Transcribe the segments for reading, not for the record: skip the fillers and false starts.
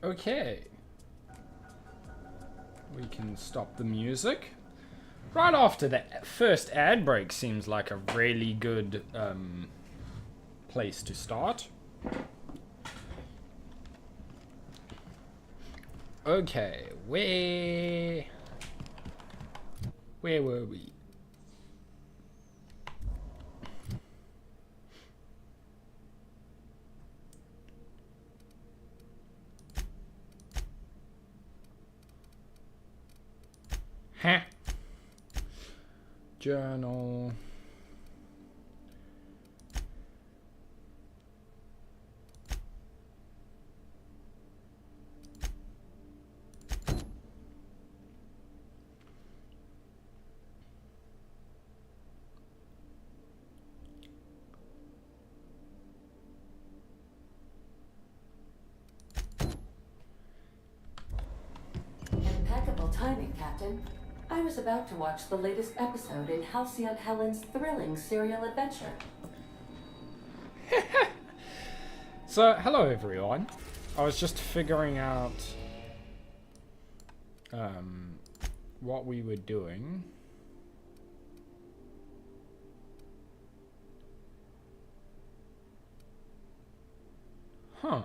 Okay. We can stop the music. Right after the first ad break seems like a really good place to start. Okay, where were we? Huh. Journal. Impeccable timing, Captain. I was about to watch the latest episode in Halcyon Helen's thrilling serial adventure. So, hello everyone. I was just figuring out what we were doing. Huh.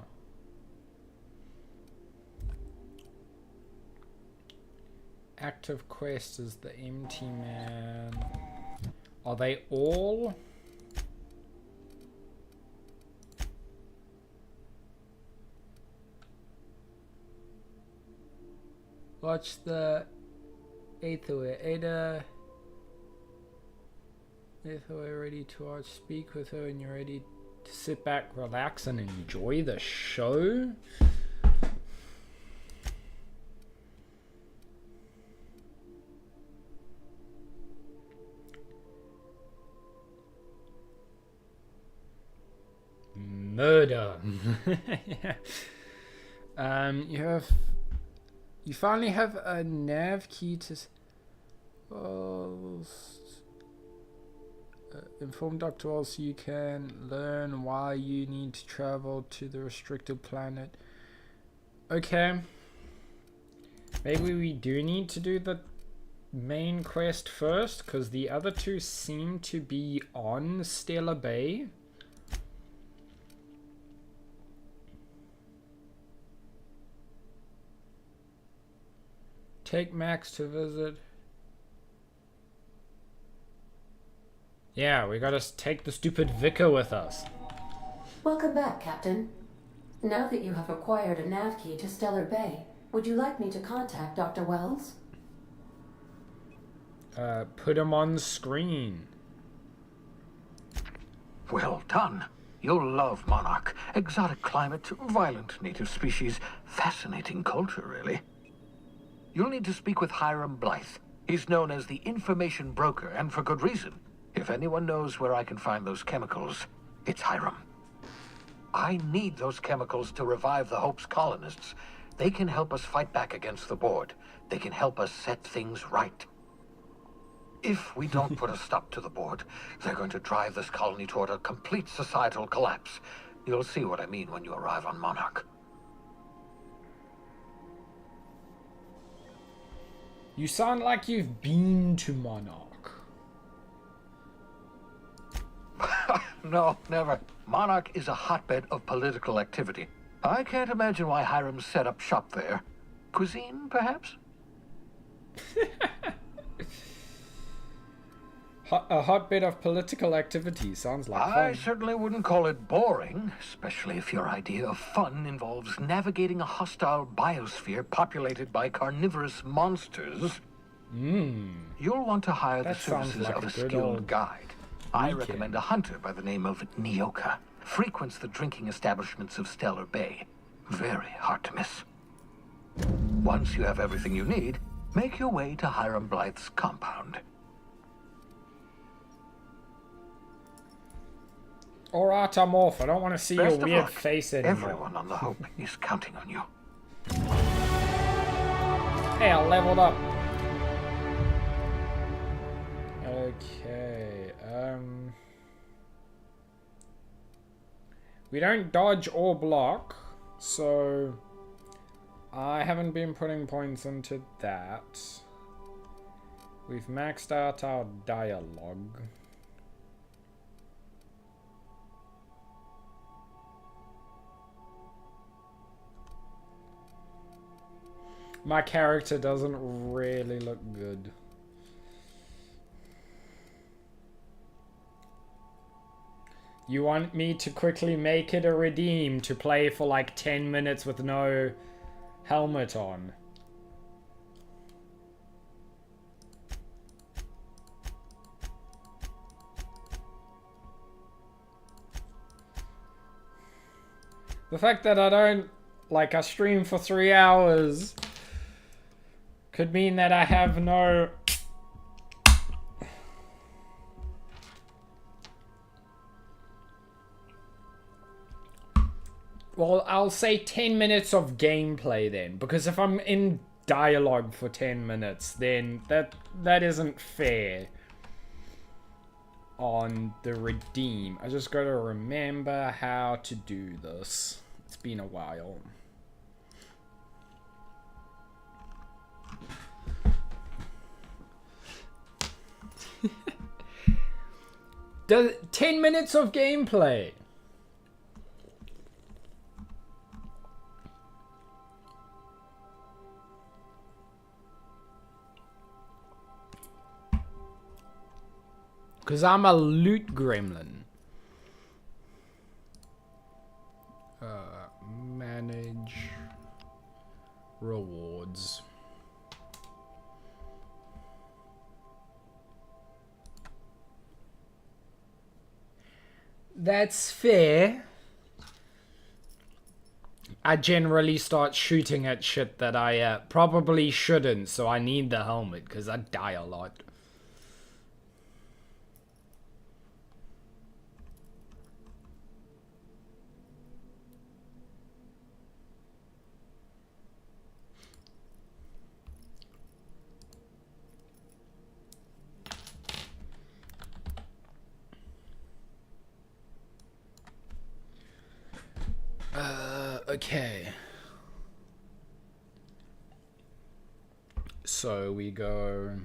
Active quest is the empty man. Are they all? Watch the Ada ready to watch. Speak with her and you're ready to sit back, relax, and enjoy the show. Murder. Yeah. You finally have a nav key to inform Dr. Wells so you can learn why you need to travel to the restricted planet. Okay. Maybe we do need to do the main quest first, because the other two seem to be on Stellar Bay. Take Max to visit. Yeah, we gotta take the stupid vicar with us. Welcome back, Captain. Now that you have acquired a nav key to Stellar Bay, would you like me to contact Dr. Wells? Put him on screen. Well done. You'll love Monarch. Exotic climate, violent native species, fascinating culture, really. You'll need to speak with Hiram Blythe. He's known as the information broker, and for good reason. If anyone knows where I can find those chemicals, it's Hiram. I need those chemicals to revive the Hope's colonists. They can help us fight back against the Board. They can help us set things right. If we don't put a stop to the Board, they're going to drive this colony toward a complete societal collapse. You'll see what I mean when you arrive on Monarch. You sound like you've been to Monarch. No, never. Monarch is a hotbed of political activity. I can't imagine why Hiram set up shop there. Cuisine, perhaps? A hotbed of political activity sounds like I fun. certainly wouldn't call it boring, especially if your idea of fun involves navigating a hostile biosphere populated by carnivorous monsters. You'll want to hire the That sounds services like of a a good skilled old guide. I weekend. recommend a hunter by the name of Nyoka. Frequents the drinking establishments of Stellar Bay. Very hard to miss. Once you have everything you need, make your way to Hiram Blythe's compound. Alright, I'm off. I don't want to see Best your of weird luck. face anymore. Everyone on the Hope is counting on you. Hey, I leveled up. Okay, we don't dodge or block, so I haven't been putting points into that. We've maxed out our dialogue. My character doesn't really look good. You want me to quickly make it a redeem to play for like 10 minutes with no helmet on? The fact that I stream for 3 hours could mean that I have no... Well, I'll say 10 minutes of gameplay then, because if I'm in dialogue for 10 minutes, then that isn't fair on the redeem. I just gotta remember how to do this. It's been a while. Does 10 minutes of gameplay. Because I'm a loot gremlin. Manage rewards. That's fair. I generally start shooting at shit that I probably shouldn't, so I need the helmet because I die a lot. Okay. So we go...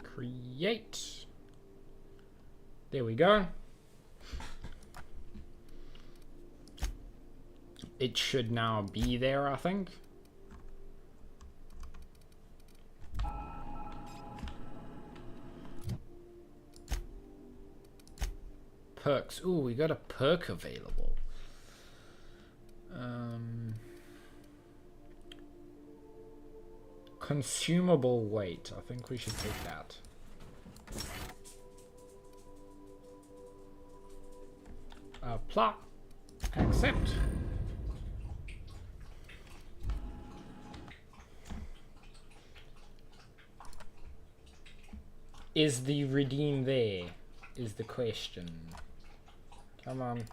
Create. There we go. It should now be there, I think. Perks. Ooh, we got a perk available. Consumable weight. I think we should take that. Apply. Accept. Is the redeem there? Is the question. Come on.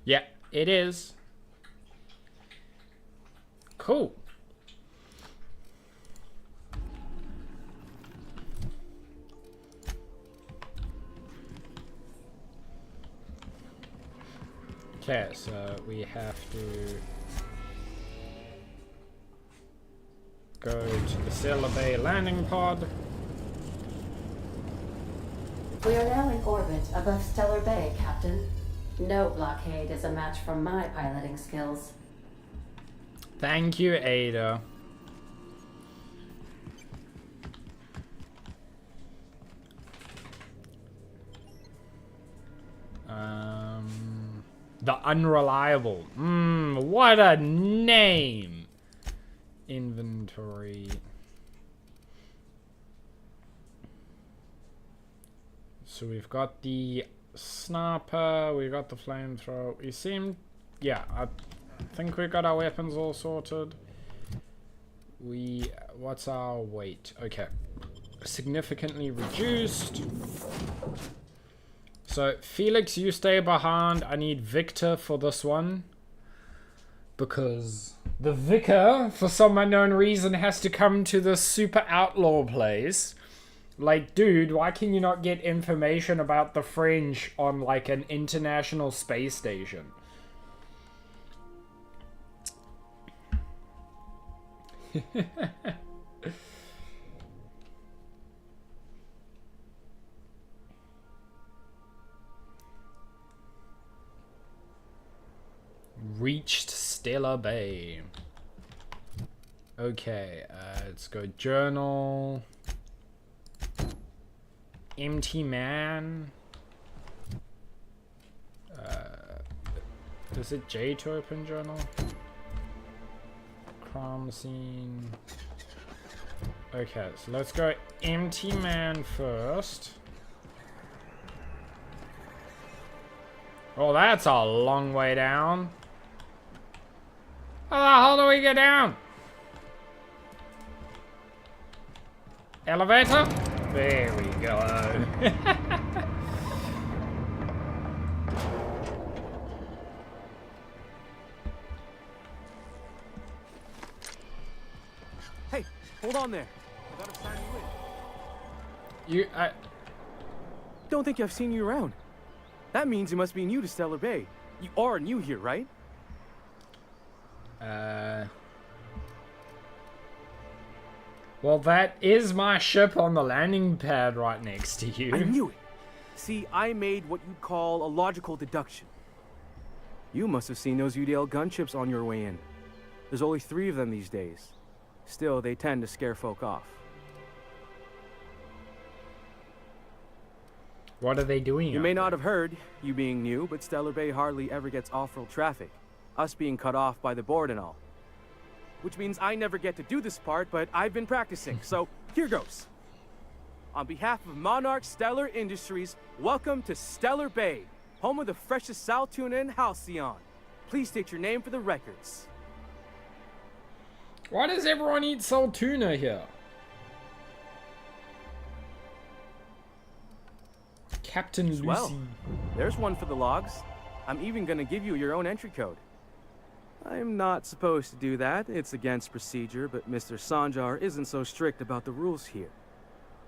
Yeah, it is. Cool. Okay, so we have to go to the Sailor Bay landing pod. We are now in orbit above Stellar Bay, Captain. No blockade is a match for my piloting skills. Thank you, Ada. The Unreliable. What a name. Inventory. So we've got the sniper, we got the flamethrower. We seem, yeah, I think we got our weapons all sorted. What's our weight? Okay, significantly reduced. So Felix, you stay behind. I need Victor for this one, because the vicar, for some unknown reason, has to come to this super outlaw place. Like, dude, why can you not get information about the French on, like, an international space station? Reached Stellar Bay. Okay, let's go journal. Empty man. Is it J to open journal? Crime scene. Okay, so let's go empty man first. Oh, that's a long way down. How the hell do we get down? Elevator? There we go. Hey, hold on there. I gotta sign you in. Don't think I've seen you around. That means you must be new to Stellar Bay. You are new here, right? Well, that is my ship on the landing pad right next to you. I knew it. See, I made what you'd call a logical deduction. You must have seen those UDL gunships on your way in. There's only 3 of them these days. Still, they tend to scare folk off. What are they doing? You may not have heard, you being new, but Stellar Bay hardly ever gets off-world traffic. Us being cut off by the board and all. Which means I never get to do this part, but I've been practicing, so here goes. On behalf of Monarch Stellar Industries, welcome to Stellar Bay, home of the freshest sal tuna in Halcyon. Please state your name for the records. Why does everyone eat salt tuna here? Captain Lucy. Well, there's one for the logs. I'm even gonna give you your own entry code. I'm not supposed to do that. It's against procedure, but Mr. Sanjar isn't so strict about the rules here.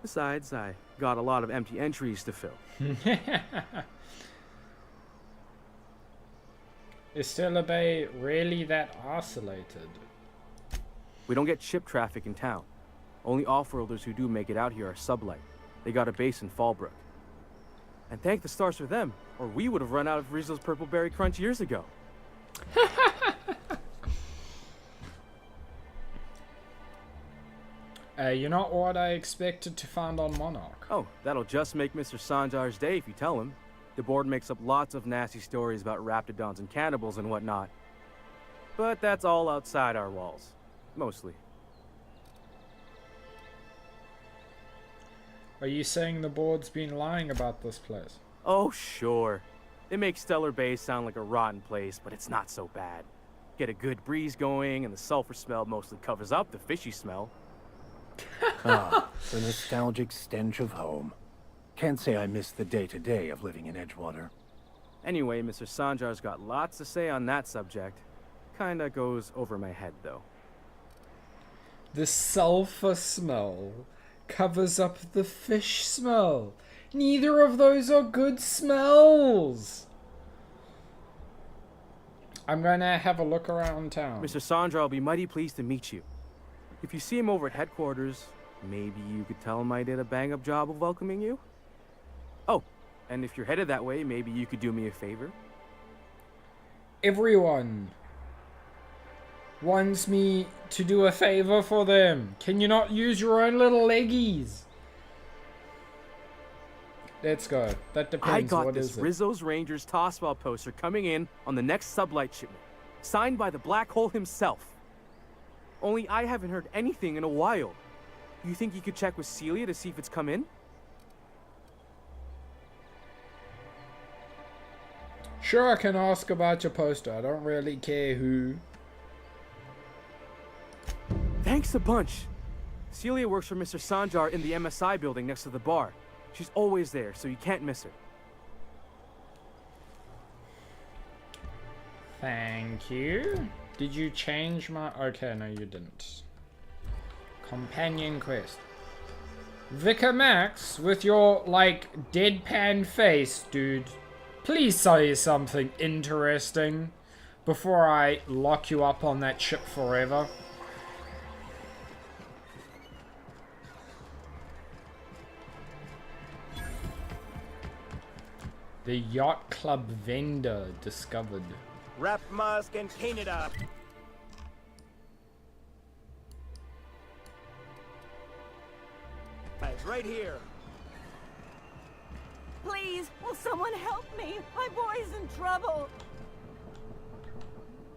Besides, I got a lot of empty entries to fill. Is Stellar Bay really that isolated? We don't get ship traffic in town. Only off-worlders who do make it out here are sublight. They got a base in Fallbrook. And thank the stars for them, or we would have run out of Rizzo's Purple Berry Crunch years ago. You're not what I expected to find on Monarch. Oh, that'll just make Mr. Sanjar's day if you tell him. The board makes up lots of nasty stories about raptidons and cannibals and whatnot. But that's all outside our walls. Mostly. Are you saying the board's been lying about this place? Oh, sure. They make Stellar Bay sound like a rotten place, but it's not so bad. Get a good breeze going, and the sulfur smell mostly covers up the fishy smell. Ah, the nostalgic stench of home. Can't say I miss the day-to-day of living in Edgewater. Anyway, Mr. Sanjar's got lots to say on that subject. Kinda goes over my head, though. The sulfur smell covers up the fish smell. Neither of those are good smells. I'm gonna have a look around town. Mr. Sanjar will be mighty pleased to meet you. If you see him over at headquarters, maybe you could tell him I did a bang-up job of welcoming you? Oh, and if you're headed that way, maybe you could do me a favor? Everyone. wants me to do a favor for them. Can you not use your own little leggies? Let's go. That depends. I got what this is it? Rizzo's Rangers tossball poster coming in on the next sublight shipment, signed by the Black Hole himself. Only I haven't heard anything in a while. You think you could check with Celia to see if it's come in? Sure, I can ask about your poster. I don't really care who. Thanks a bunch. Celia works for Mr. Sanjar in the MSI building next to the bar. She's always there, so you can't miss her. Thank you. Did you change my... Okay, no you didn't. Companion quest. Vicar Max, with your, like, deadpan face, dude. Please say something interesting before I lock you up on that ship forever. The Yacht Club vendor discovered. Wrap mask and paint it up. Guys, right here. Please, will someone help me? My boy's in trouble.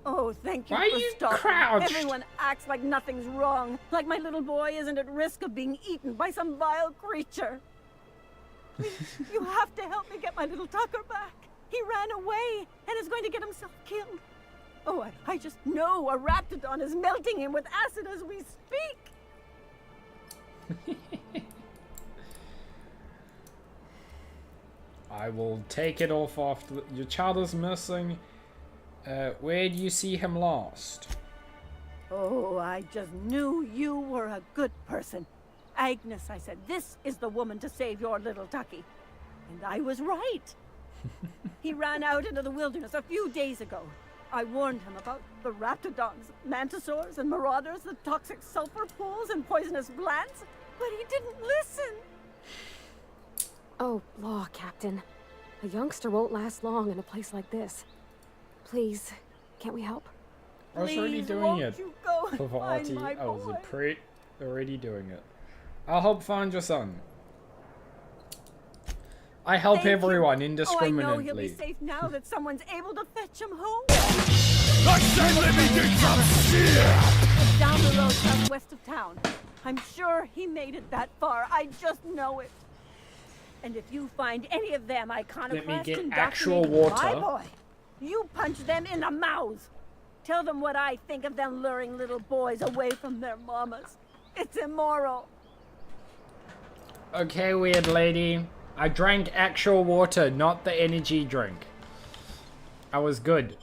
Oh, thank you Why for are you stopping. crouched? Everyone acts like nothing's wrong, like my little boy isn't at risk of being eaten by some vile creature. Please, you have to help me get my little Tucker back. He ran away and is going to get himself killed. Oh, I just know a raptidon is melting him with acid as we speak. I will take it off after your child is missing. Where do you see him last? Oh, I just knew you were a good person. Agnes, I said, this is the woman to save your little Tucky. And I was right. He ran out into the wilderness a few days ago. I warned him about the raptidons, mantisaurs, and marauders, the toxic sulfur pools, and poisonous glands, but he didn't listen. Oh, law, Captain. A youngster won't last long in a place like this. Please, can't we help? I was already Please, doing won't it. you go and For find Artie, my I was boy? already doing it. I'll help find your son. I help Thank you. everyone Oh, I indiscriminately. know he'll be safe now that someone's able to fetch him home. It's down the road southwest of town. I'm sure he made it that far. I just know it. And if you find any of them iconoclasts get indoctrinating actual my water. boy, you punch them in the mouths. Tell them what I think of them luring little boys away from their mamas. It's immoral. Okay, weird lady. I drank actual water, not the energy drink. I was good.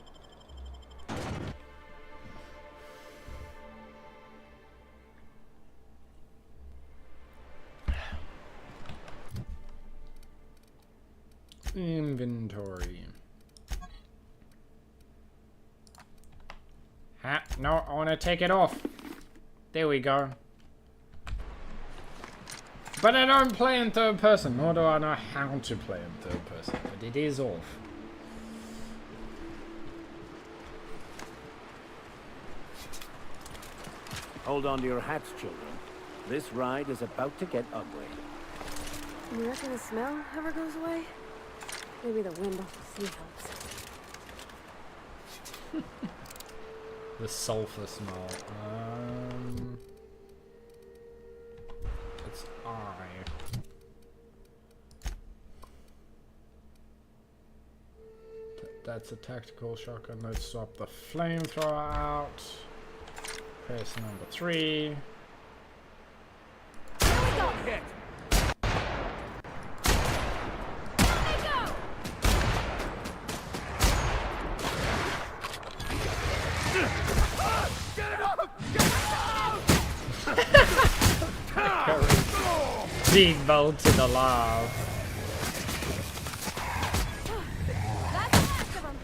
Inventory. No, I want to take it off. There we go. But I don't play in third person, nor do I know how to play in third person, but it is off. Hold on to your hats, children. This ride is about to get ugly. You reckon the smell ever goes away? Maybe the wind off the sea helps. The sulfur smell. It's I. That's a tactical shotgun. Let's swap the flamethrower out. Press number 3. Hit. Being melted alive. That's the last of them.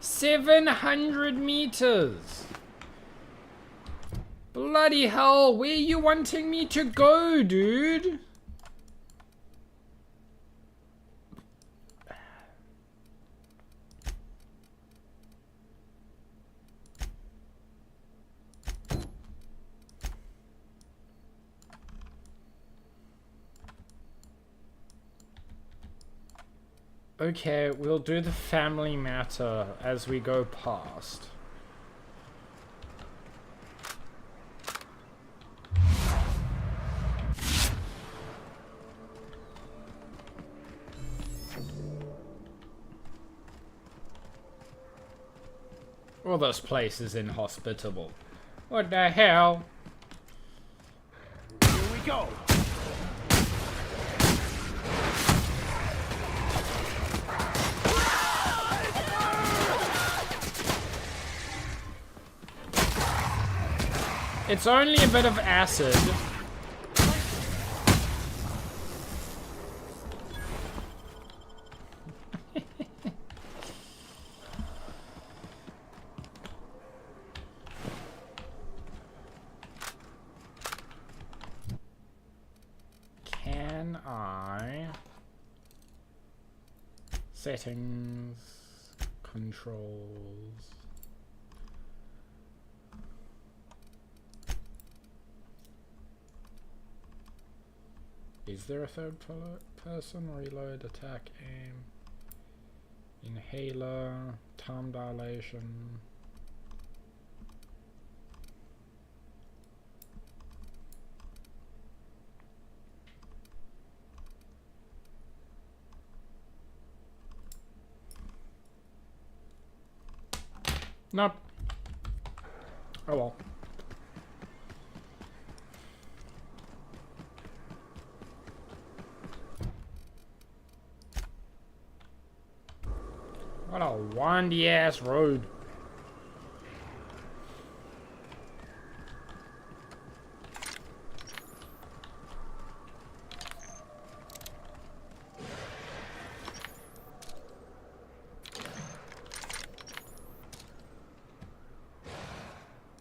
$700 Bloody hell, where are you wanting me to go, dude? Okay, we'll do the family matter as we go past. Well, this place is inhospitable. What the hell? Here we go. It's only a bit of acid. Can I... Settings... Controls... Is there a third person? Reload, attack, aim, inhaler, time dilation. Nope. Oh well. What a windy ass road.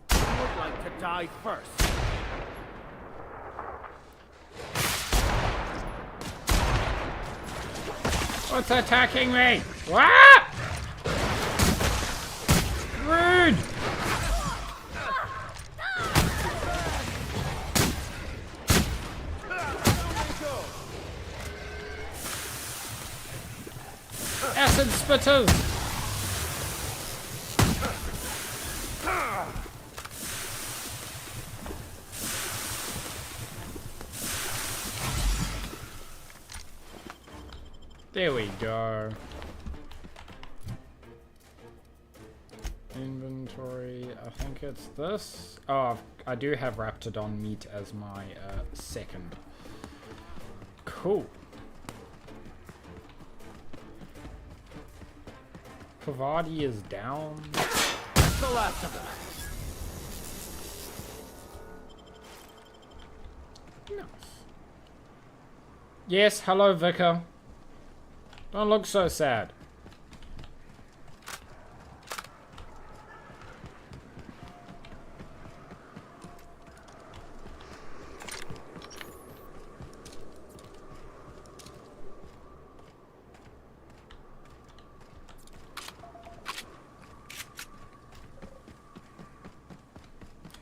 I would like to die first. What's attacking me? What? Rude! Acid spitters! There we go. Inventory, I think it's this. Oh, I do have Raptidon meat as my second. Cool. Pavadi is down. The last of us. Nice. Yes, hello Vicar. Don't look so sad.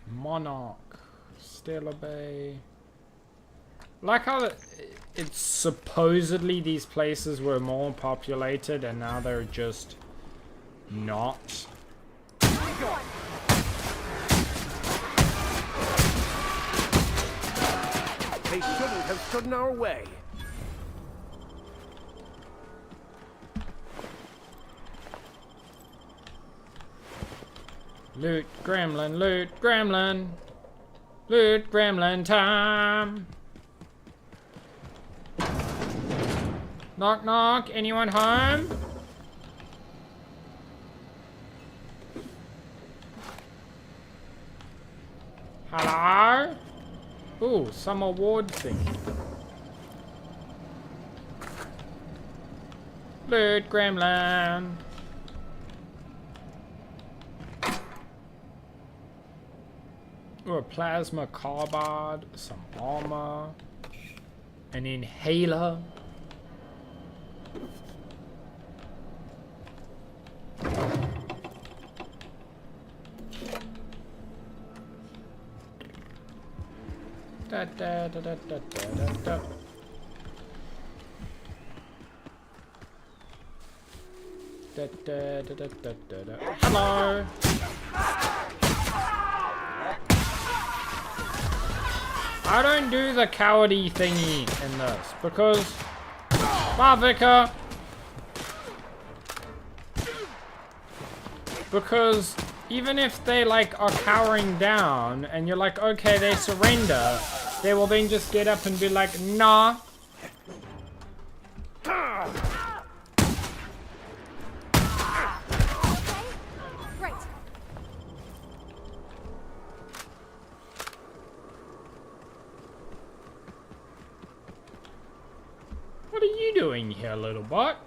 Monarch, Stellar Bay. Like how it's supposedly these places were more populated and now they're just not. They shouldn't have stood in our way. Loot gremlin, loot gremlin. Loot gremlin time. Knock knock, anyone home? Hello? Ooh, some award thing. Loot gremlin. Ooh, a plasma carbide, some armor, an inhaler. Da, da, da, da, da, da, da. Hello. I don't do the cowardly thingy in this because... Bye, Vicar. Because even if they like are cowering down and you're like, okay, they surrender, they will then just get up and be like, nah. Right. What are you doing here, little bot?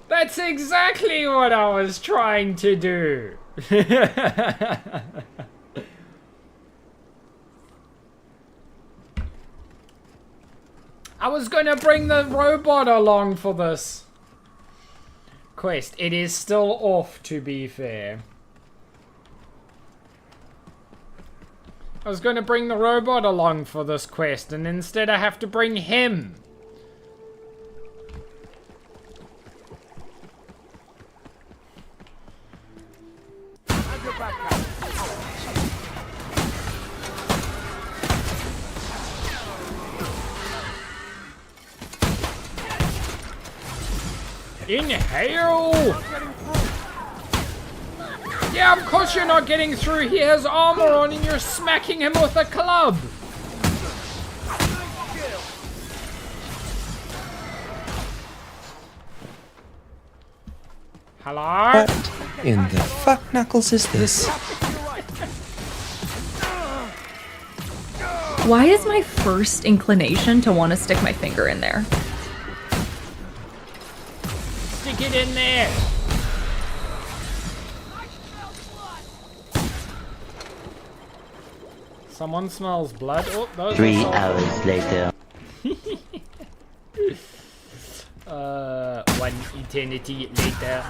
That's exactly what I was trying to do. I was gonna bring the robot along for this quest. It is still off, to be fair. I was gonna bring the robot along for this quest, and instead I have to bring him. Inhale! Yeah, of course you're not getting through. He has armor on and you're smacking him with a club. Hello? What in the fuck knuckles is this? Why is my first inclination to want to stick my finger in there? Stick it in there. Someone smells blood. Oh, those 3 hours later. 1 eternity later.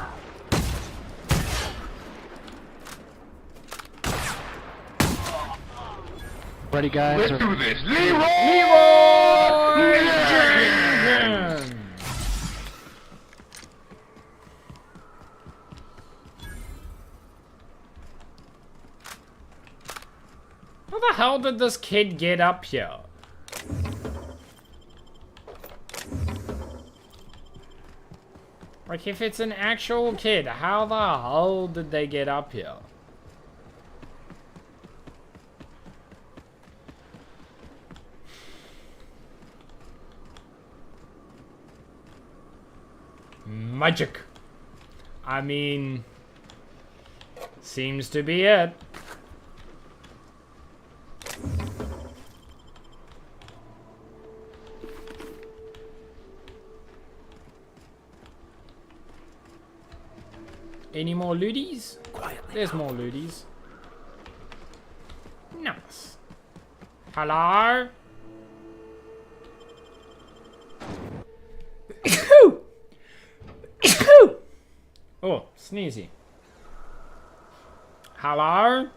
Ready, guys? Let's do this. Leroy! Leroy Jenkins! How the hell did this kid get up here? Like, if it's an actual kid, how the hell did they get up here? Magic. I mean, seems to be it. Any more looties? Quietly. There's more looties. Nice. Hello? Oh, sneezy. Hello?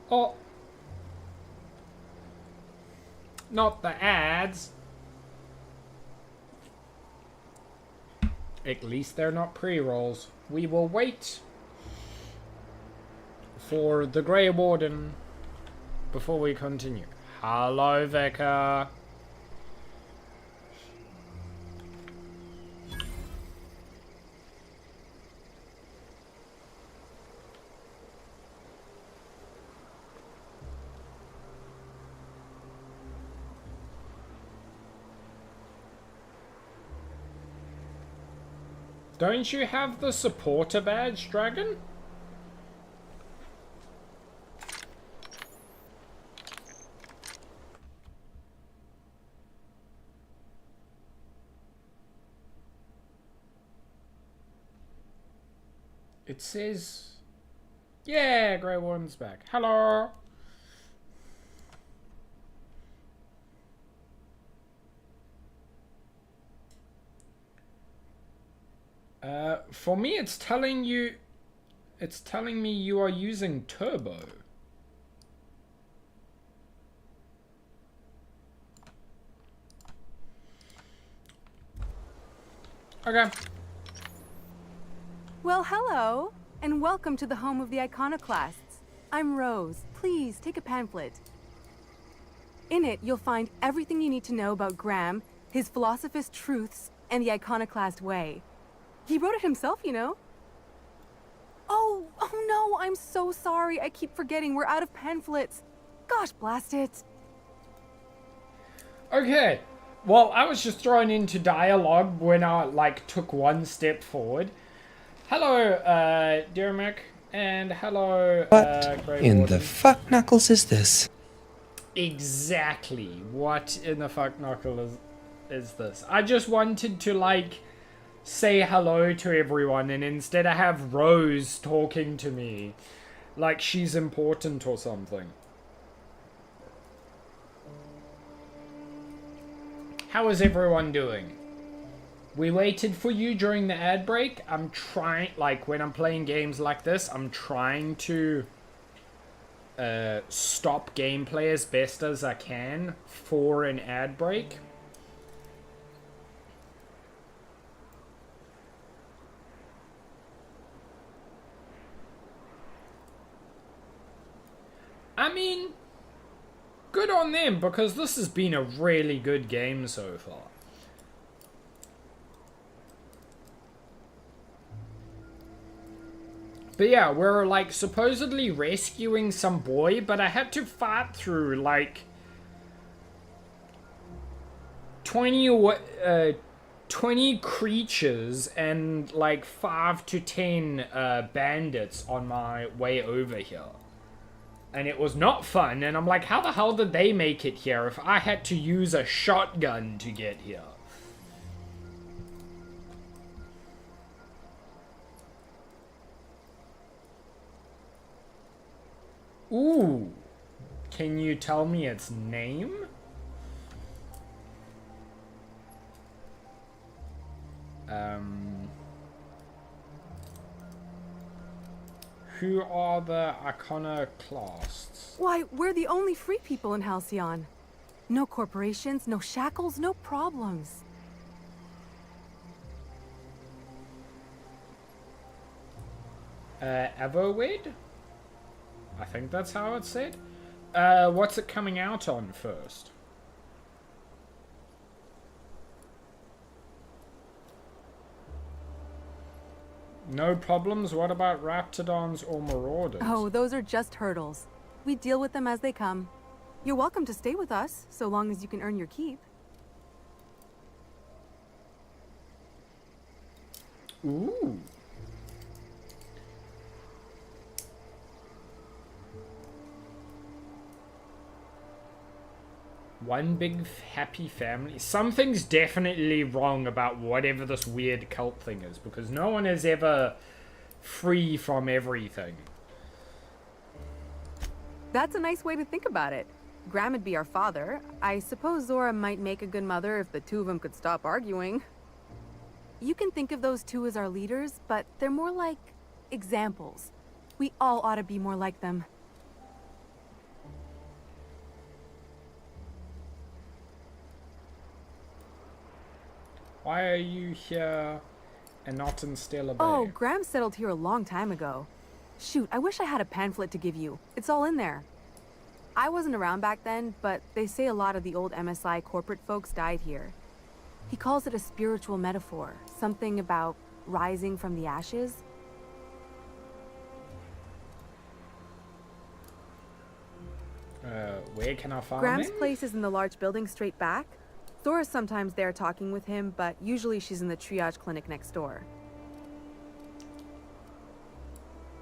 Oh. Not the ads. At least they're not pre-rolls. We will wait for the Grey Warden before we continue. Hello, Vicar. Don't you have the supporter badge, Dragon? It says Yeah, Grey Warden's back. Hello. For me, it's telling me you are using turbo. Okay. Well, hello, and welcome to the home of the Iconoclasts. I'm Rose. Please, take a pamphlet. In it, you'll find everything you need to know about Graham, his Philosophist truths, and the Iconoclast way. He wrote it himself, you know. Oh no, I'm so sorry. I keep forgetting we're out of pamphlets. Gosh, blast it. Okay. Well, I was just thrown into dialogue when I, like, took one step forward. Hello, Dirmic, and hello, What Grey in Warden. the fuck knuckles is this? Exactly. What in the fuck knuckle is this? I just wanted to, like, say hello to everyone, and instead I have Rose talking to me like she's important or something. How is everyone doing? We waited for you during the ad break. I'm trying, like, when I'm playing games like this, I'm trying to stop gameplay as best as I can for an ad break. I mean, good on them, because this has been a really good game so far. But yeah, we're, like, supposedly rescuing some boy, but I had to fight through, like, 20 creatures and, like, 5 to 10 bandits on my way over here. And it was not fun, and I'm like, how the hell did they make it here if I had to use a shotgun to get here? Ooh. Can you tell me its name? Who are the Iconoclasts? Why, we're the only free people in Halcyon. No corporations, no shackles, no problems. Everwed? I think that's how it's said. What's it coming out on first? No problems? What about Raptidons or Marauders? Oh, those are just hurdles. We deal with them as they come. You're welcome to stay with us, so long as you can earn your keep. Ooh. One big happy family. Something's definitely wrong about whatever this weird cult thing is, because no one is ever free from everything. That's a nice way to think about it. Graham would be our father. I suppose Zora might make a good mother if the two of them could stop arguing. You can think of those two as our leaders, but they're more like examples. We all ought to be more like them. Why are you here and not in Stellar Bay? Oh, Graham settled here a long time ago. Shoot, I wish I had a pamphlet to give you. It's all in there. I wasn't around back then, but they say a lot of the old MSI corporate folks died here. He calls it a spiritual metaphor, something about rising from the ashes. Where can I find Graham's him? place is in the large building straight back. Zora's sometimes there talking with him, but usually she's in the triage clinic next door.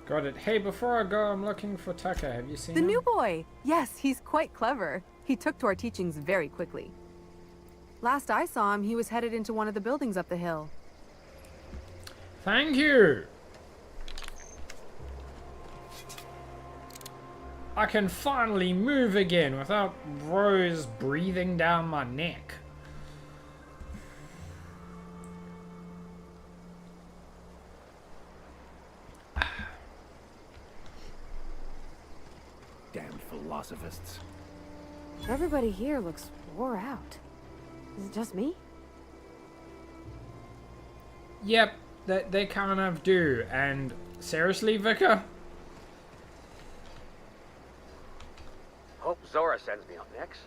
Got it. Hey, before I go, I'm looking for Tucker. Have you seen The him? new boy! Yes, he's quite clever. He took to our teachings very quickly. Last I saw him, he was headed into one of the buildings up the hill. Thank you. I can finally move again without Rose breathing down my neck. Damned philosophists. Everybody here looks wore out. Is it just me? Yep, they kind of do. And seriously, Vicar? Hope Zora sends me up next.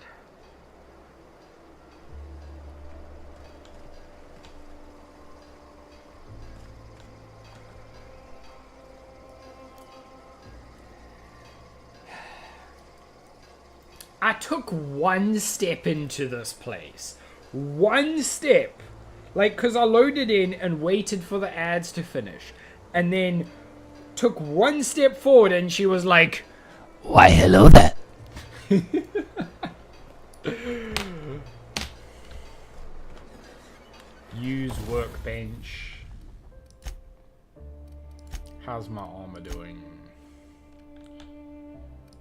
I took one step into this place. One step. Like, because I loaded in and waited for the ads to finish. And then took one step forward and she was like, Why, hello there. Use workbench. How's my armor doing?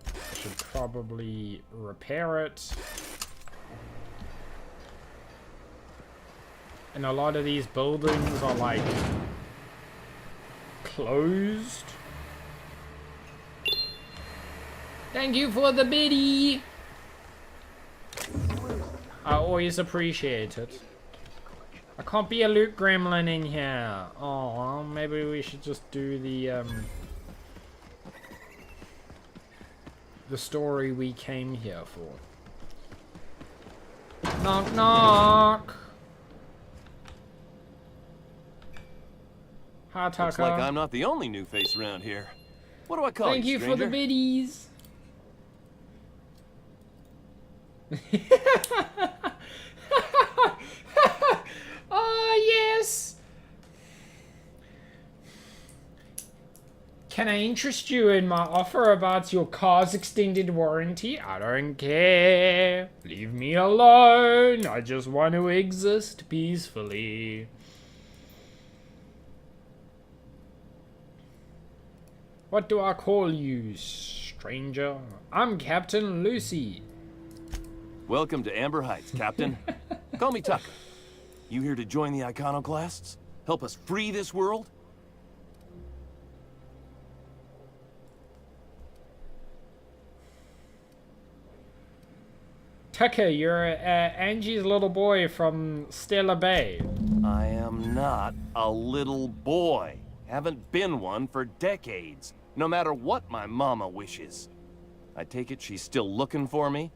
I should probably repair it. And a lot of these buildings are like closed. Thank you for the biddy. I always appreciate it. I can't be a loot gremlin in here. Oh, well, maybe we should just do the story we came here for. Knock knock. Hi, Tucker. Looks like I'm not the only new face around here. What do I call you, Thank you for the biddies. Oh, yes. Can I interest you in my offer about your car's extended warranty? I don't care. Leave me alone. I just want to exist peacefully. What do I call you, stranger? I'm Captain Lucy. Welcome to Amber Heights, Captain. Call me Tucker. You here to join the Iconoclasts? Help us free this world? Tucker, you're Angie's little boy from Stellar Bay. I am not a little boy. Haven't been one for decades, no matter what my mama wishes. I take it she's still looking for me?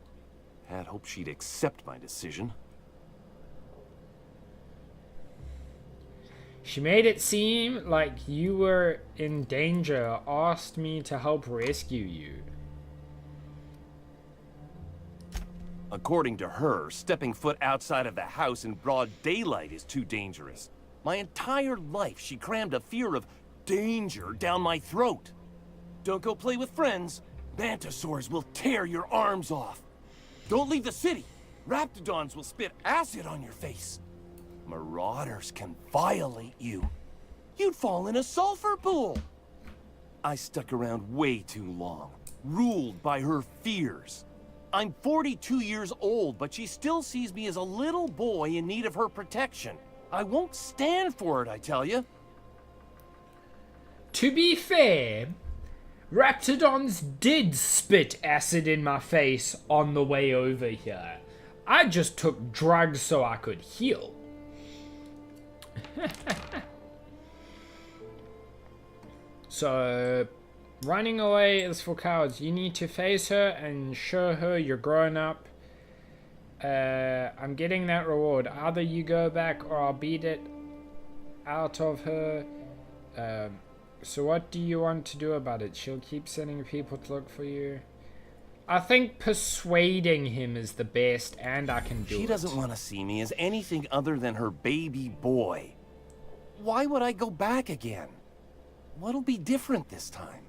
Had hoped she'd accept my decision. She made it seem like you were in danger, asked me to help rescue you. According to her, stepping foot outside of the house in broad daylight is too dangerous. My entire life, she crammed a fear of danger down my throat. Don't go play with friends. Mantisaurs will tear your arms off. Don't leave the city. Raptidons will spit acid on your face. Marauders can violate you. You'd fall in a sulfur pool. I stuck around way too long, ruled by her fears. I'm 42 years old, but she still sees me as a little boy in need of her protection. I won't stand for it, I tell you. To be fair, Raptidons did spit acid in my face on the way over here. I just took drugs so I could heal. So, running away is for cowards. You need to face her and show her you're grown up. I'm getting that reward. Either you go back or I'll beat it out of her. So what do you want to do about it? She'll keep sending people to look for you. I think persuading him is the best, and I can do it. She doesn't want to see me as anything other than her baby boy. Why would I go back again? What'll be different this time?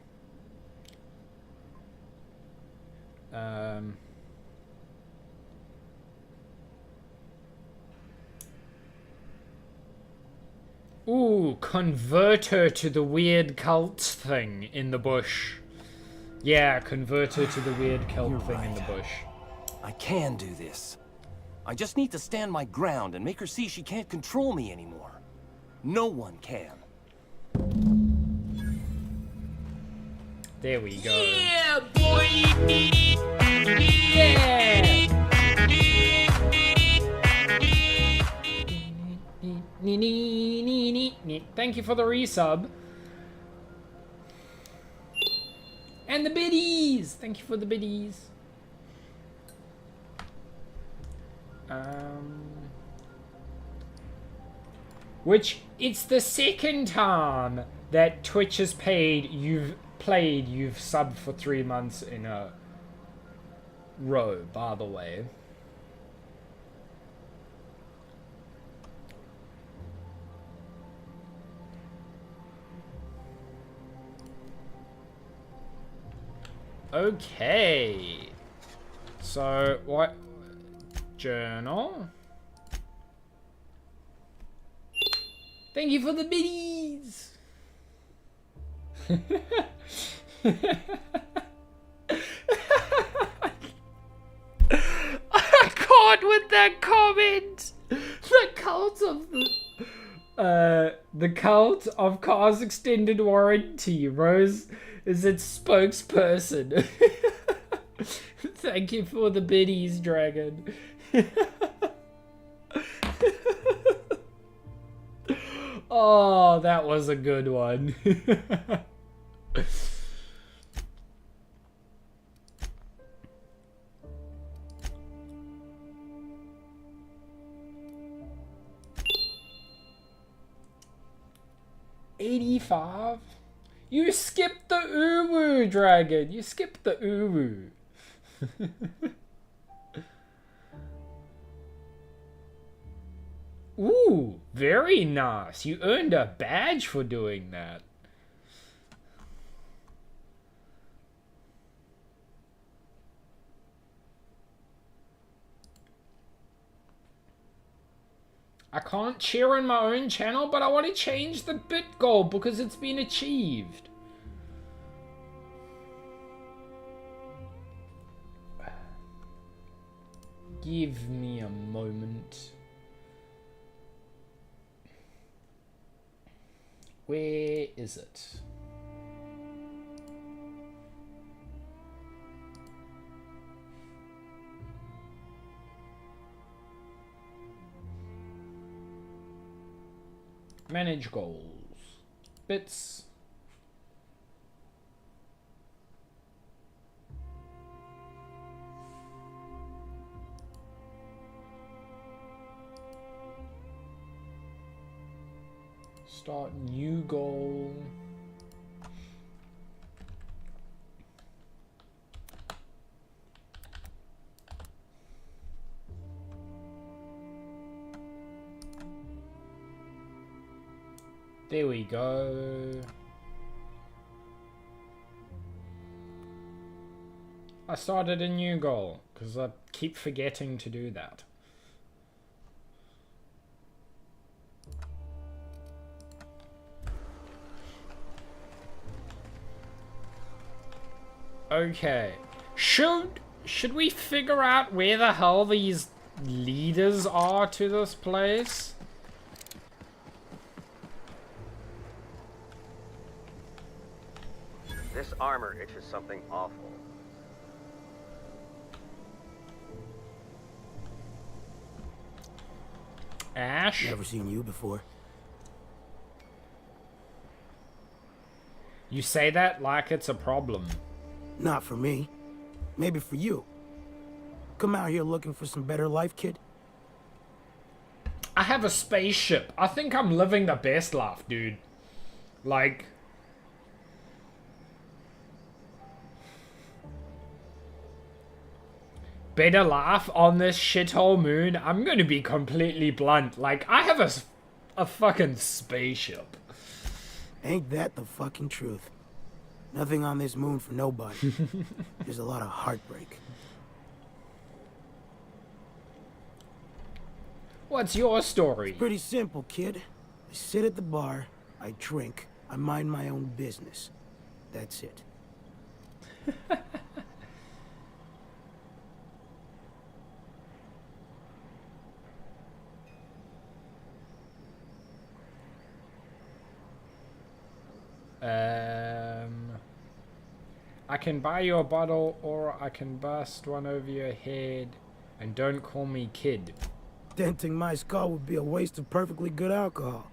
Ooh, convert her to the weird cult thing in the bush. Yeah, convert her to the weird kelp You're thing in right. the bush. I can do this. I just need to stand my ground and make her see she can't control me anymore. No one can. There we go. Yeah, boy! Yeah! Thank you for the resub. And the biddies! Thank you for the biddies. Which, it's the second time that Twitch has paid you've subbed for 3 months in a row, by the way. Okay. So, what? Journal? Thank you for the biddies! I can't with that comment! The cult of Car's extended warranty. Rose is its spokesperson. Thank you for the biddies, Dragon. Oh, that was a good one. $85? You skipped the uwu, Dragon. You skipped the uwu. Ooh, very nice. You earned a badge for doing that. I can't cheer on my own channel, but I want to change the bit goal because it's been achieved. Give me a moment. Where is it? Manage goals. Bits. Start new goal. There we go. I started a new goal because I keep forgetting to do that. Okay. Should we figure out where the hell these leaders are to this place? This armor itches something awful. Ash? Never seen you before. You say that like it's a problem. Not for me. Maybe for you. Come out here looking for some better life, kid? I have a spaceship. I think I'm living the best life, dude. Like... better life on this shithole moon? I'm gonna be completely blunt. Like, I have a fucking spaceship. Ain't that the fucking truth? Nothing on this moon for nobody. There's a lot of heartbreak. What's your story? It's pretty simple, kid. I sit at the bar, I drink, I mind my own business. That's it. I can buy you a bottle, or I can bust one over your head. And don't call me kid. Denting my skull would be a waste of perfectly good alcohol.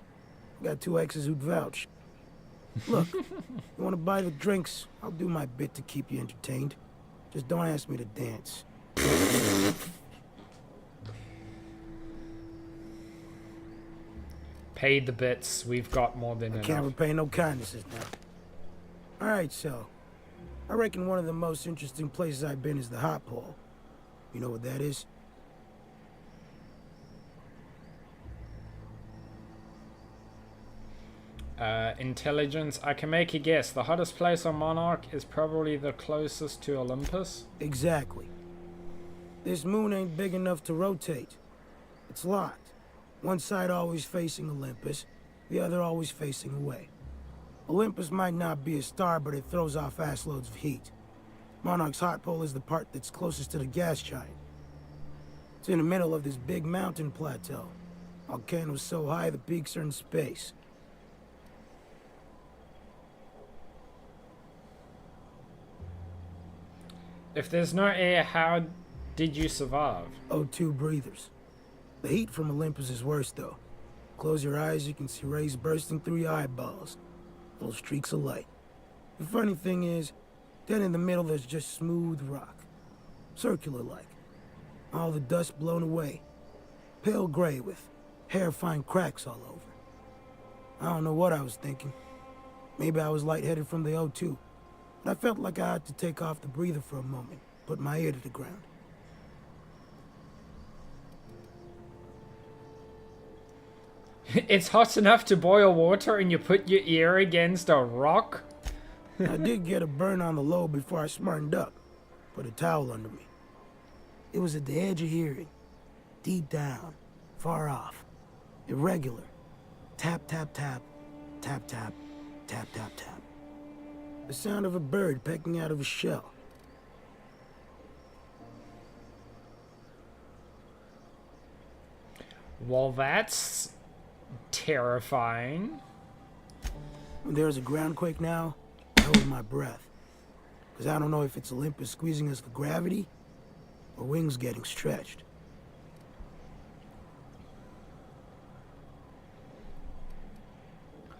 I got 2 exes who'd vouch. Look, you want to buy the drinks? I'll do my bit to keep you entertained. Just don't ask me to dance. Pay the bits. We've got more than enough. I can't repay no kindnesses now. Alright, so. I reckon one of the most interesting places I've been is the hot pole. You know what that is? Intelligence. I can make a guess. The hottest place on Monarch is probably the closest to Olympus. Exactly. This moon ain't big enough to rotate. It's locked. One side always facing Olympus, the other always facing away. Olympus might not be a star, but it throws off assloads of heat. Monarch's hot pole is the part that's closest to the gas giant. It's in the middle of this big mountain plateau. Volcanoes so high the peaks are in space. If there's no air, how did you survive? O2 breathers. The heat from Olympus is worse, though. Close your eyes, you can see rays bursting through your eyeballs. Little streaks of light. The funny thing is, then in the middle there's just smooth rock. Circular-like. All the dust blown away. Pale gray with hair-fine cracks all over. I don't know what I was thinking. Maybe I was lightheaded from the O2. But I felt like I had to take off the breather for a moment, put my ear to the ground. It's hot enough to boil water and you put your ear against a rock? I did get a burn on the lobe before I smartened up. Put a towel under me. It was at the edge of hearing. Deep down. Far off. Irregular. Tap, tap, tap. Tap, tap. Tap, tap, tap. The sound of a bird pecking out of a shell. Well, that's terrifying. When there's a groundquake now, I hold my breath. Because I don't know if it's Olympus squeezing us for gravity, or wings getting stretched.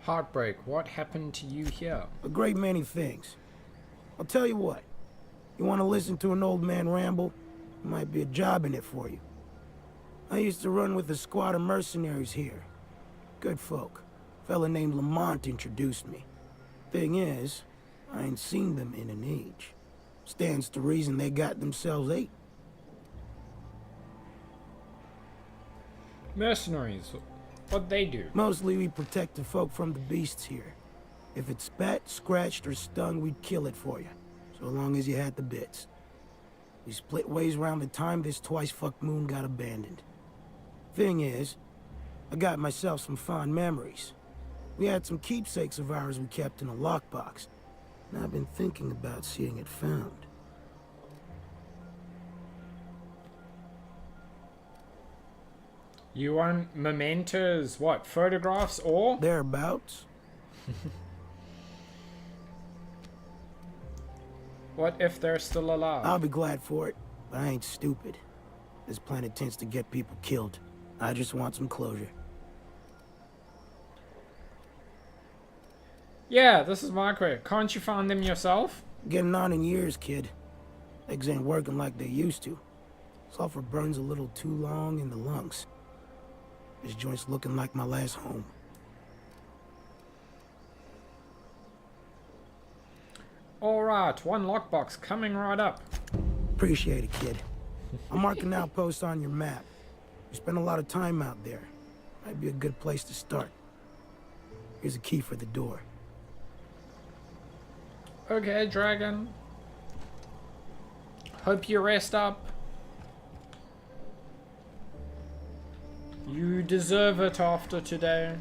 Heartbreak, what happened to you here? A great many things. I'll tell you what. You want to listen to an old man ramble? There might be a job in it for you. I used to run with a squad of mercenaries here. Good folk. A fella named Lamont introduced me. Thing is, I ain't seen them in an age. Stands to reason they got themselves ate. Mercenaries, what'd they do? Mostly we protect the folk from the beasts here. If it spat, scratched, or stung, we'd kill it for you. So long as you had the bits. We split ways around the time this twice-fucked moon got abandoned. Thing is, I got myself some fond memories. We had some keepsakes of ours we kept in a lockbox, and I've been thinking about seeing it found. You want mementos, what, photographs or? Thereabouts. What if they're still alive? I'll be glad for it, but I ain't stupid. This planet tends to get people killed. I just want some closure. Yeah, this is my quick. Can't you find them yourself? Getting on in years, kid. Legs ain't working like they used to. Sulfur burns a little too long in the lungs. This joint's looking like my last home. Alright, one lockbox coming right up. Appreciate it, kid. I'm marking outposts on your map. You spend a lot of time out there. Might be a good place to start. Here's a key for the door. Okay, dragon. Hope you rest up. You deserve it after today.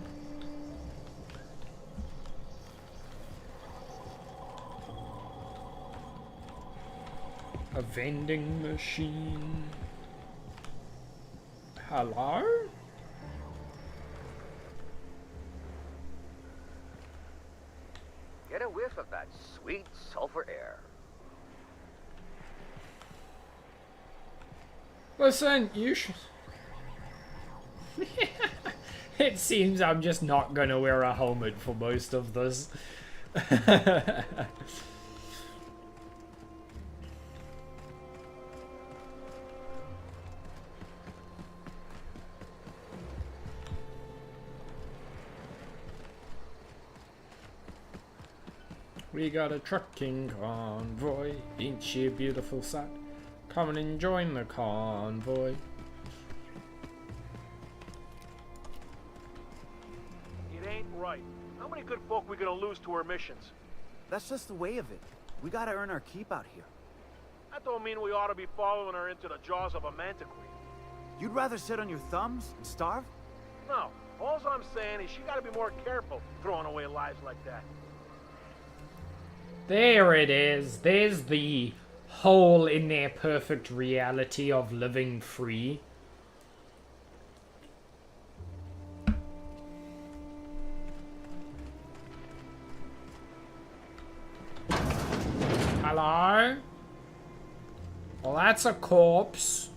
A vending machine. Hello? Get a whiff of that sweet sulfur air. Listen, you should... It seems I'm just not gonna wear a helmet for most of this. We got a trucking convoy, ain't she a beautiful sight? Come and join the convoy. It ain't right. How many good folk we gonna lose to our missions? That's just the way of it. We gotta earn our keep out here. That don't mean we ought to be following her into the jaws of a mantiqueen. You'd rather sit on your thumbs and starve? No. All I'm saying is she gotta be more careful throwing away lives like that. There it is. There's the hole in their perfect reality of living free. Hello? Well, that's a corpse.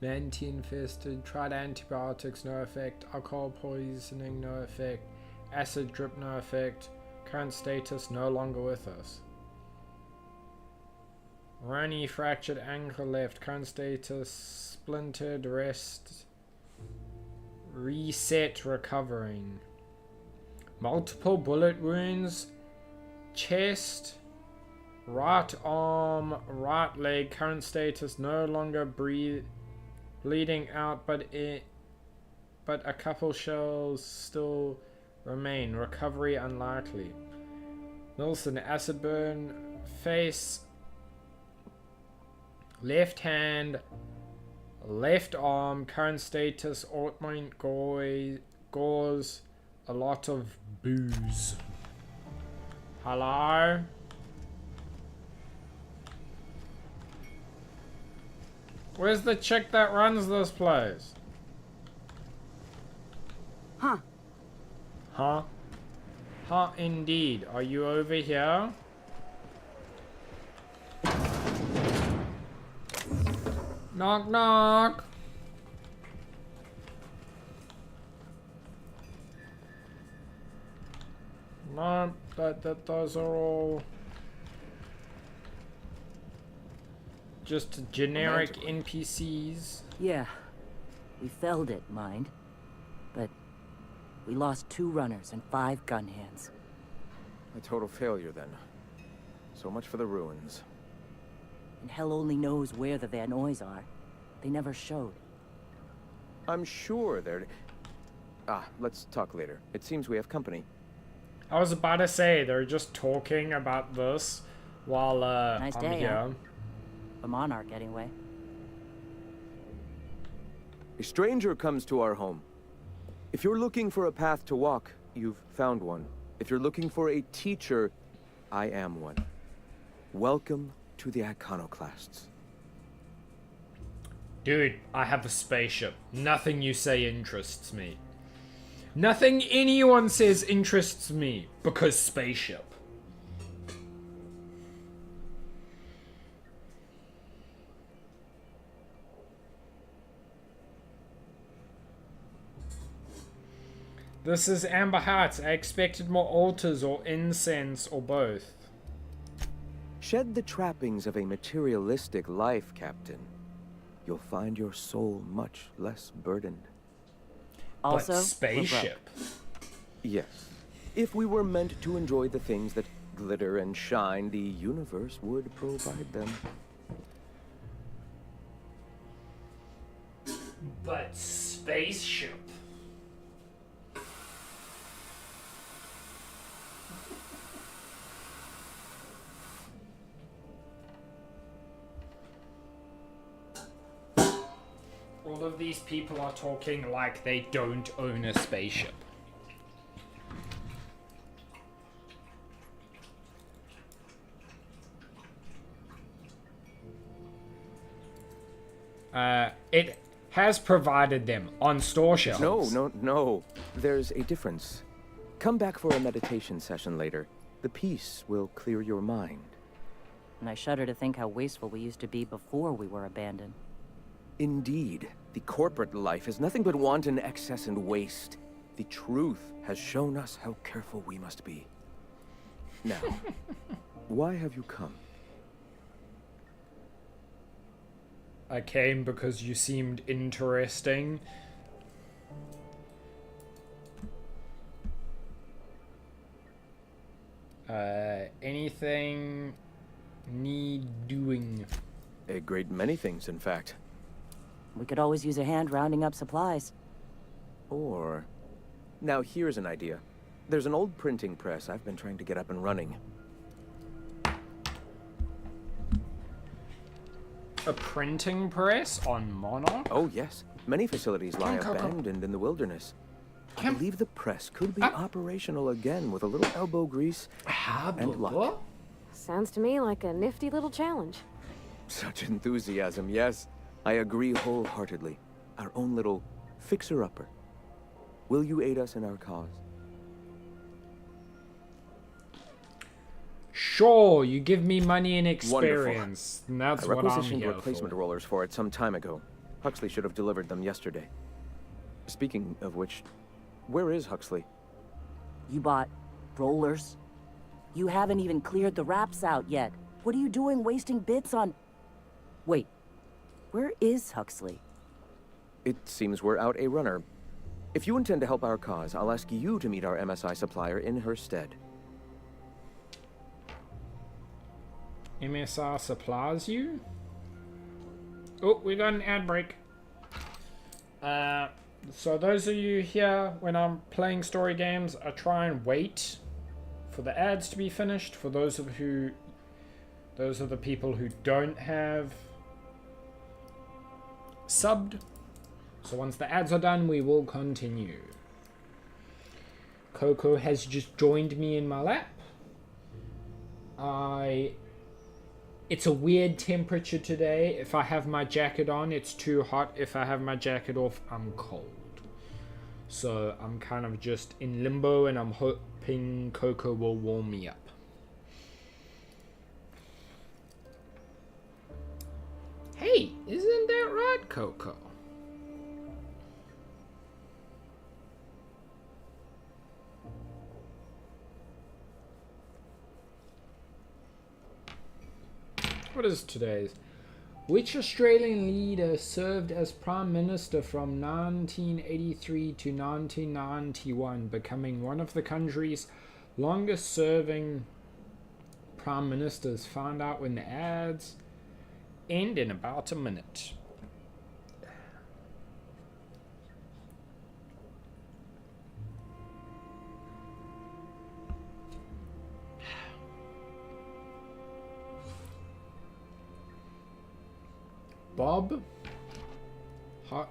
Anti-infested, tried antibiotics, no effect. Alcohol poisoning, no effect. Acid drip, no effect. Current status, no longer with us. Ronnie fractured ankle left. Current status, splintered wrist. Reset, recovering. Multiple bullet wounds. Chest. Right arm, right leg. Current status, no longer bleeding out, but a couple shells still remain. Recovery unlikely. Wilson, acid burn, face, left hand, left arm. Current status, ointment gauze, a lot of booze. Hello? Where's the chick that runs this place? Huh. Huh? Huh, indeed. Are you over here? Knock, knock. No, those are all just generic NPCs. Yeah, we felled it, mind. But we lost 2 runners and 5 gun hands. A total failure, then. So much for the ruins. And hell only knows where the Vanoys are. They never showed. I'm sure they're... let's talk later. It seems we have company. I was about to say, they're just talking about this while Nice I'm day, here. huh? A monarch, anyway. A stranger comes to our home. If you're looking for a path to walk, you've found one. If you're looking for a teacher, I am one. Welcome to the Iconoclasts. Dude, I have a spaceship. Nothing you say interests me. Nothing anyone says interests me, because spaceship. This is Amber Hearts. I expected more altars or incense or both. Shed the trappings of a materialistic life, Captain. You'll find your soul much less burdened. Also, but spaceship. Yes. If we were meant to enjoy the things that glitter and shine, the universe would provide them. But spaceship. All of these people are talking like they don't own a spaceship. It has provided them on store shelves. No. There's a difference. Come back for a meditation session later. The peace will clear your mind. And I shudder to think how wasteful we used to be before we were abandoned. Indeed, the corporate life is nothing but wanton excess and waste. The truth has shown us how careful we must be. Now, why have you come? I came because you seemed interesting. Anything need doing? A great many things, in fact. We could always use a hand rounding up supplies. Or... Now here's an idea. There's an old printing press I've been trying to get up and running. A printing press on Monarch? Oh, yes. Many facilities lie abandoned in the wilderness. I believe the press could be operational again with a little elbow grease and luck. Sounds to me like a nifty little challenge. Such enthusiasm, yes. I agree wholeheartedly. Our own little fixer-upper. Will you aid us in our cause? Sure, you give me money and experience. And that's what I'm requisitioned here replacement for. rollers for it some time ago. Huxley should have delivered them yesterday. Speaking of which, where is Huxley? You bought rollers? You haven't even cleared the wraps out yet. What are you doing wasting bits on... Wait, where is Huxley? It seems we're out a runner. If you intend to help our cause, I'll ask you to meet our MSI supplier in her stead. MSR supplies you? Oh, we got an ad break. So those of you here, when I'm playing story games, I try and wait for the ads to be finished. For those of the people who don't have subbed. So once the ads are done, we will continue. Coco has just joined me in my lap. It's a weird temperature today. If I have my jacket on, it's too hot. If I have my jacket off, I'm cold. So I'm kind of just in limbo, and I'm hoping Coco will warm me up. Hey, isn't that right, Coco? What is today's? Which Australian leader served as Prime Minister from 1983 to 1991, becoming one of the country's longest serving Prime Ministers? Find out when the ads end in about a minute. Bob Hawke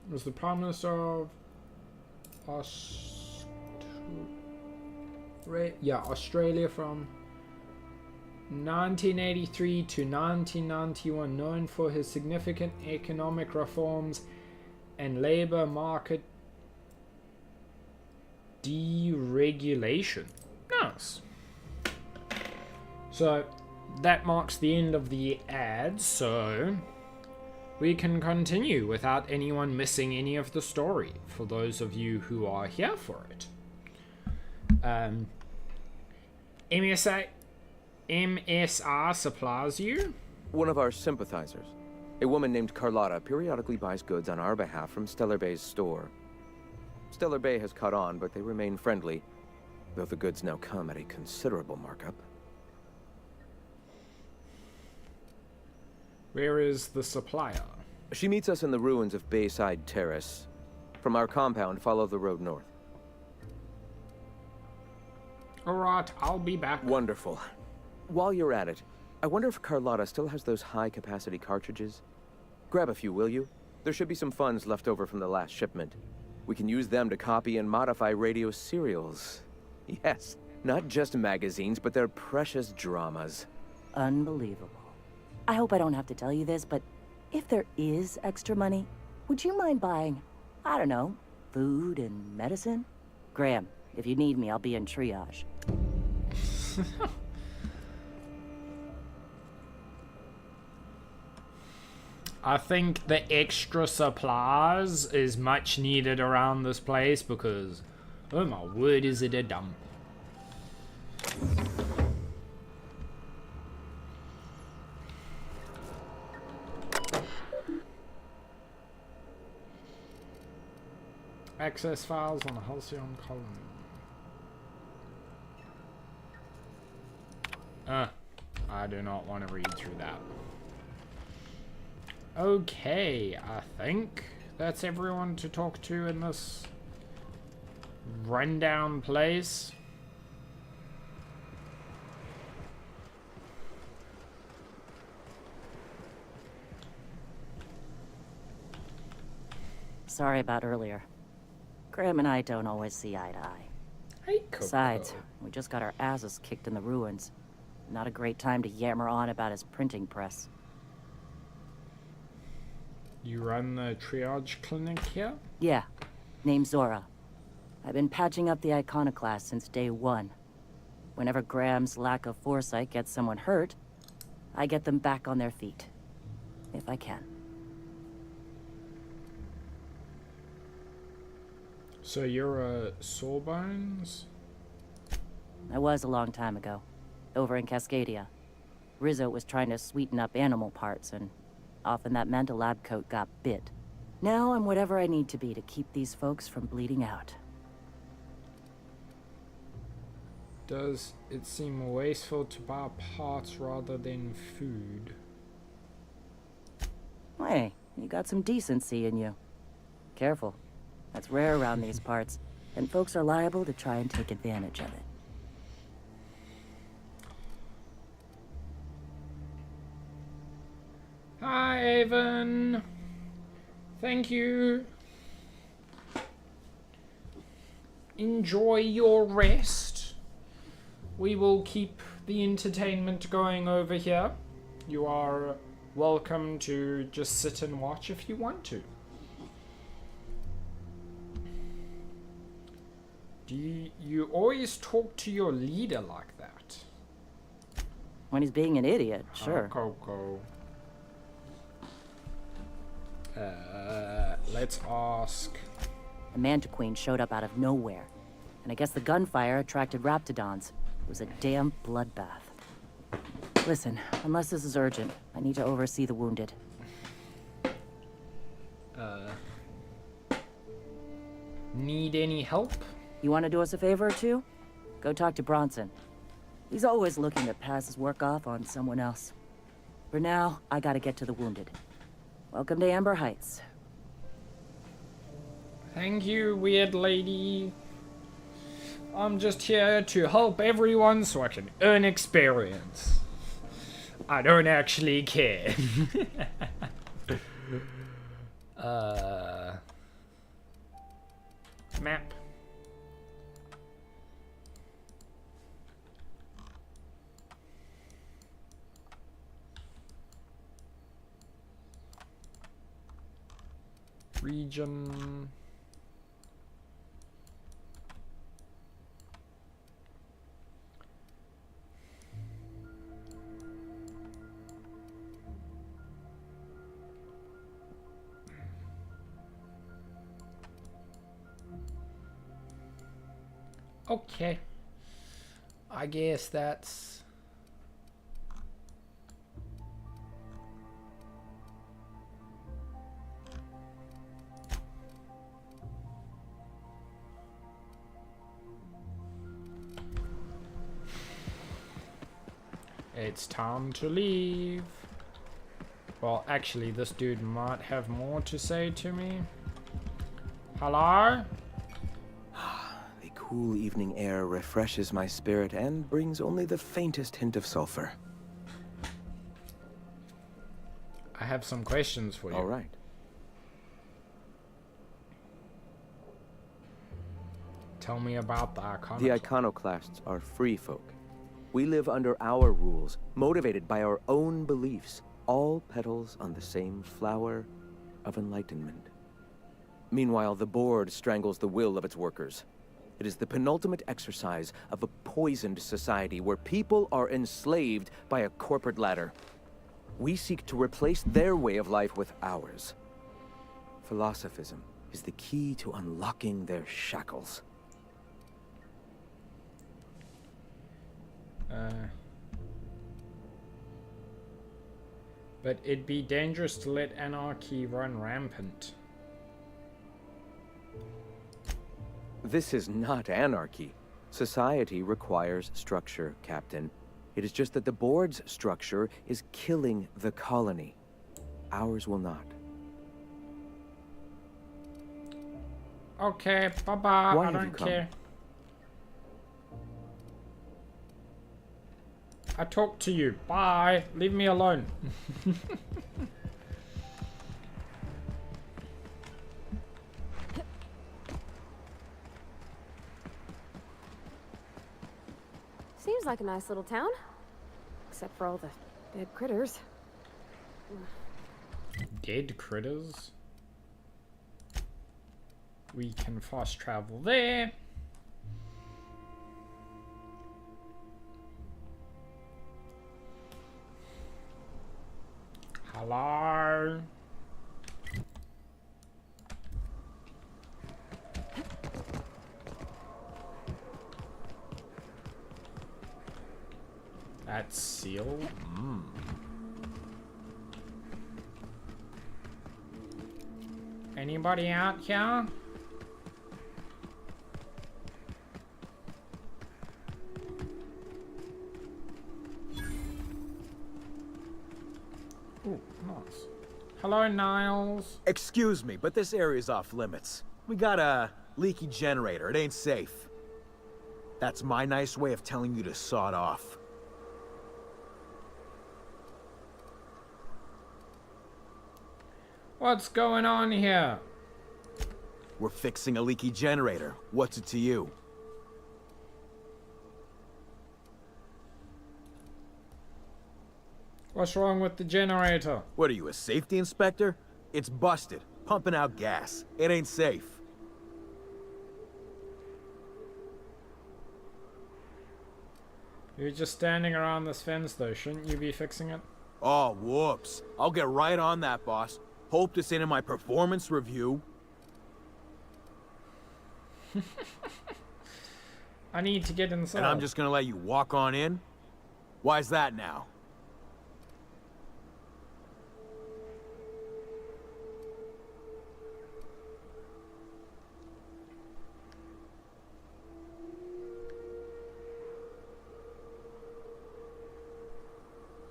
was the Prime Minister of Australia from 1983 to 1991, known for his significant economic reforms and labour market deregulation. Nice. So that marks the end of the ads, so we can continue without anyone missing any of the story, for those of you who are here for it. MSR supplies you? One of our sympathizers. A woman named Carlotta periodically buys goods on our behalf from Stellar Bay's store. Stellar Bay has caught on, but they remain friendly, though the goods now come at a considerable markup. Where is the supplier? She meets us in the ruins of Bayside Terrace. From our compound, follow the road north. Alright, I'll be back. Wonderful. While you're at it, I wonder if Carlotta still has those high-capacity cartridges? Grab a few, will you? There should be some funds left over from the last shipment. We can use them to copy and modify radio serials. Yes, not just magazines, but their precious dramas. Unbelievable. I hope I don't have to tell you this, but if there is extra money, would you mind buying, I don't know, food and medicine? Graham, if you need me, I'll be in triage. I think the extra supplies is much needed around this place because, oh my word, is it a dump. Access files on the Halcyon colony. I do not want to read through that. Okay, I think that's everyone to talk to in this rundown place. Sorry about earlier. Graham and I don't always see eye to eye. Hey, Coco. Besides, we just got our asses kicked in the ruins. Not a great time to yammer on about his printing press. You run the triage clinic here? Yeah, name's Zora. I've been patching up the iconoclast since day one. Whenever Graham's lack of foresight gets someone hurt, I get them back on their feet. If I can. So you're a Sawbones? I was a long time ago, over in Cascadia. Rizzo was trying to sweeten up animal parts, and often that meant a lab coat got bit. Now I'm whatever I need to be to keep these folks from bleeding out. Does it seem wasteful to buy parts rather than food? Hey, you got some decency in you. Careful. That's rare around these parts, and folks are liable to try and take advantage of it. Hi, Avon. Thank you. Enjoy your rest. We will keep the entertainment going over here. You are welcome to just sit and watch if you want to. Do you always talk to your leader like that? When he's being an idiot, sure. Coco. Let's ask. A Mantiqueen showed up out of nowhere, and I guess the gunfire attracted Raptidons. It was a damn bloodbath. Listen, unless this is urgent, I need to oversee the wounded. Need any help? You want to do us a favor or two? Go talk to Bronson. He's always looking to pass his work off on someone else. For now, I gotta get to the wounded. Welcome to Amber Heights. Thank you, weird lady. I'm just here to help everyone so I can earn experience. I don't actually care. Map. Region. Okay. I guess that's... It's time to leave. Well, actually, this dude might have more to say to me. Hello? The cool evening air refreshes my spirit and brings only the faintest hint of sulfur. I have some questions for you. All right. Tell me about the iconoclast. The iconoclasts are free folk. We live under our rules, motivated by our own beliefs. all petals on the same flower of enlightenment. Meanwhile, the board strangles the will of its workers. It is the penultimate exercise of a poisoned society where people are enslaved by a corporate ladder. We seek to replace their way of life with ours. Philosophism is the key to unlocking their shackles. But it'd be dangerous to let anarchy run rampant. This is not anarchy. Society requires structure, Captain. It is just that the board's structure is killing the colony. Ours will not. Okay, bye-bye. Why I have you don't come? care. I talk to you. Bye. Leave me alone. Seems like a nice little town. Except for all the dead critters. Dead critters? We can fast travel there. Hello? That's sealed? Anybody out here? Ooh, nice. Hello, Niles. Excuse me, but this area's off limits. We got a leaky generator. It ain't safe. That's my nice way of telling you to sod off. What's going on here? We're fixing a leaky generator. What's it to you? What's wrong with the generator? What are you, a safety inspector? It's busted, pumping out gas. It ain't safe. You're just standing around this fence though, shouldn't you be fixing it? Oh, whoops. I'll get right on that, boss. Hope this ain't in my performance review. I need to get inside. And I'm just gonna let you walk on in? Why's that now?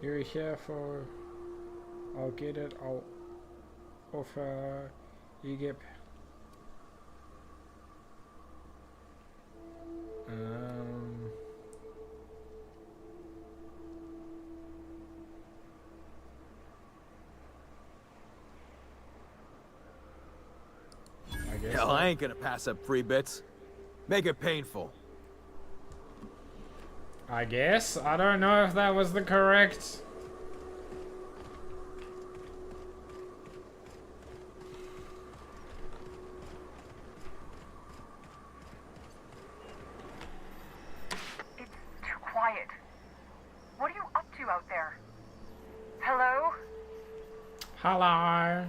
You're here for... I'll get it, I'll offer... You get... I guess Hell, I ain't gonna pass up free bits. Make it painful. I guess. I don't know if that was the correct... It's too quiet. What are you up to out there? Hello? Hello.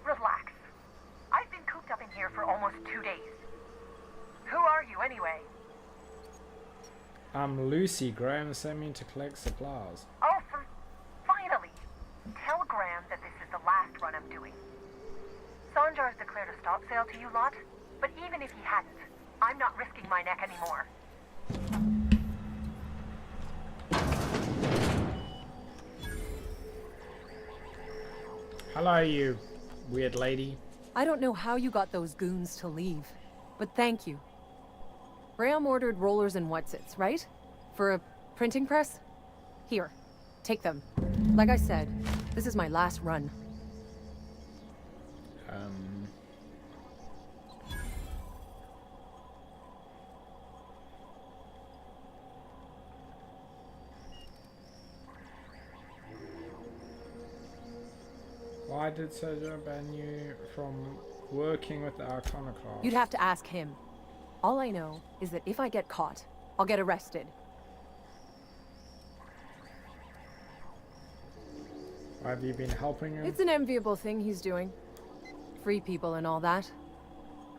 Relax. I've been cooped up in here for almost 2 days. Who are you anyway? I'm Lucy. Graham sent me to collect supplies. Oh, finally! Tell Graham that this is the last run I'm doing. Sanjar's declared a stop sale to you lot, but even if he hadn't, I'm not risking my neck anymore. Hello, you weird lady. I don't know how you got those goons to leave, but thank you. Graham ordered rollers and whatsits, right? For a printing press? Here, take them. Like I said, this is my last run. Why did Sergio ban you from working with the Iconoclast? You'd have to ask him. All I know is that if I get caught, I'll get arrested. Have you been helping him? It's an enviable thing he's doing. Free people and all that.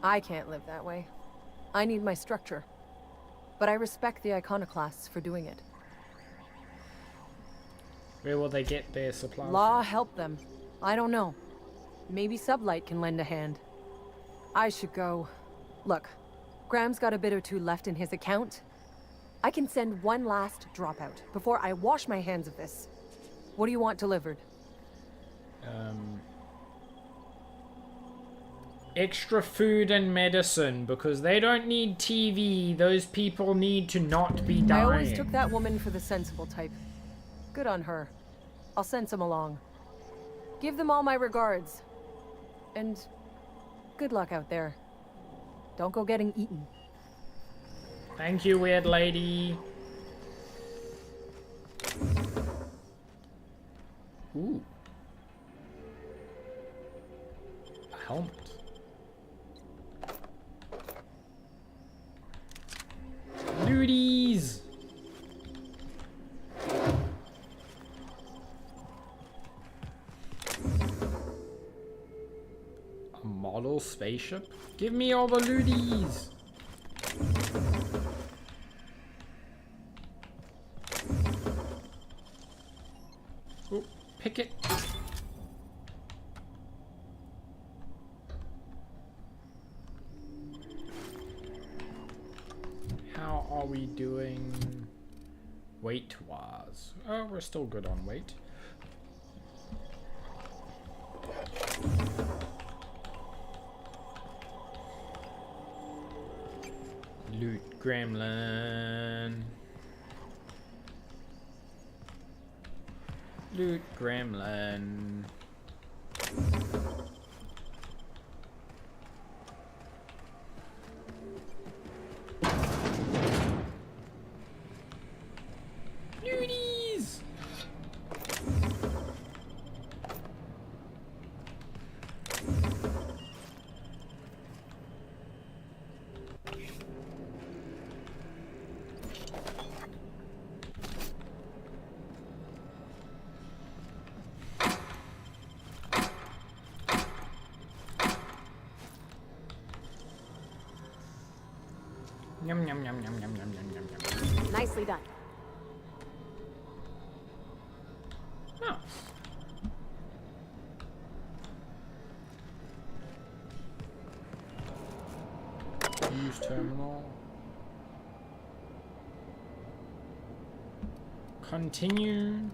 I can't live that way. I need my structure. But I respect the Iconoclasts for doing it. Where will they get their supplies? Law help them. I don't know. Maybe Sublight can lend a hand. I should go. Look, Graham's got a bit or two left in his account. I can send one last dropout before I wash my hands of this. What do you want delivered? Extra food and medicine, because they don't need TV. Those people need to not be dying. I always took that woman for the sensible type. Good on her. I'll send some along. Give them all my regards. And good luck out there. Don't go getting eaten. Thank you, weird lady. Ooh. A helmet. Looties! A model spaceship? Give me all the looties! Oh, pick it. How are we doing weight-wise? Oh, we're still good on weight. Loot gremlin. Loot gremlin. Looties! Yum yum yum yum yum yum yum yum. Nicely done. No. Use terminal. Continue.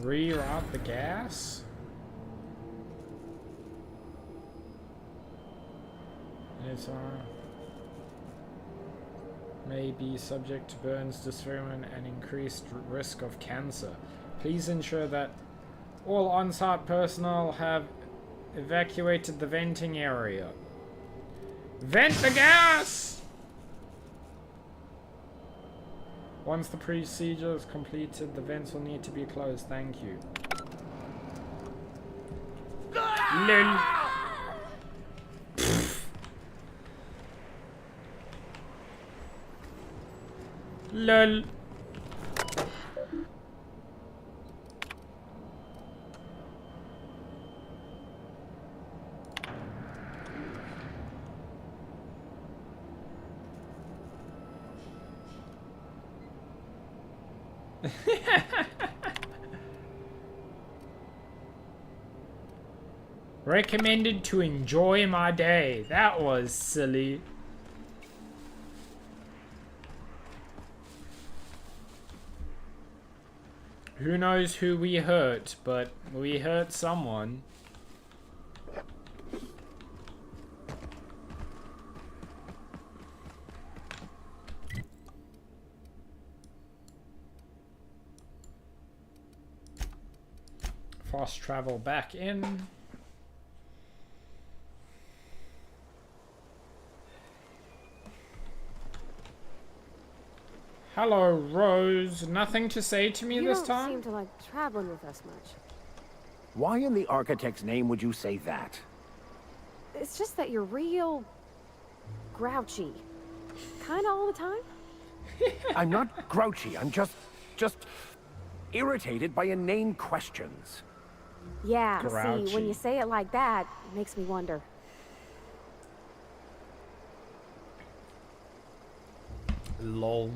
Reroute the gas. It's may be subject to burns, disfigurement, and increased risk of cancer. Please ensure that all on-site personnel have evacuated the venting area. Vent the gas! Once the procedure is completed, the vents will need to be closed. Thank you. LOL. LOL. Recommended to enjoy my day. That was silly. Who knows who we hurt, but we hurt someone. fast travel back in. Hello, Rose. Nothing to say to me this You don't time? seem to like traveling with us much. Why in the architect's name would you say that? It's just that you're real grouchy. Kinda all the time? I'm not grouchy. I'm just irritated by inane questions. Yeah, Grouchy. see, when you say it like that, it makes me wonder. Lol.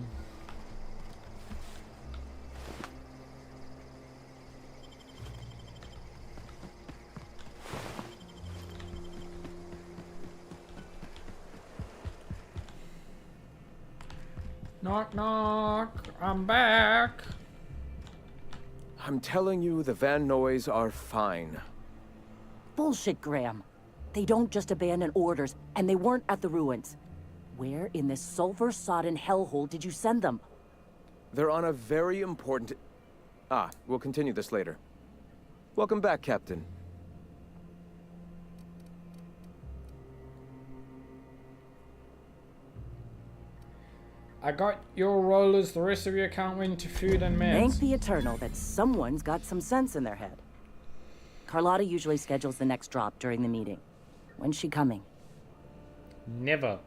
Knock knock, I'm back. I'm telling you, the Van Noys are fine. Bullshit, Graham. They don't just abandon orders, and they weren't at the ruins. Where in this sulfur-sodden hellhole did you send them? They're on a very important... Ah, we'll continue this later. Welcome back, Captain. I got your rollers, the rest of your account went to food and meds. Thank the Eternal that someone's got some sense in their head. Carlotta usually schedules the next drop during the meeting. When's she coming? Never.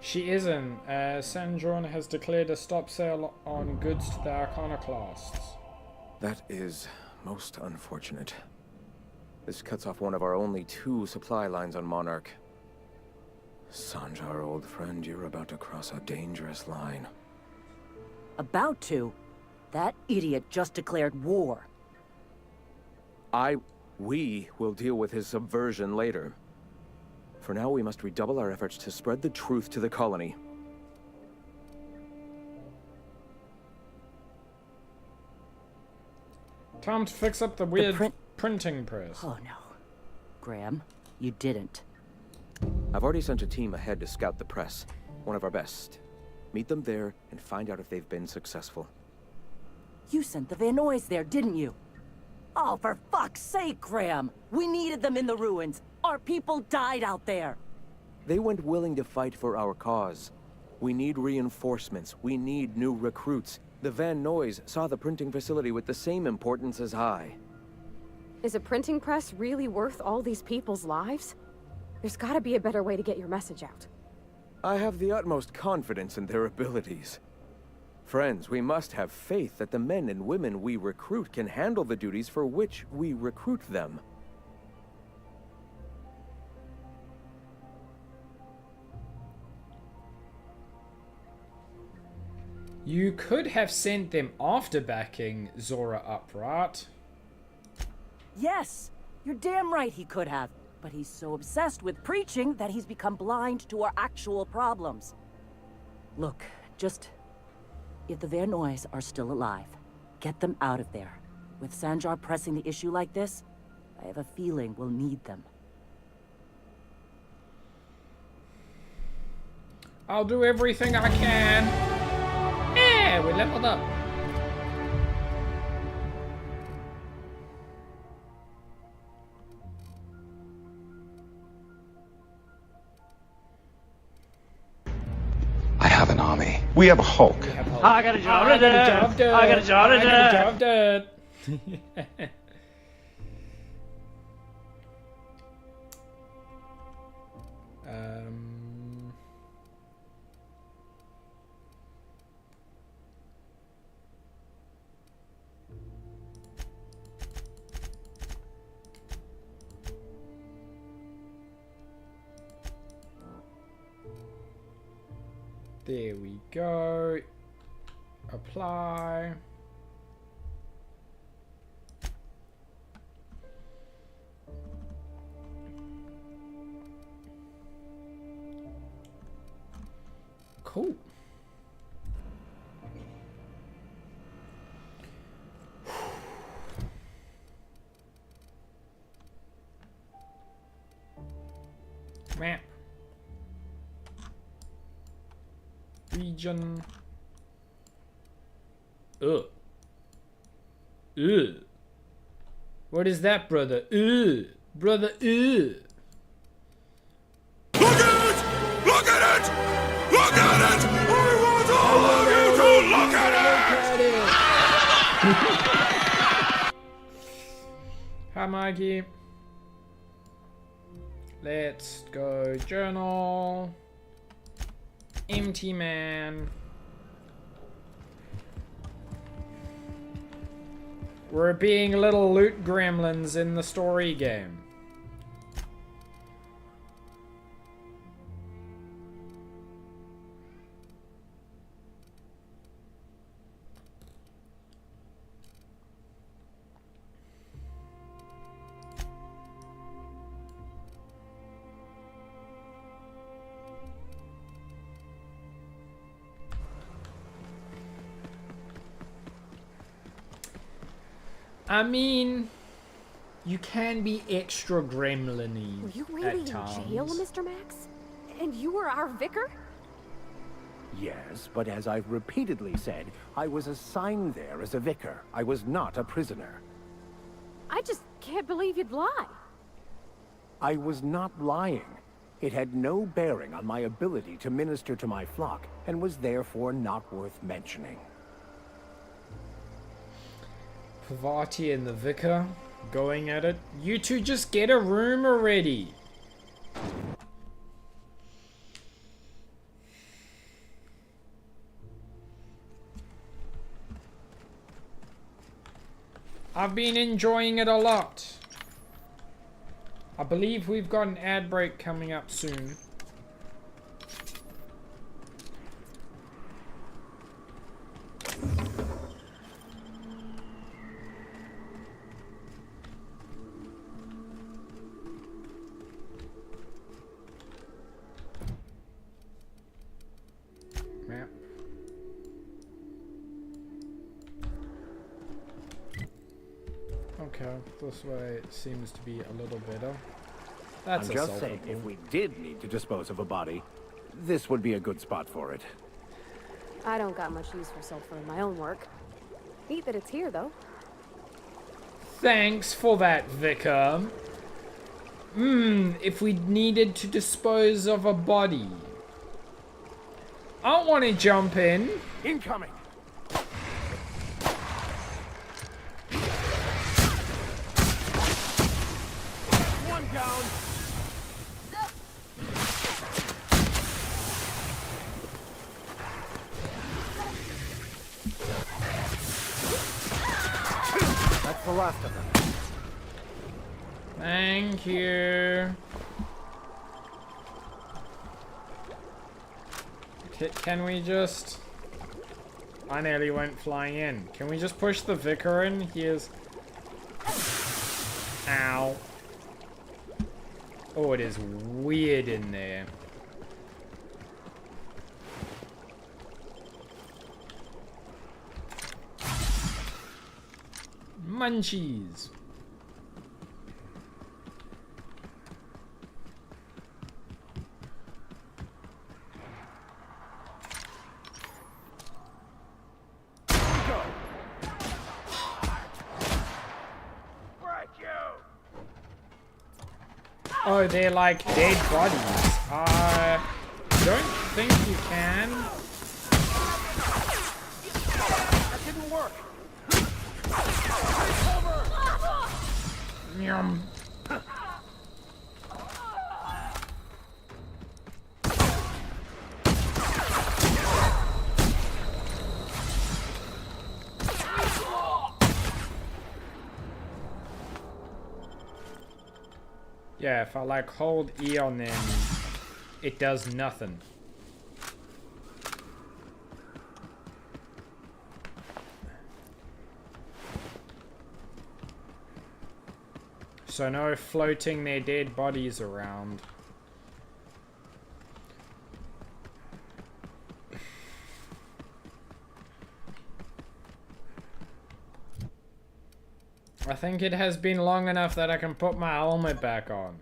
She isn't. San Juan has declared a stop sale on goods to the iconoclasts. That is most unfortunate. This cuts off one of our only 2 supply lines on Monarch. Sanjar, old friend, you're about to cross a dangerous line. About to? That idiot just declared war. We will deal with his subversion later. For now, we must redouble our efforts to spread the truth to the colony. Time to fix up the weird printing press. Oh no. Graham, you didn't. I've already sent a team ahead to scout the press. One of our best. Meet them there and find out if they've been successful. You sent the Van Noys there, didn't you? Oh, for fuck's sake, Graham! We needed them in the ruins. Our people died out there. They went willing to fight for our cause. We need reinforcements. We need new recruits. The Van Noys saw the printing facility with the same importance as I. Is a printing press really worth all these people's lives? There's gotta be a better way to get your message out. I have the utmost confidence in their abilities. Friends, we must have faith that the men and women we recruit can handle the duties for which we recruit them. You could have sent them after backing Zora up, right? Yes! You're damn right he could have. But he's so obsessed with preaching that he's become blind to our actual problems. Look, just... if the Van Noys are still alive, get them out of there. With Sanjar pressing the issue like this, I have a feeling we'll need them. I'll do everything I can. Yeah, we leveled up. I have an army. We have a Hulk. I got a job to do. I got a job to do. I got a job done. There we go. Apply. Cool. Map. Region. Ugh. Ugh. What is that, brother? Ugh. Brother, ugh. Look at it! Look at it! Look at it! I want all of you to look at it! Hi, Mikey. Let's go journal. Empty man. We're being little loot gremlins in the story game. I mean, you can be extra gremlin-y Were you really at in times. jail, Mr. Max? And you were our vicar? Yes, but as I've repeatedly said, I was assigned there as a vicar. I was not a prisoner. I just can't believe you'd lie. I was not lying. It had no bearing on my ability to minister to my flock, and was therefore not worth mentioning. Pavati and the vicar going at it. You two just get a room already. I've been enjoying it a lot. I believe we've got an ad break coming up soon. Map. Okay, this way seems to be a little better. That's I'm just saying, if we did need to dispose of a body, this would be a good spot for it. I don't got much use for sulfur in my own work. Neat that it's here, though. Thanks for that, Vicar. If we needed to dispose of a body. I want to jump in. Incoming! One down. That's the last of them. Thank you. Can we just... I nearly went flying in. Can we just push the vicar in? He is... Ow. Oh, it is weird in there. Munchies. Oh, they're like dead bodies. Don't think you can. That didn't work. Yum. Yeah, if I like hold E on them, it does nothing. So no floating their dead bodies around. I think it has been long enough that I can put my helmet back on.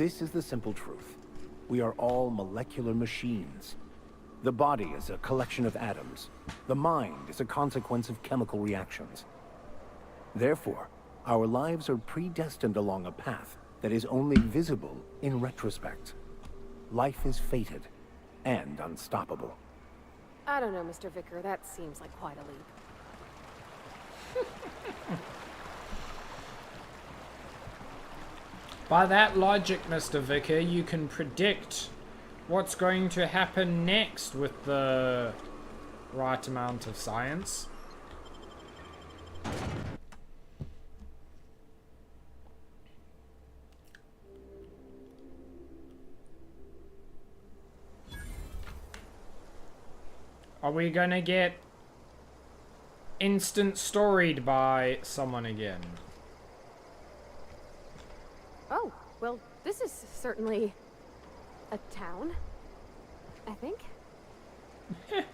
This is the simple truth. We are all molecular machines. The body is a collection of atoms. The mind is a consequence of chemical reactions. Therefore, our lives are predestined along a path that is only visible in retrospect. Life is fated and unstoppable. I don't know, Mr. Vicker. That seems like quite a leap. By that logic, Mr. Vicker, you can predict what's going to happen next with the right amount of science. Are we gonna get instant storied by someone again? Oh, well, this is certainly a town, I think. Hey,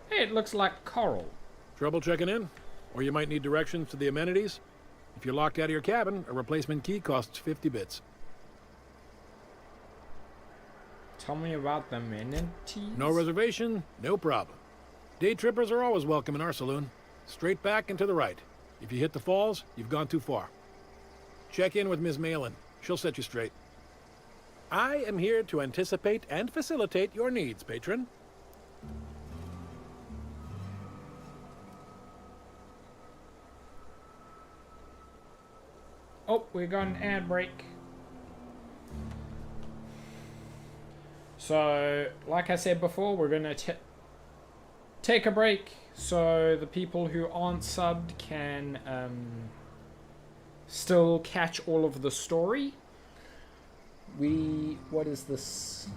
it looks like coral. Trouble checking in? Or you might need directions to the amenities? If you're locked out of your cabin, a replacement key costs 50 bits. Tell me about the amenities. No reservation, no problem. Day trippers are always welcome in our saloon. Straight back and to the right. If you hit the falls, you've gone too far. Check in with Ms. Malin. She'll set you straight. I am here to anticipate and facilitate your needs, patron. Oh, we got an ad break. So, like I said before, we're gonna take a break so the people who aren't subbed can still catch all of the story. What is this?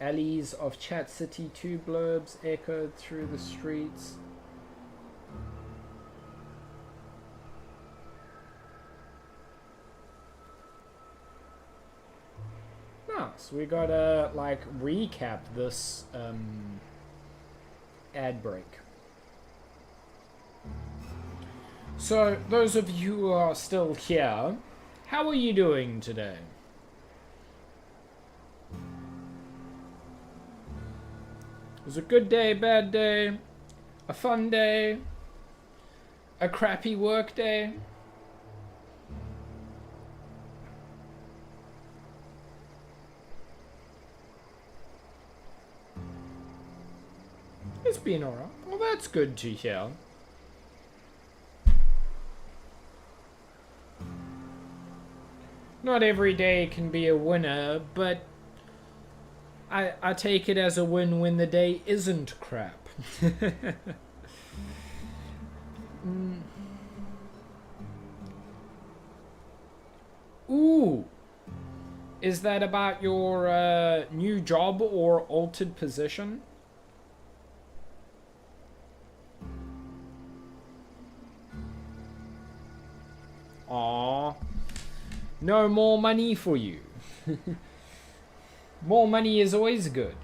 Alleys of Chat City, 2 blurbs echoed through the streets. So we gotta like recap this ad break. So those of you who are still here, how are you doing today? It was a good day, bad day, a fun day, a crappy work day? It's been alright. Well, that's good to hear. Not every day can be a winner, but I take it as a win when the day isn't crap. Ooh! Is that about your new job or altered position? Aww. No more money for you. More money is always good.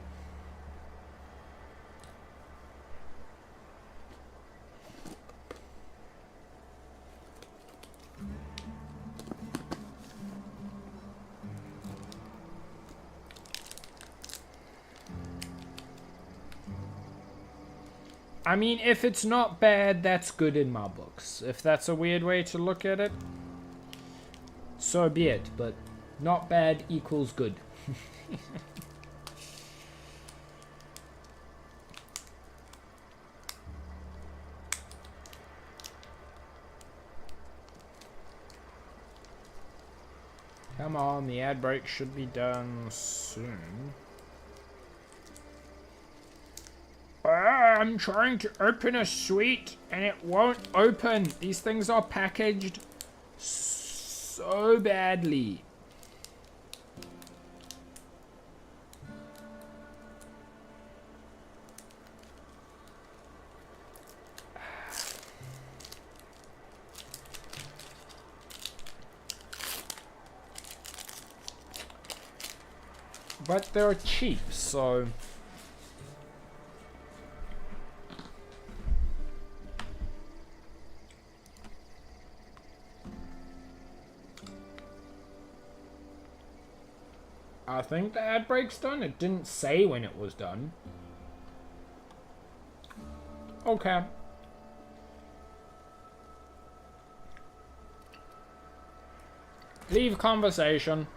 I mean, if it's not bad, that's good in my books. If that's a weird way to look at it, so be it. But not bad equals good. Come on, the ad break should be done soon. I'm trying to open a suite and it won't open. These things are packaged so badly. But they're cheap, so... I think the ad break's done. It didn't say when it was done. Okay. Leave conversation.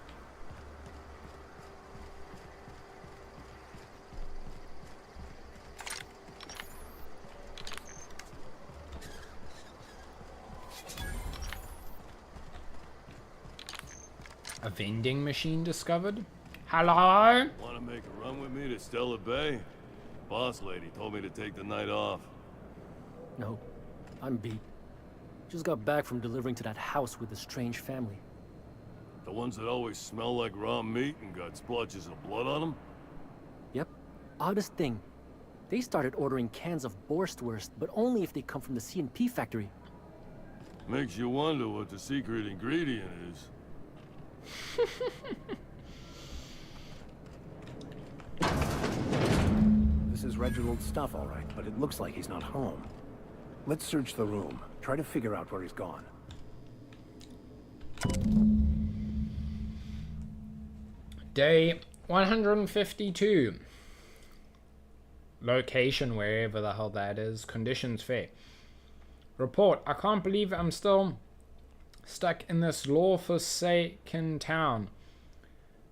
A vending machine discovered? Hello? Want to make a run with me to Stella Bay? Boss lady told me to take the night off. No, I'm beat. Just got back from delivering to that house with a strange family. The ones that always smell like raw meat and got splotches of blood on them? Yep. Oddest thing. They started ordering cans of Borstwurst, but only if they come from the C&P factory. Makes you wonder what the secret ingredient is. This is Reginald's stuff, all right, but it looks like he's not home. Let's search the room. Try to figure out where he's gone. Day 152. Location, wherever the hell that is. Conditions fair. Report. I can't believe I'm still stuck in this law-forsaken town.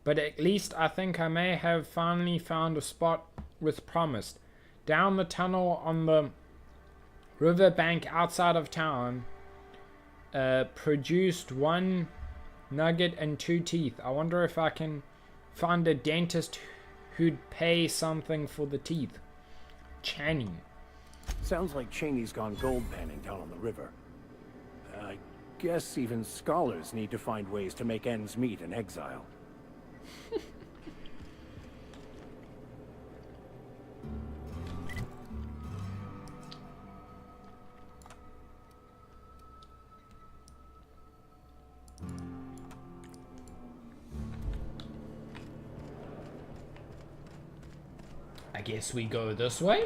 But at least I think I may have finally found a spot with promise. Down the tunnel on the riverbank outside of town. Produced 1 nugget and 2 teeth. I wonder if I can find a dentist who'd pay something for the teeth. Channing. Sounds like Cheney's gone gold panning down on the river. I guess even scholars need to find ways to make ends meet in exile. I guess we go this way.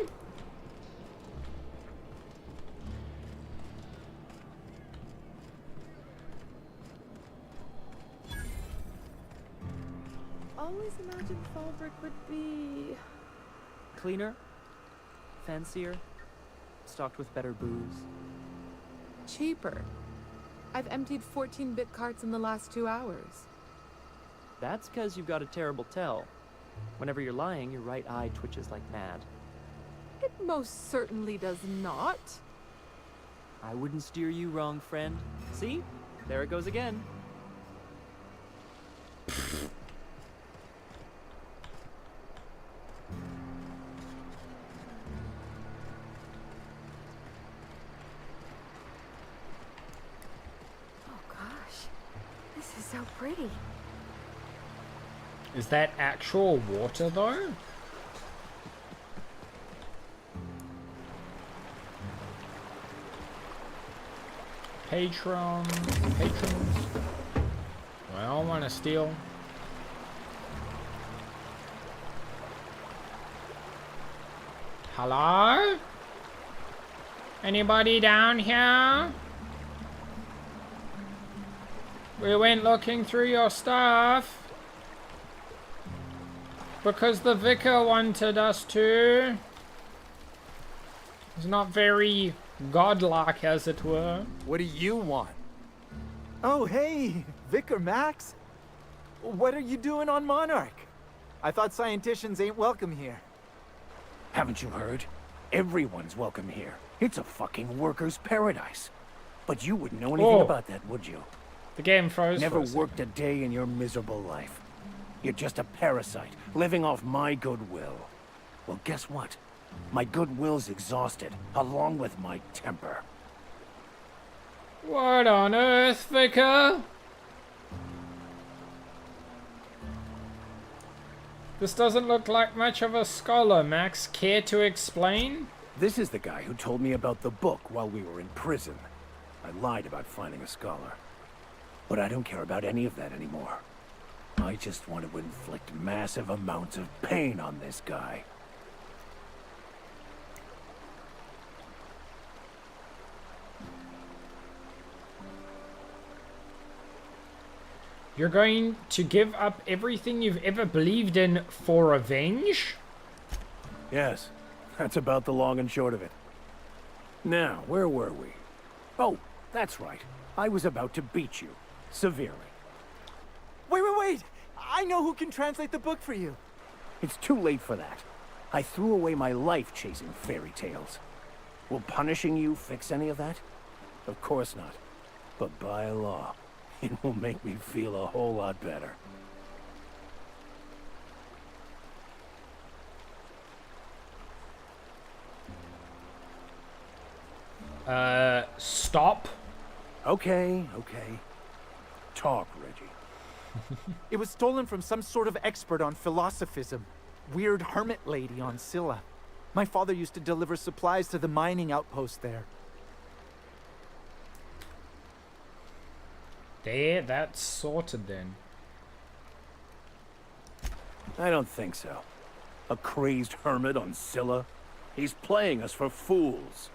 Always imagined Fallbrook would be Cleaner, fancier, stocked with better booze. cheaper. I've emptied 14-bit carts in the last 2 hours. That's because you've got a terrible tell. Whenever you're lying, your right eye twitches like mad. It most certainly does not. I wouldn't steer you wrong, friend. See? There it goes again. Oh gosh, this is so pretty. Is that actual water though? Patrons. Well, wanna steal? Hello? Anybody down here? We went looking through your stuff because the vicar wanted us to. It's not very godlike, as it were. What do you want? Oh, hey, Vicar Max. What are you doing on Monarch? I thought scienticians ain't welcome here. Haven't you heard? Everyone's welcome here. It's a fucking worker's paradise. But you wouldn't know anything about that, would you? The game froze. Never worked a day in your miserable life. You're just a parasite, living off my goodwill. Well, guess what? My goodwill's exhausted, along with my temper. What on earth, Vicar? This doesn't look like much of a scholar, Max. Care to explain? This is the guy who told me about the book while we were in prison. I lied about finding a scholar. But I don't care about any of that anymore. I just want to inflict massive amounts of pain on this guy. You're going to give up everything you've ever believed in for revenge? Yes, that's about the long and short of it. Now, where were we? Oh, that's right. I was about to beat you. Severely. Wait! I know who can translate the book for you. It's too late for that. I threw away my life chasing fairy tales. Will punishing you fix any of that? Of course not. But by law, it will make me feel a whole lot better. Stop. Okay. Talk, Reggie. It was stolen from some sort of expert on philosophism. Weird hermit lady on Scylla. My father used to deliver supplies to the mining outpost there. There, that's sorted then. I don't think so. A crazed hermit on Scylla? He's playing us for fools.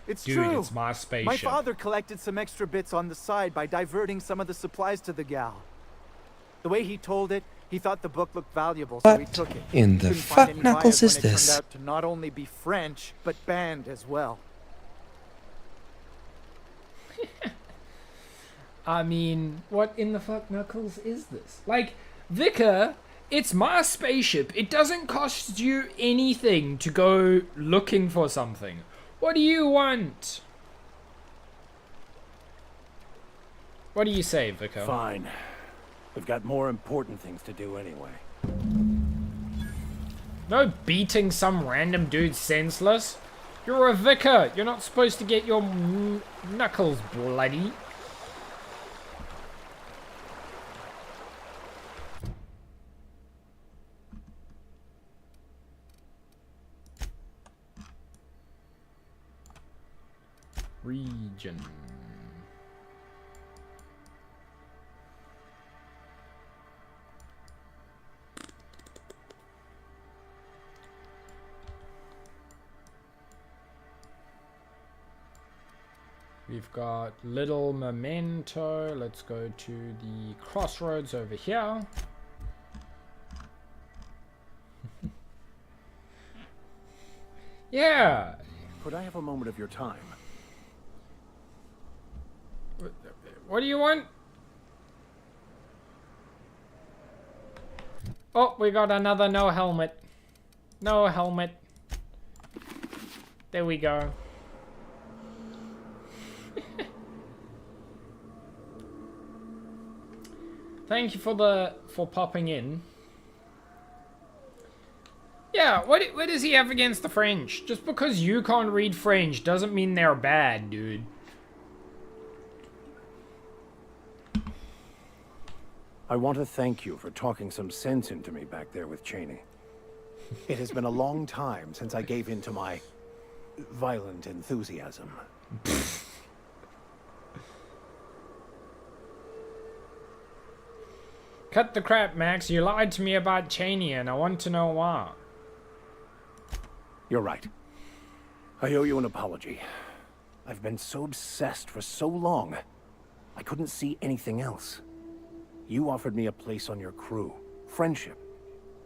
It's Dude, true. it's my spaceship. My father collected some extra bits on the side by diverting some of the supplies to the gal. The way he told it, he thought the book looked valuable, so he took it. In the Couldn't find fuck any knuckles buyers is when it this? turned out to not only be French, but banned as well. I mean, what in the fuck knuckles is this? Like, Vicar, it's my spaceship. It doesn't cost you anything to go looking for something. What do you want? What do you say, Vicar? Fine. We've got more important things to do anyway. No beating some random dude senseless. You're a vicar. You're not supposed to get your knuckles bloody. Region. We've got little memento. Let's go to the crossroads over here. Yeah. Could I have a moment of your time? What do you want? Oh, we got another no helmet. No helmet. There we go. Thank you for popping in. Yeah, what does he have against the French? Just because you can't read French doesn't mean they're bad, dude. I want to thank you for talking some sense into me back there with Cheney. It has been a long time since I gave in to my violent enthusiasm. Cut the crap, Max. You lied to me about Cheney, and I want to know why. You're right. I owe you an apology. I've been so obsessed for so long, I couldn't see anything else. You offered me a place on your crew, friendship,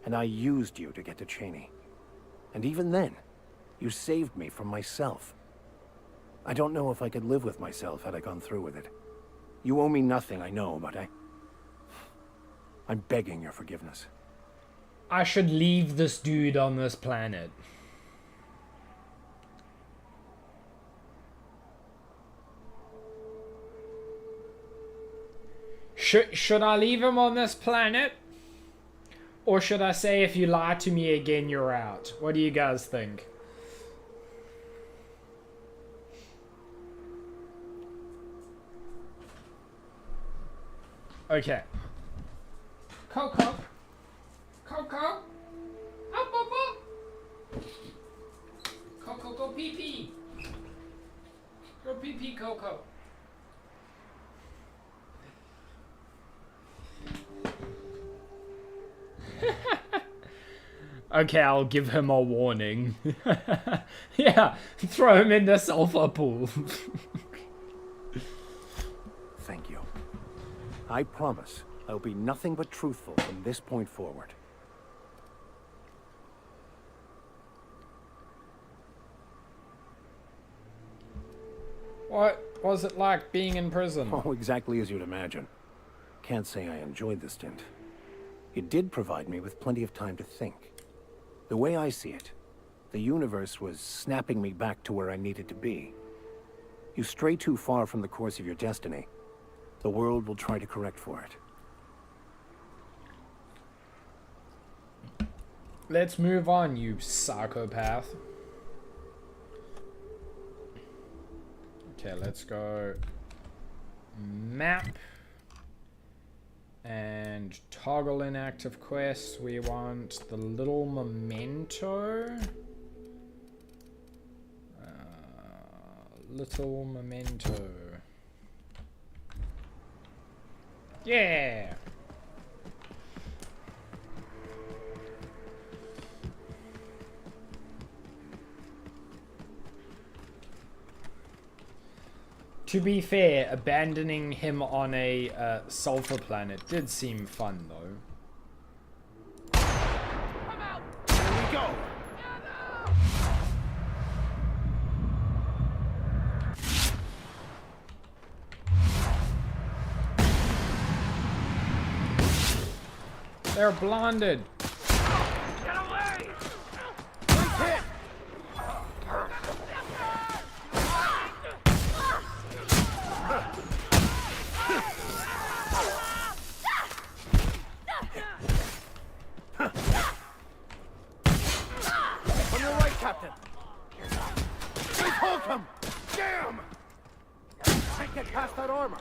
and I used you to get to Cheney. And even then, you saved me from myself. I don't know if I could live with myself had I gone through with it. You owe me nothing, I know, but I'm begging your forgiveness. I should leave this dude on this planet. Should I leave him on this planet? Or should I say, if you lie to me again, you're out? What do you guys think? Okay. Coco. Coco. Up, up, up. Coco, go pee pee. Go pee pee, Coco. Okay, I'll give him a warning. Yeah, throw him in the sulfur pool. Thank you. I promise I'll be nothing but truthful from this point forward. What was it like being in prison? Oh, exactly as you'd imagine. Can't say I enjoyed the stint. It did provide me with plenty of time to think. The way I see it, the universe was snapping me back to where I needed to be. You stray too far from the course of your destiny, the world will try to correct for it. Let's move on, you psychopath. Okay, let's go map and toggle inactive quests. We want the little memento. Little memento. Yeah. To be fair, abandoning him on a sulfur planet did seem fun, though. Here we go. They're blinded. Get away! Nice hit! On your right, Captain. Please hold him! Damn! Can't get past that armor.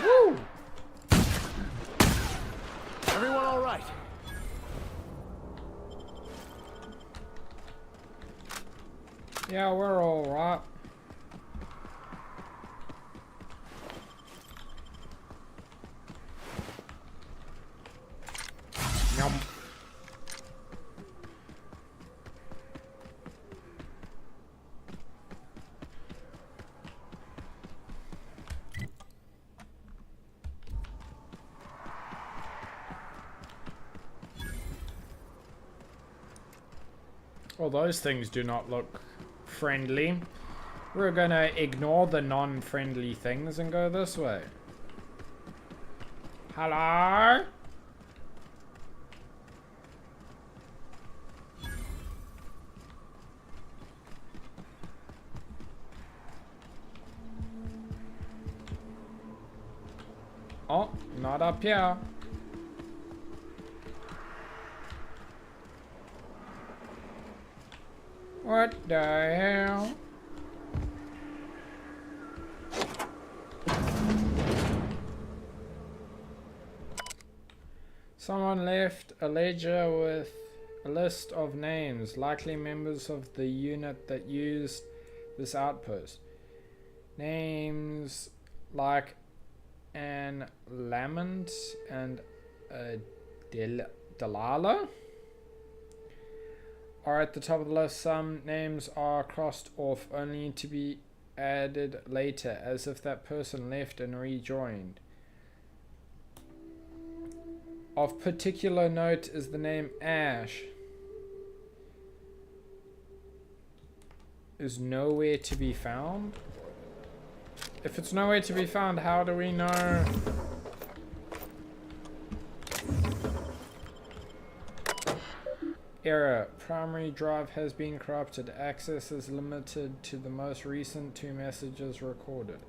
Woo! Everyone all right? Yeah, we're all right. Yum. Well, those things do not look friendly. We're gonna ignore the non-friendly things and go this way. Hello? Oh, not up here. What the hell? Someone left a ledger with a list of names, likely members of the unit that used this outpost. Names like an Lament and a Delilah are at the top of the list. Some names are crossed off, only to be added later, as if that person left and rejoined. Of particular note is the name Ash. Is nowhere to be found? If it's nowhere to be found, how do we know? Error. Primary drive has been corrupted. Access is limited to the most recent 2 messages recorded.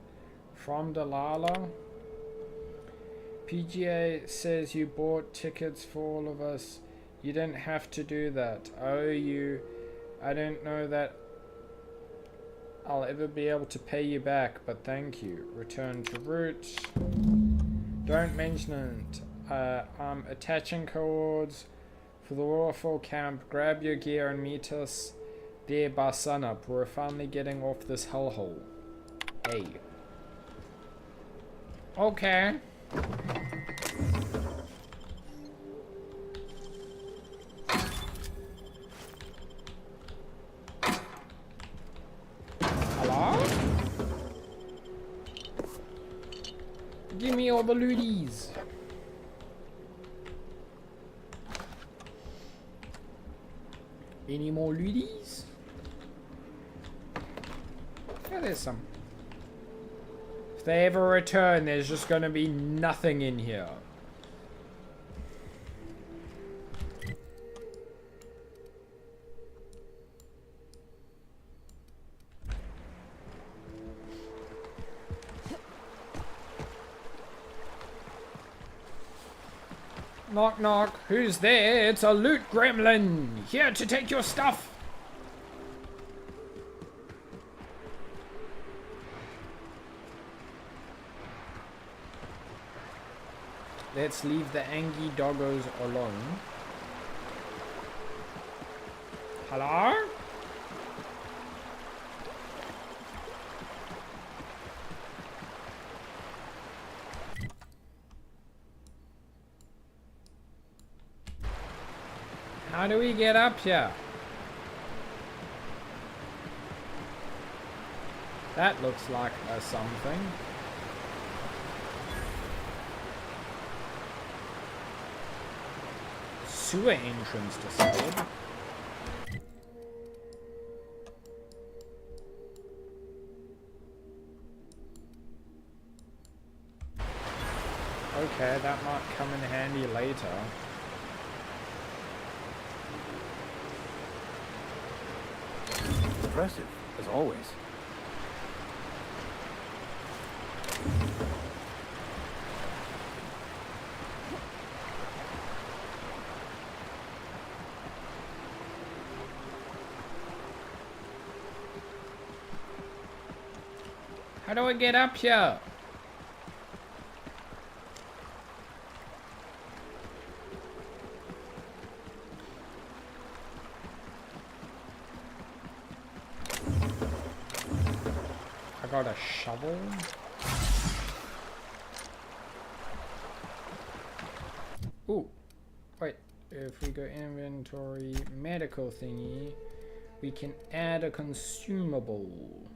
From Delilah. PGA says you bought tickets for all of us. You didn't have to do that. I owe you. I don't know that I'll ever be able to pay you back, but thank you. Return to route. Don't mention it. I'm attaching coords for the waterfall camp. Grab your gear and meet us there by sunup. We're finally getting off this hellhole. Hey. Okay. Give me all the looties. Any more looties? Yeah, there's some. If they ever return, there's just gonna be nothing in here. Knock knock, who's there? It's a loot gremlin! Here to take your stuff! Let's leave the angry doggos alone. Hello? How do we get up here? That looks like a something. Sewer entrance displayed. Okay, that might come in handy later. Impressive, as always. How do I get up here? I got a shovel. Ooh, wait, if we go inventory, medical thingy, we can add a consumable.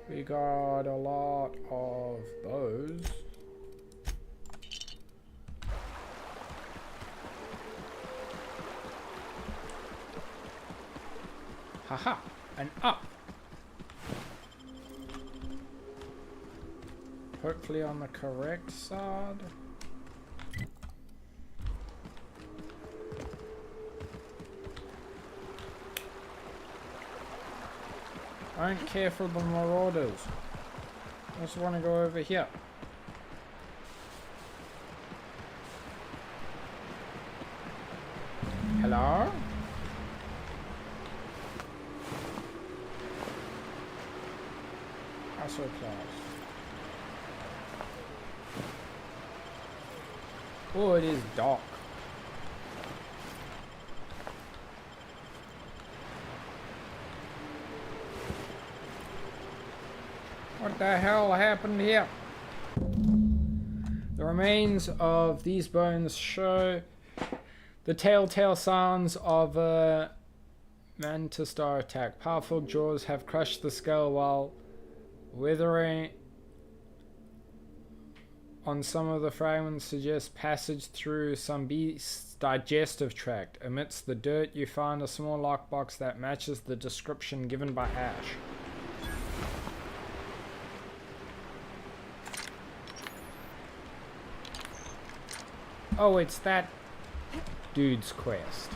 We got a lot of those. Haha, and up. Hopefully on the correct side. I don't care for the marauders. I just want to go over here. Hello? How so close? Oh, it is dark. What the hell happened here? The remains of these bones show the telltale signs of a mantis-star attack. Powerful jaws have crushed the skull while withering on some of the fragments suggests passage through some beast's digestive tract. Amidst the dirt you find a small lockbox that matches the description given by Ash. Oh, it's that dude's quest.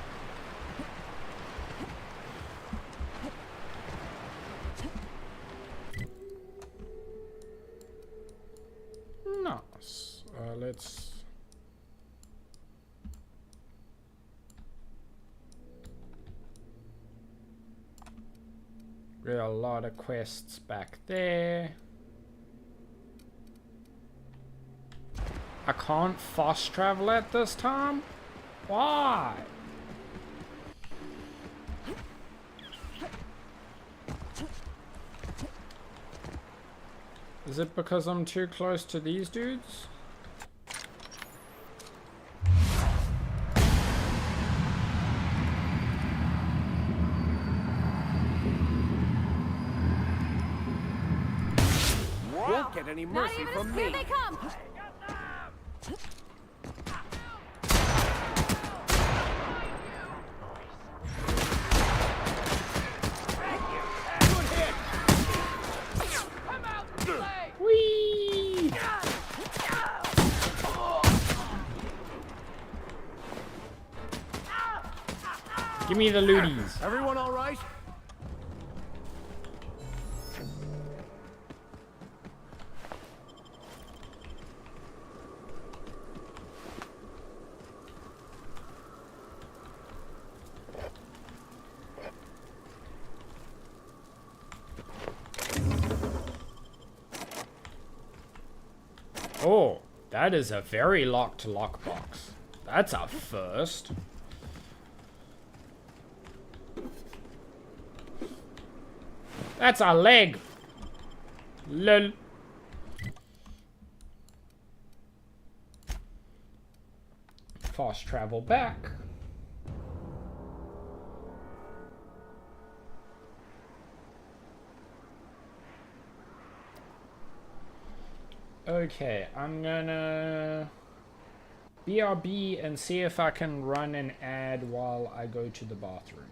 Nice. Let's... There are a lot of quests back there. I can't fast travel at this time? Why? Is it because I'm too close to these dudes? get any Not mercy even from here me. they come! Whee! Give me the looties. Everyone all right? Oh, that is a very locked lockbox. That's a first. That's a leg. Lol. Fast travel back. Okay, I'm gonna BRB and see if I can run an ad while I go to the bathroom.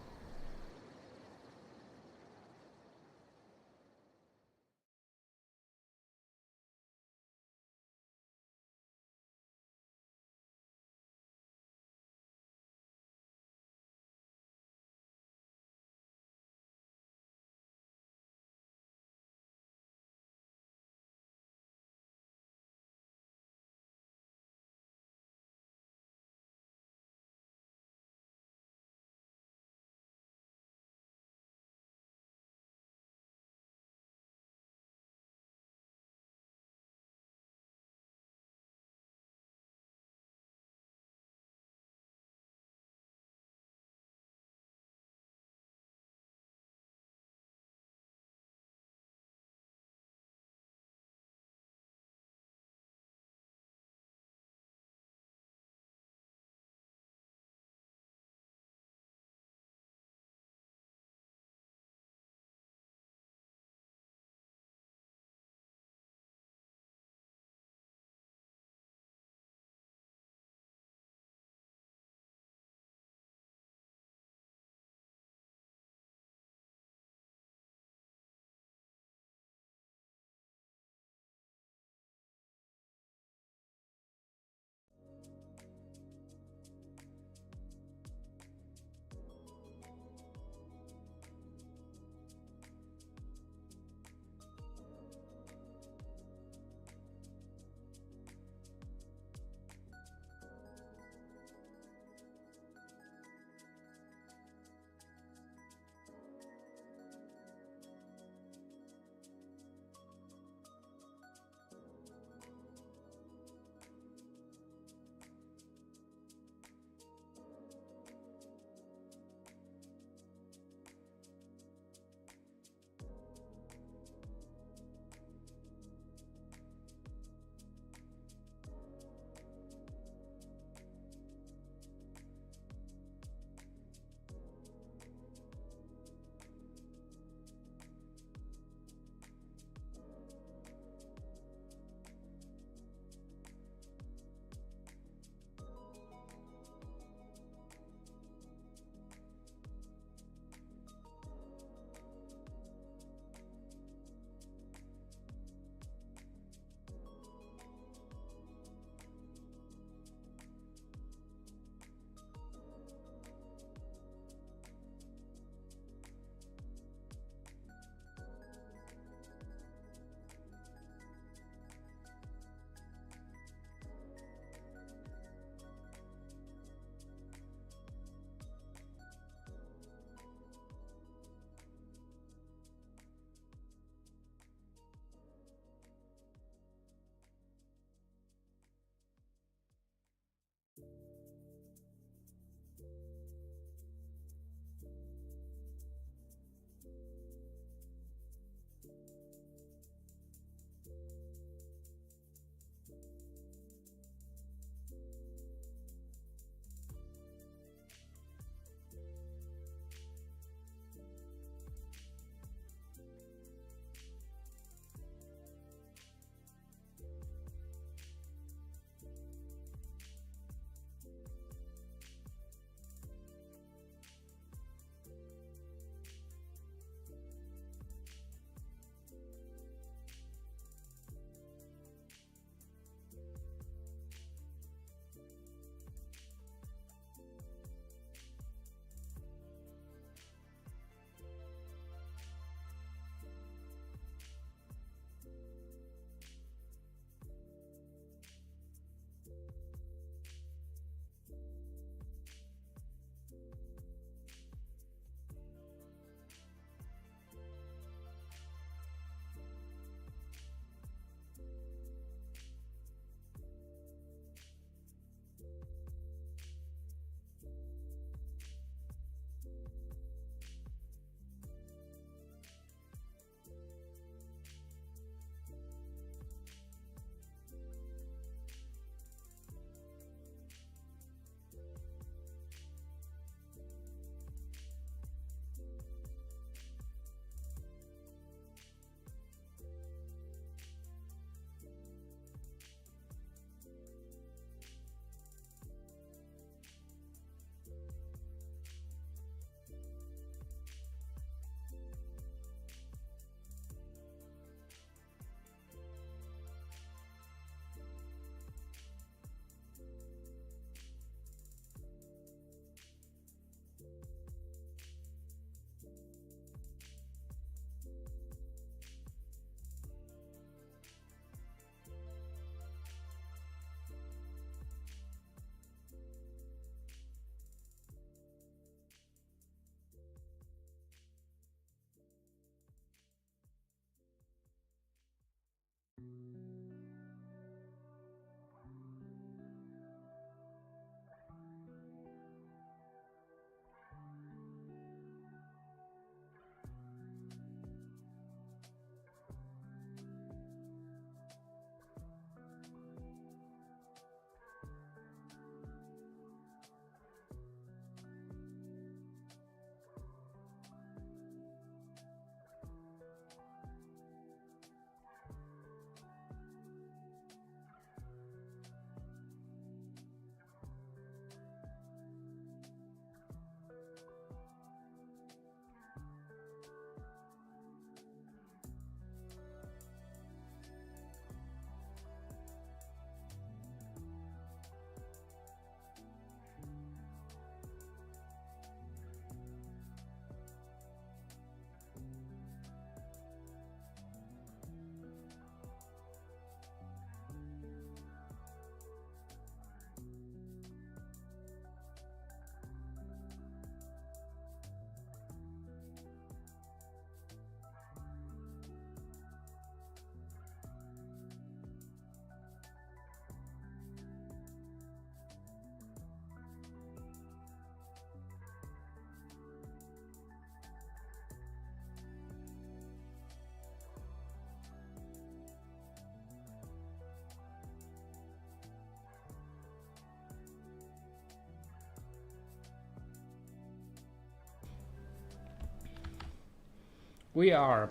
We are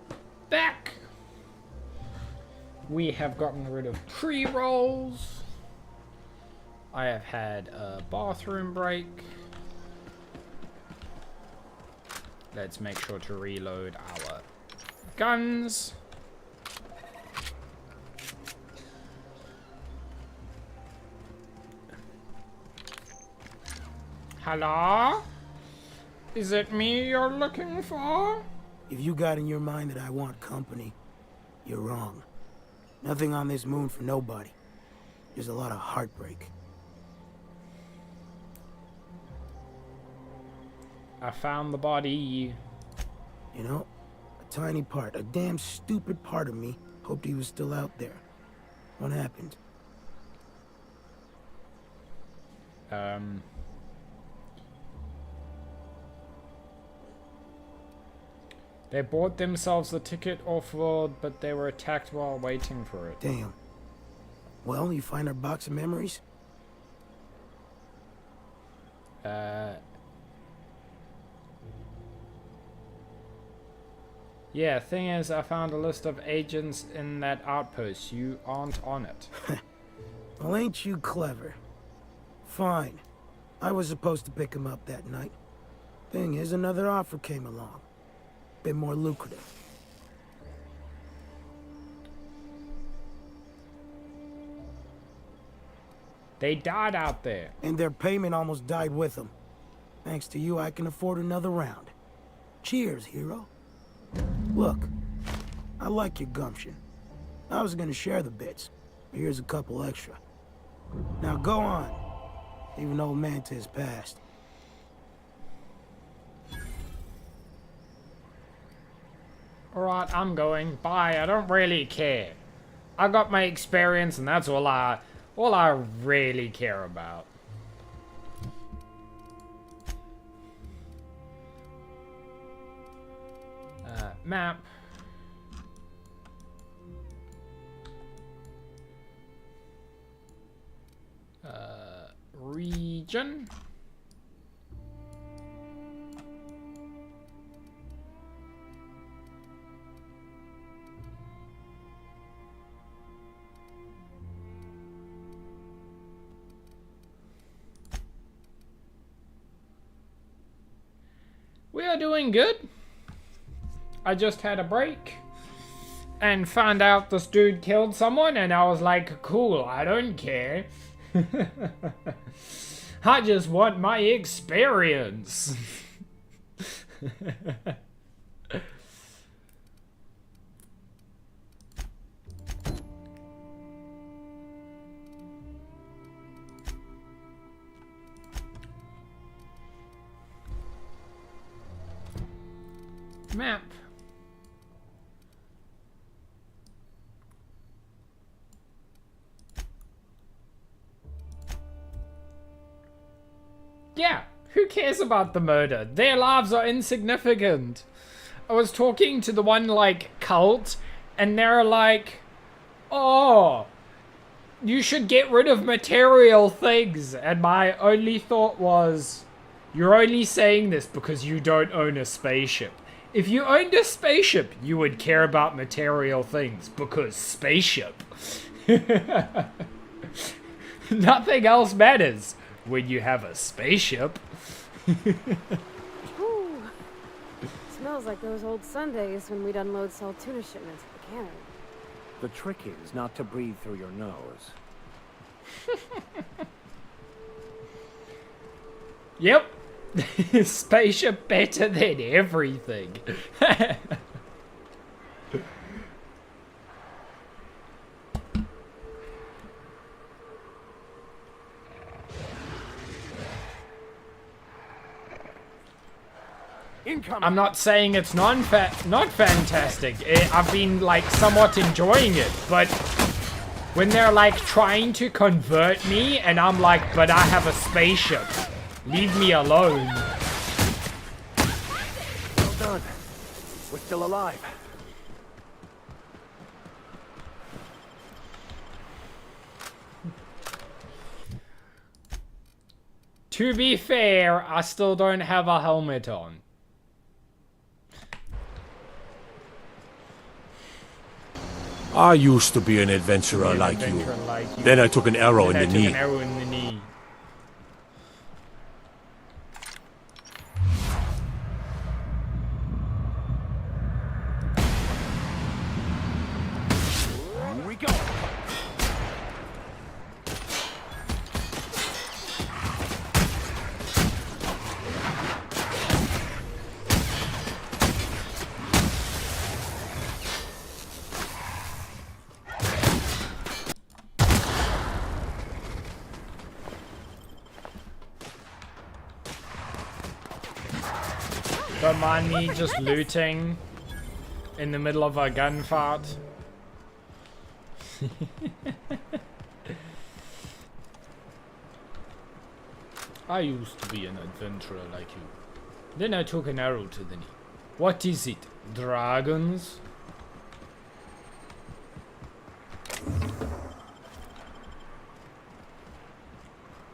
back. We have gotten rid of pre-rolls. I have had a bathroom break. Let's make sure to reload our guns. Hello? Is it me you're looking for? If you got in your mind that I want company, you're wrong. Nothing on this moon for nobody. There's a lot of heartbreak. I found the body. You know, a tiny part, a damn stupid part of me hoped he was still out there. What happened? They bought themselves the ticket off-world, but they were attacked while waiting for it. Damn. Well, you find our box of memories? Yeah, thing is, I found a list of agents in that outpost. You aren't on it. Well, ain't you clever? Fine. I was supposed to pick him up that night. Thing is, another offer came along. Bit more lucrative. They died out there. And their payment almost died with them. Thanks to you, I can afford another round. Cheers, hero. Look, I like your gumption. I was gonna share the bits, but here's a couple extra. Now go on. Leave an old man to his past. Alright, I'm going. Bye. I don't really care. I got my experience and that's all I really care about. Map. Region. We are doing good. I just had a break and found out this dude killed someone and I was like, cool, I don't care. I just want my experience. Map. Yeah, who cares about the murder? Their lives are insignificant. I was talking to the one, like, cult, and they're like, oh, you should get rid of material things. And my only thought was, you're only saying this because you don't own a spaceship. If you owned a spaceship, you would care about material things because spaceship. Nothing else matters when you have a spaceship. Ooh. Smells like those old Sundays when we'd unload salt tuna shipments at the cannery. The trick is not to breathe through your nose. Yep. Spaceship better than everything. Incoming. I'm not saying it's not fantastic. I've been like somewhat enjoying it, but when they're like trying to convert me and I'm like, but I have a spaceship. Leave me alone. Well done. We're still alive. To be fair, I still don't have a helmet on. I used to be an adventurer like you. Then I took an arrow in the knee. An arrow in the knee. Here we go. Don't mind me just looting in the middle of a gunfight. I used to be an adventurer like you. Then I took an arrow to the knee. What is it? Dragons?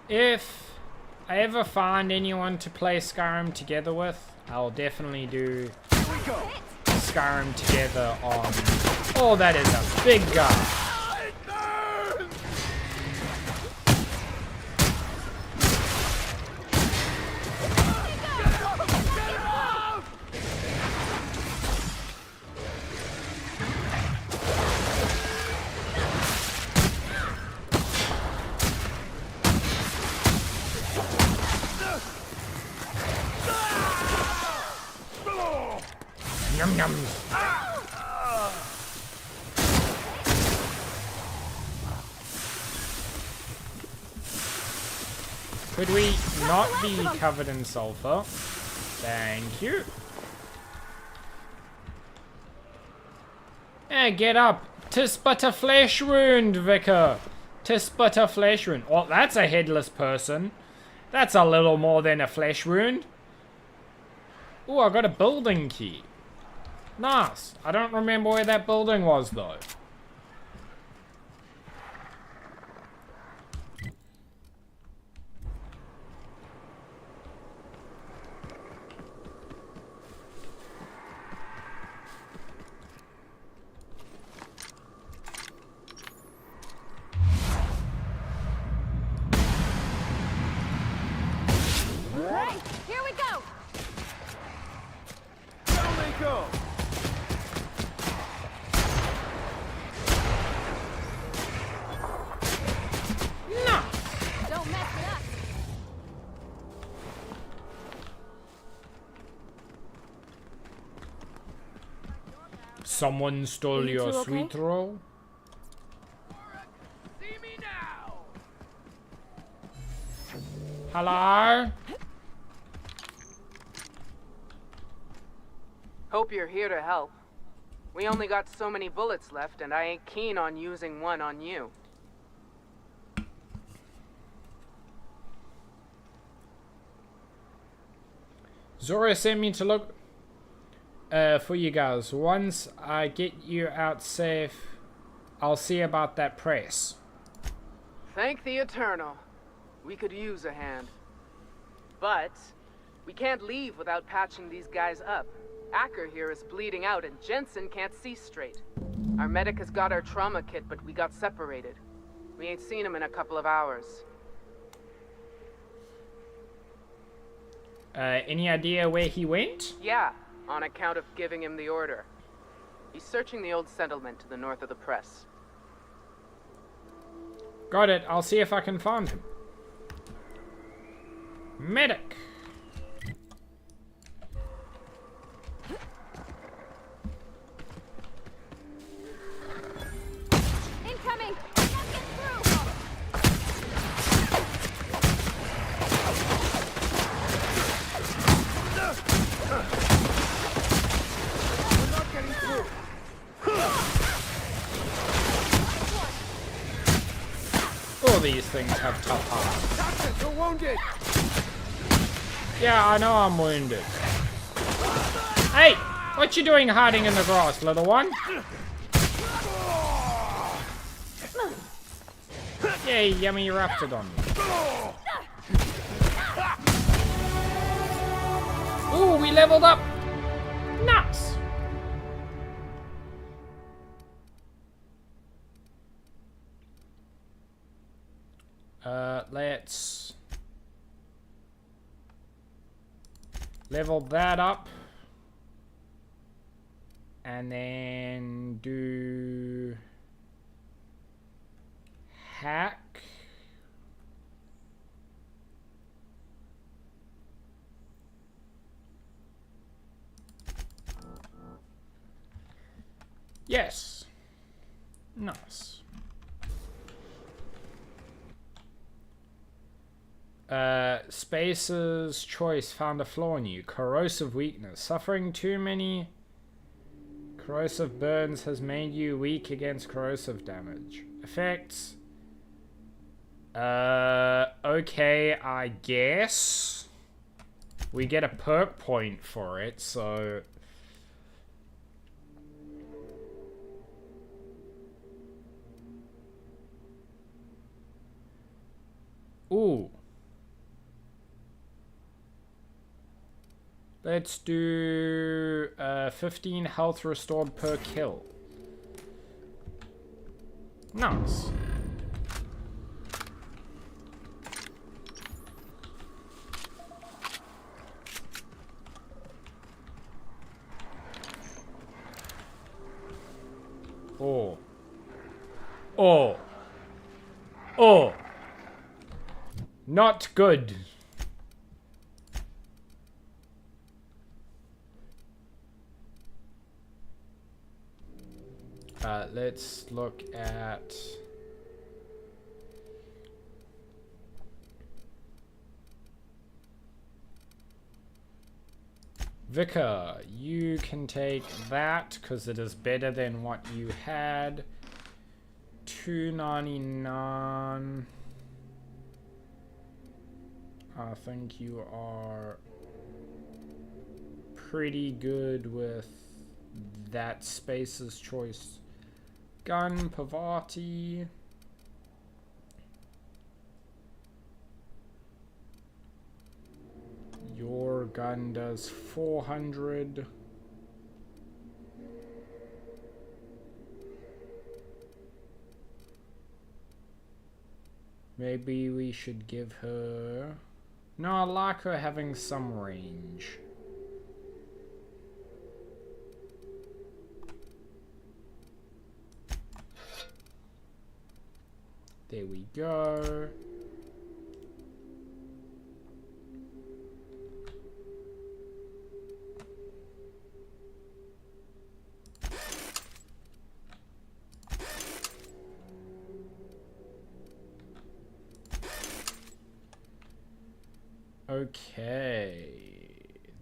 If I ever find anyone to play Skyrim together with, I'll definitely do Skyrim together on... Oh, that is a big guy. Yum yum. Could we not be covered in sulfur? Thank you. Get up. 'Tis but a flesh wound, Vicar. 'Tis but a flesh wound. Oh, that's a headless person. That's a little more than a flesh wound. Ooh, I got a building key. Nice. I don't remember where that building was, though. Right, here we go. Down they go. No. Don't mess it up. Someone stole your two sweet okay? roll? Hello? Hope you're here to help. We only got so many bullets left, and I ain't keen on using one on you. Zora sent me to look for you guys. Once I get you out safe, I'll see about that press. Thank the Eternal. We could use a hand. But we can't leave without patching these guys up. Acker here is bleeding out and Jensen can't see straight. Our medic has got our trauma kit, but we got separated. We ain't seen him in a couple of hours. Any idea where he went? Yeah, on account of giving him the order. He's searching the old settlement to the north of the press. Got it. I'll see if I can find him. Medic. Incoming. Let's get through. We're not getting through. All these things have tough hearts. Doctor, you're wounded. Yeah, I know I'm wounded. Hey! What you doing hiding in the grass, little one? Yeah, yummy raptidon. Ooh, we leveled up! Nice! Level that up. And then do hack. Yes. Nice. Space's choice found a flaw in you. Corrosive weakness. Suffering too many corrosive burns has made you weak against corrosive damage. Effects. Okay, I guess. We get a perk point for it, so... Ooh. Let's do 15 health restored per kill. Nice. Oh. Oh. Oh. Not good. Let's look at... Vicar, you can take that because it is better than what you had. $2.99. I think you are pretty good with that Space's choice. Gun, Pavati. Your gun does 400. Maybe we should give her... No, I like her having some range. There we go. Okay,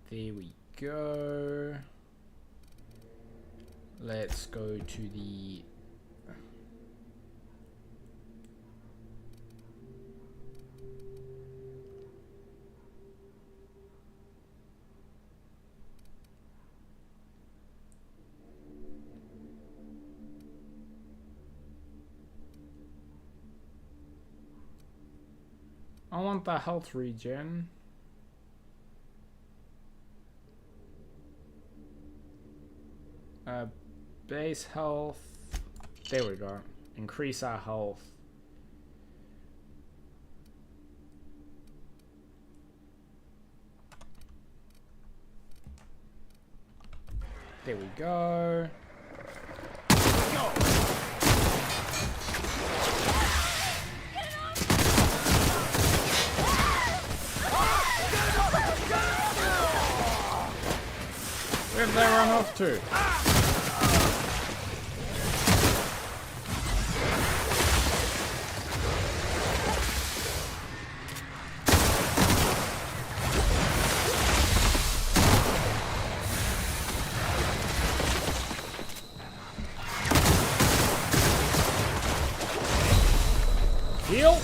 there we go. Let's go to the... I want the health regen. Base health. There we go. Increase our health. There we go. Where'd they run off to? Heal.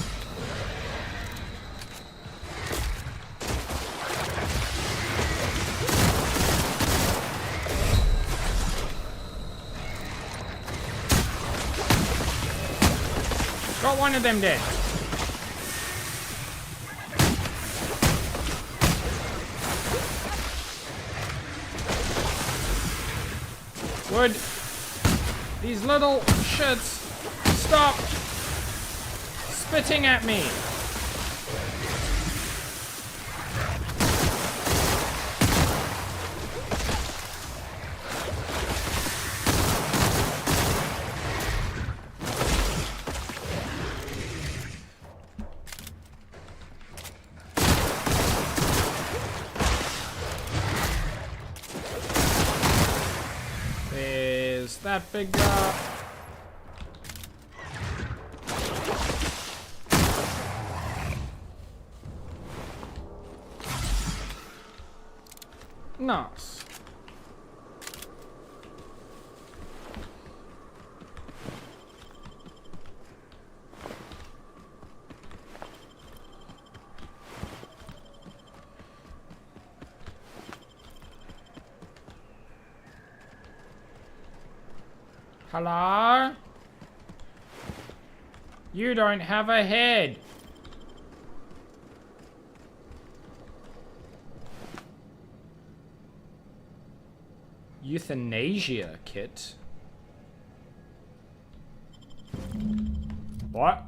Got one of them dead. Would these little shits stop spitting at me? that big guy. Nice. Hello? You don't have a head. Euthanasia kit. What?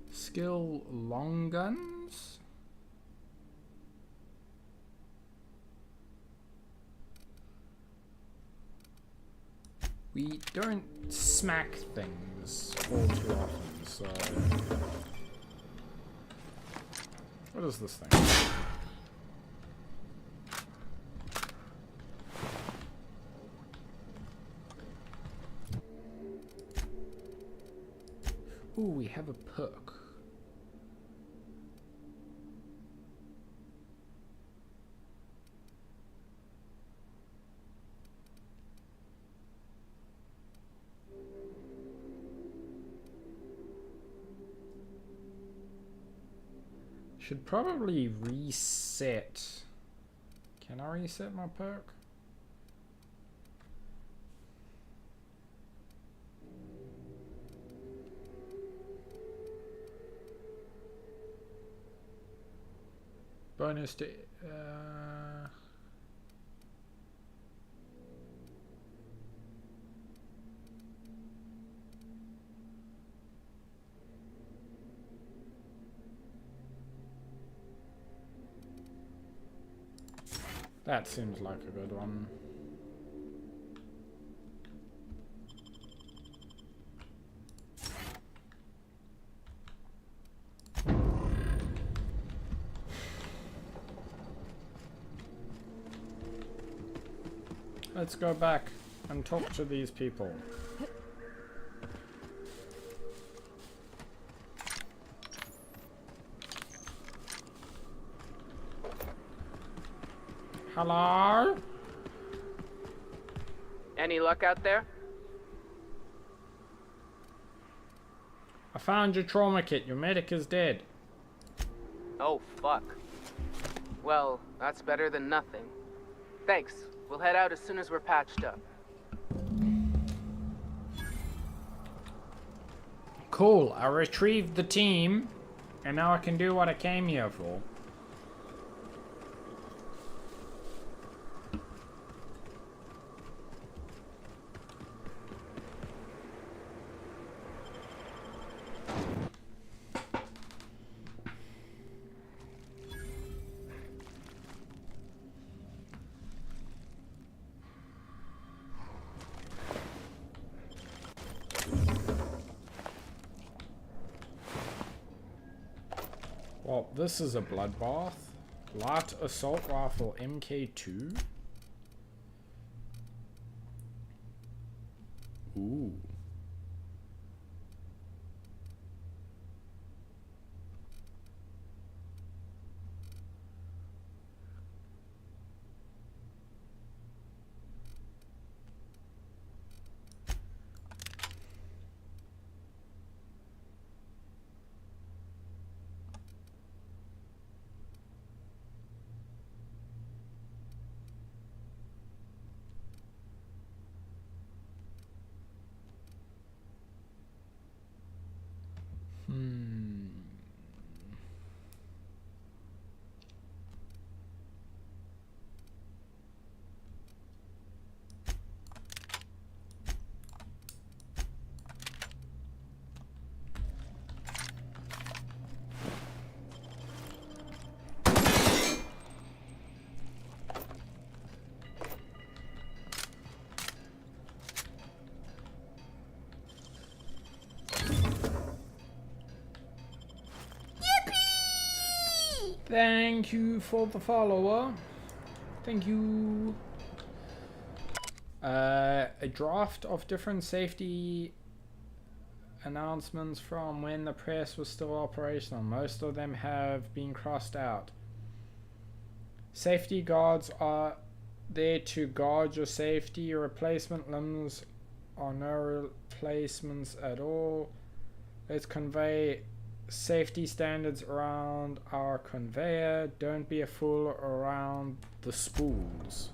Skill long guns? We don't smack things all too often, so... What is this thing? Ooh, we have a perk. Should probably reset. Can I reset my perk? Bonus to that seems like a good one. Let's go back and talk to these people. Hello? Any luck out there? I found your trauma kit. Your medic is dead. Oh, fuck. Well, that's better than nothing. Thanks. We'll head out as soon as we're patched up. Cool. I retrieved the team, and now I can do what I came here for. Well, this is a bloodbath. Light assault rifle MK2. Ooh. Thank you for the follower. Thank you. A draft of different safety announcements from when the press was still operational. Most of them have been crossed out. Safety guards are there to guard your safety. Replacement limbs are no replacements at all. Let's convey safety standards around our conveyor. Don't be a fool around the spools.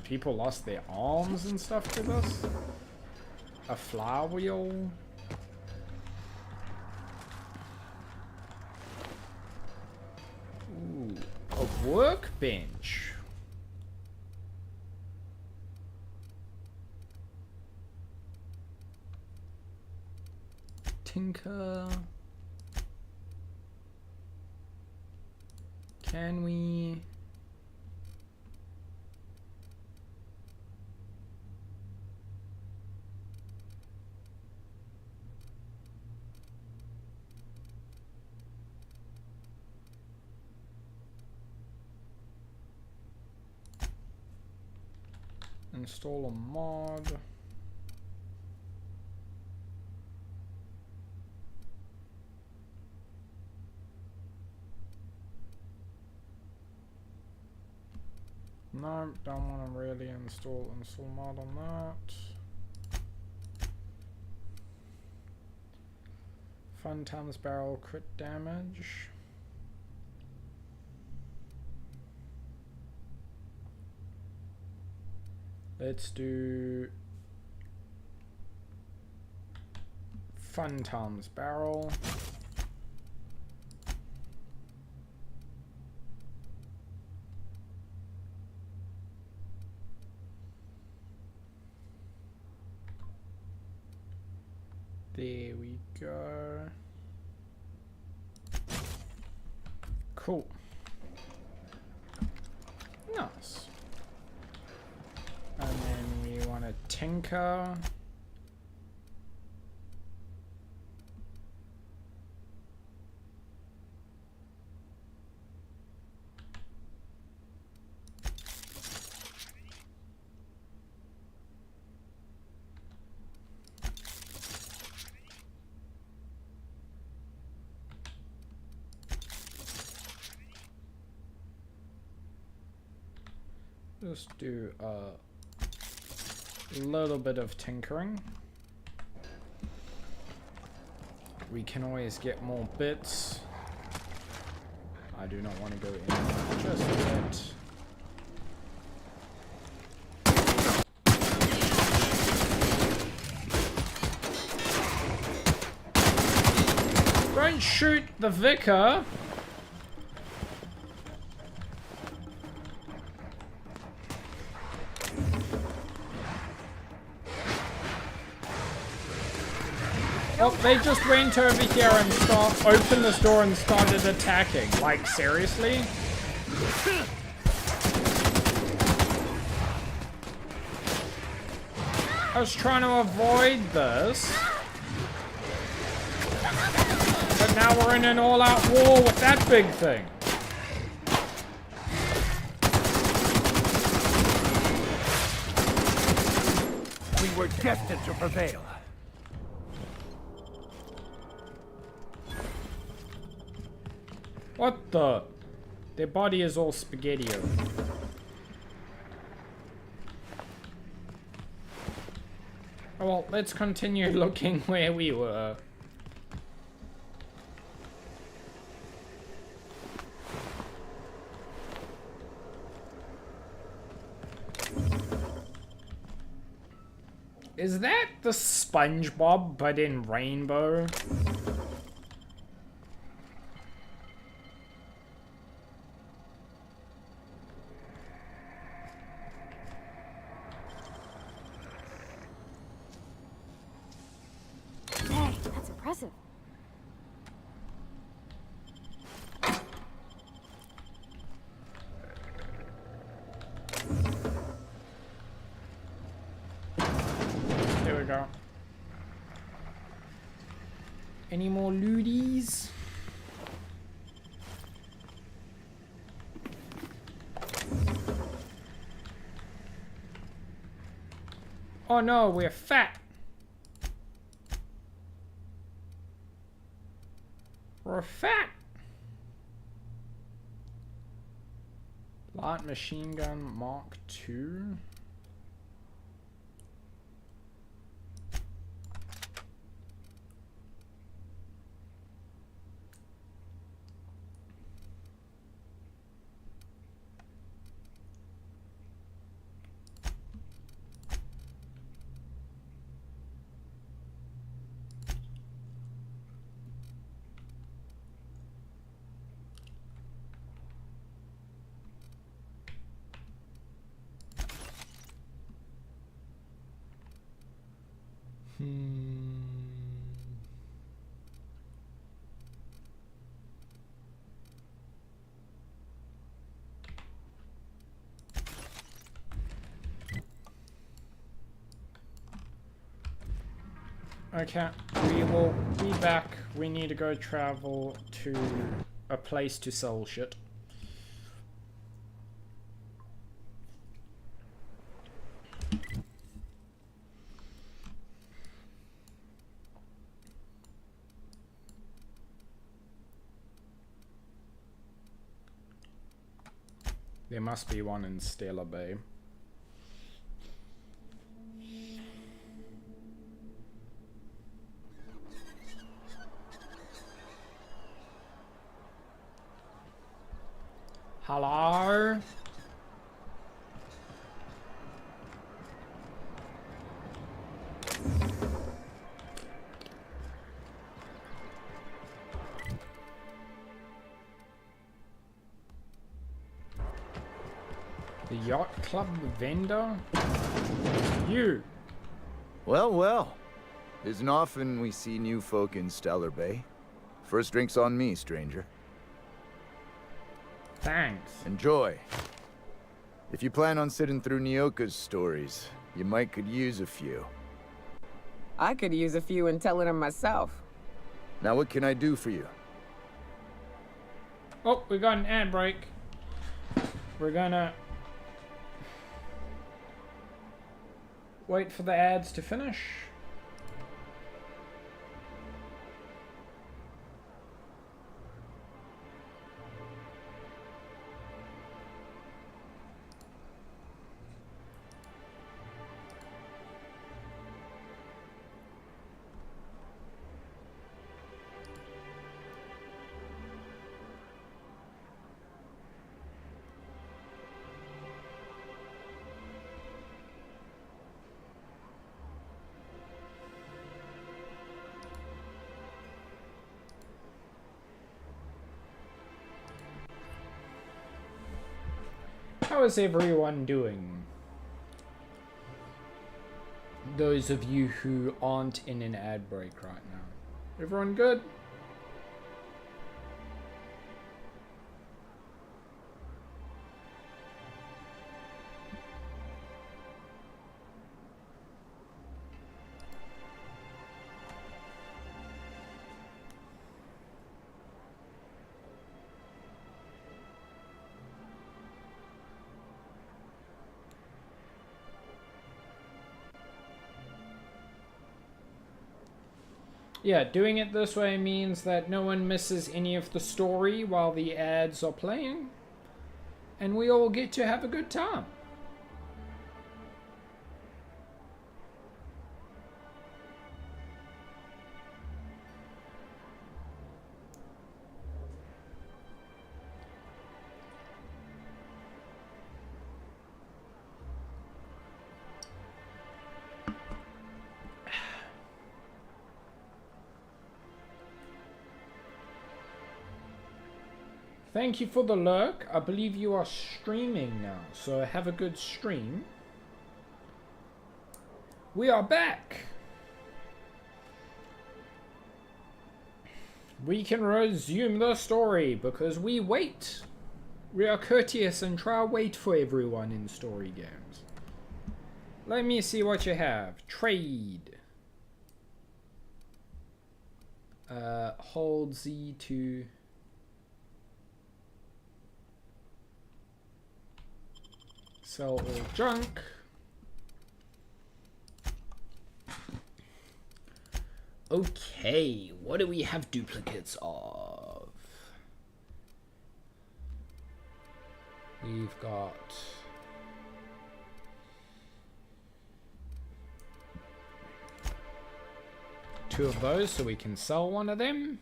People lost their arms and stuff to this. A flywheel. Ooh, a workbench. Tinker. Can we... install a mod. No, don't want to really install mod on that. Fun times barrel crit damage. Let's do fun times barrel. There we go. Cool. Nice. And then we want to tinker. Just do a little bit of tinkering. We can always get more bits. I do not want to go in just yet. Don't shoot the vicar. Oh, they just went over here and opened this door and started attacking. Like, seriously? I was trying to avoid this. But now we're in an all-out war with that big thing. We were destined to prevail. What the? Their body is all spaghetti-o. Oh, well, let's continue looking where we were. Is that the SpongeBob, but in rainbow? Hey, that's impressive. There we go. Any more looties? Oh no, we're fat. We're fat. Light machine gun Mark II. Okay, we will be back. We need to go travel to a place to sell shit. There must be one in Stellar Bay. Hello? The yacht club vendor? You! Well, well. Isn't often we see new folk in Stellar Bay. First drink's on me, stranger. Thanks. Enjoy. If you plan on sitting through Nyoka's stories, you might could use a few. I could use a few and telling them myself. Now what can I do for you? Oh, we got an ad break. We're gonna wait for the ads to finish. How is everyone doing? Those of you who aren't in an ad break right now. Everyone good? Yeah, doing it this way means that no one misses any of the story while the ads are playing. And we all get to have a good time. Thank you for the lurk. I believe you are streaming now, so have a good stream. We are back. We can resume the story because we wait. We are courteous and try to wait for everyone in story games. Let me see what you have. Trade. Hold Z to... sell all junk. Okay, what do we have duplicates of? We've got... two of those, so we can sell one of them.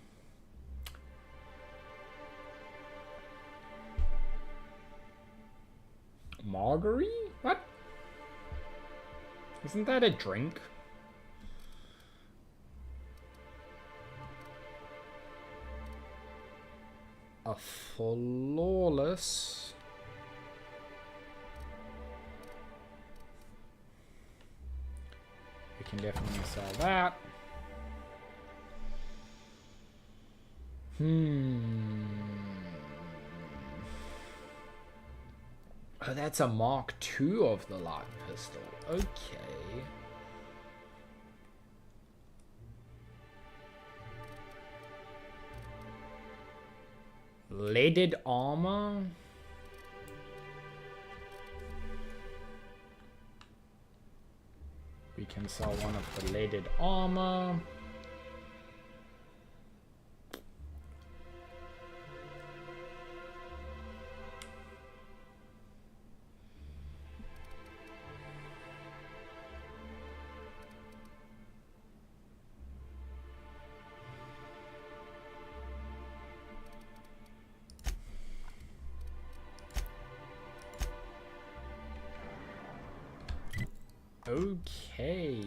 Marguerite? What? Isn't that a drink? A flawless... We can definitely sell that. Oh, that's a Mark II of the light pistol. Okay. Leaded armor. We can sell one of the leaded armor. Okay.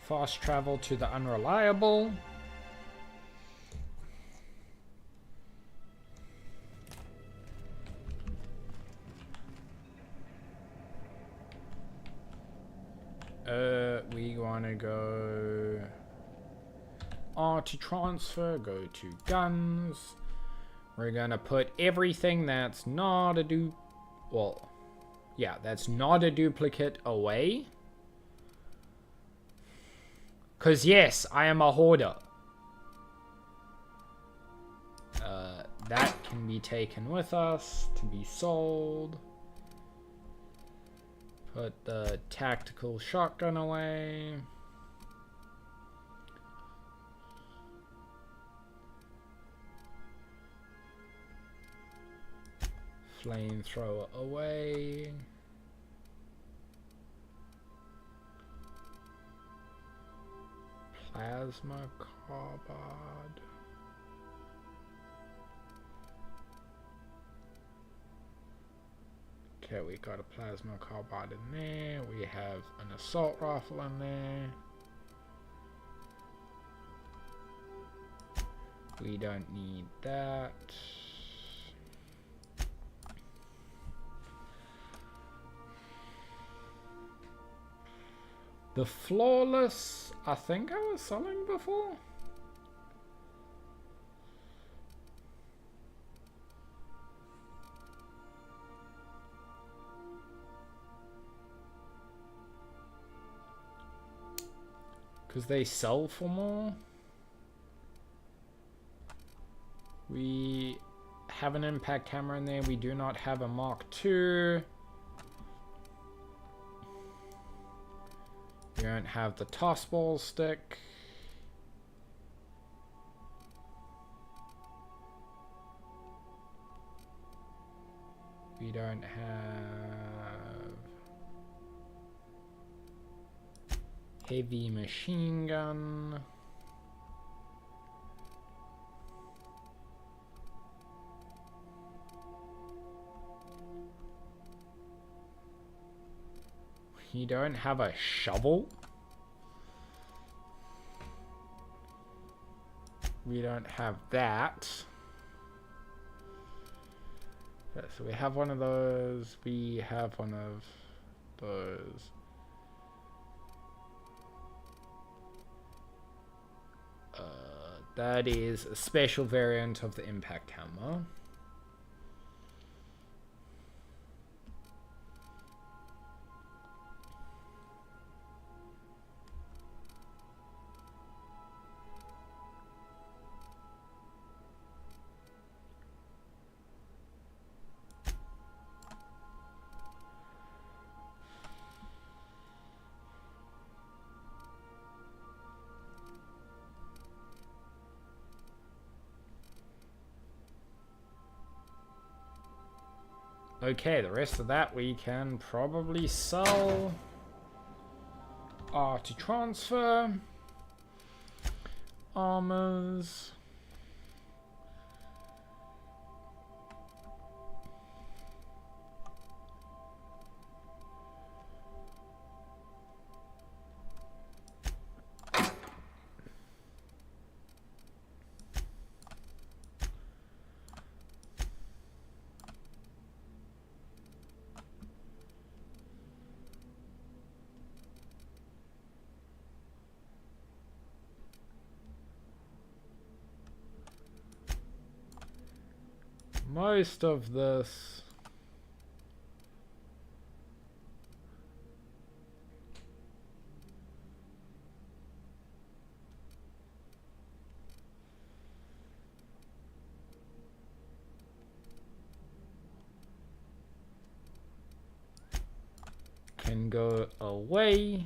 Fast travel to the unreliable. We wanna go R to transfer, go to guns. We're gonna put everything that's not a that's not a duplicate away. Cause yes, I am a hoarder. That can be taken with us to be sold. Put the tactical shotgun away. Flamethrower away. Plasma carbide. Okay, we got a plasma carbide in there. We have an assault rifle in there. We don't need that. The flawless, I think I was selling before. Because they sell for more. We have an impact hammer in there. We do not have a Mark II. We don't have the toss ball stick. We don't have heavy machine gun. You don't have a shovel? We don't have that. Okay, so we have one of those. We have one of those. That is a special variant of the impact hammer. Okay, the rest of that we can probably sell. To transfer. Armors. Most of this can go away.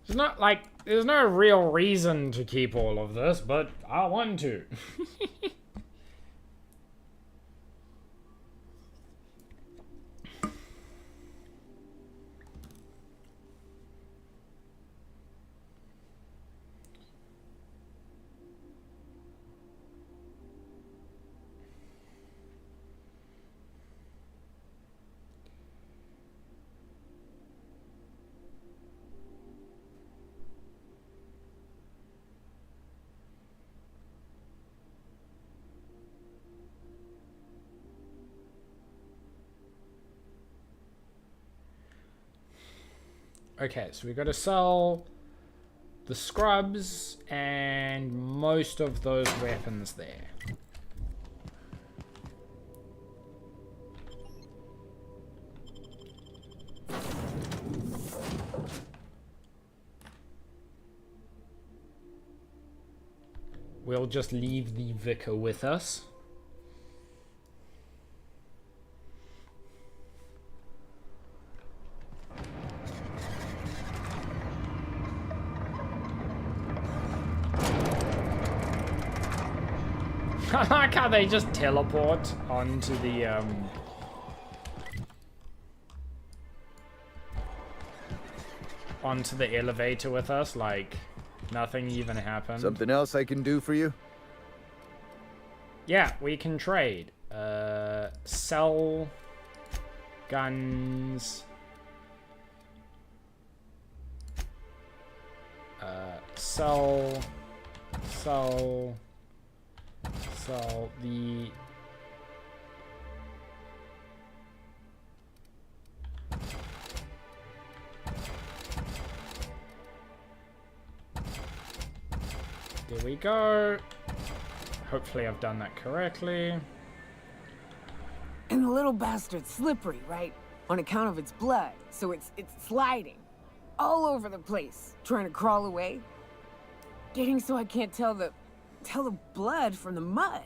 It's not like there's no real reason to keep all of this, but I want to. Okay, so we got to sell the scrubs and most of those weapons there. We'll just leave the vicar with us. I like how they just teleport onto the elevator with us, like nothing even happened. Something else I can do for you? Yeah, we can trade. Sell guns. Sell the there we go. Hopefully I've done that correctly. And the little bastard's slippery, right? On account of its blood, so it's sliding all over the place, trying to crawl away. Getting so I can't tell the blood from the mud.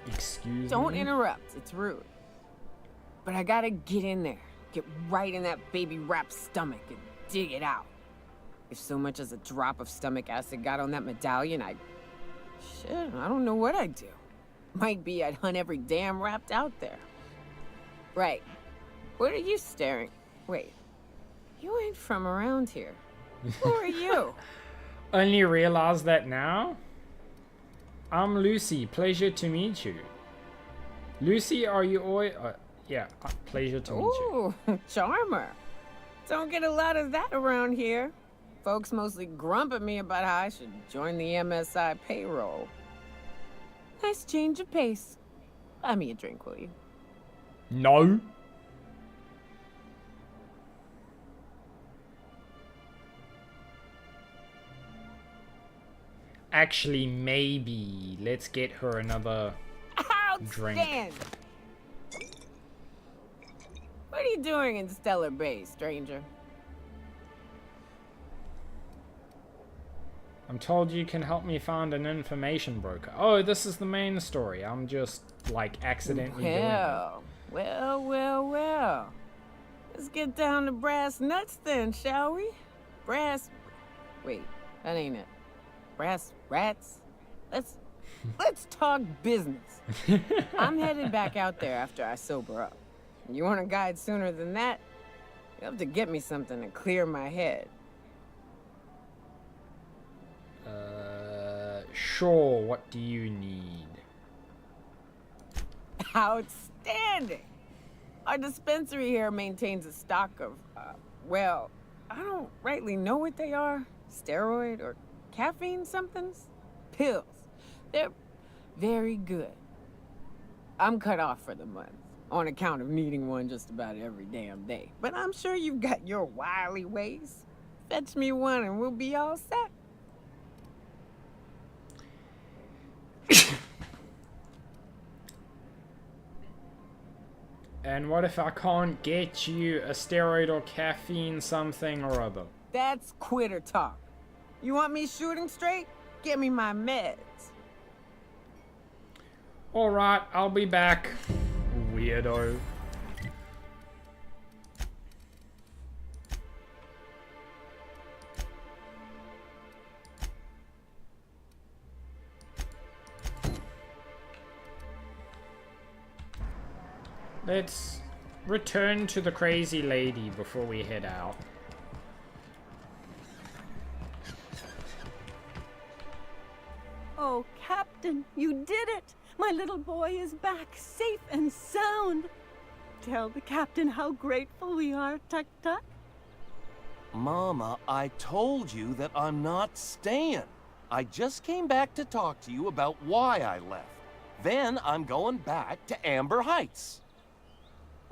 Excuse me? Don't interrupt, it's rude. But I gotta get in there, get right in that baby rap's stomach and dig it out. If so much as a drop of stomach acid got on that medallion, shit, I don't know what I'd do. Might be I'd hunt every damn rapt out there. Right. What are you staring? Wait. You ain't from around here. Who are you? Only realized that now? I'm Lucy. Pleasure to meet you. Lucy, are you always... yeah, pleasure to meet you. Ooh, charmer. Don't get a lot of that around here. Folks mostly grump at me about how I should join the MSI payroll. Nice change of pace. Buy me a drink, will you? No. Actually, maybe. Let's get her another... Outstanding. What are you doing in Stellar Bay, stranger? I'm told you can help me find an information broker. Oh, this is the main story. I'm just, like, accidentally doing it. Well. Let's get down to brass nuts then, shall we? Wait, that ain't it. Brass rats? Let's talk business. I'm headed back out there after I sober up. You want a guide sooner than that? You have to get me something to clear my head. Sure, what do you need? Outstanding! Our dispensary here maintains a stock of, well, I don't rightly know what they are. Steroid or caffeine somethings? Pills. They're very good. I'm cut off for the month, on account of needing one just about every damn day. But I'm sure you've got your wily ways. Fetch me one and we'll be all set. And what if I can't get you a steroid or caffeine something or other? That's quitter talk. You want me shooting straight? Give me my meds. Alright, I'll be back. Weirdo. Let's return to the crazy lady before we head out. Oh, Captain, you did it! My little boy is back, safe and sound. Tell the captain how grateful we are, Tuk Tuk. Mama, I told you that I'm not staying. I just came back to talk to you about why I left. Then I'm going back to Amber Heights.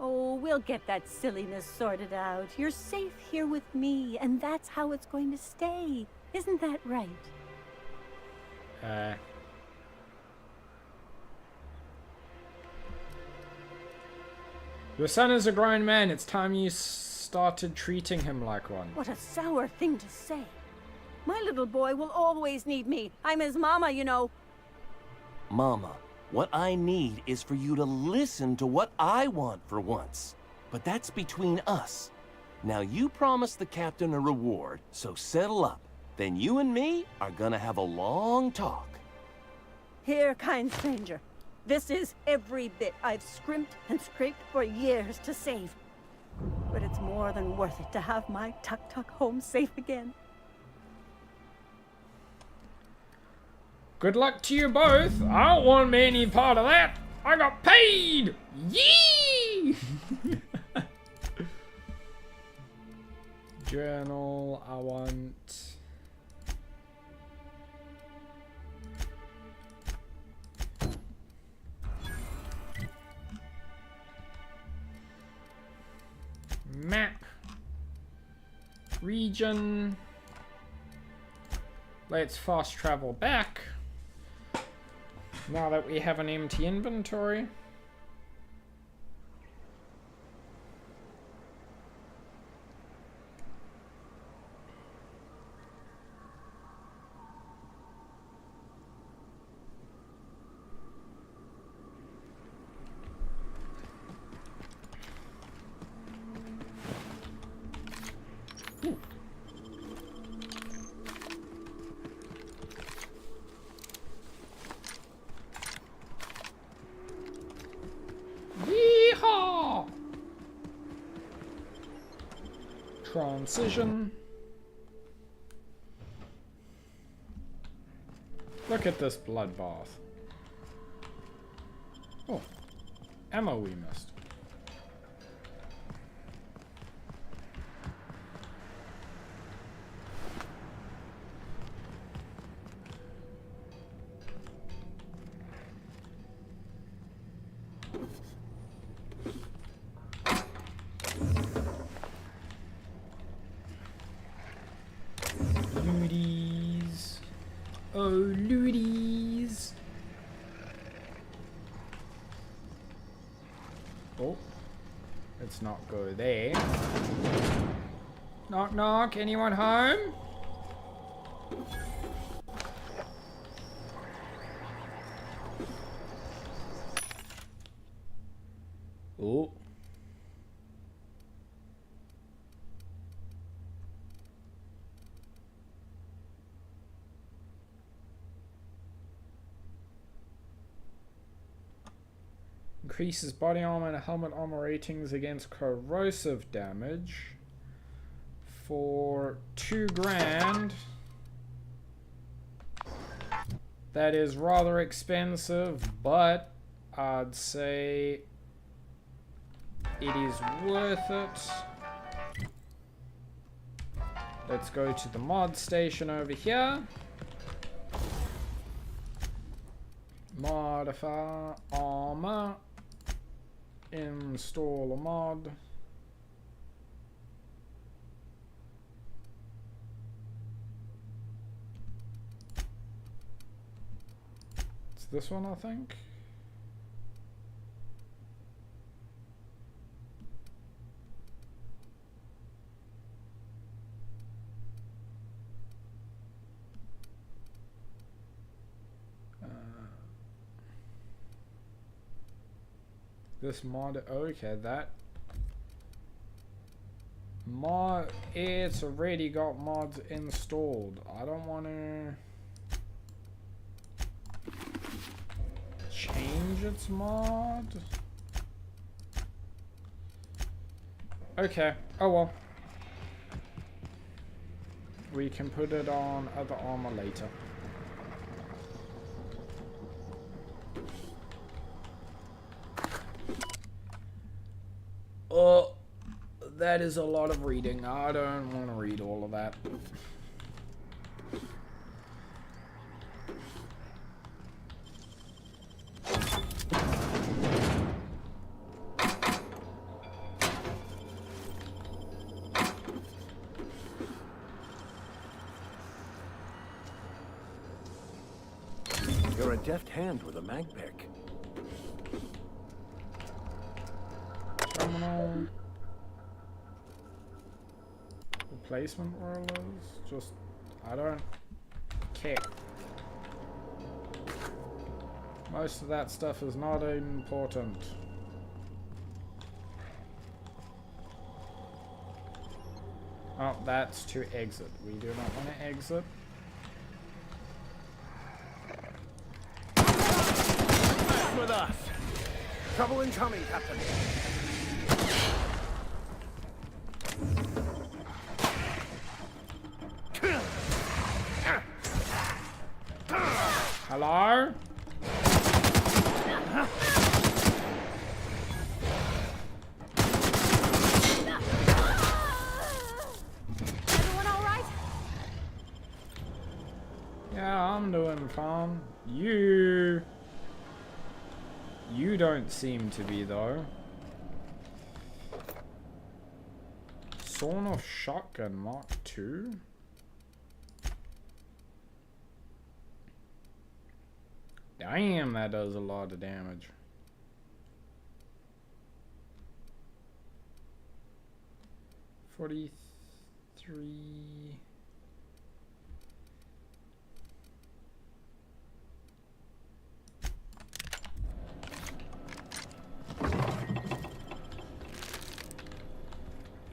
Oh, we'll get that silliness sorted out. You're safe here with me, and that's how it's going to stay. Isn't that right? Your son is a grown man. It's time you started treating him like one. What a sour thing to say. My little boy will always need me. I'm his mama, you know. Mama, what I need is for you to listen to what I want for once. But that's between us. Now you promised the captain a reward, so settle up. Then you and me are gonna have a long talk. Here, kind stranger. This is every bit I've scrimped and scraped for years to save. But it's more than worth it to have my Tuk Tuk home safe again. Good luck to you both. I don't want any part of that. I got paid. Yee! Journal. I want. Map. Region. Let's fast travel back. Now that we have an empty inventory. Yeehaw! Transition. Look at this bloodbath. Oh, ammo we missed. Looties. Oh, looties. Oh, let's not go there. Knock knock, anyone home? Oh. Increases body armor and helmet armor ratings against corrosive damage for 2 grand. That is rather expensive, but I'd say it is worth it. Let's go to the mod station over here. Modify armor. Install a mod. It's this one, I think. This mod, okay, that mod, it's already got mods installed. I don't want to change its mod. Okay, oh well. We can put it on other armor later. Oh, that is a lot of reading. I don't want to read all of that. You're a deft hand with a mag pick. Terminal. Replacement rollers. Just, I don't care. Most of that stuff is not important. Oh, that's to exit. We do not want to exit. With us. Trouble incoming, Captain. Hello? Everyone all right? Yeah, I'm doing fine. You don't seem to be, though. Sawn-off shotgun Mark II? Damn, that does a lot of damage. $43.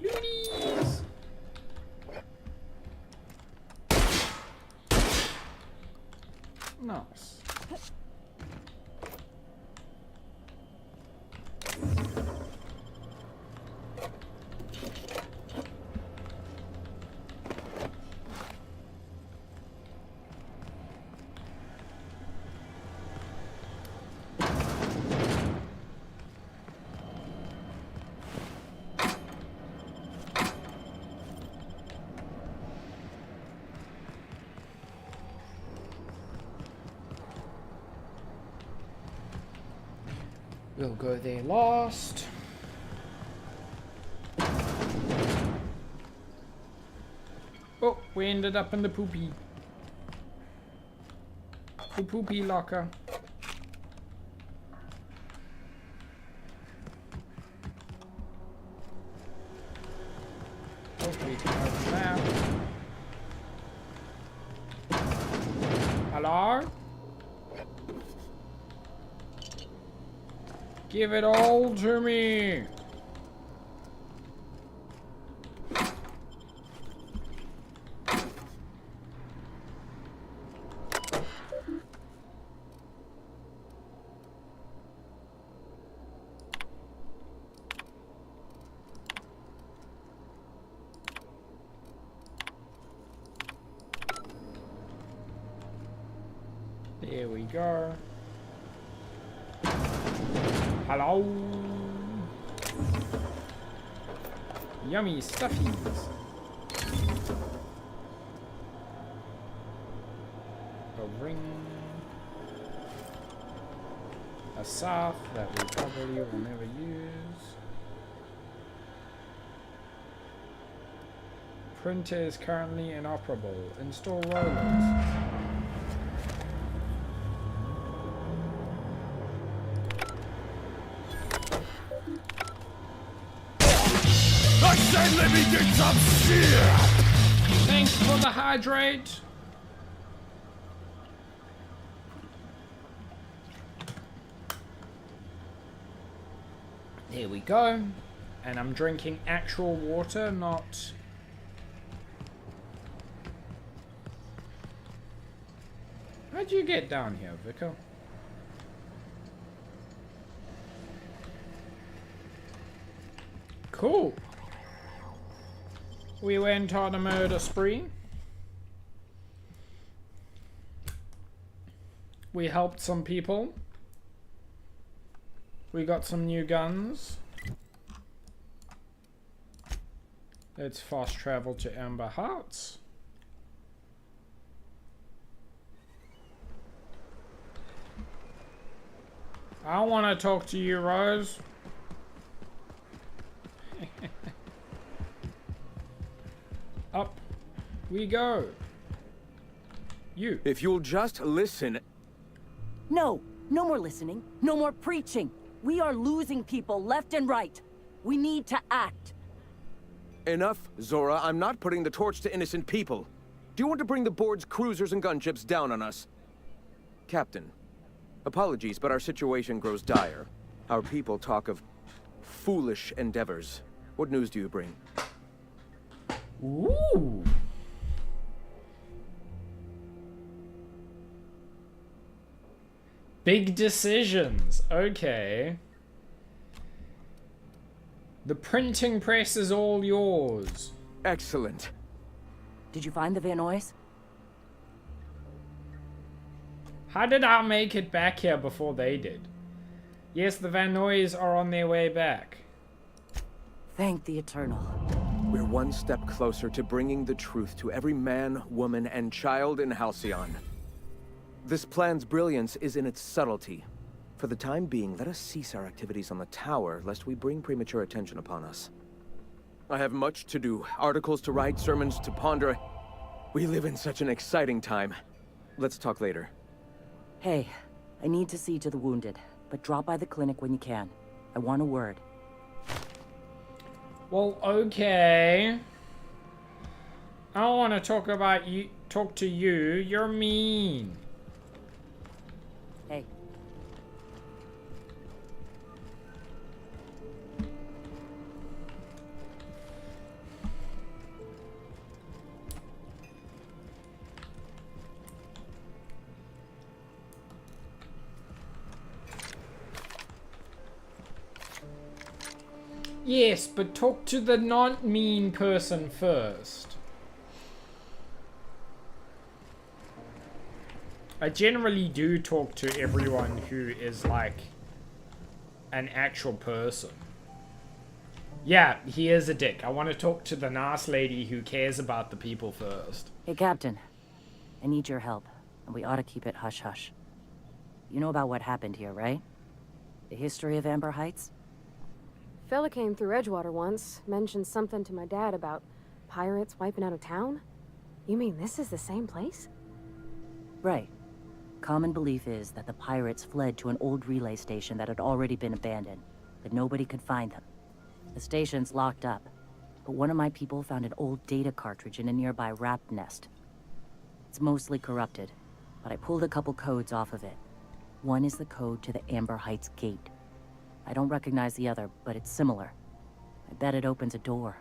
Loonies! Nice. We'll go there last. Oh, we ended up in the poopy. The poopy locker. we can open that. Hello? Give it all to me! There we go. Hello. Yummy stuffies. A ring. A sock that we probably will never use. Printer is currently inoperable. Install rollers. I said let me get some shit! Thanks for the hydrate. There we go. And I'm drinking actual water, not... How'd you get down here, Vicar? Cool. We went on a murder spree. We helped some people. We got some new guns. Let's fast travel to Amber Hearts. I want to talk to you, Rose. Up we go. You. If you'll just listen. No, no more listening. No more preaching. We are losing people left and right. We need to act. Enough, Zora. I'm not putting the torch to innocent people. Do you want to bring the board's cruisers and gunships down on us? Captain, apologies, but our situation grows dire. Our people talk of foolish endeavors. What news do you bring? Ooh. Big decisions. Okay. The printing press is all yours. Excellent. Did you find the Vanoys? How did I make it back here before they did? Yes, the Vanoys are on their way back. Thank the Eternal. We're one step closer to bringing the truth to every man, woman, and child in Halcyon. This plan's brilliance is in its subtlety. For the time being, let us cease our activities on the tower, lest we bring premature attention upon us. I have much to do, articles to write, sermons to ponder. We live in such an exciting time. Let's talk later. Hey, I need to see to the wounded, but drop by the clinic when you can. I want a word. Well, okay. I don't want to talk about you. Talk to you. You're mean. Hey. Yes, but talk to the not mean person first. I generally do talk to everyone who is like an actual person. Yeah, he is a dick. I want to talk to the nice lady who cares about the people first. Hey, Captain. I need your help, and we ought to keep it hush-hush. You know about what happened here, right? The history of Amber Heights? Fella came through Edgewater once, mentioned something to my dad about pirates wiping out a town. You mean this is the same place? Right. Common belief is that the pirates fled to an old relay station that had already been abandoned, but nobody could find them. The station's locked up, but one of my people found an old data cartridge in a nearby rat nest. It's mostly corrupted, but I pulled a couple codes off of it. One is the code to the Amber Heights gate. I don't recognize the other, but it's similar. I bet it opens a door.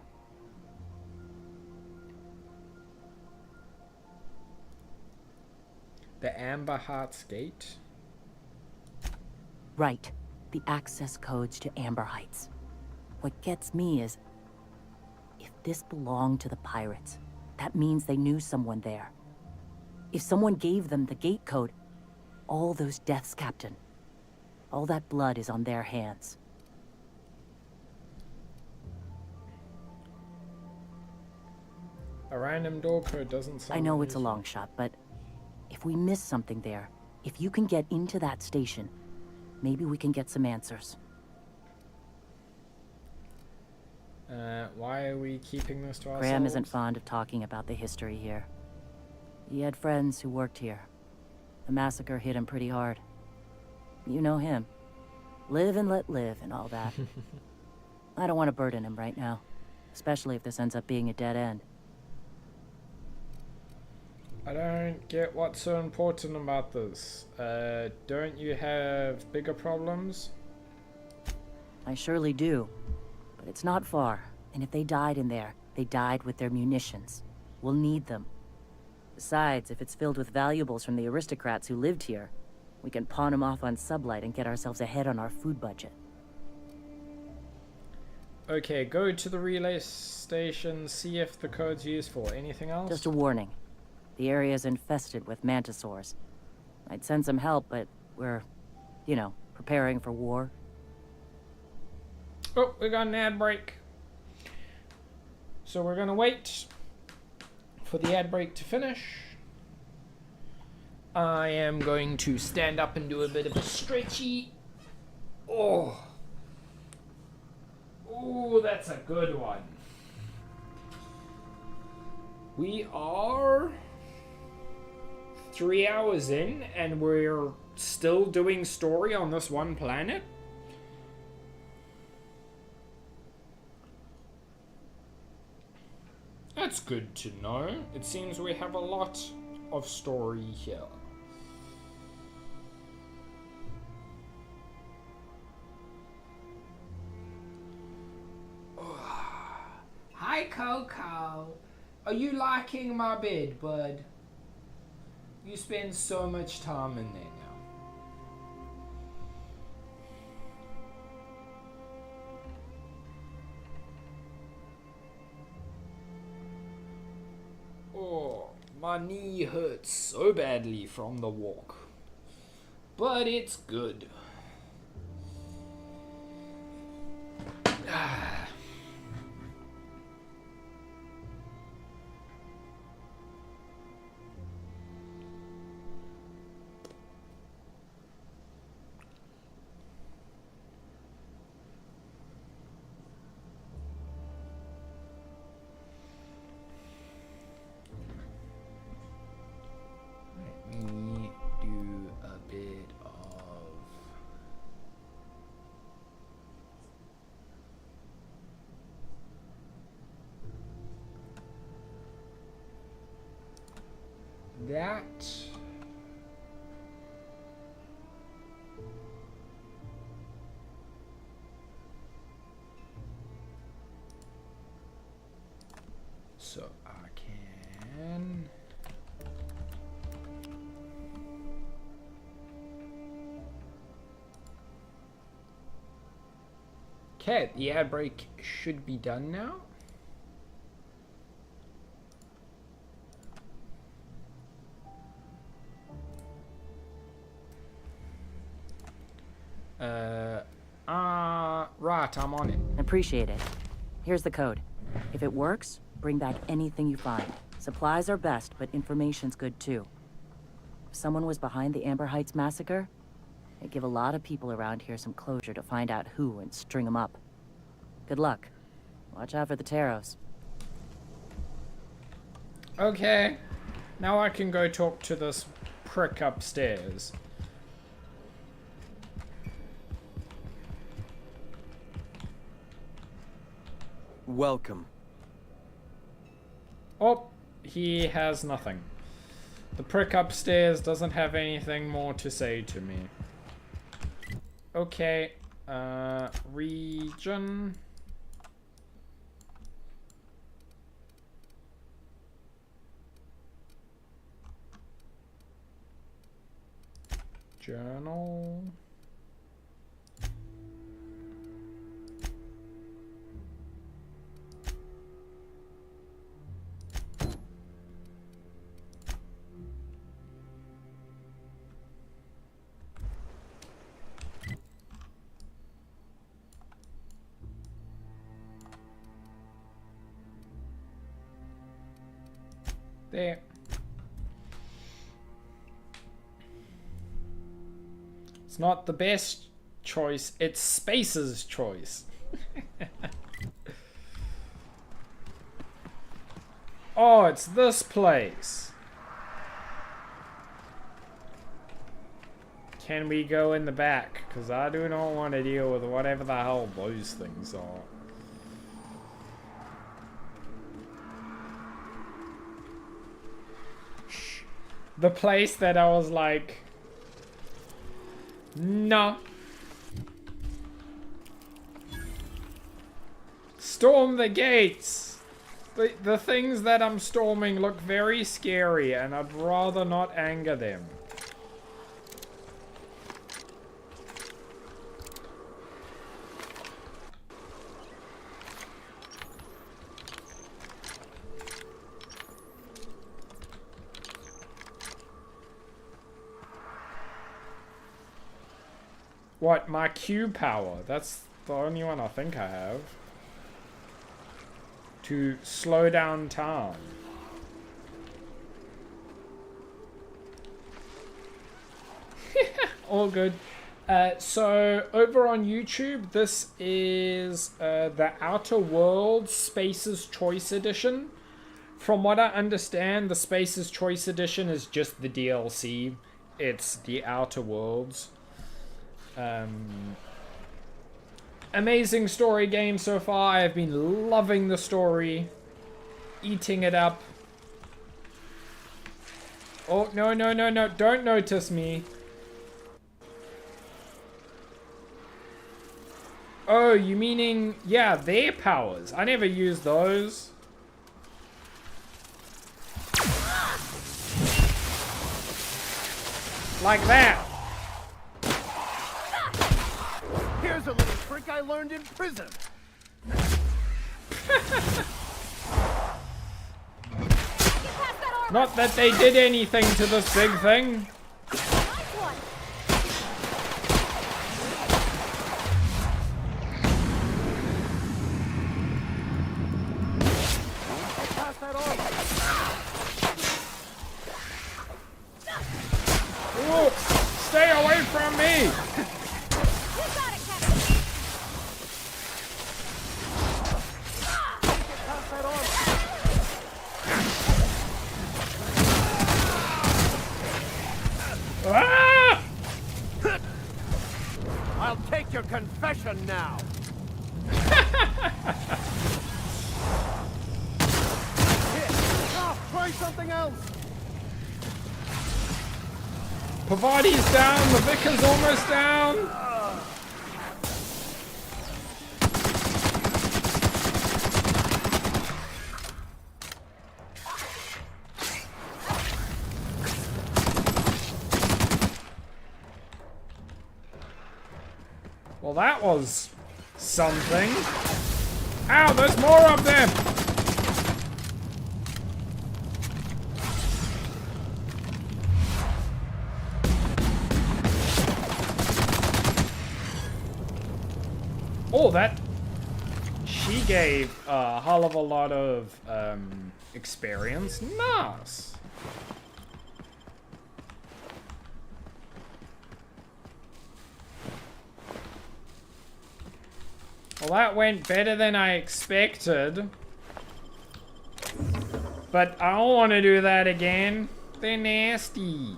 The Amber Heights gate? Right. The access codes to Amber Heights. What gets me is, if this belonged to the pirates, that means they knew someone there. If someone gave them the gate code, all those deaths, Captain, all that blood is on their hands. A random door code doesn't sound I know it's a easy. long shot, but if we miss something there, if you can get into that station, maybe we can get some answers. Why are we keeping this to ourselves? Graham isn't fond of talking about the history here. He had friends who worked here. The massacre hit him pretty hard. You know him. Live and let live and all that. I don't want to burden him right now, especially if this ends up being a dead end. I don't get what's so important about this. Don't you have bigger problems? I surely do. But it's not far, and if they died in there, they died with their munitions. We'll need them. Besides, if it's filled with valuables from the aristocrats who lived here, we can pawn them off on Sublight and get ourselves ahead on our food budget. Okay, go to the relay station, see if the code's useful. Anything else? Just a warning. The area is infested with mantisaurs. I'd send some help, but we're, you know, preparing for war. Oh, we got an ad break. So we're gonna wait for the ad break to finish. I am going to stand up and do a bit of a stretchy. Oh. Oh, that's a good one. We are 3 hours in and we're still doing story on this one planet. That's good to know. It seems we have a lot of story here. Hi, Coco. Are you liking my bed, bud? You spend so much time in there now. Oh, my knee hurts so badly from the walk. But it's good. Let me do a bit of that. So I can okay, the ad break should be done now. Right, I'm on it. Appreciate it. Here's the code. If it works, bring back anything you find. Supplies are best, but information's good too. If someone was behind the Amber Heights massacre, it'd give a lot of people around here some closure to find out who and string them up. Good luck. Watch out for the Taros. Okay, now I can go talk to this prick upstairs. Welcome. Oh, he has nothing. The prick upstairs doesn't have anything more to say to me. Okay, region. Journal. There. It's not the best choice, it's Space's choice. Oh, it's this place. Can we go in the back? Because I do not want to deal with whatever the hell those things are. The place that I was like, no. Storm the gates. The things that I'm storming look very scary and I'd rather not anger them. What, my Q power? That's the only one I think I have. To slow down time. All good. So, over on YouTube, this is the Outer Worlds Space's Choice Edition. From what I understand, the Space's Choice Edition is just the DLC. It's the Outer Worlds. Amazing story game so far. I have been loving the story. Eating it up. Oh, no, no, no, no. Don't notice me. Oh, you meaning, yeah, their powers. I never used those. Like that. Here's a little trick I learned in prison. Not that they did anything to this big thing. Ooh, stay away from me! Ah! I'll take your confession now. Try something else. Pavati's down, the Vicar's almost down. Well, that was something. Ow, there's more of them! Oh, that... She gave a hell of a lot of experience. Nice! Well, that went better than I expected. But I don't want to do that again. They're nasty.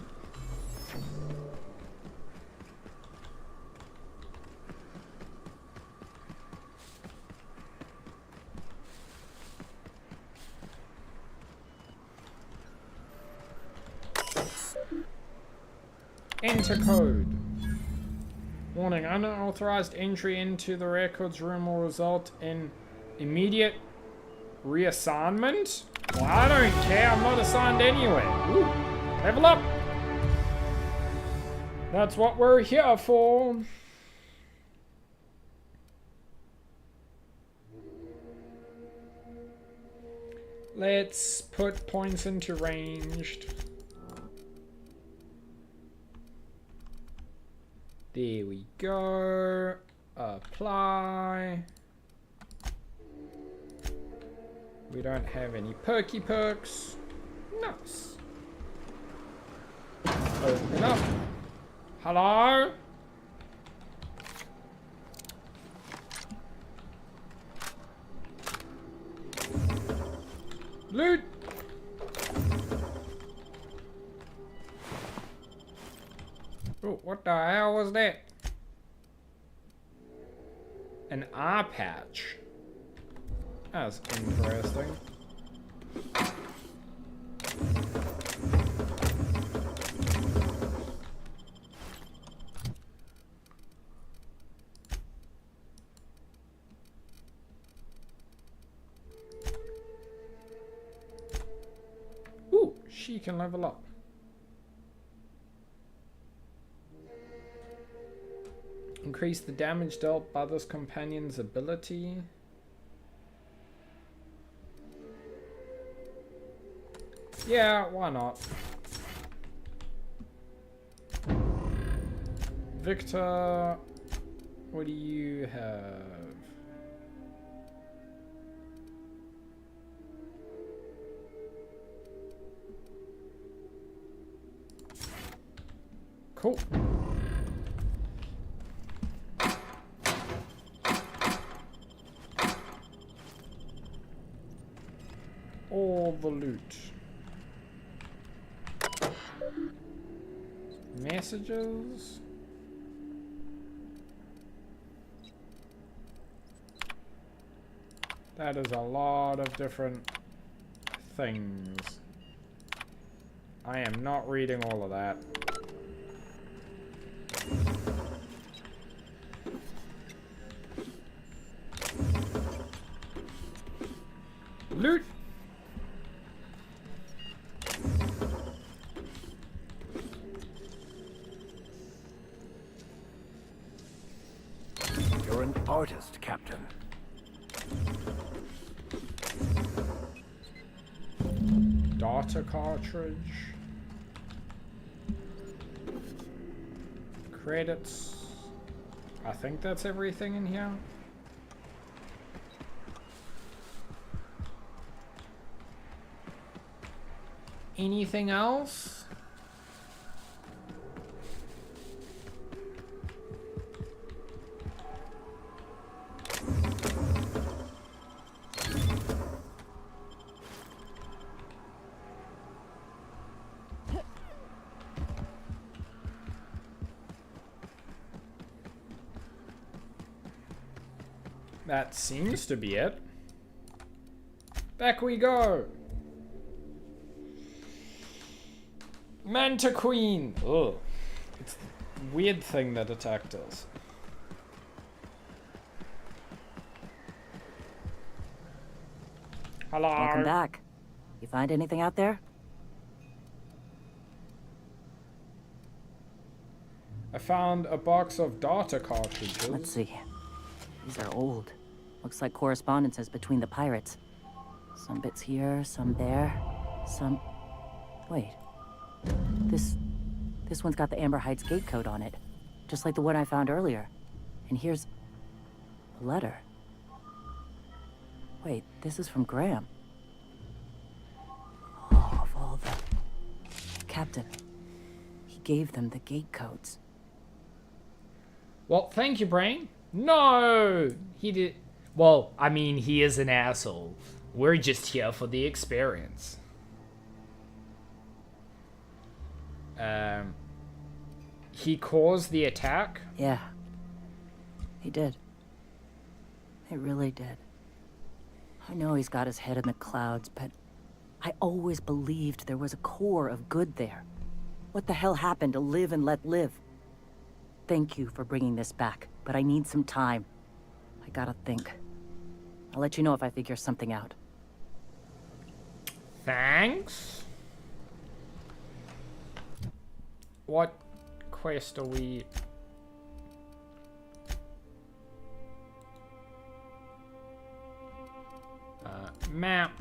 Enter code. Warning, unauthorized entry into the records room will result in immediate reassignment? Well, I don't care, I'm not assigned anywhere. Ooh, level up! That's what we're here for. Let's put points into ranged. There we go. Apply. We don't have any perky perks. Nice. Open up. Hello? Loot! Oh, what the hell was that? An eye patch. That's interesting. Ooh, she can level up. Increase the damage dealt by this companion's ability. Yeah, why not? Victor, what do you have? Cool. All the loot. Messages. That is a lot of different things. I am not reading all of that. Loot! You're an artist, Captain. Data cartridge. Credits. I think that's everything in here. Anything else? That seems to be it. Back we go. Manta Queen. Ugh. It's the weird thing that attacked us. Hello. Welcome back. You find anything out there? I found a box of data cartridges. Let's see. These are old. Looks like correspondences between the pirates. Some bits here, some there, some... Wait. This one's got the Amber Heights gate code on it. Just like the one I found earlier. And here's... a letter. Wait, this is from Graham. Oh, of all the... Captain. He gave them the gate codes. Well, thank you, Brain. No! He did... Well, I mean, he is an asshole. We're just here for the experience. He caused the attack? Yeah. He did. He really did. I know he's got his head in the clouds, but I always believed there was a core of good there. What the hell happened to live and let live? Thank you for bringing this back, but I need some time. I gotta think. I'll let you know if I figure something out. Thanks. What quest are we... map.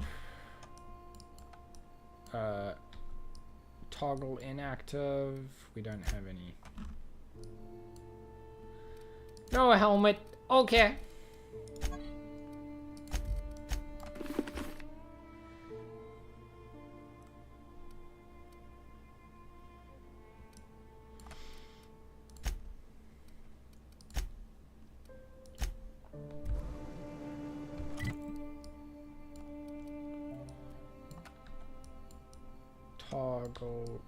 Toggle inactive. We don't have any. No helmet. Okay. Toggle.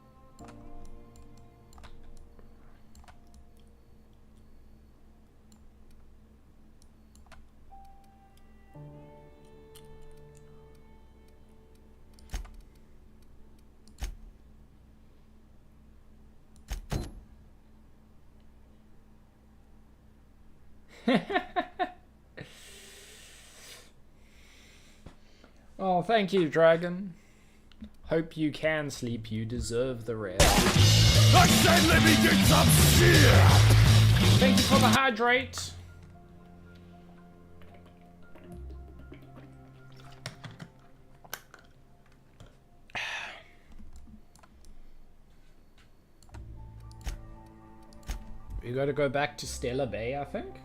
Oh, thank you, dragon. Hope you can sleep. You deserve the rest. I said let me get some shit! Thank you for the hydrate. We gotta go back to Stellar Bay, I think.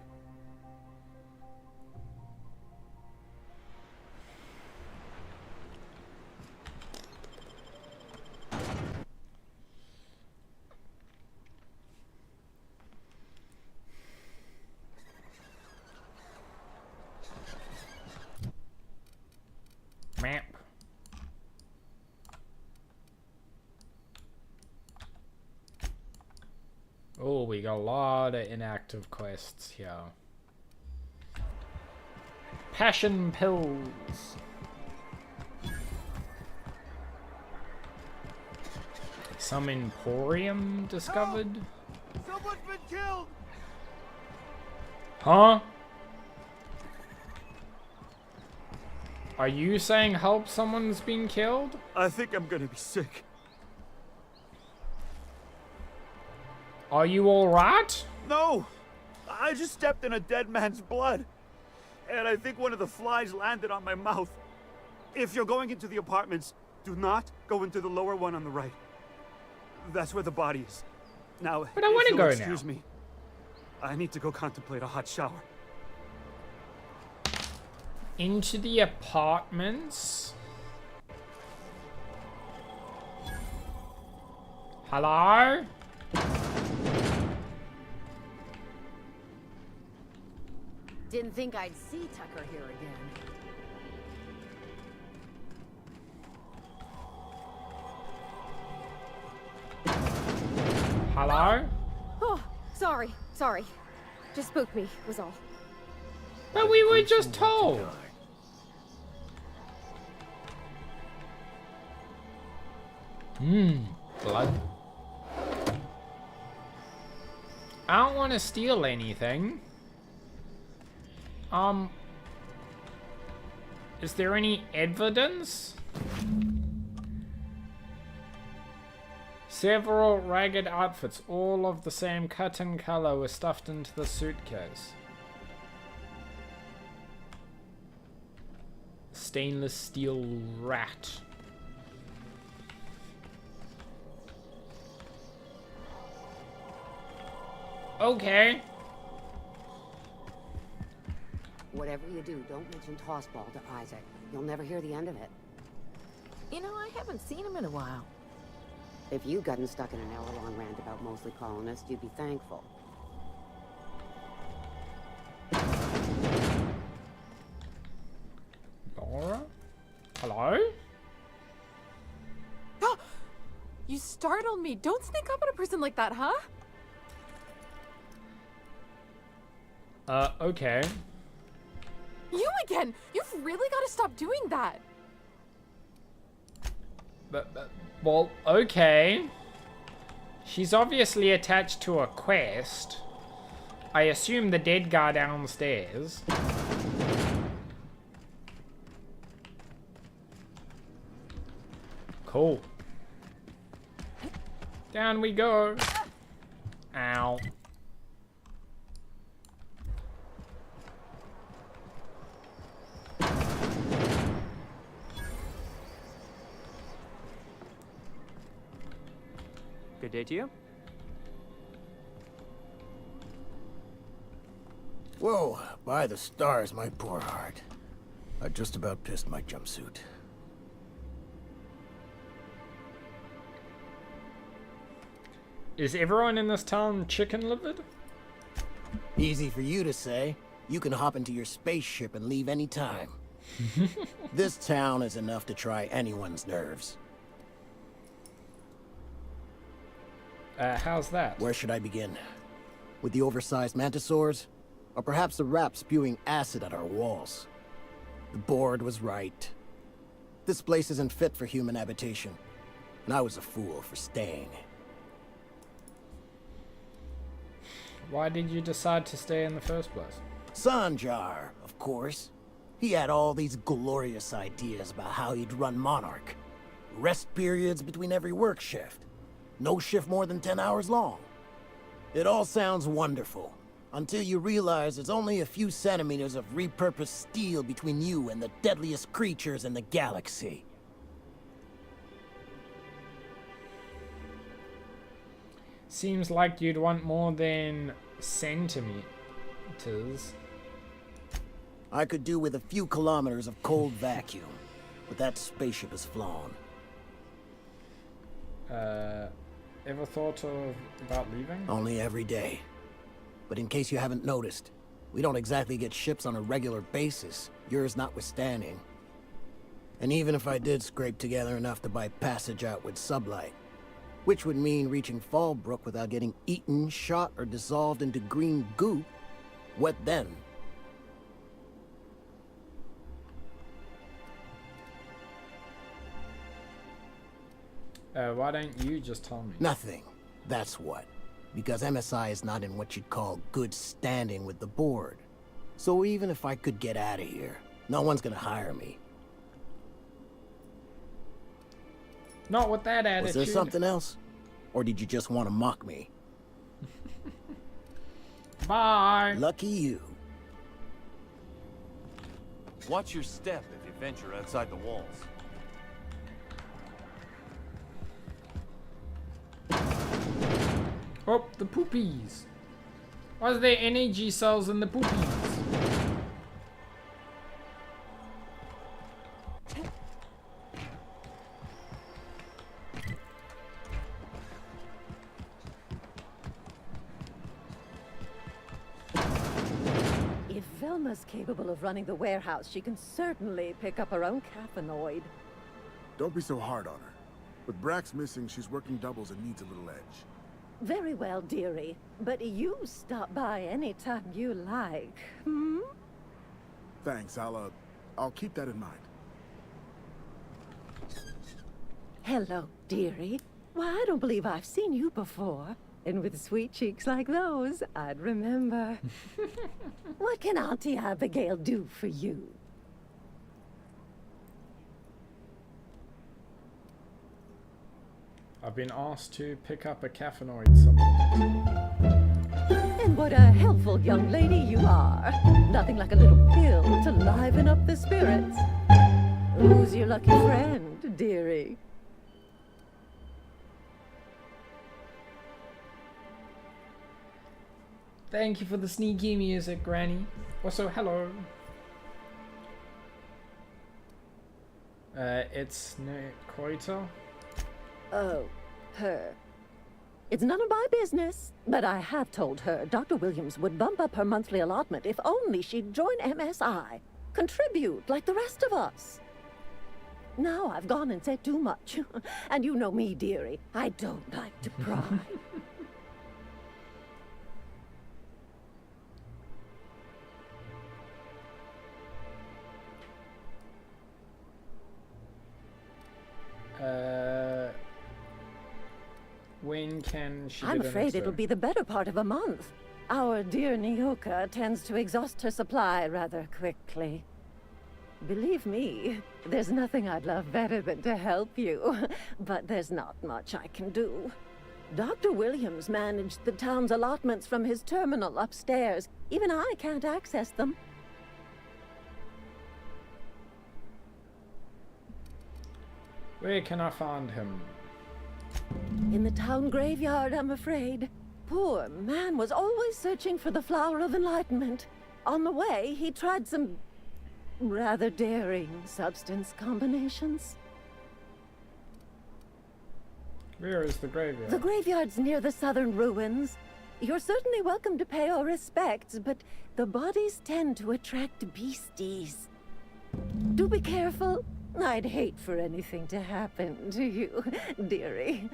Map. Oh, we got a lot of inactive quests here. Passion pills. Some emporium discovered. Someone's been killed! Huh? Are you saying help someone's been killed? I think I'm gonna be sick. Are you alright? No! I just stepped in a dead man's blood. And I think one of the flies landed on my mouth. If you're going into the apartments, do not go into the lower one on the right. That's where the body is. Now, but I want to go excuse me. I need to go contemplate a hot shower. Into the apartments. Hello? Didn't think I'd see Tucker here again. Hello? Oh, sorry. Just spooked me, was all. But we were just told. Blood. I don't want to steal anything. Is there any evidence? Several ragged outfits, all of the same cut and color, were stuffed into the suitcase. Stainless steel rat. Okay. Whatever you do, don't mention Tossball to Isaac. You'll never hear the end of it. You know, I haven't seen him in a while. If you'd gotten stuck in an hour-long rant about mostly colonists, you'd be thankful. Laura? Hello? You startled me. Don't sneak up on a person like that, huh? Okay. You again! You've really got to stop doing that. Well, okay. She's obviously attached to a quest. I assume the dead guy downstairs. Cool. Down we go. Ow. Good day to you. Whoa, by the stars, my poor heart. I just about pissed my jumpsuit. Is everyone in this town chicken livered? Easy for you to say. You can hop into your spaceship and leave any time. This town is enough to try anyone's nerves. How's that? Where should I begin? With the oversized mantisaurs? Or perhaps the rats spewing acid at our walls? The board was right. This place isn't fit for human habitation. And I was a fool for staying. Why did you decide to stay in the first place? Sanjar, of course. He had all these glorious ideas about how he'd run Monarch. Rest periods between every work shift. No shift more than 10 hours long. It all sounds wonderful, until you realize there's only a few centimeters of repurposed steel between you and the deadliest creatures in the galaxy. Seems like you'd want more than centimeters. I could do with a few kilometers of cold vacuum, but that spaceship is flown. Ever thought about leaving? Only every day. But in case you haven't noticed, we don't exactly get ships on a regular basis, yours notwithstanding. And even if I did scrape together enough to buy passage out with sublight, which would mean reaching Fallbrook without getting eaten, shot, or dissolved into green goop, what then? Why don't you just tell me? Nothing. That's what. Because MSI is not in what you'd call good standing with the board. So even if I could get out of here, no one's gonna hire me. Not with that attitude. Was there something else? Or did you just want to mock me? Bye. Lucky you. Watch your step if you venture outside the walls. Oh, the poopies. Why is there energy cells in the poopies? If Velma's capable of running the warehouse, she can certainly pick up her own caffeinoid. Don't be so hard on her. With Brax missing, she's working doubles and needs a little edge. Very well, dearie. But you stop by anytime you like, hmm? Thanks, I'll keep that in mind. Hello, dearie. Why, I don't believe I've seen you before. And with sweet cheeks like those, I'd remember. What can Auntie Abigail do for you? I've been asked to pick up a caffeinoid supplement. And what a helpful young lady you are. Nothing like a little pill to liven up the spirits. Who's your lucky friend, dearie? Thank you for the sneaky music, Granny. Also, hello. It's Nekoita. Oh, her. It's none of my business, but I have told her Dr. Williams would bump up her monthly allotment if only she'd join MSI. Contribute like the rest of us. Now I've gone and said too much. And you know me, dearie. I don't like to pry. when can she I'm get an afraid X-ray? it'll be the better part of a month. Our dear Nyoka tends to exhaust her supply rather quickly. Believe me, there's nothing I'd love better than to help you, but there's not much I can do. Dr. Williams managed the town's allotments from his terminal upstairs. Even I can't access them. Where can I find him? In the town graveyard, I'm afraid. Poor man was always searching for the Flower of Enlightenment. On the way, he tried some rather daring substance combinations. Where is the graveyard? The graveyard's near the southern ruins. You're certainly welcome to pay our respects, but the bodies tend to attract beasties. Do be careful. I'd hate for anything to happen to you, dearie.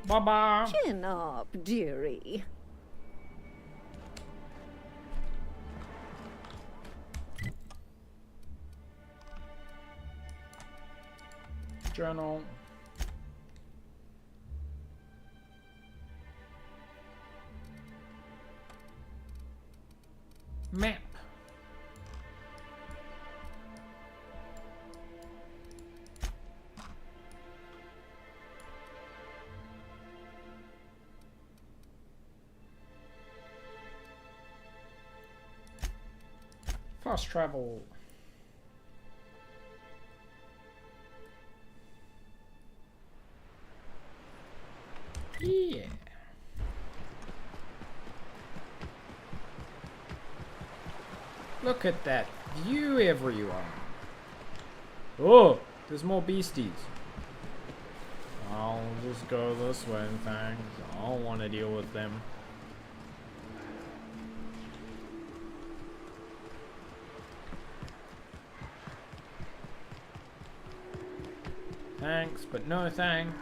Bye-bye. Chin up, dearie. Journal. Map. Fast travel. Yeah. Look at that view, everyone. Oh, there's more beasties. I'll just go this way, thanks. I don't want to deal with them. Thanks, but no thanks.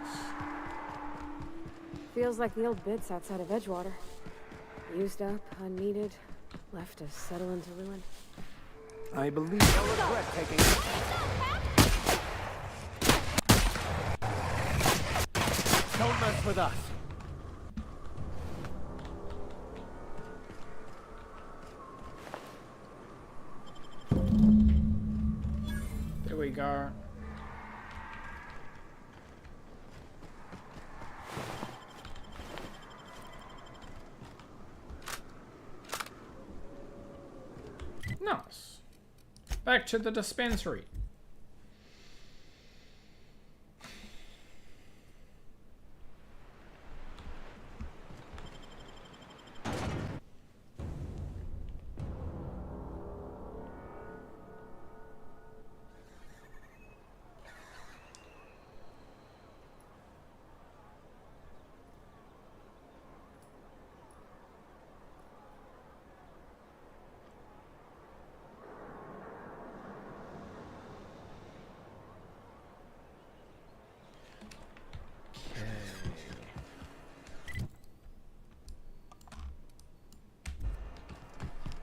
Feels like the old bits outside of Edgewater. Used up, unneeded, left to settle into ruin. I believe you'll regret taking it. Don't mess with us. There we go. Nice. Back to the dispensary.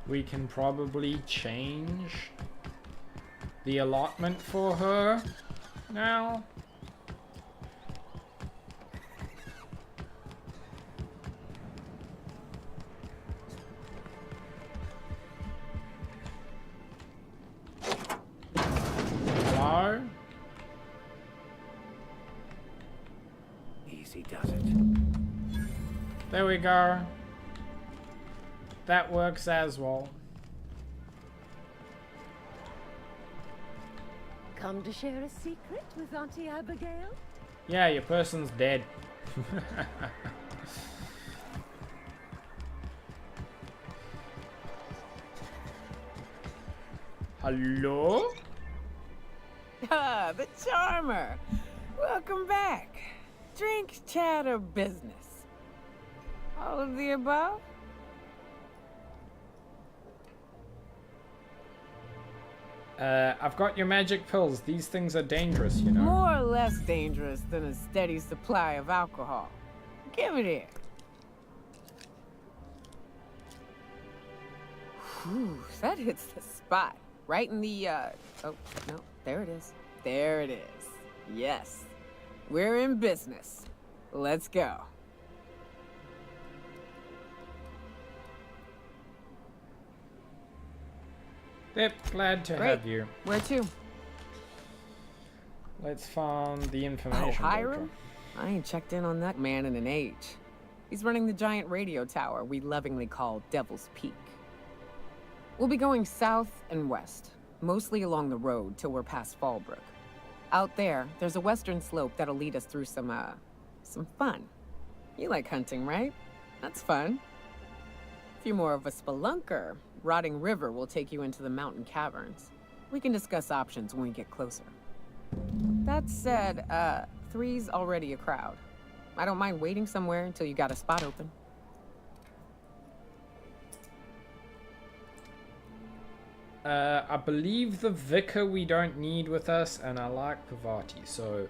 We can probably change the allotment for her now. Hello? Easy does it. There we go. That works as well. Come to share a secret with Auntie Abigail? Yeah, your person's dead. Hello? Ah, the charmer. Welcome back. Drink, chat, or business? All of the above? I've got your magic pills. These things are dangerous, you know. More or less dangerous than a steady supply of alcohol. Give it here. Whew, that hits the spot. Right in the, oh, no, There it is. There it is. Yes. We're in business. Let's go. Yep, glad to Great. have you. Where to? Let's find the Oh, information. Hiram? I ain't checked in on that man in an age. He's running the giant radio tower we lovingly call Devil's Peak. We'll be going south and west, mostly along the road till we're past Fallbrook. Out there's a western slope that'll lead us through some fun. You like hunting, right? That's fun. If you're more of a spelunker, Rotting River will take you into the mountain caverns. We can discuss options when we get closer. That said, 3's already a crowd. I don't mind waiting somewhere until you got a spot open. I believe the vicar we don't need with us, and I like Pavati, so...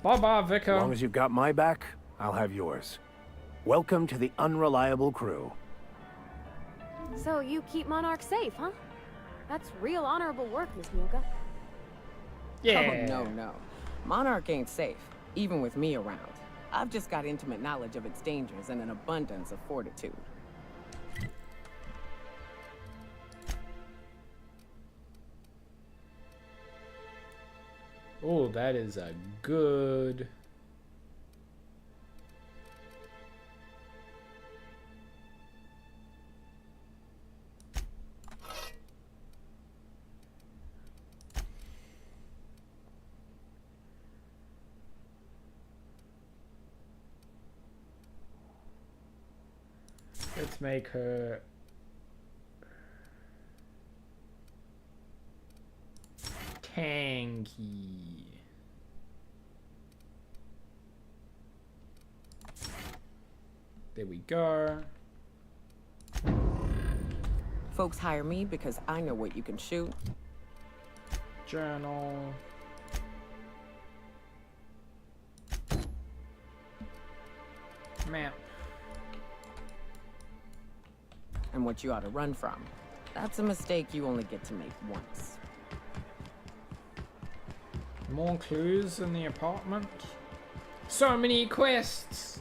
Bye-bye, vicar. As long as you've got my back, I'll have yours. Welcome to the unreliable crew. So you keep Monarch safe, huh? That's real honorable work, Miss Mioka. Oh, no. Monarch ain't safe, even with me around. I've just got intimate knowledge of its dangers and an abundance of fortitude. Oh, that is a good... Let's make her... tanky. There we go. Folks hire me because I know what you can shoot. Journal. Map. And what you ought to run from. That's a mistake you only get to make once. More clues in the apartment. So many quests.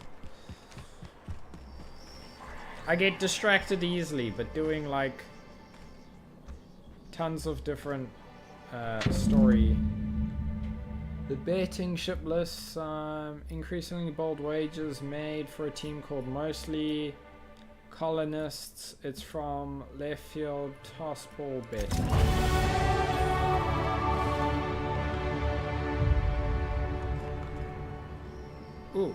I get distracted easily, but doing like tons of different story. The betting ship lists increasingly bold wages made for a team called Mostly Colonists. It's from Left Field Tossball Betting. Ooh.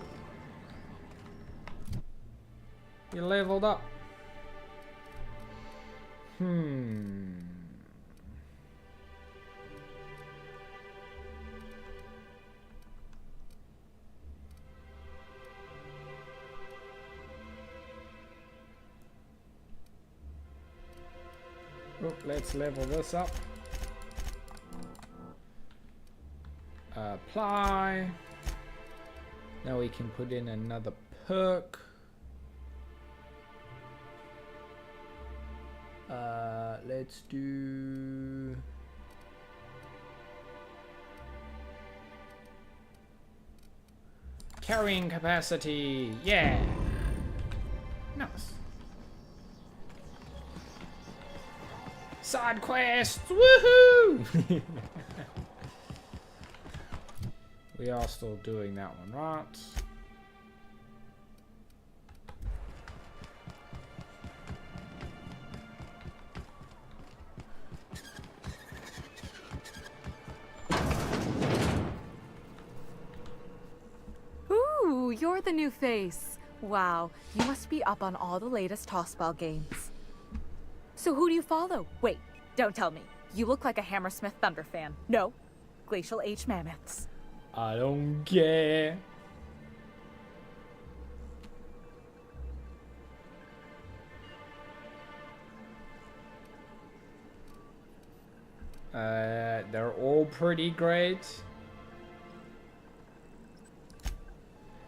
You leveled up. Oh, let's level this up. Apply. Now we can put in another perk. Let's do... carrying capacity. Yeah. Nice. Side quests. Woohoo! We are still doing that one, right? Ooh, you're the new face. Wow, you must be up on all the latest tossball games. So who do you follow? Wait, don't tell me. You look like a Hammersmith Thunder fan. No, Glacial H Mammoths. I don't care. They're all pretty great.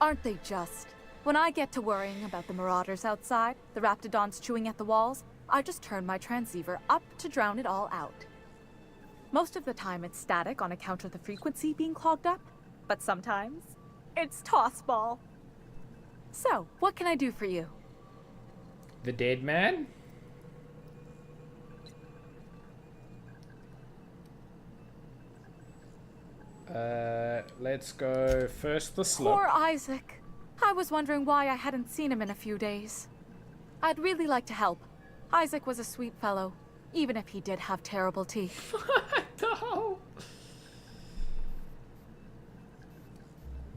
Aren't they just? When I get to worrying about the marauders outside, the raptidons chewing at the walls, I just turn my transceiver up to drown it all out. Most of the time it's static on account of the frequency being clogged up, but sometimes it's tossball. So, what can I do for you? The dead man? Let's go first the slip. Poor Isaac. I was wondering why I hadn't seen him in a few days. I'd really like to help. Isaac was a sweet fellow, even if he did have terrible teeth. No.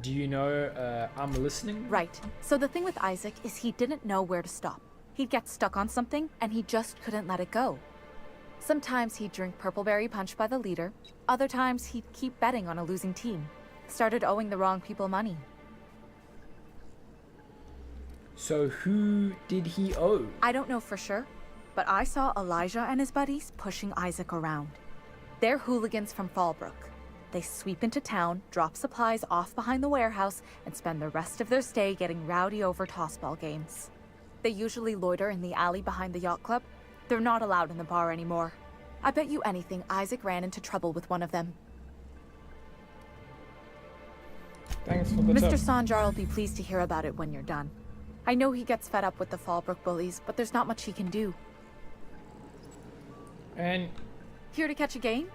Do you know I'm listening? Right. So the thing with Isaac is he didn't know where to stop. He'd get stuck on something and he just couldn't let it go. Sometimes he'd drink Purpleberry Punch by the liter. Other times he'd keep betting on a losing team. Started owing the wrong people money. So who did he owe? I don't know for sure, but I saw Elijah and his buddies pushing Isaac around. They're hooligans from Fallbrook. They sweep into town, drop supplies off behind the warehouse, and spend the rest of their stay getting rowdy over tossball games. They usually loiter in the alley behind the yacht club. They're not allowed in the bar anymore. I bet you anything Isaac ran into trouble with one of them. Thanks for the Mr. tip. Sanjar will be pleased to hear about it when you're done. I know he gets fed up with the Fallbrook bullies, but there's not much he can do. And here to catch a game?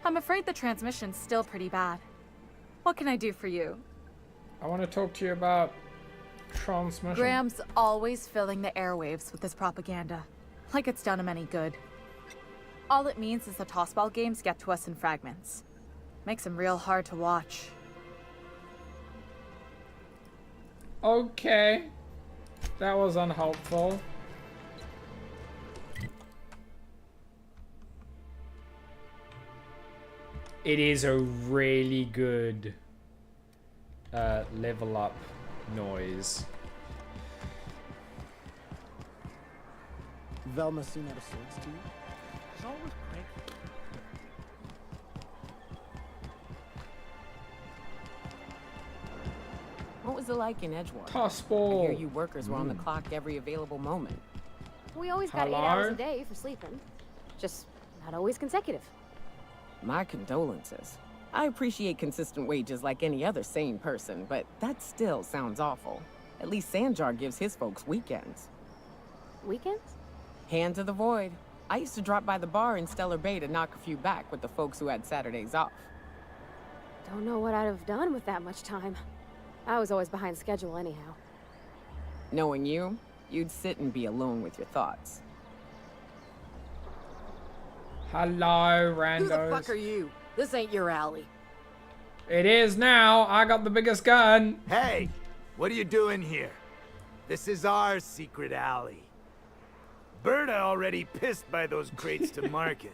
I'm afraid the transmission's still pretty bad. What can I do for you? I want to talk to you about transmission. Graham's always filling the airwaves with his propaganda, like it's done him any good. All it means is the tossball games get to us in fragments. Makes them real hard to watch. Okay. That was unhelpful. It is a really good level up noise. Velma seen out of sorts to you? She's always cranky. What was it like in Edgewater? Tossball. I hear you workers were on the clock every available moment. We always got 8 hours a day for sleeping. Just not always consecutive. My condolences. I appreciate consistent wages like any other sane person, but that still sounds awful. At least Sanjar gives his folks weekends. Weekends? Hand to the void. I used to drop by the bar in Stellar Bay to knock a few back with the folks who had Saturdays off. Don't know what I'd have done with that much time. I was always behind schedule anyhow. Knowing you, you'd sit and be alone with your thoughts. Hello, randos. Who the fuck are you? This ain't your alley. It is now. I got the biggest gun. Hey, what are you doing here? This is our secret alley. Berta already pissed by those crates to market.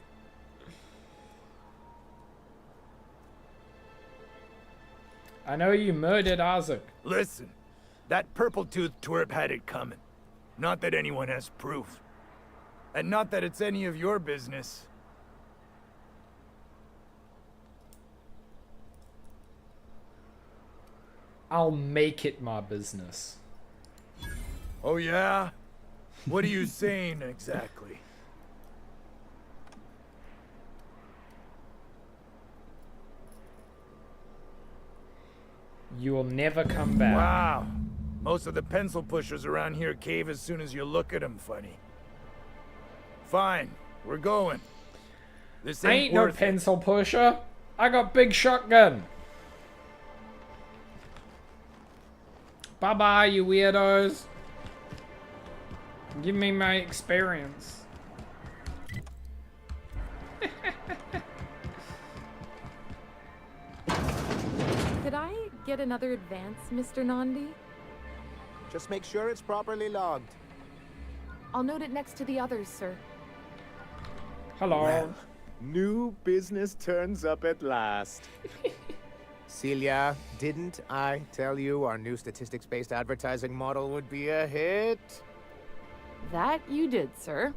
I know you murdered Isaac. Listen, that purple-toothed twerp had it coming. Not that anyone has proof. And not that it's any of your business. I'll make it my business. Oh yeah? What are you saying exactly? You will never come back. Wow. Most of the pencil pushers around here cave as soon as you look at them funny. Fine, we're going. This I ain't no worth it. pencil pusher. I got big shotgun. Bye-bye, you weirdos. Give me my experience. Could I get another advance, Mr. Nandi? Just make sure it's properly logged. I'll note it next to the others, sir. Hello. Well, new business turns up at last. Celia, didn't I tell you our new statistics-based advertising model would be a hit? That you did, sir.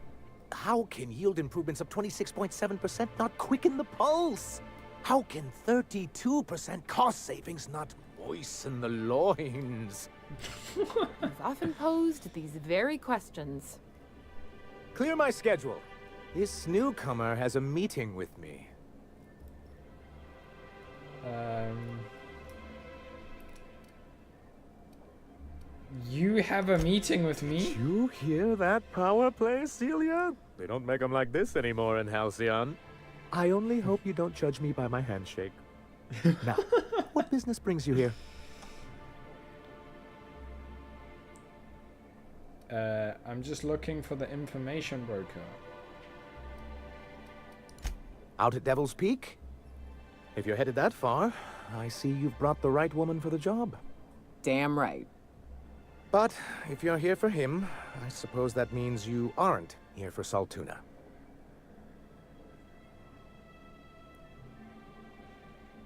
How can yield improvements of 26.7% not quicken the pulse? How can 32% cost savings not moisten the loins? You've often posed these very questions. Clear my schedule. This newcomer has a meeting with me. You have a meeting with me? You hear that power play, Celia? They don't make them like this anymore in Halcyon. I only hope you don't judge me by my handshake. Now, what business brings you here? I'm just looking for the information broker. Out at Devil's Peak? If you're headed that far, I see you've brought the right woman for the job. Damn right. But if you're here for him, I suppose that means you aren't here for Saltuna.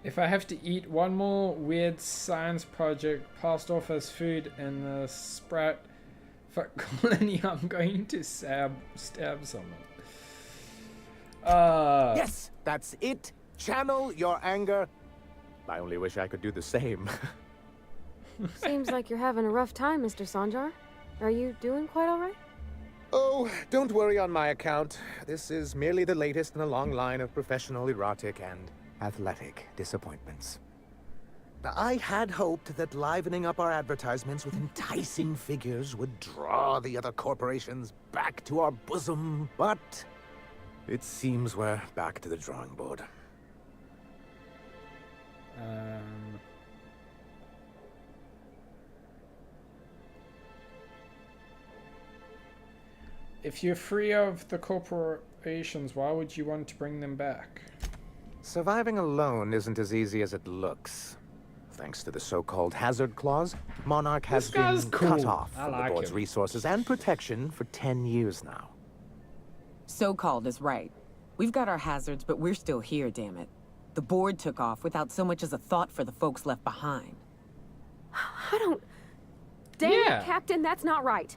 If I have to eat one more weird science project passed off as food in the Sprout colony, I'm going to stab someone. Yes, that's it. Channel your anger. I only wish I could do the same. Seems like you're having a rough time, Mr. Sanjar. Are you doing quite all right? Oh, don't worry on my account. This is merely the latest in a long line of professional erotic and athletic disappointments. I had hoped that livening up our advertisements with enticing figures would draw the other corporations back to our bosom, but it seems we're back to the drawing board. If you're free of the corporations, why would you want to bring them back? Surviving alone isn't as easy as it looks. Thanks to the so-called hazard clause, Monarch has been cut off from the board's resources and protection for 10 years now. So-called is right. We've got our hazards, but we're still here, damn it. The board took off without so much as a thought for the folks left behind. I don't... Damn it, Captain, that's not right.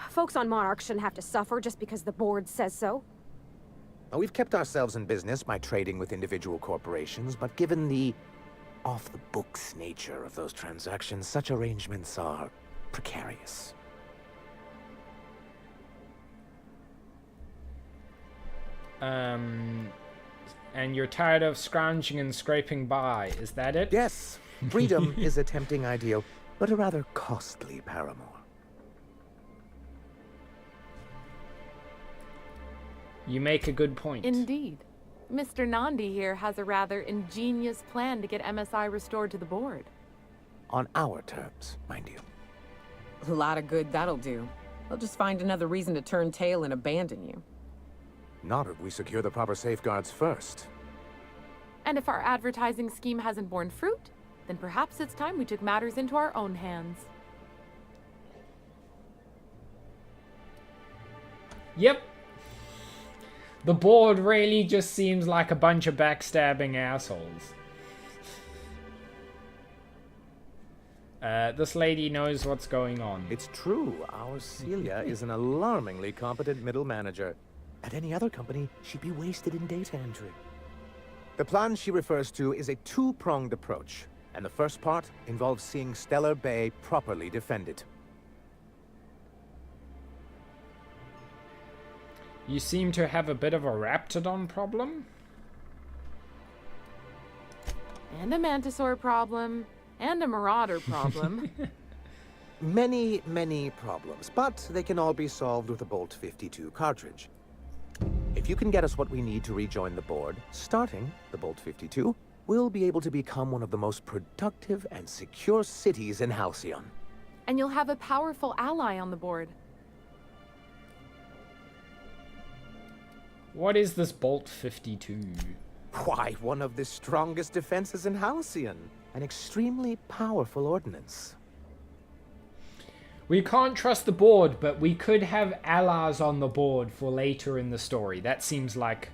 Folks on Monarch shouldn't have to suffer just because the board says so. We've kept ourselves in business by trading with individual corporations, but given the off-the-books nature of those transactions, such arrangements are precarious. And you're tired of scrounging and scraping by, is that it? Yes. Freedom is a tempting ideal, but a rather costly paramour. You make a good point. Indeed. Mr. Nandi here has a rather ingenious plan to get MSI restored to the board. On our terms, mind you. A lot of good that'll do. They'll just find another reason to turn tail and abandon you. Not if we secure the proper safeguards first. And if our advertising scheme hasn't borne fruit, then perhaps it's time we took matters into our own hands. Yep. The board really just seems like a bunch of backstabbing assholes. This lady knows what's going on. It's true. Our Celia is an alarmingly competent middle manager. At any other company, she'd be wasted in data entry. The plan she refers to is a two-pronged approach, and the first part involves seeing Stellar Bay properly defended. You seem to have a bit of a Raptidon problem? And a Mantisaur problem. And a Marauder problem. Many, many problems, but they can all be solved with a Bolt 52 cartridge. If you can get us what we need to rejoin the board, starting the Bolt 52, we'll be able to become one of the most productive and secure cities in Halcyon. And you'll have a powerful ally on the board. What is this Bolt 52? Why, one of the strongest defenses in Halcyon. An extremely powerful ordnance. We can't trust the board, but we could have allies on the board for later in the story. That seems like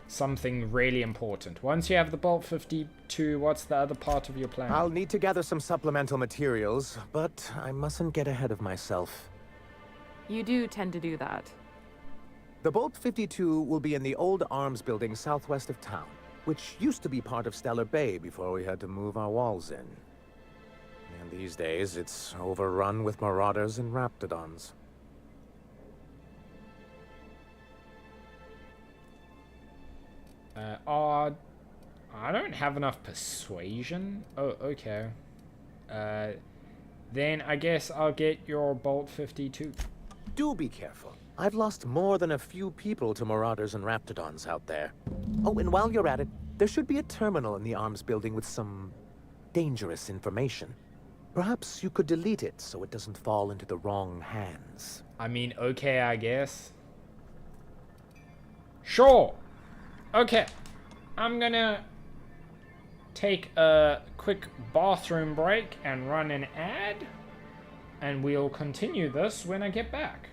something really important. Once you have the Bolt 52, what's the other part of your plan? I'll need to gather some supplemental materials, but I mustn't get ahead of myself. You do tend to do that. The Bolt 52 will be in the old arms building southwest of town, which used to be part of Stellar Bay before we had to move our walls in. And these days, it's overrun with marauders and raptidons. Oh, I don't have enough persuasion. Oh, okay. Then I guess I'll get your Bolt 52. Do be careful. I've lost more than a few people to marauders and raptidons out there. Oh, and while you're at it, there should be a terminal in the arms building with some dangerous information. Perhaps you could delete it so it doesn't fall into the wrong hands. I mean, okay, I guess. Sure. Okay. I'm gonna take a quick bathroom break and run an ad. And we'll continue this when I get back.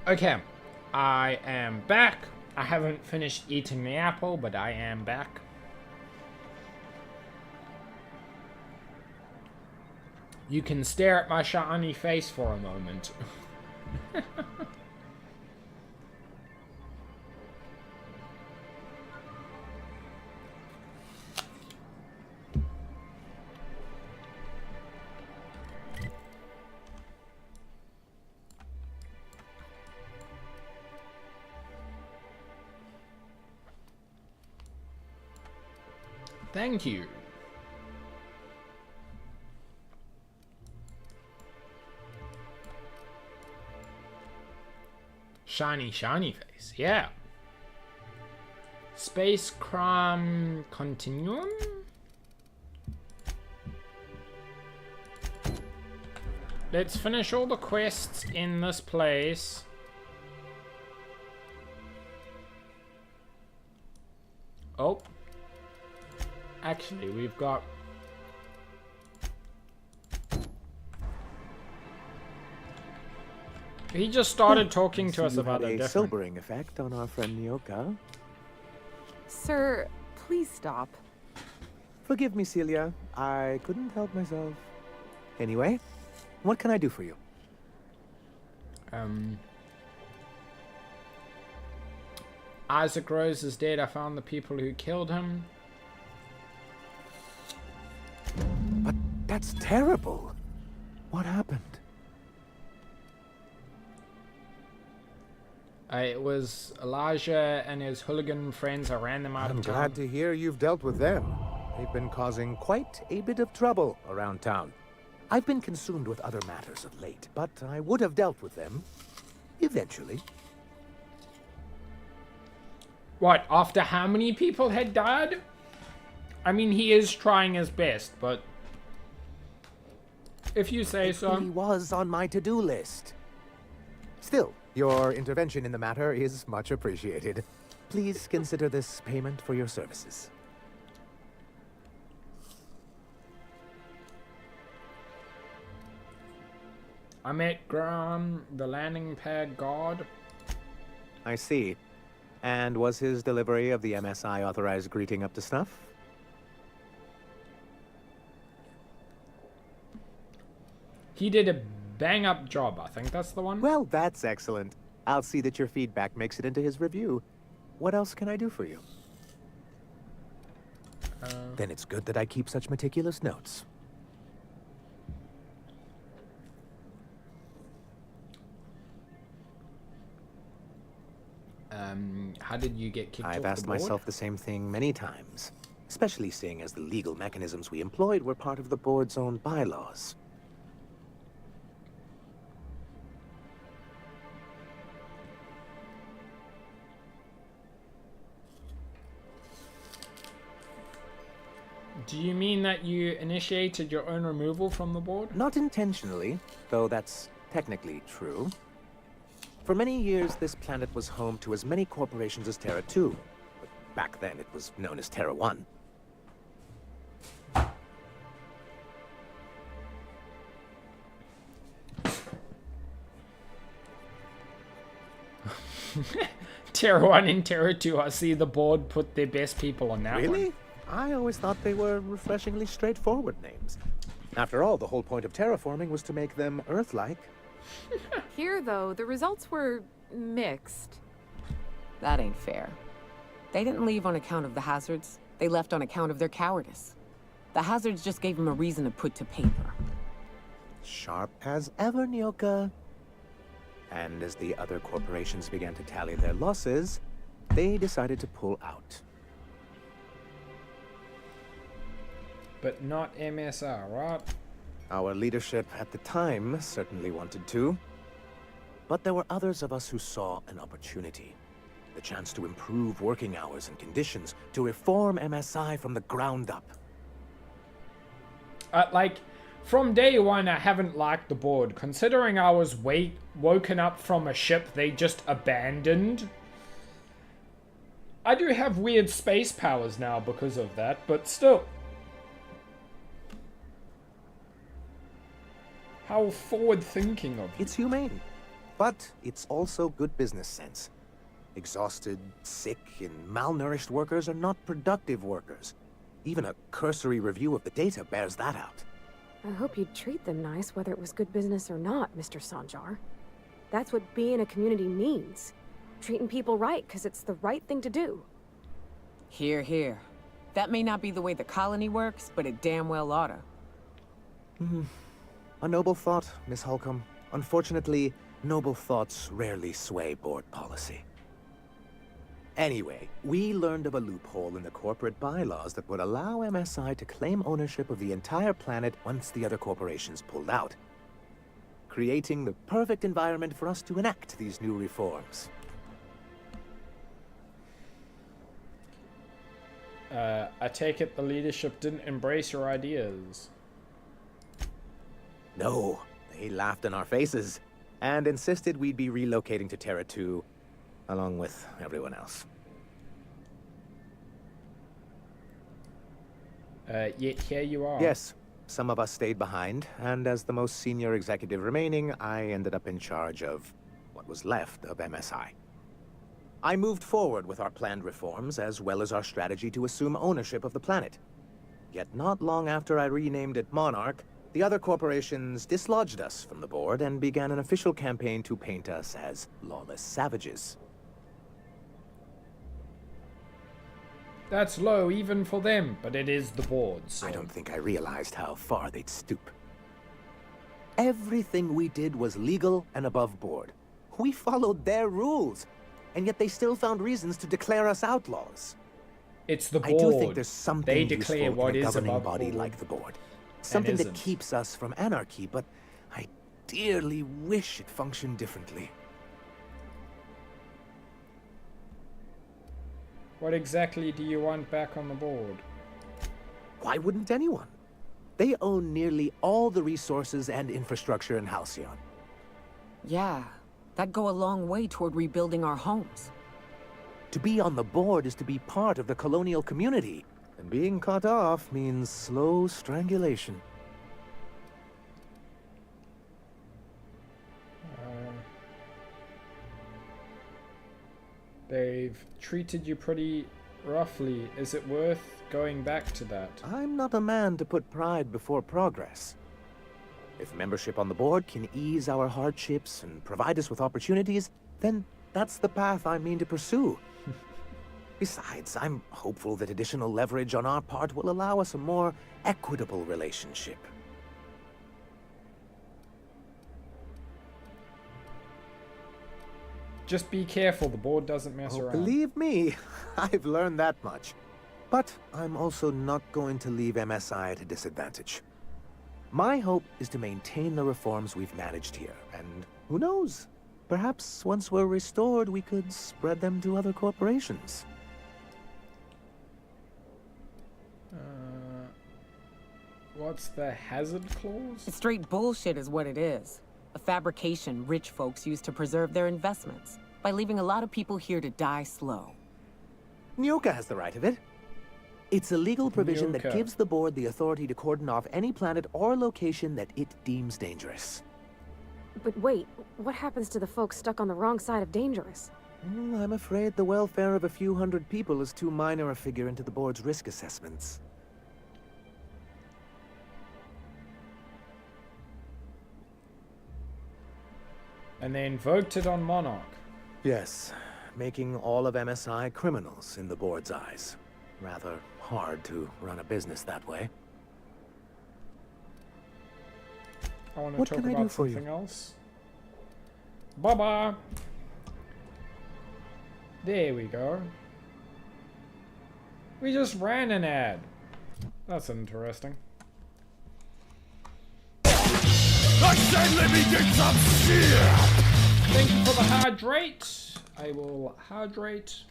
Okay, I am back. I haven't finished eating the apple, but I am back. You can stare at my shiny face for a moment. Thank you. Shiny, shiny face, yeah. Space Crime Continuum? Let's finish all the quests in this place. Oh. Actually, we've got... He just started talking to us about a different... sobering effect on our friend Nyoka. Sir, please stop. Forgive me, Celia. I couldn't help myself. Anyway, what can I do for you? Isaac Rose is dead. I found the people who killed him. But that's terrible. What happened? It was Elijah and his hooligan friends. I ran them out I'm of town. glad to hear you've dealt with them. They've been causing quite a bit of trouble around town. I've been consumed with other matters of late, but I would have dealt with them eventually. What, after how many people had died? I mean, he is trying his best, but if you say so. He was on my to-do list. Still, your intervention in the matter is much appreciated. Please consider this payment for your services. I met Graham, the landing pad guard. I see. And was his delivery of the MSI authorized greeting up to snuff? He did a bang-up job, I think that's the one. Well, that's excellent. I'll see that your feedback makes it into his review. What else can I do for you? Then it's good that I keep such meticulous notes. How did you get kicked off I've the asked board? myself the same thing many times, especially seeing as the legal mechanisms we employed were part of the board's own bylaws. Do you mean that you initiated your own removal from the board? Not intentionally, though that's technically true. For many years, this planet was home to as many corporations as Terra 2. But back then, it was known as Terra 1. Terra 1 and Terra 2, I see the board put their best people on that one. Really? I always thought they were refreshingly straightforward names. After all, the whole point of terraforming was to make them Earth-like. Here, though, the results were mixed. That ain't fair. They didn't leave on account of the hazards. They left on account of their cowardice. The hazards just gave them a reason to put to paper. Sharp as ever, Nyoka. And as the other corporations began to tally their losses, they decided to pull out. But not MSR, right? Our leadership at the time certainly wanted to. But there were others of us who saw an opportunity. The chance to improve working hours and conditions, to reform MSI from the ground up. Like, from day one, I haven't liked the board. Considering I was woken up from a ship they just abandoned. I do have weird space powers now because of that, but still. How forward-thinking of you. It's humane. But it's also good business sense. Exhausted, sick, and malnourished workers are not productive workers. Even a cursory review of the data bears that out. I hope you'd treat them nice, whether it was good business or not, Mr. Sanjar. That's what being a community means. Treating people right, because it's the right thing to do. Here, here. That may not be the way the colony works, but it damn well oughta. A noble thought, Miss Holcomb. Unfortunately, noble thoughts rarely sway board policy. Anyway, we learned of a loophole in the corporate bylaws that would allow MSI to claim ownership of the entire planet once the other corporations pulled out, creating the perfect environment for us to enact these new reforms. I take it the leadership didn't embrace your ideas. No, they laughed in our faces and insisted we'd be relocating to Terra 2, along with everyone else. Yet here you are. Yes, some of us stayed behind, and as the most senior executive remaining, I ended up in charge of what was left of MSI. I moved forward with our planned reforms, as well as our strategy to assume ownership of the planet. Yet not long after I renamed it Monarch, the other corporations dislodged us from the board and began an official campaign to paint us as lawless savages. That's low even for them, but it is the board, so... I don't think I realized how far they'd stoop. Everything we did was legal and above board. We followed their rules, and yet they still found reasons to declare us outlaws. It's the board. I do think there's something they declare useful what in a is governing above body board like the board. Something that isn't. keeps us from anarchy, but I dearly wish it functioned differently. What exactly do you want back on the board? Why wouldn't anyone? They own nearly all the resources and infrastructure in Halcyon. Yeah, that'd go a long way toward rebuilding our homes. To be on the board is to be part of the colonial community, and being cut off means slow strangulation. They've treated you pretty roughly. Is it worth going back to that? I'm not a man to put pride before progress. If membership on the board can ease our hardships and provide us with opportunities, then that's the path I mean to pursue. Besides, I'm hopeful that additional leverage on our part will allow us a more equitable relationship. Just be careful, the board doesn't mess around. Believe me, I've learned that much. But I'm also not going to leave MSI at a disadvantage. My hope is to maintain the reforms we've managed here, and who knows? Perhaps once we're restored, we could spread them to other corporations. What's the hazard clause? It's straight bullshit is what it is. A fabrication rich folks use to preserve their investments by leaving a lot of people here to die slow. Nyoka has the right of it. It's a legal provision that gives the board the authority to cordon off any planet or location that it deems dangerous. But wait, what happens to the folks stuck on the wrong side of dangerous? I'm afraid the welfare of a few hundred people is too minor a figure into the board's risk assessments. And they invoked it on Monarch. Yes, making all of MSI criminals in the board's eyes. Rather hard to run a business that way. I want to What talk can I about do for something you? else. Baba! There we go. We just ran an ad. That's interesting. I said let me get some shit! Thank you for the hydrate. I will hydrate.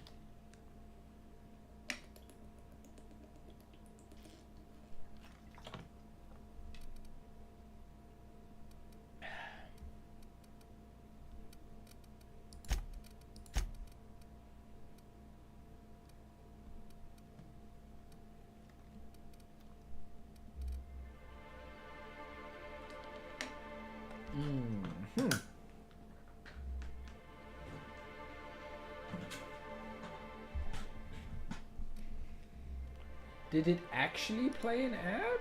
Did it actually play an ad?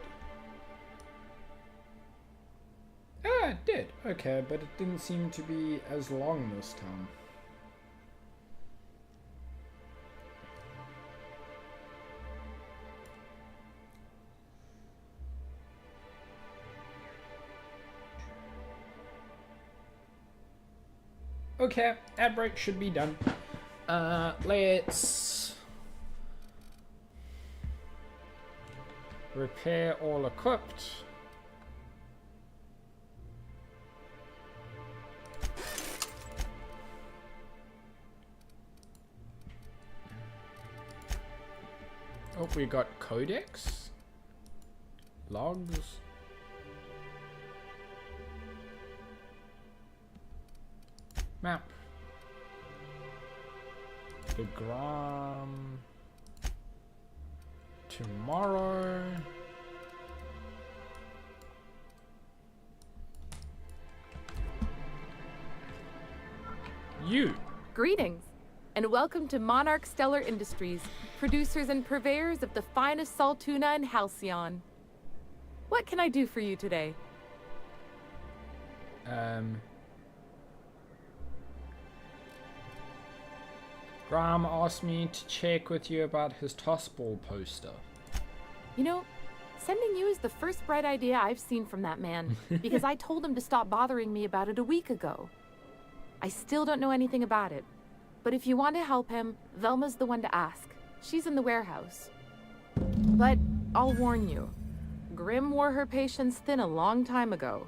Ah, it did. Okay, but it didn't seem to be as long this time. Okay, ad break should be done. Let's repair all equipped. Oh, we got codex, logs. Map. The Gram. Tomorrow. You. Greetings, and welcome to Monarch Stellar Industries, producers and purveyors of the finest salt tuna in Halcyon. What can I do for you today? Graham asked me to check with you about his tossball poster. You know, sending you is the first bright idea I've seen from that man, because I told him to stop bothering me about it a week ago. I still don't know anything about it, but if you want to help him, Velma's the one to ask. She's in the warehouse. But I'll warn you, Grimm wore her patience thin a long time ago.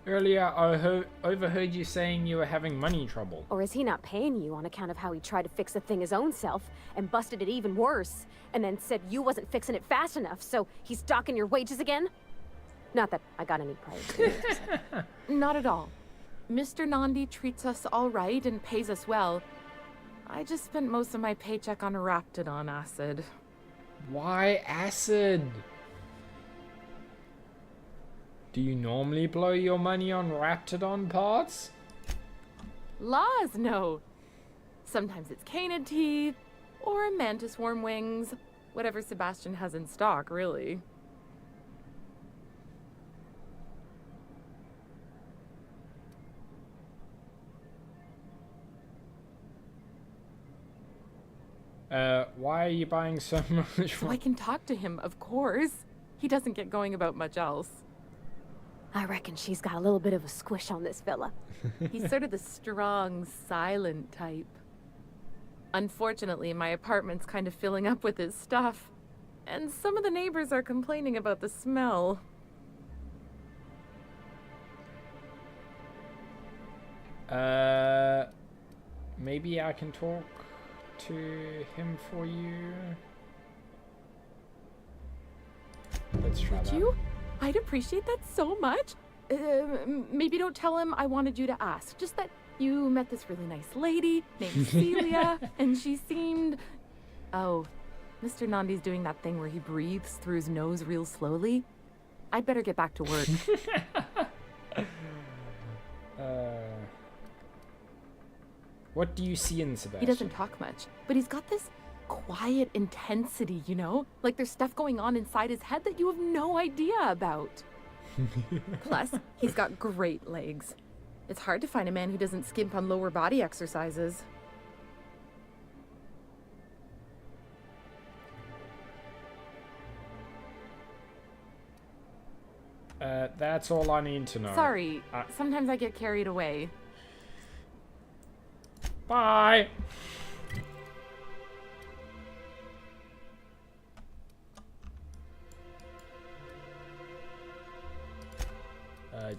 Earlier, I overheard you saying you were having money trouble. Or is he not paying you on account of how he tried to fix the thing his own self and busted it even worse, and then said you wasn't fixing it fast enough, so he's docking your wages again? Not that I got any prior. Not at all. Mr. Nandi treats us all right and pays us well. I just spent most of my paycheck on Raptidon acid. Why acid? Do you normally blow your money on Raptidon parts? Laws, no. Sometimes it's canid teeth, or mantis worm wings. Whatever Sebastian has in stock, really. Why are you buying so much? So I can talk to him, of course. He doesn't get going about much else. I reckon she's got a little bit of a squish on this fella. He's sort of the strong, silent type. Unfortunately, my apartment's kind of filling up with his stuff. And some of the neighbors are complaining about the smell. Maybe I can talk to him for you. Let's try that. Would you? I'd appreciate that so much. Maybe don't tell him I wanted you to ask. Just that you met this really nice lady named Celia, and she seemed... Oh, Mr. Nandi's doing that thing where he breathes through his nose real slowly. I'd better get back to work. What do you see in Sebastian? He doesn't talk much, but he's got this quiet intensity, you know? Like there's stuff going on inside his head that you have no idea about. Plus, he's got great legs. It's hard to find a man who doesn't skimp on lower body exercises. That's all I need to know. Sorry, sometimes I get carried away. Bye!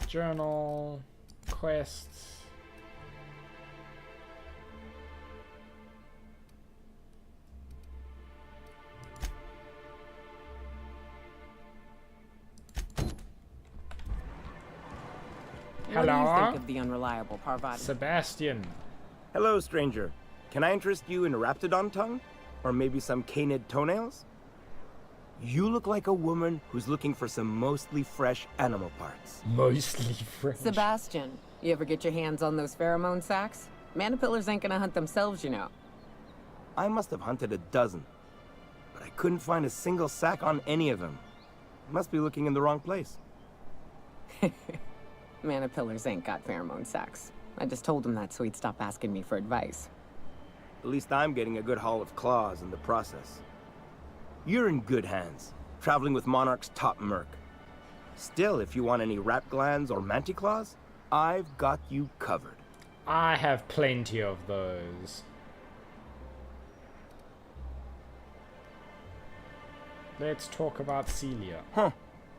Journal, quests. What do you think of the unreliable Parvati? Sebastian. Hello, stranger. Can I interest you in Raptidon tongue? Or maybe some canid toenails? You look like a woman who's looking for some mostly fresh animal parts. Mostly fresh? Sebastian, you ever get your hands on those pheromone sacks? Manipillars ain't gonna hunt themselves, you know. I must have hunted a dozen, but I couldn't find a single sack on any of them. Must be looking in the wrong place. Manipillars ain't got pheromone sacs. I just told him that so he'd stop asking me for advice. At least I'm getting a good haul of claws in the process. You're in good hands, traveling with Monarch's top merc. Still, if you want any rat glands or manticlaws, I've got you covered. I have plenty of those. Let's talk about Celia. Huh.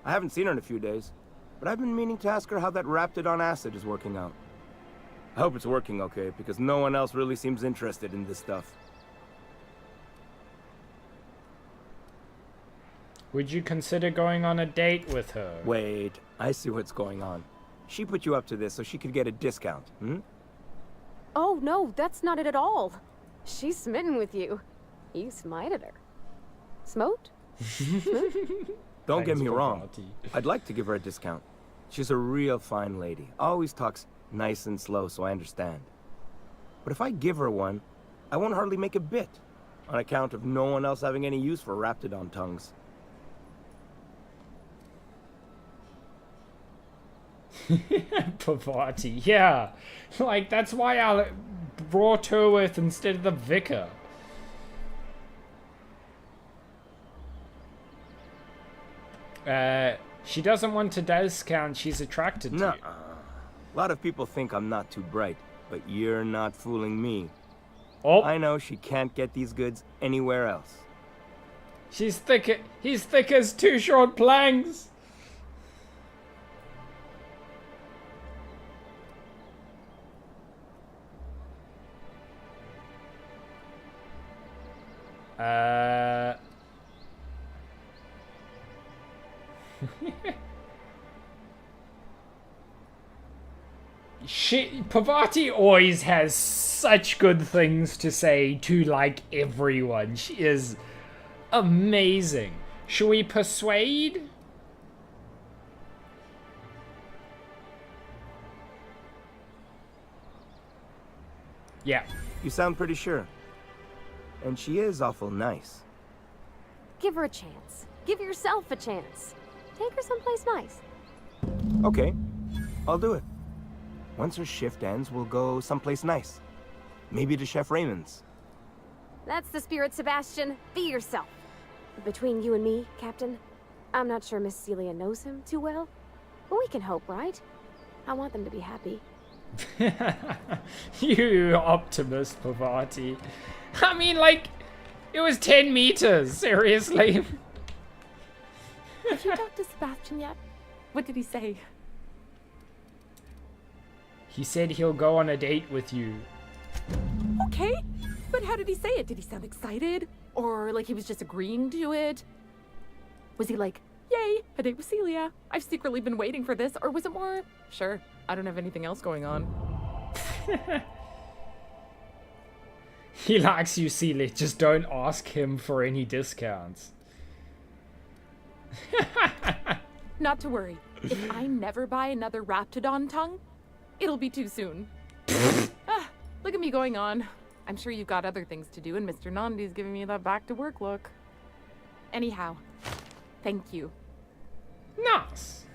I haven't seen her in a few days, but I've been meaning to ask her how that Raptidon acid is working out. I hope it's working okay, because no one else really seems interested in this stuff. Would you consider going on a date with her? Wait, I see what's going on. She put you up to this so she could get a discount, hmm? Oh, no, that's not it at all. She's smitten with you. You smited her. Smoked? Don't get me wrong. I'd like to give her a discount. She's a real fine lady. Always talks nice and slow, so I understand. But if I give her one, I won't hardly make a bit, on account of no one else having any use for Raptidon tongues. Pavati, yeah. Like, that's why I brought her with instead of the vicar. She doesn't want a discount, she's attracted to you. A lot of people think I'm not too bright, but you're not fooling me. Oh. I know she can't get these goods anywhere else. He's thick as two short planks. Pavati always has such good things to say to, like, everyone. She is amazing. Shall we persuade? Yeah. You sound pretty sure. And she is awful nice. Give her a chance. Give yourself a chance. Take her someplace nice. Okay, I'll do it. Once her shift ends, we'll go someplace nice. Maybe to Chef Raymond's. That's the spirit, Sebastian. Be yourself. Between you and me, Captain, I'm not sure Miss Celia knows him too well. But we can hope, right? I want them to be happy. You optimist, Pavati. I mean, like, it was 10 meters, seriously. Have you talked to Sebastian yet? What did he say? He said he'll go on a date with you. Okay, but how did he say it? Did he sound excited? Or like he was just agreeing to it? Was he like, yay, a date with Celia? I've secretly been waiting for this. Or was it more, sure, I don't have anything else going on? He likes you, Celia. Just don't ask him for any discounts. Not to worry. If I never buy another Raptidon tongue, it'll be too soon. Look at me going on. I'm sure you've got other things to do, and Mr. Nandi's giving me that back-to-work look. Anyhow, thank you. Nice.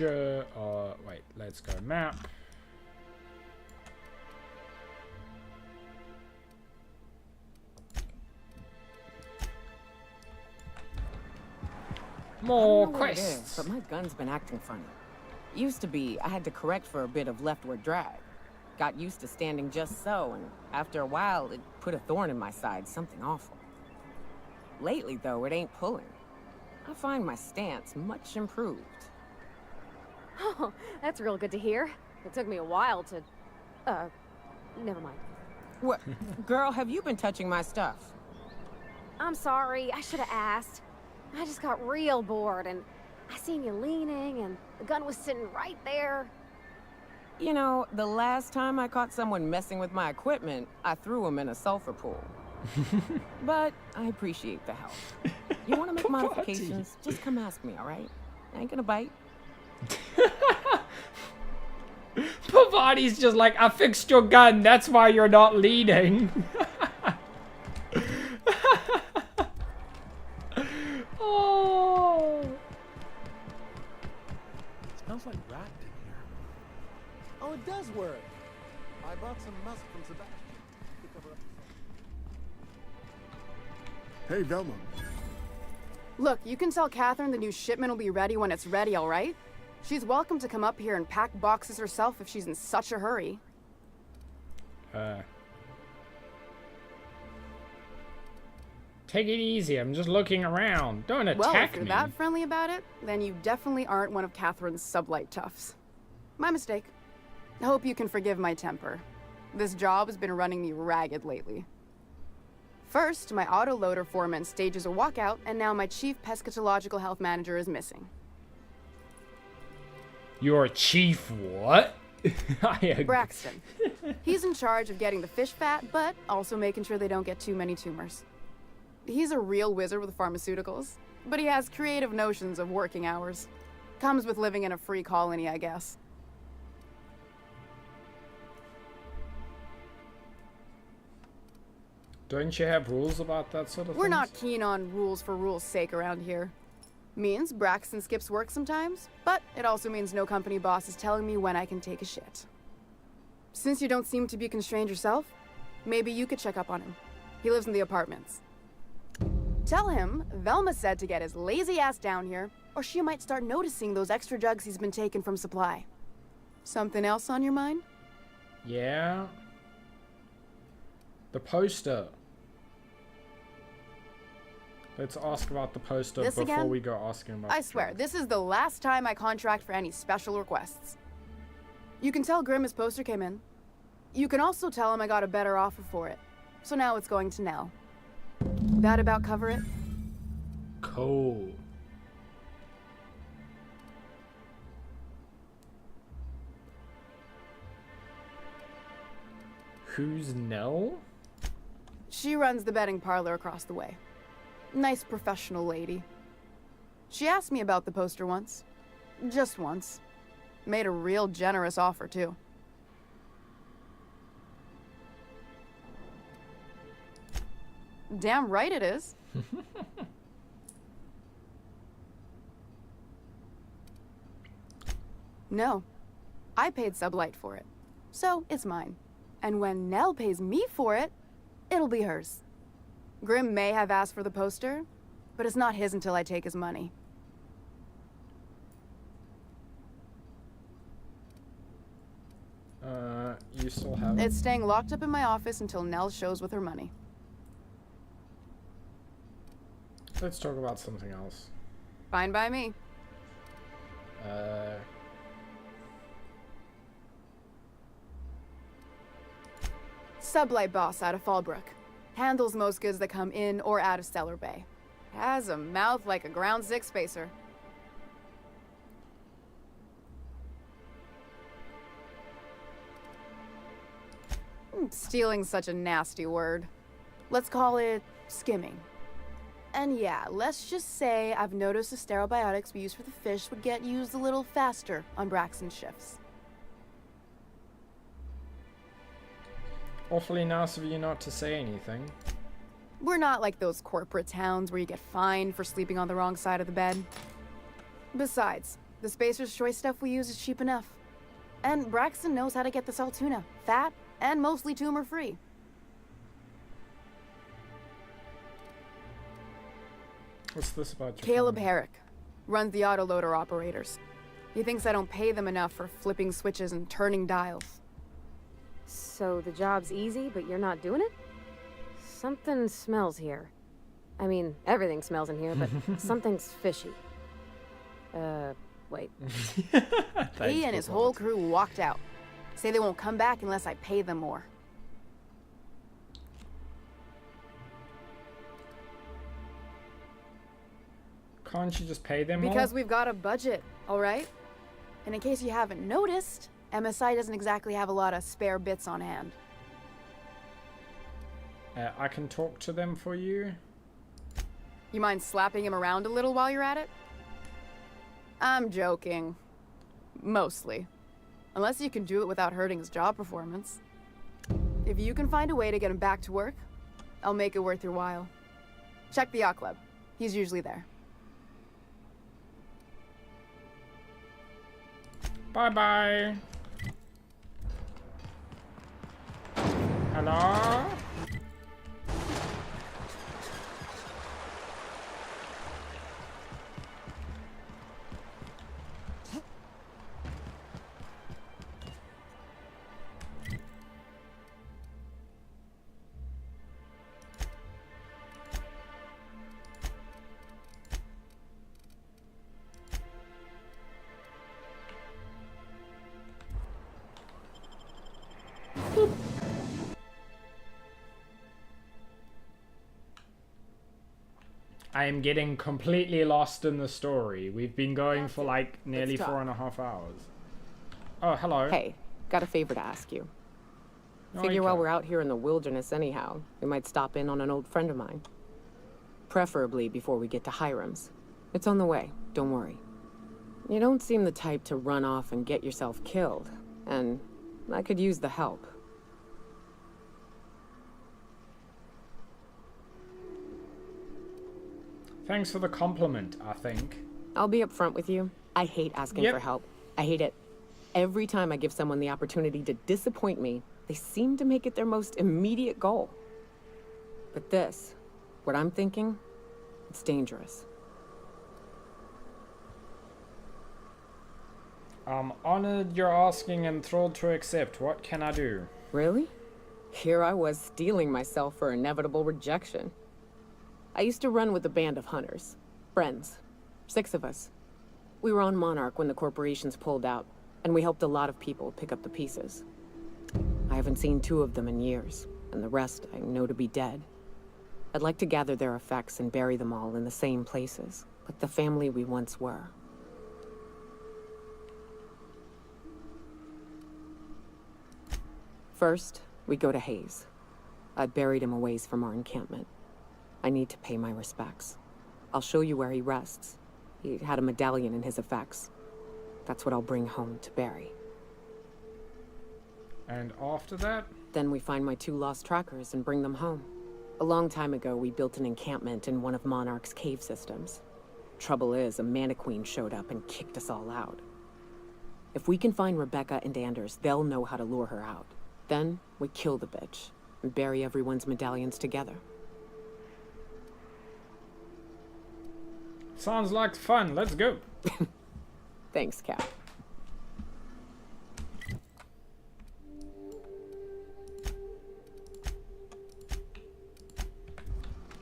Wait, let's go map. More quests. But my gun's been acting funny. Used to be, I had to correct for a bit of leftward drag. Got used to standing just so, and after a while, it put a thorn in my side, something awful. Lately, though, it ain't pulling. I find my stance much improved. Oh, that's real good to hear. It took me a while to... never mind. What? Girl, have you been touching my stuff? I'm sorry, I should have asked. I just got real bored, and I seen you leaning, and the gun was sitting right there. You know, the last time I caught someone messing with my equipment, I threw him in a sulfur pool. But I appreciate the help. You want to make modifications? Just come ask me, all right? I ain't gonna bite. Pavani's just like, I fixed your gun, that's why you're not leading. Oh. Smells like rat in here. Oh, it does work. I bought some musk from Sebastian to cover up. Hey, Velma. Look, you can tell Catherine the new shipment will be ready when it's ready, all right? She's welcome to come up here and pack boxes herself if she's in such a hurry. Take it easy, I'm just looking around. Don't Well, if attack you're me. that friendly about it, then you definitely aren't one of Catherine's sublight toughs. My mistake. I hope you can forgive my temper. This job has been running me ragged lately. First, my autoloader foreman stages a walkout, and now my chief pescatological health manager is missing. Your chief what? Braxton. He's in charge of getting the fish fat, but also making sure they don't get too many tumors. He's a real wizard with pharmaceuticals, but he has creative notions of working hours. Comes with living in a free colony, I guess. Don't you have rules about that sort of thing? We're not keen on rules for rules' sake around here. Means Braxton skips work sometimes, but it also means no company boss is telling me when I can take a shit. Since you don't seem to be constrained yourself, maybe you could check up on him. He lives in the apartments. Tell him Velma said to get his lazy ass down here, or she might start noticing those extra jugs he's been taking from supply. Something else on your mind? Yeah. The poster. Let's ask about the poster This before again? we go asking about I swear, this is the last time I contract for any special requests. You can tell Grimm his poster came in. You can also tell him I got a better offer for it. So now it's going to Nell. That about cover it? Cool. Who's Nell? She runs the betting parlor across the way. Nice professional lady. She asked me about the poster once. Just once. Made a real generous offer, too. Damn right it is. No. I paid Sublight for it. So, it's mine. And when Nell pays me for it, it'll be hers. Grimm may have asked for the poster, but it's not his until I take his money. You still have it? It's staying locked up in my office until Nell shows with her money. Let's talk about something else. Fine by me. Sublight boss out of Fallbrook. Handles most goods that come in or out of Stellar Bay. Has a mouth like a ground six spacer. Stealing's such a nasty word. Let's call it skimming. And yeah, let's just say I've noticed the sterile biotics we use for the fish would get used a little faster on Braxton's shifts. Awfully nice of you not to say anything. We're not like those corporate towns where you get fined for sleeping on the wrong side of the bed. Besides, the Spacer's Choice stuff we use is cheap enough. And Braxton knows how to get the salt tuna, fat, and mostly tumor-free. What's this about your Caleb phone? Herrick runs the autoloader operators. He thinks I don't pay them enough for flipping switches and turning dials. So the job's easy, but you're not doing it? Something smells here. I mean, everything smells in here, but something's fishy. Wait. He and his whole crew walked out. Say they won't come back unless I pay them more. Can't you just pay them more? Because we've got a budget, all right? And in case you haven't noticed, MSI doesn't exactly have a lot of spare bits on hand. I can talk to them for you. You mind slapping him around a little while you're at it? I'm joking. Mostly. Unless you can do it without hurting his job performance. If you can find a way to get him back to work, I'll make it worth your while. Check the yacht club. He's usually there. Bye-bye. Hello? I am getting completely lost in the story. We've been going for like nearly 4.5 hours. Oh, hello. Hey, got a favor to ask you. No, Figure while okay. we're out here in the wilderness anyhow, we might stop in on an old friend of mine. Preferably before we get to Hiram's. It's on the way, don't worry. You don't seem the type to run off and get yourself killed, and I could use the help. Thanks for the compliment, I think. I'll be upfront with you. I hate asking for help. I hate it. Every time I give someone the opportunity to disappoint me, they seem to make it their most immediate goal. But this, what I'm thinking, it's dangerous. I'm honored you're asking and thrilled to accept. What can I do? Really? Here I was steeling myself for inevitable rejection. I used to run with a band of hunters. Friends. 6 of us. We were on Monarch when the corporations pulled out, and we helped a lot of people pick up the pieces. I haven't seen 2 of them in years, and the rest I know to be dead. I'd like to gather their effects and bury them all in the same places, like the family we once were. First, we go to Hayes. I buried him a ways from our encampment. I need to pay my respects. I'll show you where he rests. He had a medallion in his effects. That's what I'll bring home to Barry. And after that? Then we find my 2 lost trackers and bring them home. A long time ago, we built an encampment in one of Monarch's cave systems. Trouble is, a Mantiqueen showed up and kicked us all out. If we can find Rebecca and Anders, they'll know how to lure her out. Then, we kill the bitch and bury everyone's medallions together. Sounds like fun. Let's go. Thanks, Cap.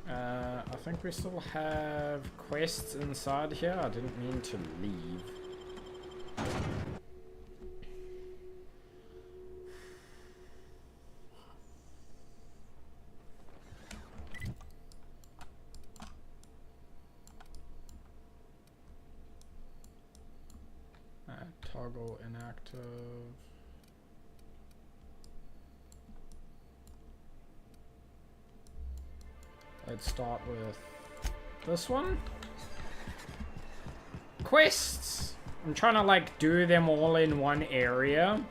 I think we still have quests inside here. I didn't mean to leave. Toggle inactive. Let's start with this one. Quests! I'm trying to like do them all in one area.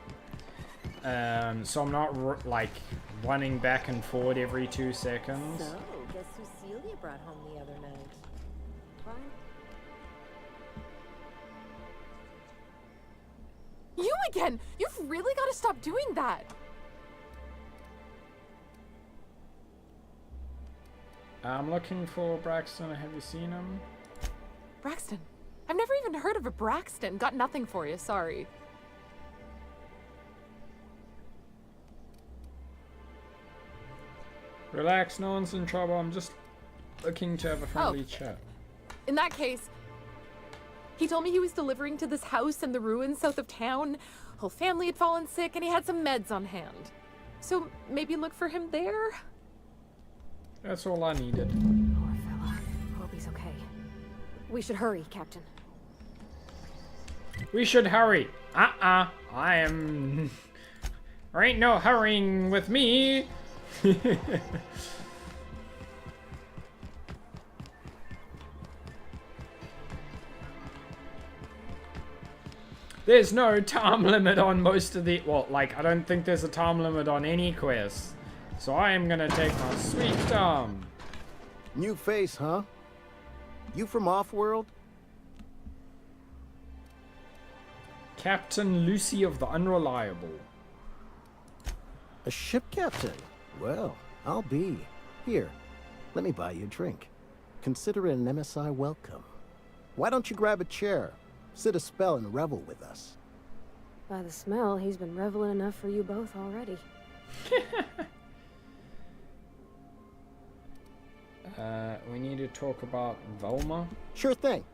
So I'm not like running back and forward every 2 seconds. So, guess who Celia brought home the other night? You again! You've really got to stop doing that! I'm looking for Braxton. Have you seen him? Braxton? I've never even heard of a Braxton. Got nothing for you, sorry. Relax, no one's in trouble. I'm just looking to have a friendly chat. In that case, he told me he was delivering to this house in the ruins south of town. Whole family had fallen sick and he had some meds on hand. So maybe look for him there? That's all I needed. Poor fella. Hope he's okay. We should hurry, Captain. We should hurry. I am... There ain't no hurrying with me. There's no time limit on most of the... Well, like, I don't think there's a time limit on any quests. So I am gonna take my sweet time. New face, huh? You from off-world? Captain Lucy of the Unreliable. A ship captain? Well, I'll be. Here, let me buy you a drink. Consider it an MSI welcome. Why don't you grab a chair? Sit a spell and revel with us. By the smell, he's been reveling enough for you both already. We need to talk about Velma. Sure thing.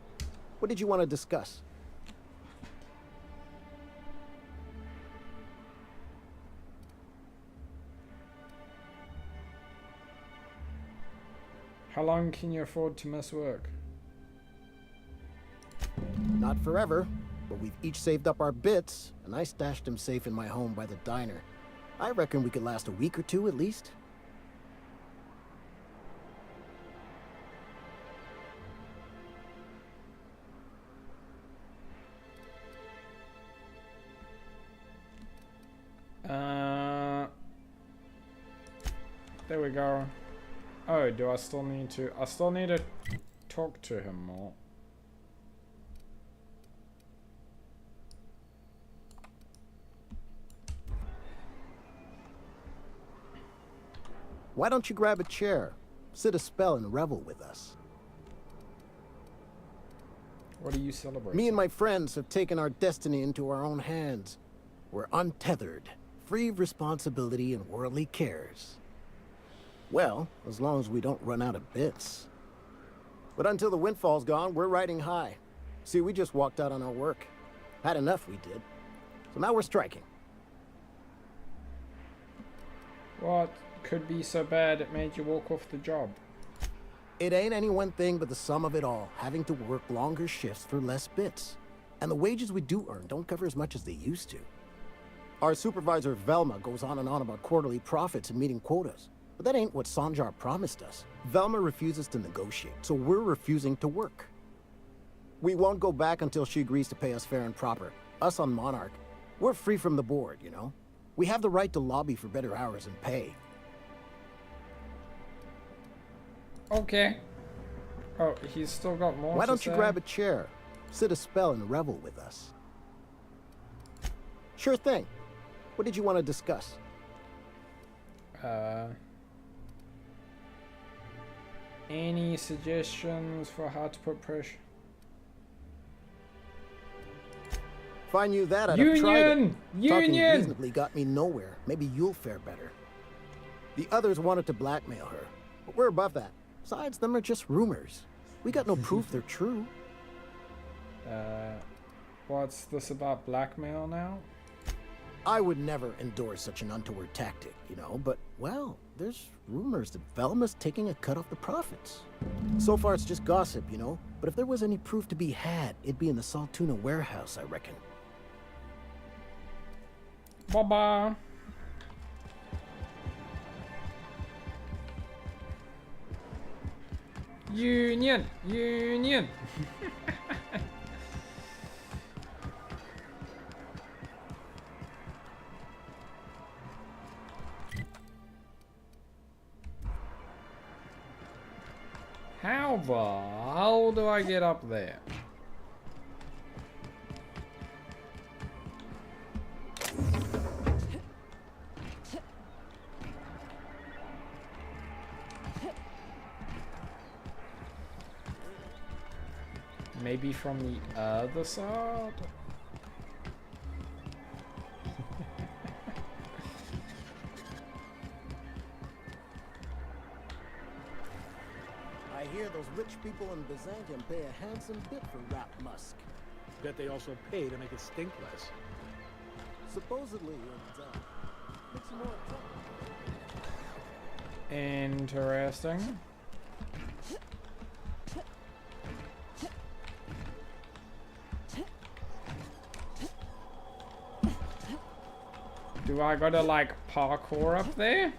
What did you want to discuss? How long can you afford to miss work? Not forever, but we've each saved up our bits, and I stashed them safe in my home by the diner. I reckon we could last a week or two at least. There we go. Oh, do I still need to... I still need to talk to him more. Why don't you grab a chair? Sit a spell and revel with us. What are you celebrating? Me and my friends have taken our destiny into our own hands. We're untethered, free of responsibility and worldly cares. Well, as long as we don't run out of bits. But until the windfall's gone, we're riding high. See, we just walked out on our work. Had enough, we did. So now we're striking. What could be so bad it made you walk off the job? It ain't any one thing but the sum of it all, having to work longer shifts for less bits. And the wages we do earn don't cover as much as they used to. Our supervisor, Velma, goes on and on about quarterly profits and meeting quotas. But that ain't what Sanjar promised us. Velma refuses to negotiate, so we're refusing to work. We won't go back until she agrees to pay us fair and proper. Us on Monarch, we're free from the board, you know? We have the right to lobby for better hours and pay. Okay. Oh, he's still got more. Why to don't you say? grab a chair, sit a spell and revel with us? Sure thing. What did you want to discuss? Any suggestions for how to put pressure? If I knew that, I'd have tried it. Talking Union! reasonably got me nowhere. Maybe you'll fare better. The others wanted to blackmail her, but we're above that. Besides, them are just rumors. We got no proof they're true. What's this about blackmail now? I would never endorse such an untoward tactic, you know, but, well, there's rumors that Velma's taking a cut off the profits. So far, it's just gossip, you know, but if there was any proof to be had, it'd be in the Saltuna warehouse, I reckon. Bye-bye. Union! Union! How the hell do I get up there? Maybe from the other side? I hear those rich people in Byzantium pay a handsome bit for rat musk. Bet they also pay to make it stink less. Supposedly, it makes you more attractive. Interesting. Do I gotta like parkour up there?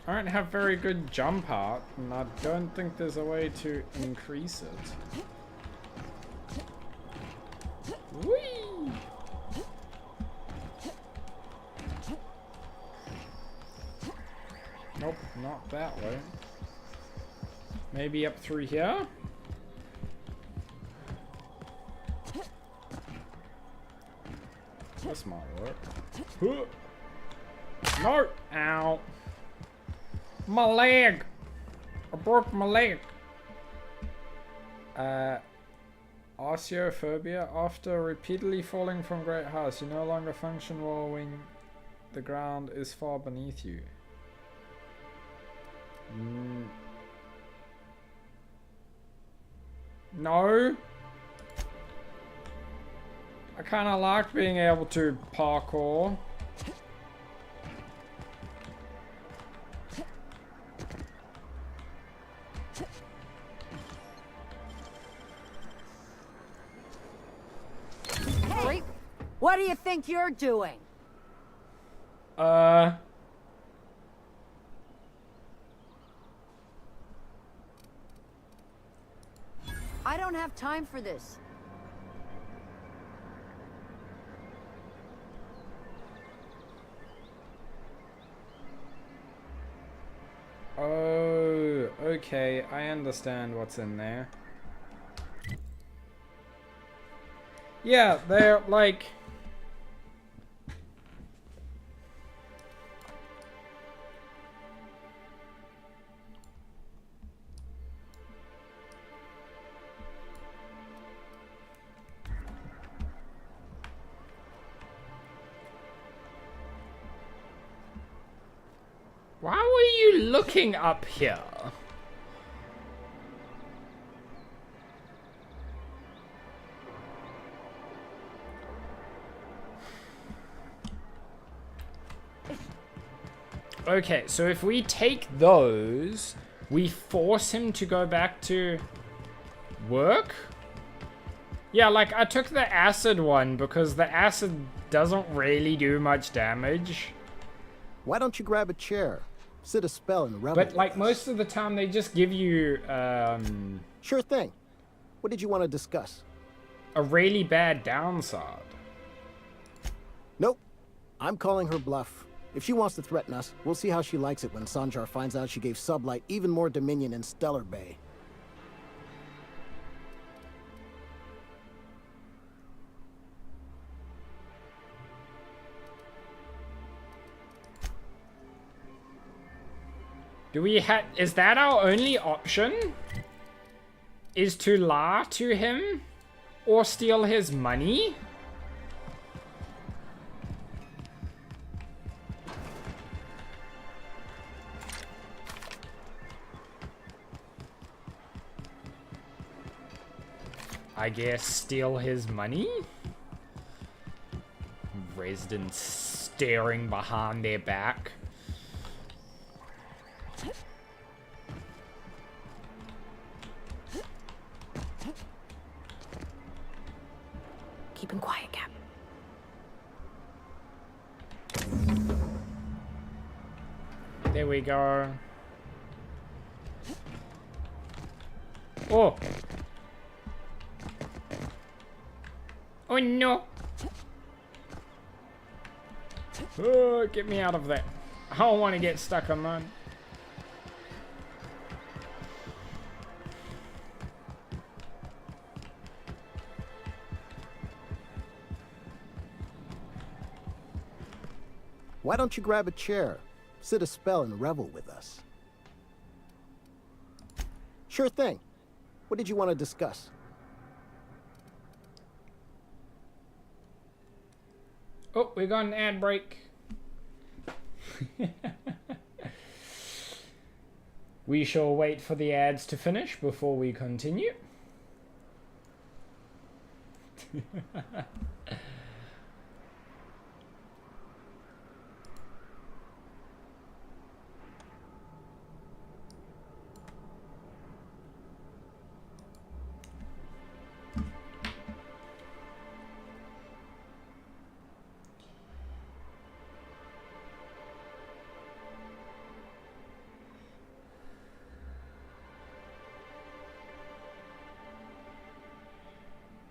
I don't have very good jump art, and I don't think there's a way to increase it. Nope, not that way. Maybe up through here? This might work. No! Ow! My leg! I broke my leg! Osteophobia. After repeatedly falling from great heights, you no longer function well when the ground is far beneath you. No. I kind of like being able to parkour. Hey, what do you think you're doing? I don't have time for this. Oh, okay, I understand what's in there. Yeah, they're like... Why were you looking up here? Okay, so if we take those, we force him to go back to work? Yeah, like I took the acid one because the acid doesn't really do much damage. Why don't you grab a chair? Sit a spell and revel. But like most of the time they just give you Sure thing. What did you want to discuss? a really bad downside. Nope. I'm calling her bluff. If she wants to threaten us, we'll see how she likes it when Sanjar finds out she gave Sublight even more dominion in Stellar Bay. Do we have... Is that our only option? Is to lie to him? Or steal his money? I guess steal his money? Residents staring behind their back. Keep him quiet, Cap. There we go. Oh! Oh no! Oh, get me out of there. I don't want to get stuck on mine. Why don't you grab a chair? Sit a spell and revel with us. Sure thing. What did you want to discuss? Oh, we got an ad break. We shall wait for the ads to finish before we continue.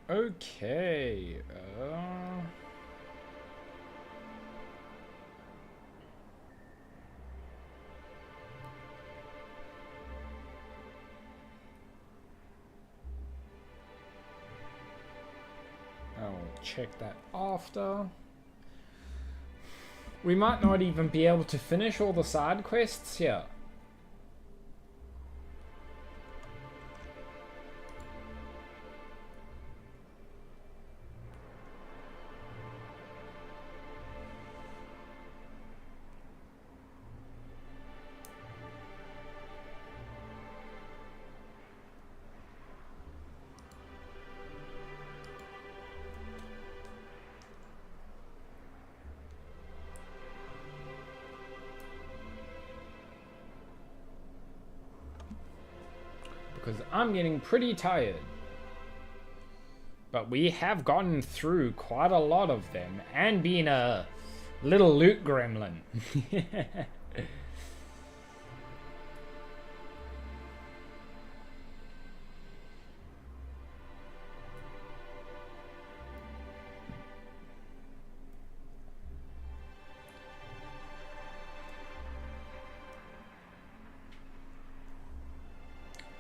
Okay. check that after. We might not even be able to finish all the side quests here. Because I'm getting pretty tired. But we have gotten through quite a lot of them and been a little loot gremlin.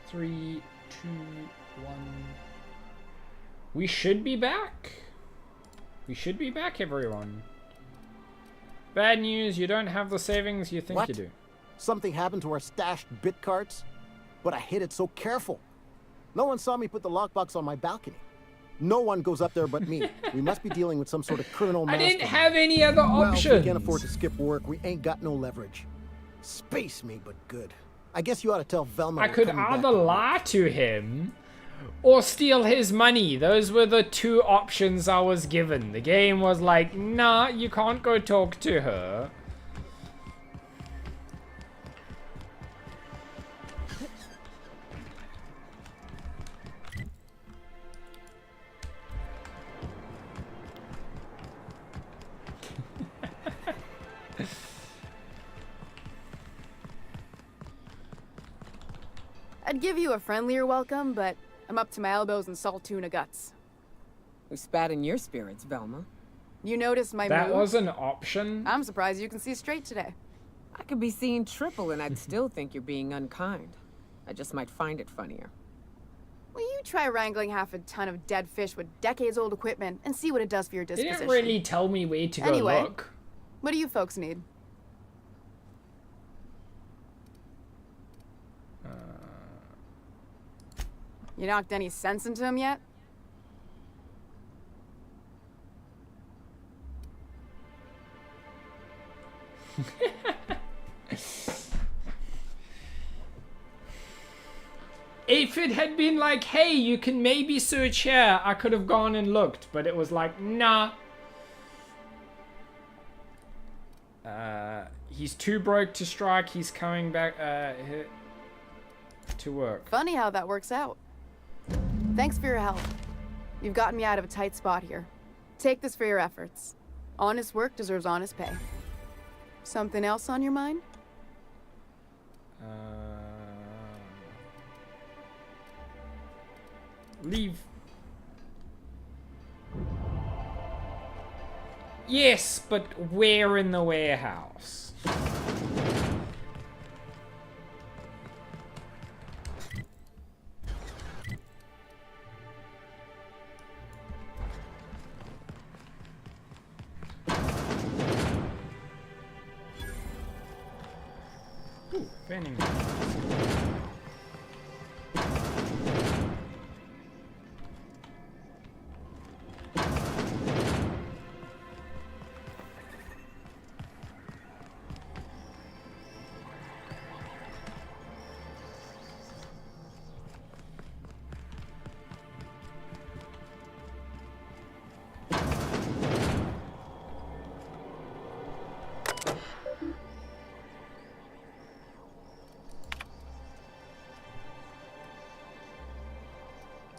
Three, two, one. We should be back. We should be back, everyone. Bad news, you don't have the savings you think What? you do. Something happened to our stashed bit carts? But I hid it so careful. No one saw me put the lockbox on my balcony. No one goes up there but me. We must be dealing with some sort of criminal I didn't mastermind. have any other Well, if options. we can't afford to skip work, we ain't got no leverage. Space me, but good. I guess you ought to tell Velma I we're could coming back either to work. lie to him or steal his money. Those were the two options I was given. The game was like, nah, you can't go talk to her. I'd give you a friendlier welcome, but I'm up to my elbows in salt tuna guts. Who spat in your spirits, Velma? You noticed my That mood? was an option. I'm surprised you can see straight today. I could be seeing triple and I'd still think you're being unkind. I just might find it funnier. Will you try wrangling half a ton of dead fish with decades-old equipment and see what it does for your They disposition? didn't really tell me where to go Anyway, look. what do you folks need? You knocked any sense into him yet? If it had been like, hey, you can maybe search here, I could have gone and looked, but it was like, nah. He's too broke to strike, he's coming back to work. Funny how that works out. Thanks for your help. You've gotten me out of a tight spot here. Take this for your efforts. Honest work deserves honest pay. Something else on your mind? Leave. Yes, but where in the warehouse? Ooh, vending machines.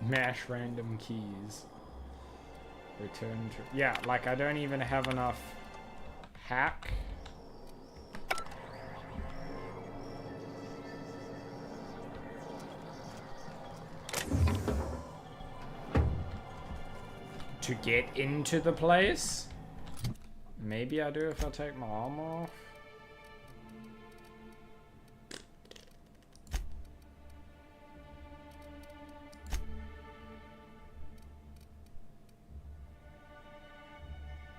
Mash random keys. Return to... Yeah, like I don't even have enough hack. To get into the place? Maybe I do if I take my armor off.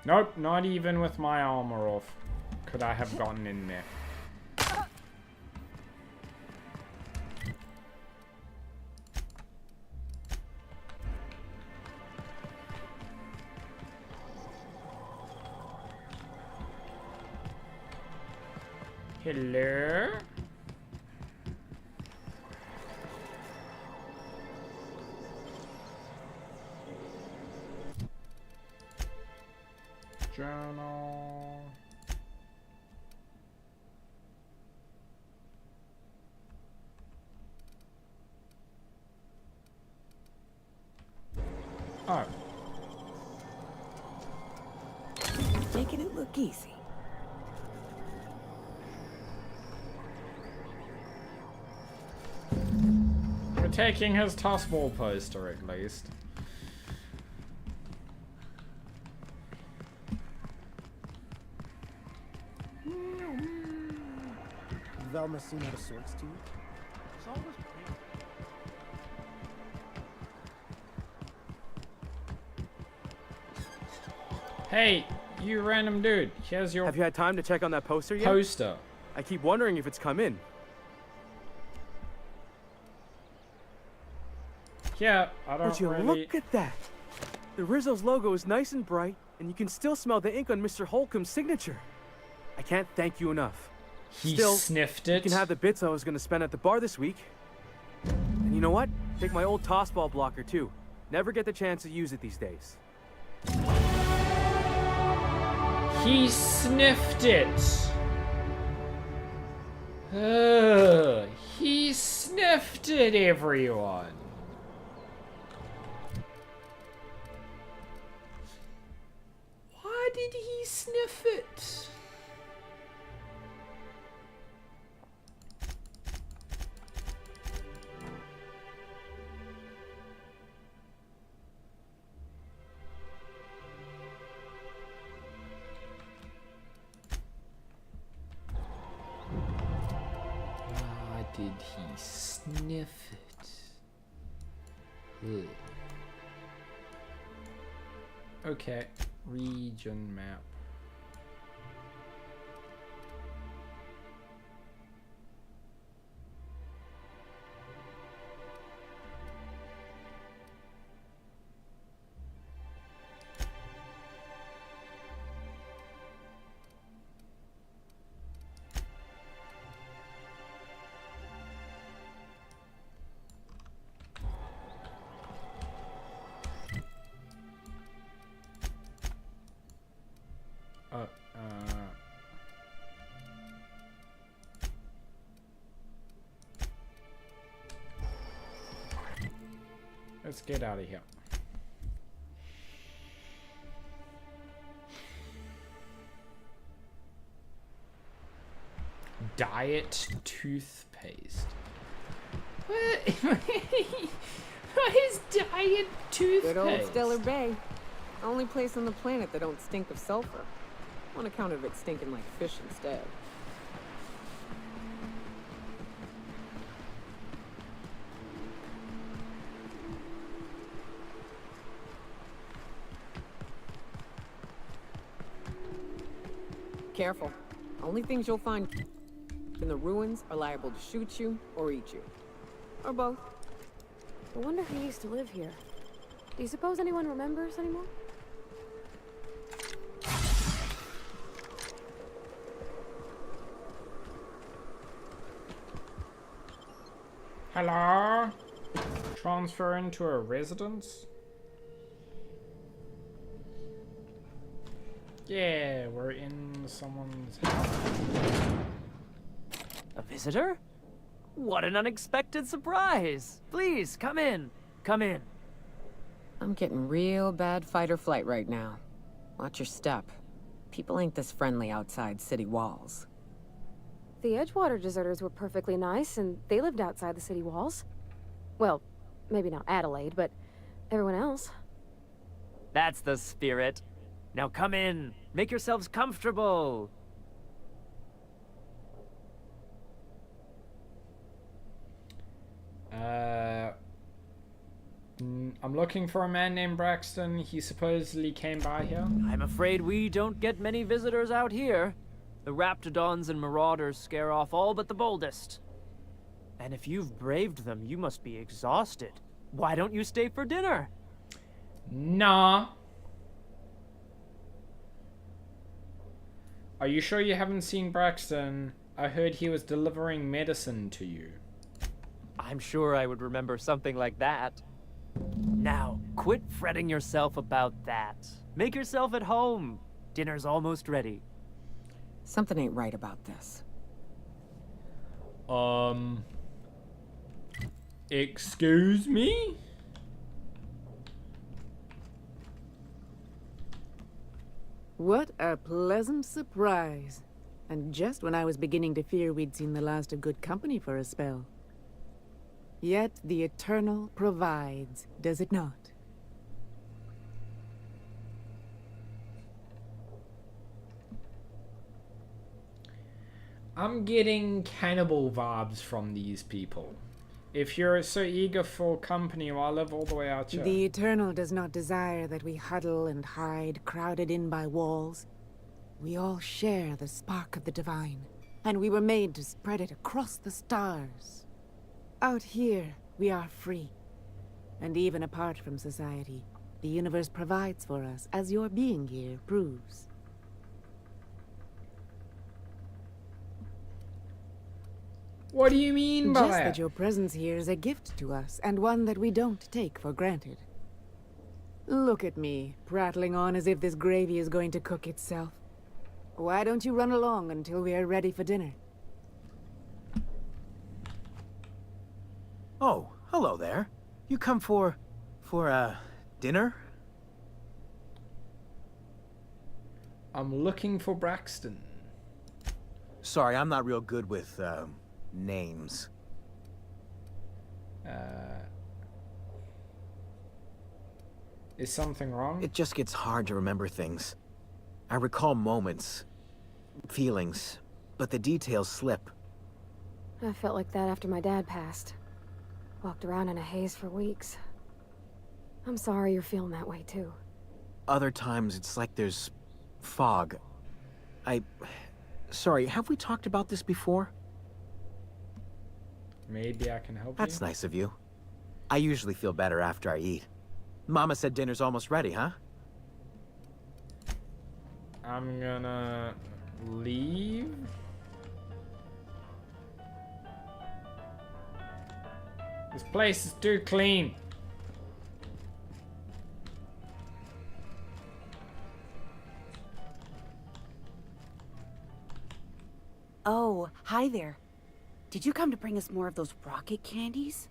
Nope, not even with my armor off could I have gotten in there. Hello? Journal. Oh. Making it look easy. We're taking his tossball poster at least. Velma seen out of sorts to you? Hey, you random dude. Here's your Have you had time to check on that poster yet? poster. I keep wondering if it's come in. Yeah, I don't Would you really... look at that? The Rizzo's logo is nice and bright, and you can still smell the ink on Mr. Holcomb's signature. I can't thank you enough. He Still, sniffed it. You can have the bits I was going to spend at the bar this week. And you know what? Take my old tossball blocker, too. Never get the chance to use it these days. He sniffed it. Ugh, he sniffed it, everyone. Why did he sniff it? Why did he sniff it? Ugh. Okay, region map. Let's get out of here. Diet toothpaste. What? What is diet toothpaste? Good old Stellar Bay. Only place on the planet that don't stink of sulfur. On account of it stinking like fish instead. Careful. Only things you'll find in the ruins are liable to shoot you or eat you. Or both. I wonder who used to live here. Do you suppose anyone remembers anymore? Hello? Transfer into a residence? Yeah, we're in someone's house. A visitor? What an unexpected surprise! Please, come in. Come in. I'm getting real bad fight or flight right now. Watch your step. People ain't this friendly outside city walls. The Edgewater deserters were perfectly nice, and they lived outside the city walls. Well, maybe not Adelaide, but everyone else. That's the spirit. Now come in. Make yourselves comfortable. I'm I'm looking for a man named Braxton. He supposedly came by here. I'm afraid we don't get many visitors out here. The Raptidons and Marauders scare off all but the boldest. And if you've braved them, you must be exhausted. Why don't you stay for dinner? Nah. Are you sure you haven't seen Braxton? I heard he was delivering medicine to you. I'm sure I would remember something like that. Now, quit fretting yourself about that. Make yourself at home. Dinner's almost ready. Something ain't right about this. Excuse me? What a pleasant surprise. And just when I was beginning to fear we'd seen the last of good company for a spell. Yet the Eternal provides, does it not? I'm getting cannibal vibes from these people. If you're so eager for company, well, I live all the way out here. The Eternal does not desire that we huddle and hide, crowded in by walls. We all share the spark of the divine, and we were made to spread it across the stars. Out here, we are free. And even apart from society, the universe provides for us, as your being here proves. What do you mean by Just that? that your presence here is a gift to us, and one that we don't take for granted. Look at me, prattling on as if this gravy is going to cook itself. Why don't you run along until we are ready for dinner? Oh, hello there. You come for dinner? I'm looking for Braxton. Sorry, I'm not real good with, names. Is something wrong? It just gets hard to remember things. I recall moments, feelings, but the details slip. I felt like that after my dad passed. Walked around in a haze for weeks. I'm sorry you're feeling that way too. Other times it's like there's fog. Sorry, have we talked about this before? Maybe I can help you. That's nice of you. I usually feel better after I eat. Mama said dinner's almost ready, huh? I'm gonna leave. This place is too clean. Oh, hi there. Did you come to bring us more of those rocket candies?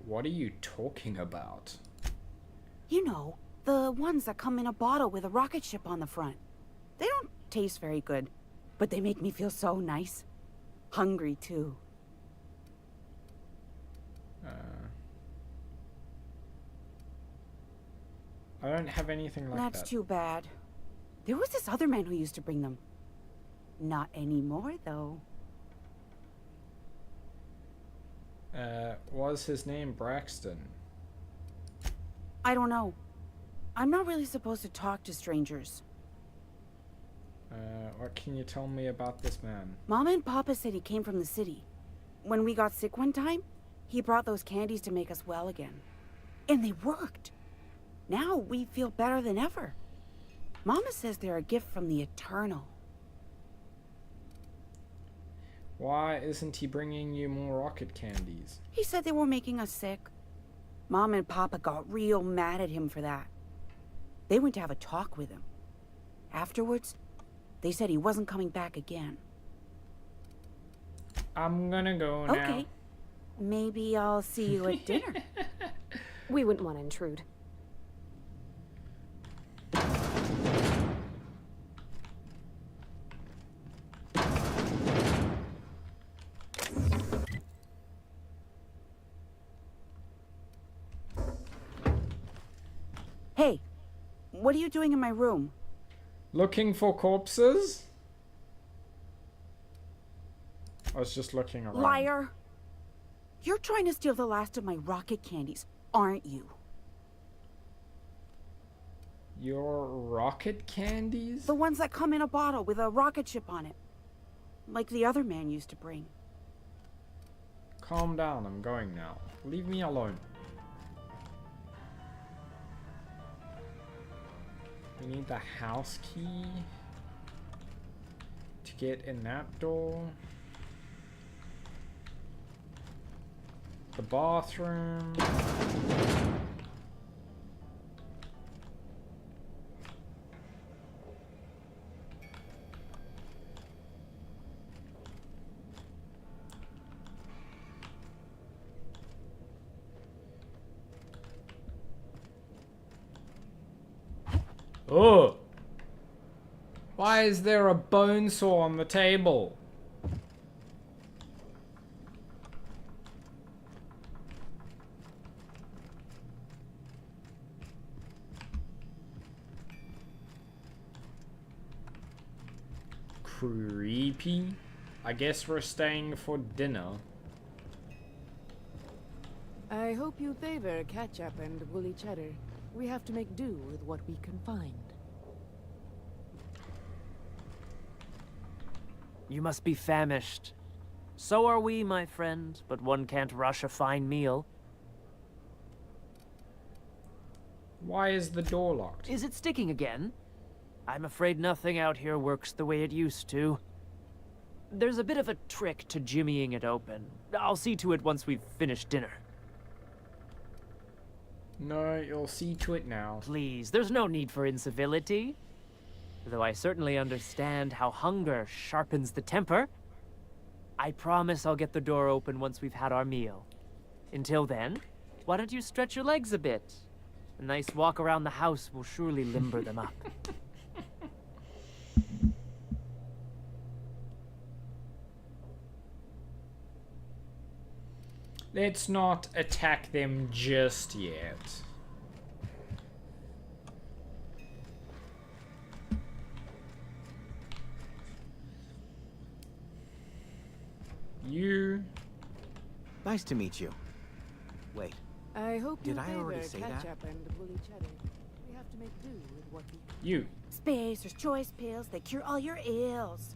What are you talking about? You know, the ones that come in a bottle with a rocket ship on the front. They don't taste very good, but they make me feel so nice. Hungry, too. I don't have anything like that. That's too bad. There was this other man who used to bring them. Not anymore, though. Was his name Braxton? I don't know. I'm not really supposed to talk to strangers. What can you tell me about this man? Mama and Papa said he came from the city. When we got sick one time, he brought those candies to make us well again. And they worked. Now we feel better than ever. Mama says they're a gift from the Eternal. Why isn't he bringing you more rocket candies? He said they were making us sick. Mom and Papa got real mad at him for that. They went to have a talk with him. Afterwards, they said he wasn't coming back again. I'm gonna go now. Okay. Maybe I'll see you at dinner. We wouldn't want to intrude. Hey, what are you doing in my room? Looking for corpses? I was just looking around. Liar! You're trying to steal the last of my rocket candies, aren't you? Your rocket candies? The ones that come in a bottle with a rocket ship on it. Like the other man used to bring. Calm down, I'm going now. Leave me alone. We need the house key to get in that door. The bathroom. Oh! Why is there a bone saw on the table? Creepy. I guess we're staying for dinner. I hope you favor ketchup and woolly cheddar. We have to make do with what we can find. You must be famished. So are we, my friend, but one can't rush a fine meal. Why is the door locked? Is it sticking again? I'm afraid nothing out here works the way it used to. There's a bit of a trick to jimmying it open. I'll see to it once we've finished dinner. No, you'll see to it now. Please, there's no need for incivility. Though I certainly understand how hunger sharpens the temper. I promise I'll get the door open once we've had our meal. Until then, why don't you stretch your legs a bit? A nice walk around the house will surely limber them up. Let's not attack them just yet. You. Nice to meet you. Wait. I hope you Did I favor already say that? ketchup and woolly cheddar. We have to make do with what we can. You. Spacer's choice pills, they cure all your ills.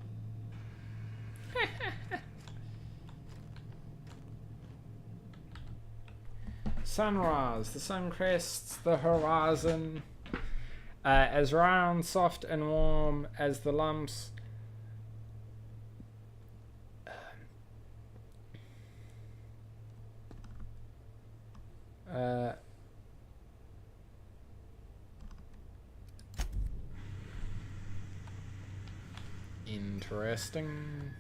Sunrise. The sun crests the horizon. As round, soft, and warm as the lumps. Interesting.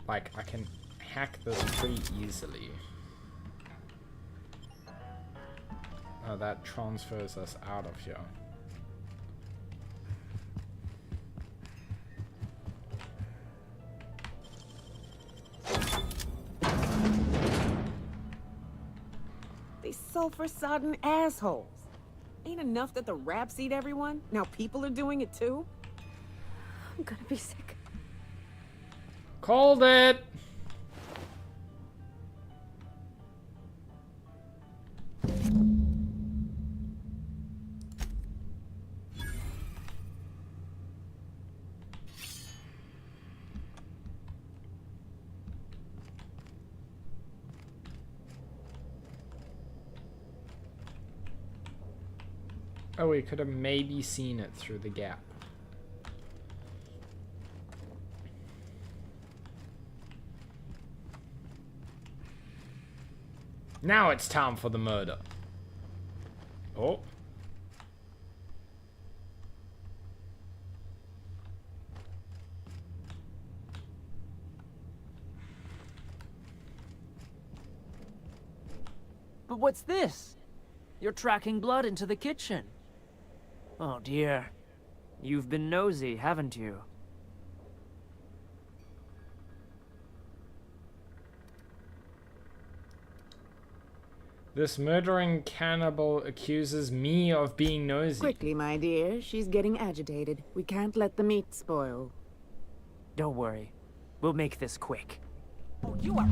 Like, I can hack this pretty easily. Oh, that transfers us out of here. They sulfur-sodden assholes. Ain't enough that the raps eat everyone? Now people are doing it too? I'm gonna be sick. Called it! Oh, we could have maybe seen it through the gap. Now it's time for the murder. Oh. But what's this? You're tracking blood into the kitchen. Oh dear. You've been nosy, haven't you? This murdering cannibal accuses me of being nosy. Quickly, my dear. She's getting agitated. We can't let the meat spoil. Don't worry. We'll make this quick. Oh, you are...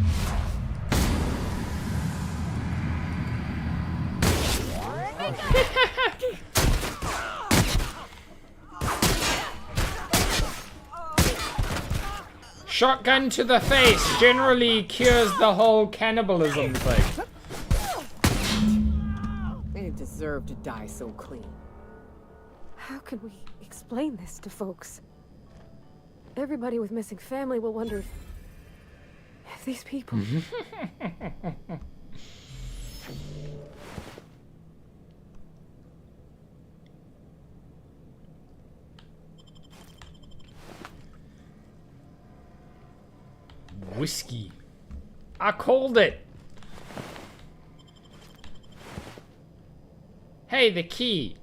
Shotgun to the face generally cures the whole cannibalism thing. They deserve to die so clean. How can we explain this to folks? Everybody with missing family will wonder if these people... Whiskey. I called it. Hey, the key.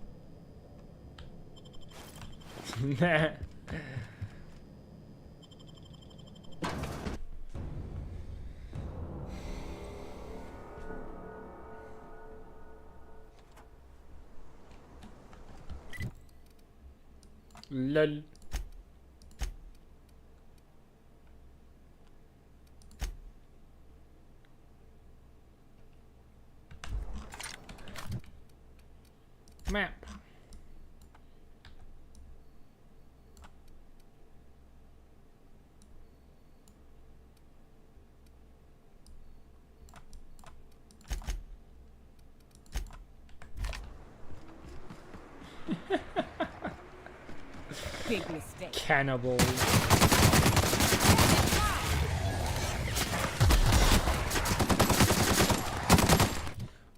Nah. Lol. Map. Big mistake. Cannibals.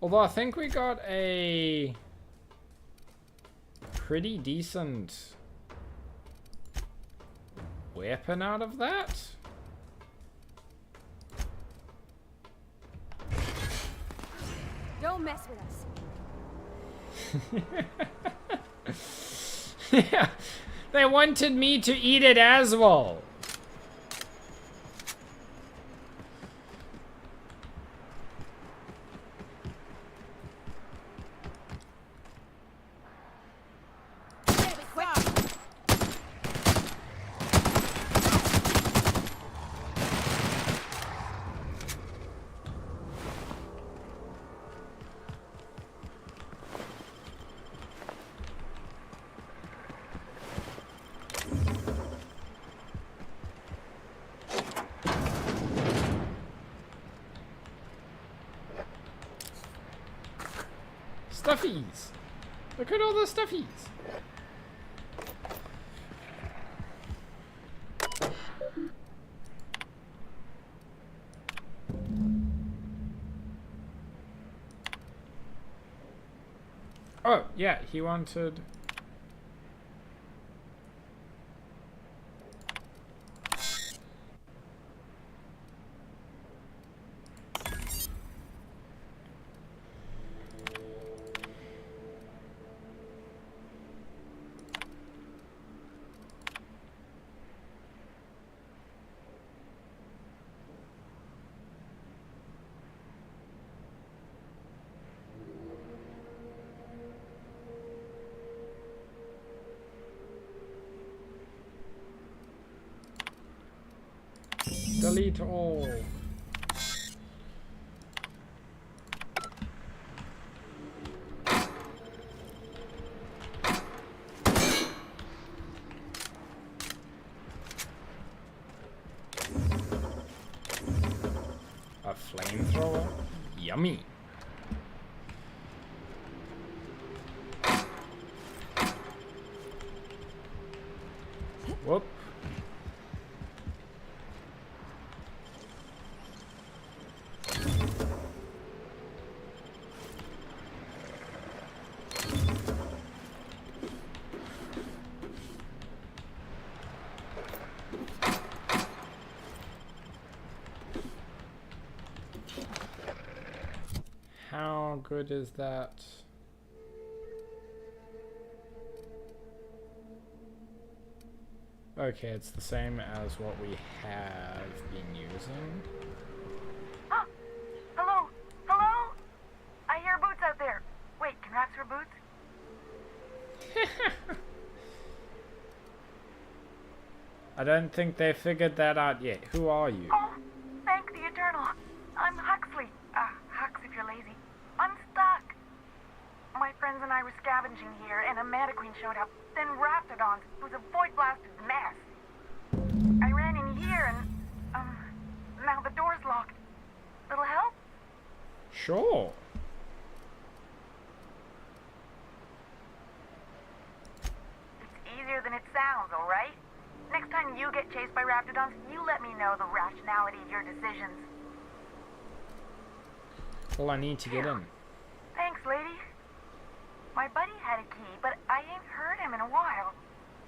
Although I think we got a pretty decent weapon out of that. Don't mess with us. Yeah, they wanted me to eat it as well. Stuffies! Look at all the stuffies! Oh, yeah, he wanted... Delete all. A flamethrower? Yummy. Whoop. How good is that? Okay, it's the same as what we have been using. Hello? Hello? I don't think they figured that out yet. Who are you? Oh, thank the Eternal. I'm Huxley. Hux if you're lazy. I'm stuck. My friends and I were scavenging here, and a Manta Queen showed up. Then Raptidons. It was a void-blasted mess. I ran in here, and, now the door's locked. Little help? Sure. It's easier than it sounds, alright? Next time you get chased by Raptidons, you let me know the rationality of your decisions. Well, I need to get in. Thanks, lady. My buddy had a key, but I ain't heard him in a while.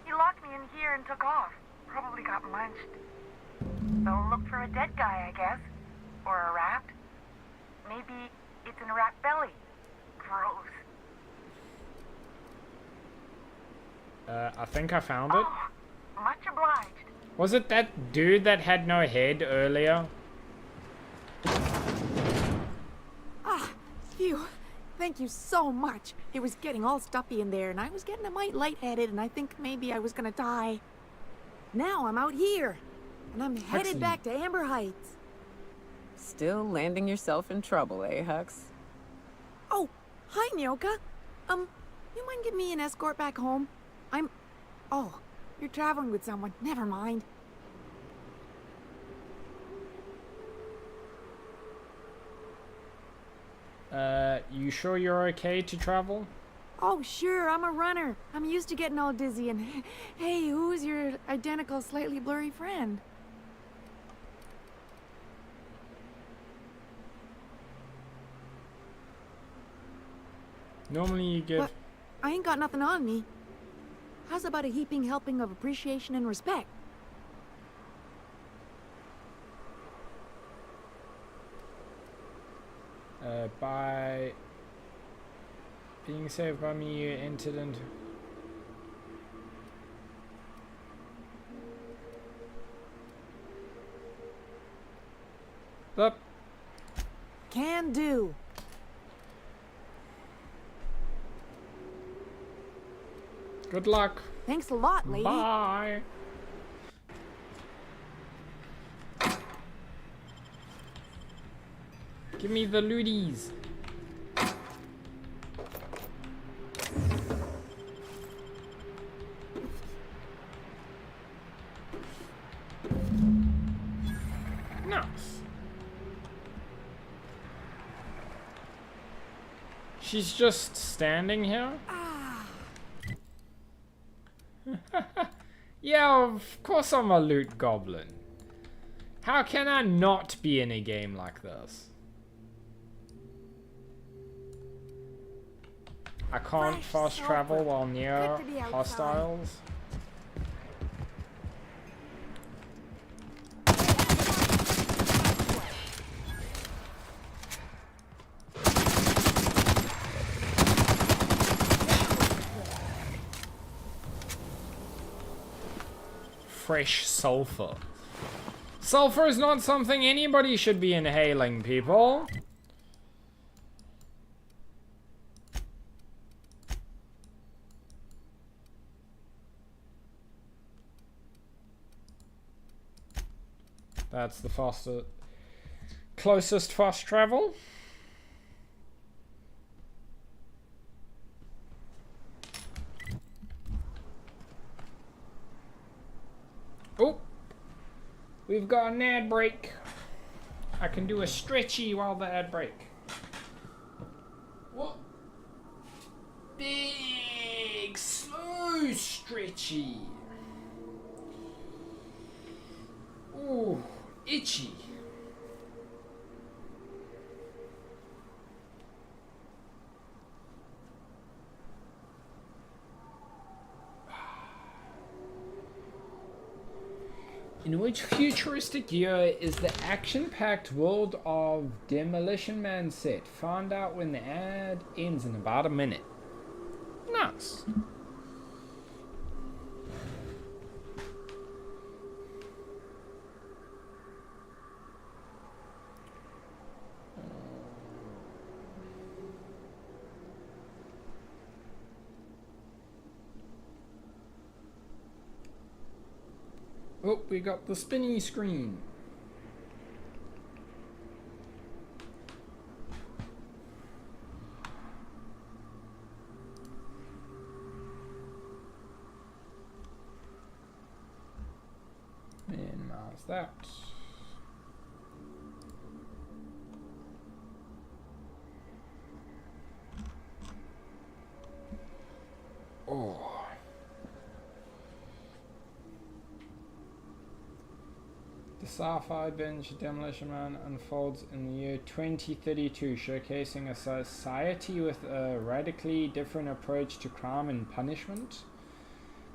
He locked me in here and took off. Probably got munched. So look for a dead guy, I guess. Or a rat. Maybe it's in a rat belly. Gross. I think I found it. Oh, much obliged. Was it that dude that had no head earlier? Ah, phew. Thank you so much. It was getting all stuffy in there, and I was getting a mite lightheaded, and I think maybe I was gonna die. Now I'm out here, and I'm headed back to Amber Heights. Still landing yourself in trouble, eh, Hux? Oh, hi, Nyoka. You mind giving me an escort back home? Oh, you're traveling with someone. Never mind. You sure you're okay to travel? Oh, sure, I'm a runner. I'm used to getting all dizzy, and hey, who's your identical, slightly blurry friend? Normally you give... But I ain't got nothing on me. How's about a heaping helping of appreciation and respect? By being saved by me, you entered into... Up. Can do. Good luck. Thanks a lot, lady. Bye. Give me the looties. Nice. She's just standing here? Yeah, of course I'm a loot goblin. How can I not be in a game like this? I can't fast travel while near hostiles. Fresh sulfur. Sulfur is not something anybody should be inhaling, people. That's the closest fast travel. Oh, we've got an ad break. I can do a stretchy while the ad break. What? Big, slow stretchy. Ooh, itchy. In which futuristic year is the action-packed world of Demolition Man set? Find out when the ad ends in about a minute. Nice. Oh, we got the spinny screen. Minimize that. Oh. The sci-fi adventure Demolition Man unfolds in the year 2032, showcasing a society with a radically different approach to crime and punishment.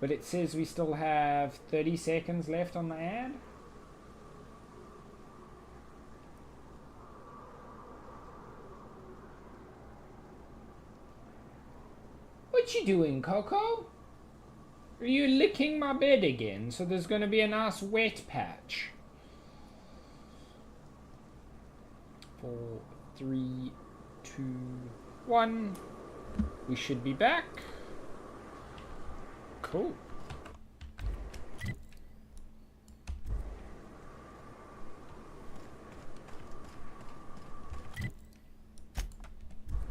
But it says we still have 30 seconds left on the ad. What you doing, Coco? Are you licking my bed again? So there's going to be a nice wet patch. 4, 3, 2, 1. We should be back. Cool.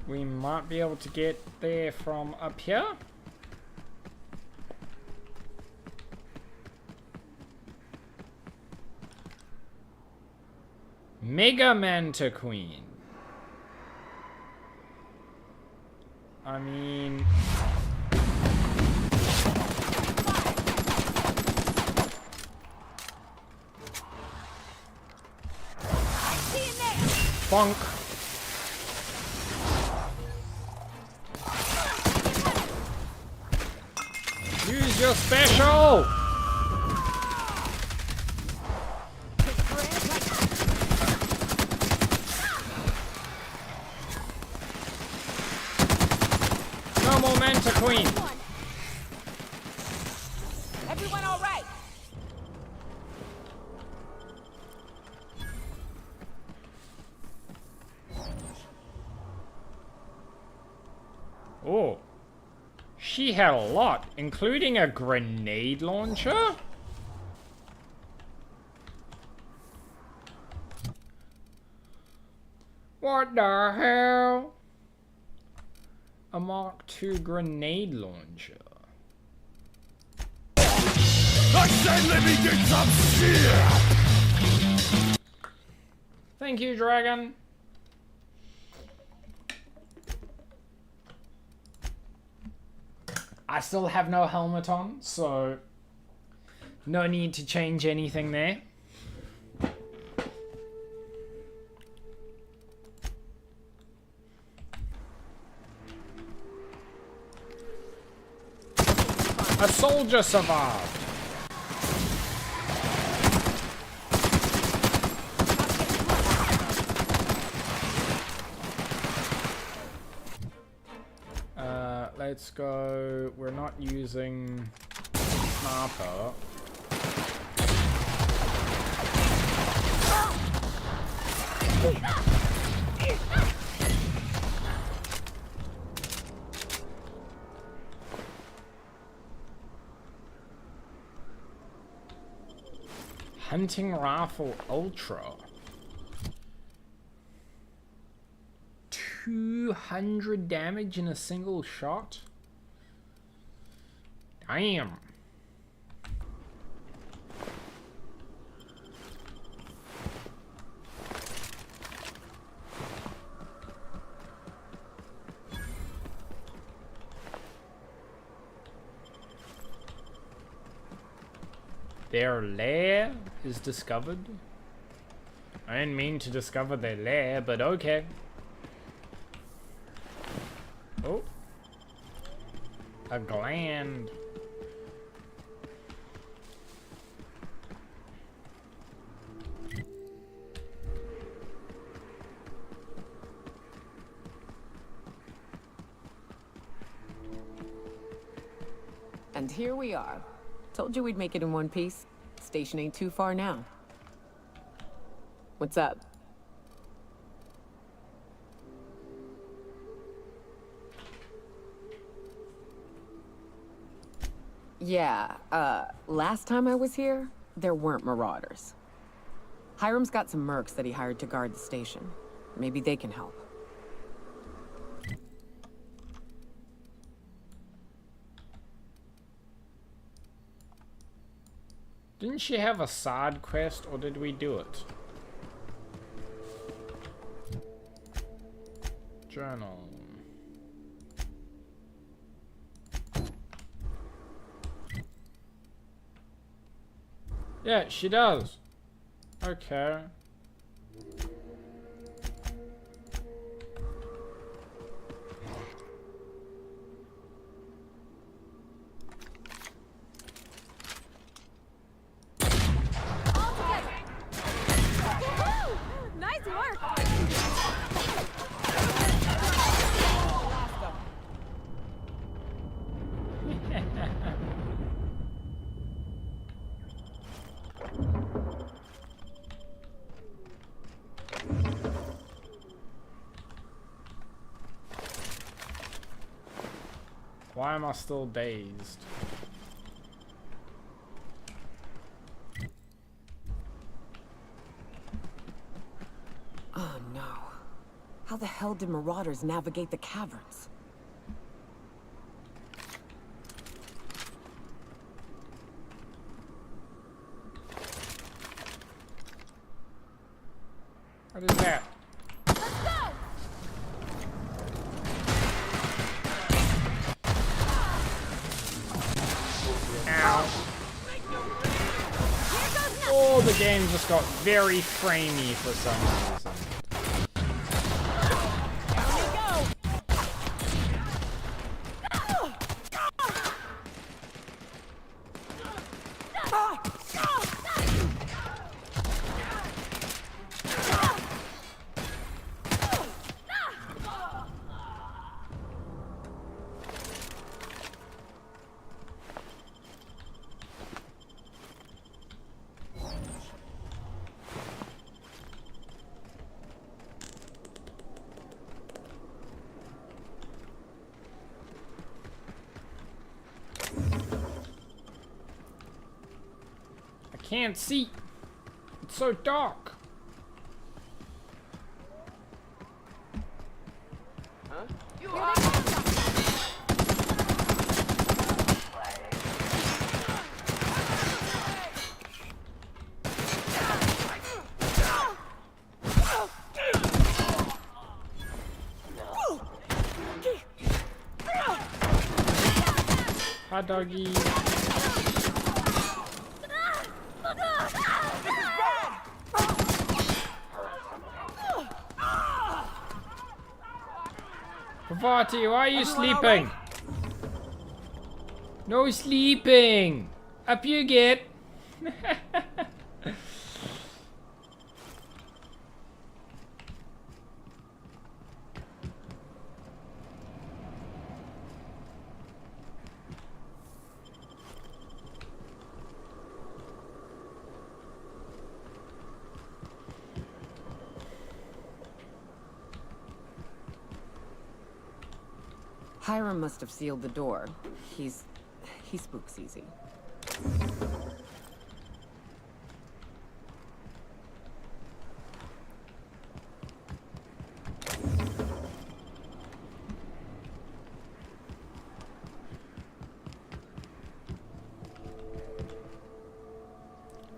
We might be able to get there from up here. Mega Manta Queen. I mean... Bonk. Use your special! No more Manta Queen. Everyone all right? Oh. She had a lot, including a grenade launcher? What the hell? A Mark II grenade launcher. I said let me get some shit! Thank you, Dragon. I still have no helmet on, so no need to change anything there. A soldier survived. Let's go. We're not using sniper. Hunting rifle ultra. 200 damage in a single shot. Damn. Their lair is discovered. I didn't mean to discover their lair, but okay. Oh. A gland. And here we are. Told you we'd make it in one piece. Station ain't too far now. What's up? Yeah, last time I was here, there weren't marauders. Hiram's got some mercs that he hired to guard the station. Maybe they can help. Didn't she have a side quest, or did we do it? Journal. Yeah, she does. Okay. Nice work! Why am I still dazed? Oh no. How the hell did marauders navigate the caverns? What is that? Oh, the game just got very framey for some reason. Can't see. It's so dark. Hi, doggy. Parvati, why are you sleeping? No sleeping. Up you get. Hiram must have sealed the door. He spooks easy.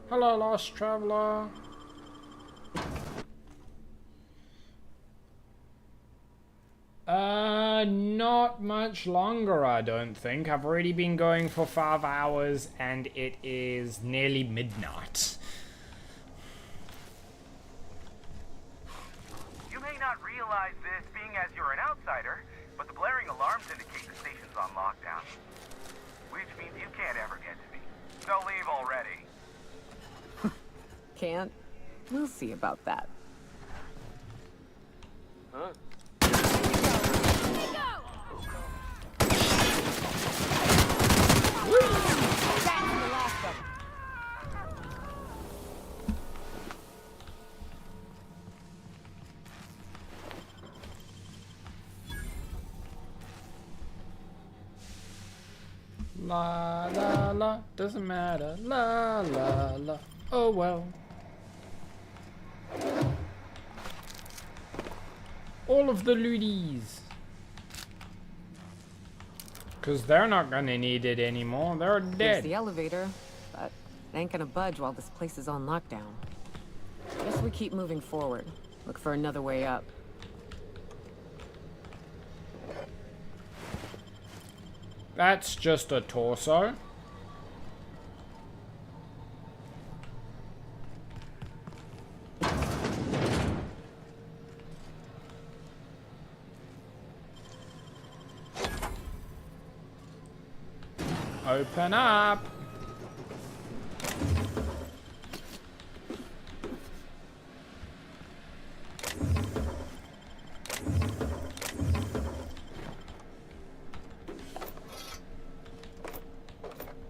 Hello, lost traveler. Not much longer, I don't think. I've already been going for 5 hours and it is nearly midnight. You may not realize this being as you're an outsider, but the blaring alarms indicate the station's on lockdown. Which means you can't ever get to me. So leave already. Can't? We'll see about that. Huh? La la la la, doesn't matter, la la la, oh well. All of the looties. Cause they're not gonna need it anymore, they're There's dead. the elevator, but it ain't gonna budge while this place is on lockdown. Guess we keep moving forward. Look for another way up. That's just a torso. Open up.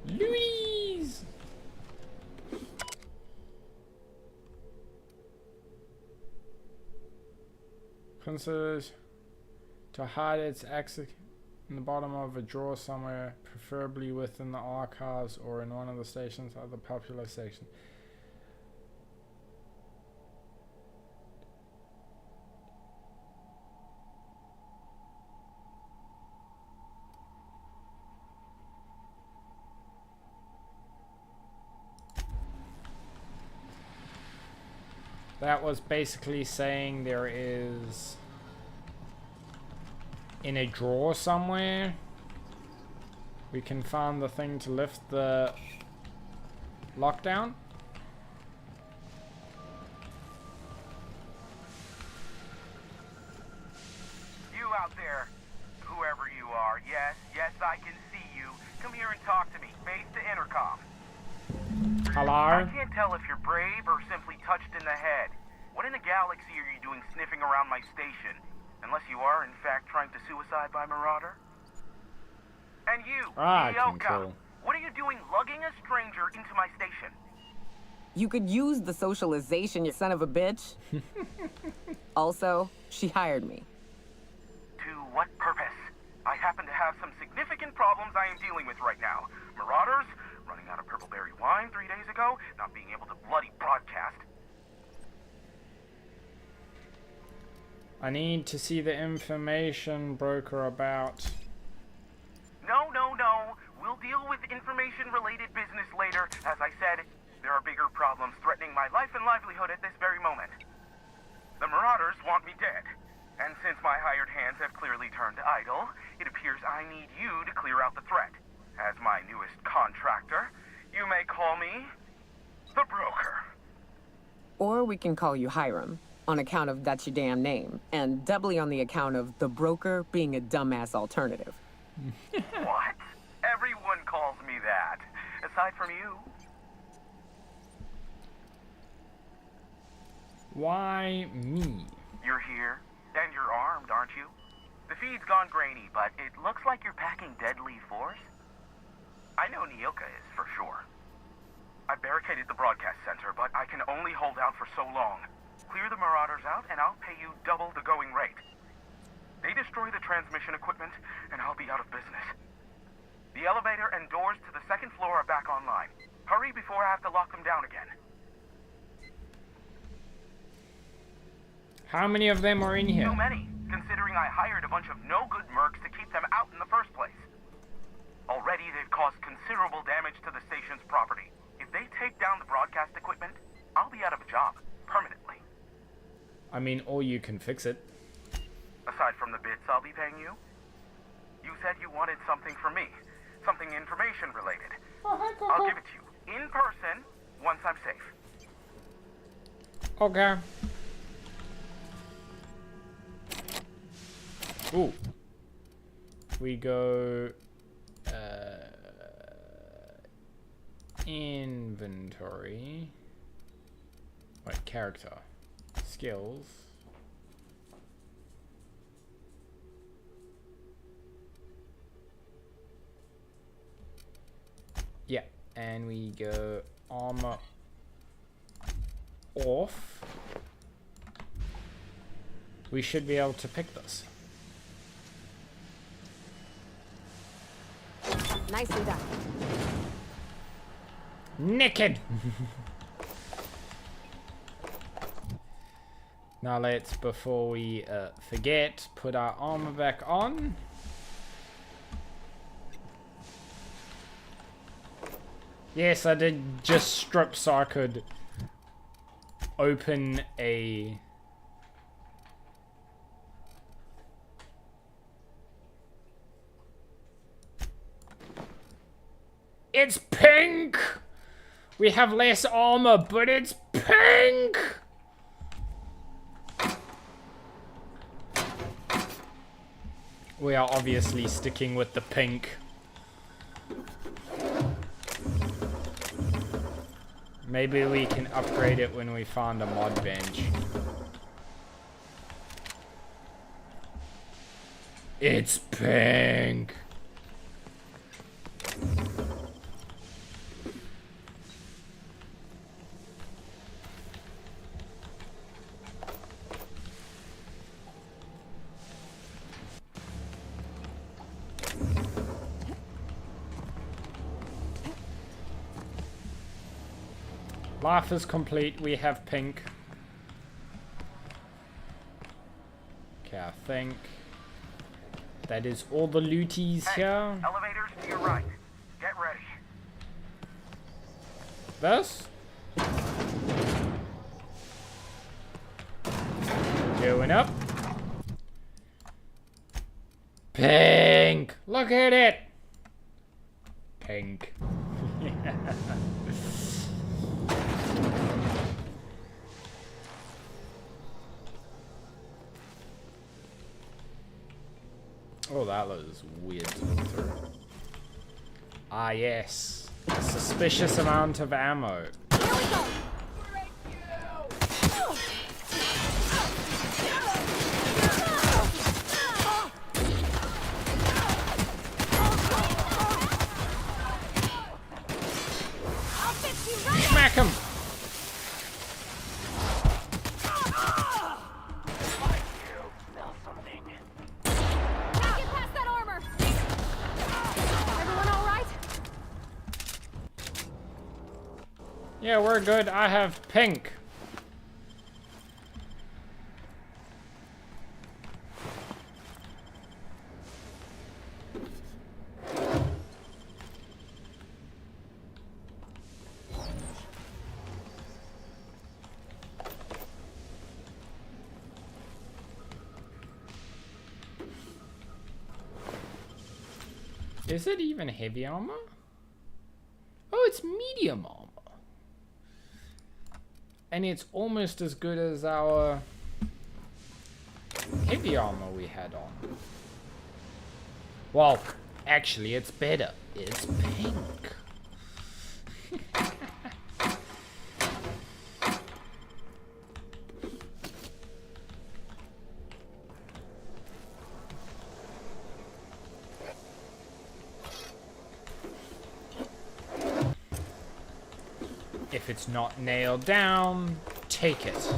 Louise. Considers to hide its exit in the bottom of a drawer somewhere, preferably within the archives or in one of the station's other popular sections. That was basically saying there is in a drawer somewhere we can find the thing to lift the lockdown. You out there, whoever you are, yes, I can see you. Come here and talk to me, face the intercom. Hello? I can't tell if you're brave or simply touched in the head. What in the galaxy are you doing sniffing around my station? Unless you are, in fact, trying to suicide by Marauder? And you, Yoka, what are you doing lugging a stranger into my station? You could use the socialization, you son of a bitch. Also, she hired me. To what purpose? I happen to have some significant problems I am dealing with right now. Marauders, running out of purple-berry wine 3 days ago, not being able to bloody broadcast. I need to see the information broker about. No. We'll deal with information-related business later. As I said, there are bigger problems threatening my life and livelihood at this very moment. The Marauders want me dead. And since my hired hands have clearly turned idle, it appears I need you to clear out the threat. As my newest contractor, you may call me the Broker. Or we can call you Hiram, on account of that's your damn name, and doubly on the account of the Broker being a dumbass alternative. What? Everyone calls me that, aside from you. Why me? You're here, and you're armed, aren't you? The feed's gone grainy, but it looks like you're packing deadly force. I know Nyoka is, for sure. I barricaded the broadcast center, but I can only hold out for so long. Clear the Marauders out, and I'll pay you double the going rate. They destroy the transmission equipment, and I'll be out of business. The elevator and doors to the second floor are back online. Hurry before I have to lock them down again. How many of them are in here? Too many, considering I hired a bunch of no-good mercs to keep them out in the first place. Already, they've caused considerable damage to the station's property. If they take down the broadcast equipment, I'll be out of a job, permanently. I mean, or you can fix it. Aside from the bits I'll be paying you, you said you wanted something from me. Something information-related. I'll give it to you, in person, once I'm safe. Okay. Ooh. We go... inventory. Wait, character. Skills. Yeah, and we go armor off. We should be able to pick this. Nicely done. Naked! Now let's, before we forget, put our armor back on. Yes, I did just strip so I could open a... It's pink! We have less armor, but it's pink! We are obviously sticking with the pink. Maybe we can upgrade it when we find a mod bench. It's pink! Life is complete. We have pink. Okay, I think that is all the looties here. Elevators to your right. Get ready. This? Going up. Pink! Look at it! Pink. Oh, that looks weird to look through. Ah, yes. A suspicious amount of ammo. Here we go. Smack him! Yeah, we're good. I have pink. Is it even heavy armor? Oh, it's medium armor. And it's almost as good as our heavy armor we had on. Well, actually, it's better. It's pink. If it's not nailed down, take it.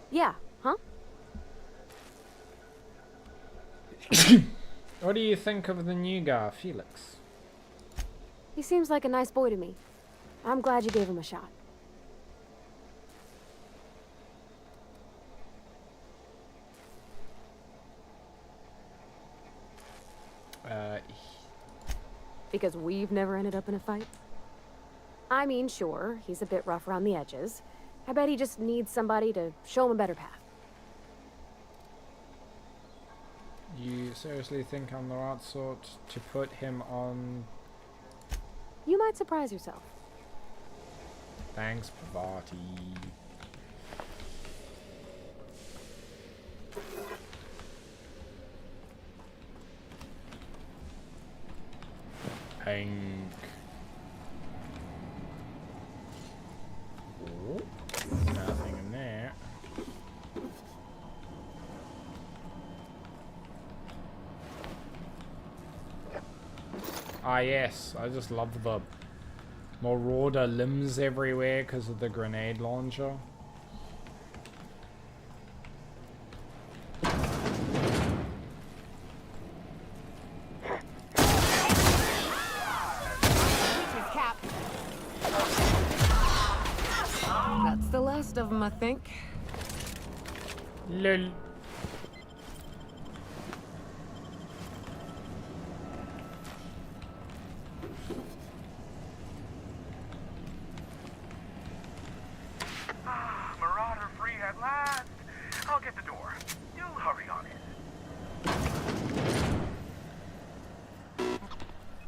Yeah, huh? What do you think of the new guy, Felix? He seems like a nice boy to me. I'm glad you gave him a shot. Because we've never ended up in a fight? I mean, sure, he's a bit rough around the edges. I bet he just needs somebody to show him a better path. You seriously think I'm the right sort to put him on? You might surprise yourself. Thanks, Parvati. Pink. Oh, nothing in there. Ah yes, I just love the Marauder limbs everywhere because of the grenade launcher. them, I think. Lol. Marauder free at last. I'll get the door. You hurry on in.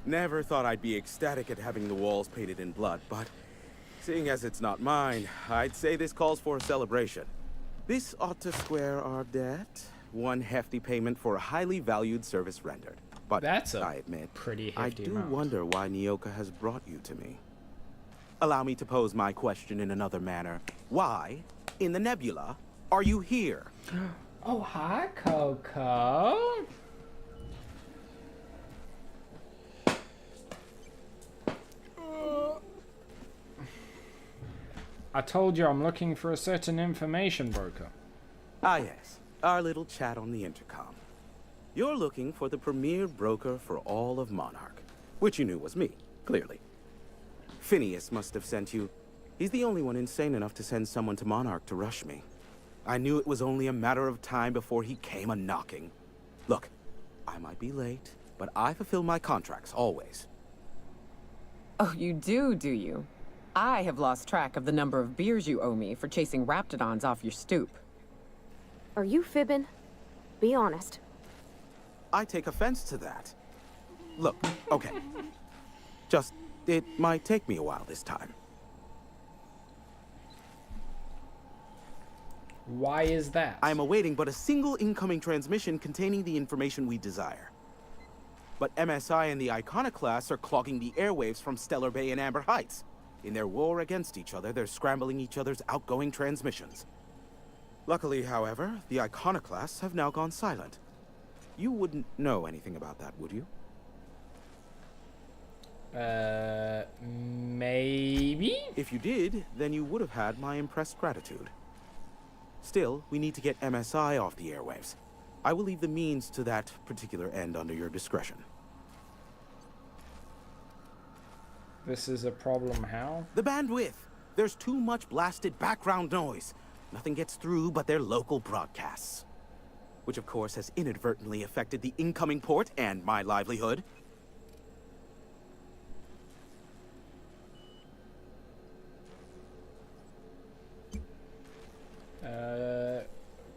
Never thought I'd be ecstatic at having the walls painted in blood, but seeing as it's not mine, I'd say this calls for a celebration. This ought to square our debt. One hefty payment for a highly valued service rendered. But that's I admit, pretty I hefty do amount. wonder why Nyoka has brought you to me. Allow me to pose my question in another manner. Why, in the nebula, are you here? Oh, hi, Coco. I told you I'm looking for a certain information broker. Ah yes, our little chat on the intercom. You're looking for the premier broker for all of Monarch, which you knew was me, clearly. Phineas must have sent you. He's the only one insane enough to send someone to Monarch to rush me. I knew it was only a matter of time before he came a-knocking. Look, I might be late, but I fulfill my contracts, always. Oh, you do you? I have lost track of the number of beers you owe me for chasing raptidons off your stoop. Are you fibbing? Be honest. I take offense to that. Look, okay. Just, it might take me a while this time. Why is that? I am awaiting but a single incoming transmission containing the information we desire. But MSI and the Iconoclasts are clogging the airwaves from Stellar Bay and Amber Heights. In their war against each other, they're scrambling each other's outgoing transmissions. Luckily, however, the Iconoclasts have now gone silent. You wouldn't know anything about that, would you? Maybe? If you did, then you would have had my impressed gratitude. Still, we need to get MSI off the airwaves. I will leave the means to that particular end under your discretion. This is a problem how? The bandwidth! There's too much blasted background noise. Nothing gets through but their local broadcasts. Which of course has inadvertently affected the incoming port and my livelihood.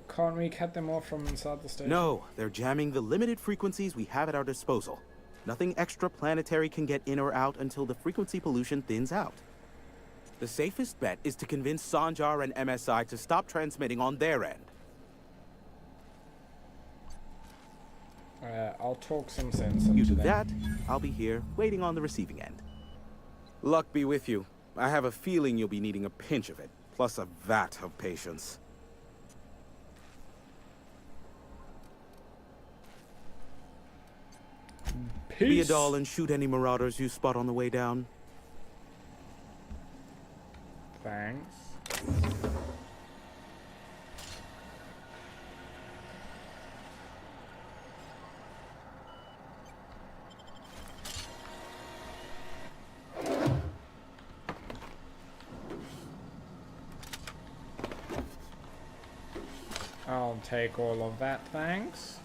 Can't we cut them off from inside the station? No, they're jamming the limited frequencies we have at our disposal. Nothing extraplanetary can get in or out until the frequency pollution thins out. The safest bet is to convince Sanjar and MSI to stop transmitting on their end. I'll talk some sense into You do them. that, I'll be here, waiting on the receiving end. Luck be with you. I have a feeling you'll be needing a pinch of it, plus a vat of patience. Be a doll and shoot any marauders you spot on the way down. Thanks. I'll take all of that, thanks.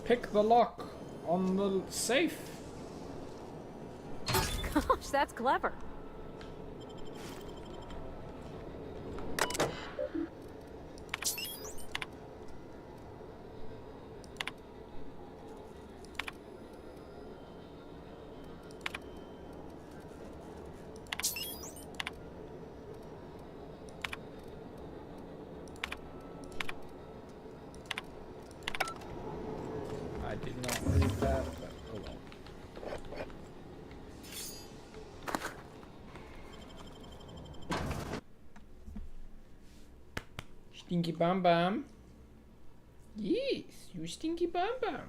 Pick the lock on the safe. Gosh, that's clever. I did not read that, but oh well. Stinky Bam Bam. Yes, you Stinky Bam Bam.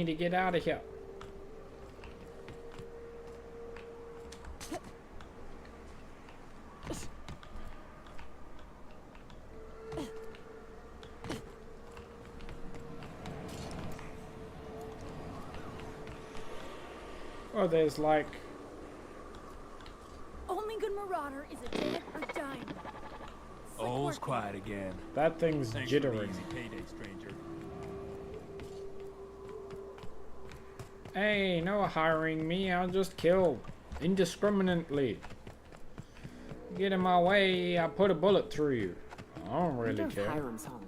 need to get out of here. Oh, there's like... Only good marauder is a dead or dying. All's quiet again. That thing's Thanks for the jittering. easy payday, stranger. Hey, no hiring me, I'll just kill indiscriminately. Get in my way, I put a bullet through you. I don't really Wonder if care. Hiram's home.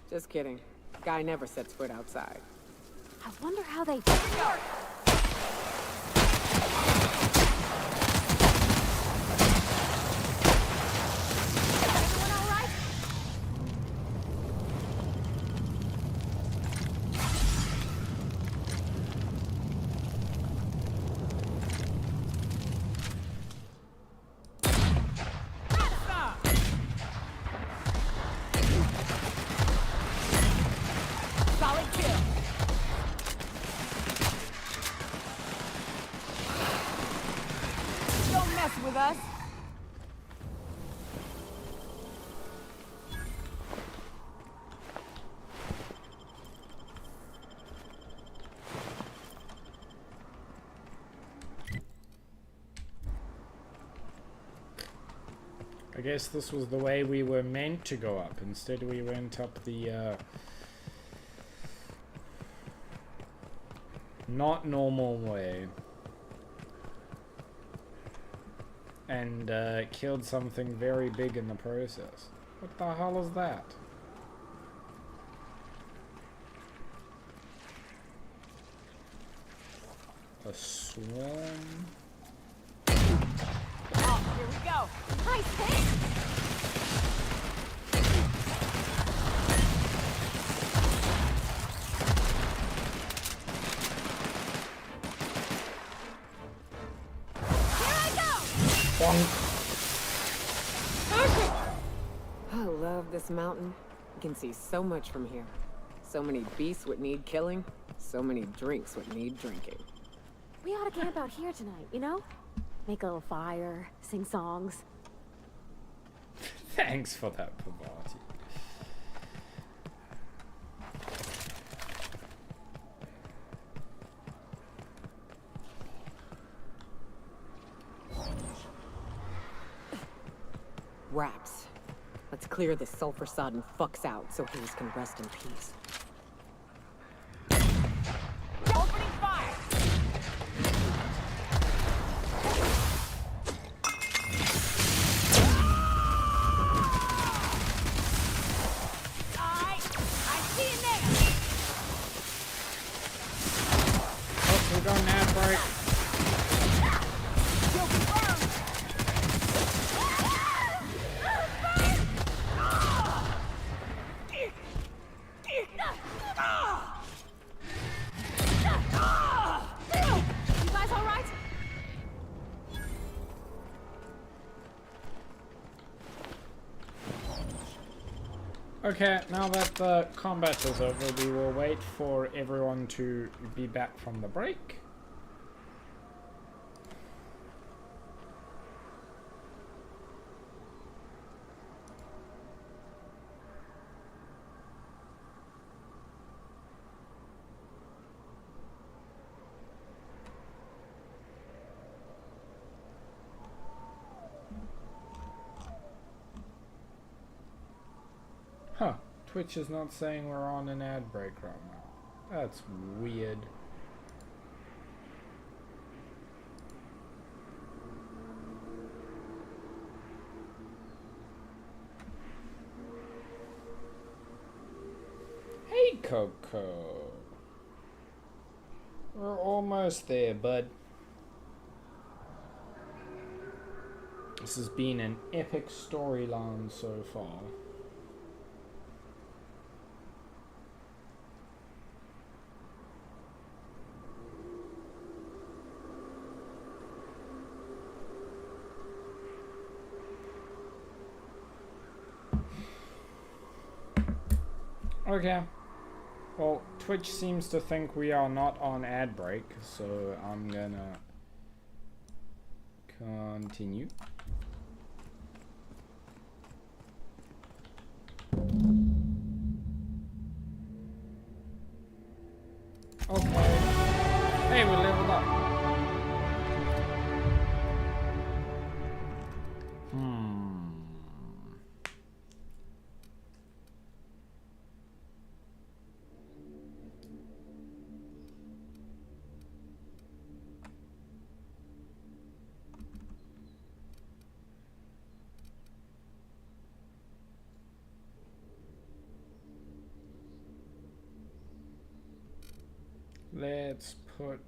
Just kidding. Guy never sets foot outside. I wonder how they... Solid kill. Don't mess with us. I guess this was the way we were meant to go up. Instead we went up the not normal way. And killed something very big in the process. What the hell is that? A swarm? Oh, here we go. Nice hit! I love this mountain. You can see so much from here. So many beasts would need killing. So many drinks would need drinking. We ought to camp out here tonight, you know? Make a little fire, sing songs. Thanks for that, Pavati. Wraps. Let's clear this sulfur-sodden fucks out so Hayes can rest in peace. Opening fire. I see you there. Oh, we're going ad break. Kill confirmed. You guys all right? Okay, now that the combat is over, we will wait for everyone to be back from the break. Huh, Twitch is not saying we're on an ad break right now. That's weird. Hey, Coco. We're almost there, bud. This has been an epic storyline so far. Okay. Well, Twitch seems to think we are not on ad break, so I'm gonna continue. Okay. Hey, we leveled up. Let's put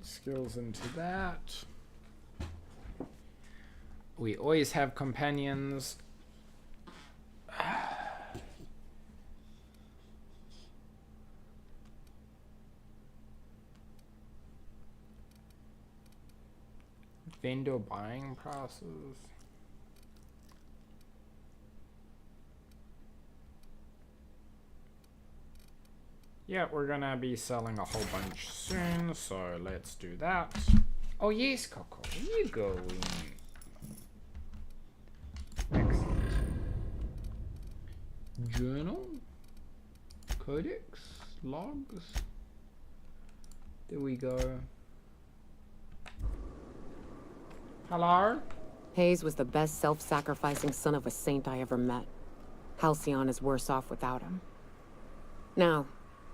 skills into that. We always have companions. Vendor buying process. Yeah, we're gonna be selling a whole bunch soon, so let's do that. Oh yes, Coco, you go in. Excellent. Journal, codex, logs. There we go. Hello? Hayes was the best self-sacrificing son of a saint I ever met. Halcyon is worse off without him. Now,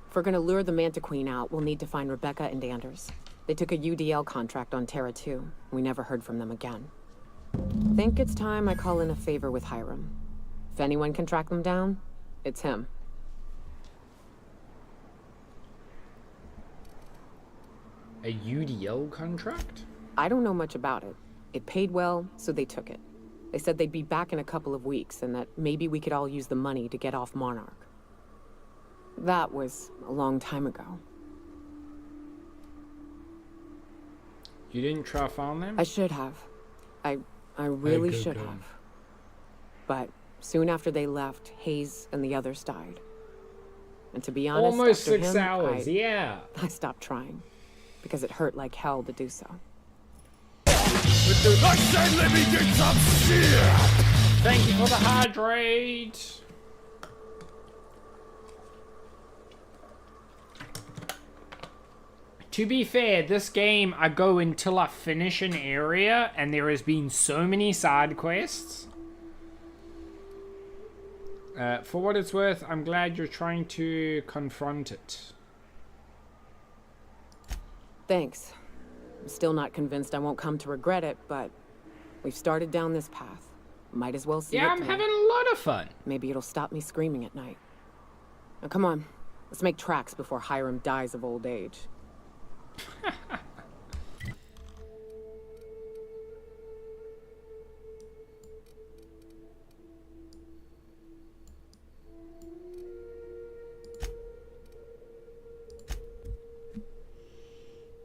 if we're gonna lure the Manta Queen out, we'll need to find Rebecca and Anders. They took a UDL contract on Terra 2. We never heard from them again. Think it's time I call in a favor with Hiram. If anyone can track them down, it's him. A UDL contract? I don't know much about it. It paid well, so they took it. They said they'd be back in a couple of weeks, and that maybe we could all use the money to get off Monarch. That was a long time ago. You didn't try to find them? I should have. I really should have. But soon after they left, Hayes and the others died. And to be honest, almost after 6 him, hours, yeah. I stopped trying. Because it hurt like hell to do so. I said let me get some shit! Thank you for the hydrate. To be fair, this game, I go until I finish an area, and there has been so many side quests. For what it's worth, I'm glad you're trying to confront it. Thanks. I'm still not convinced I won't come to regret it, but we've started down this path. Might as well see it Yeah, I'm through. having a lot of fun. Maybe it'll stop me screaming at night. Now come on, let's make tracks before Hiram dies of old age.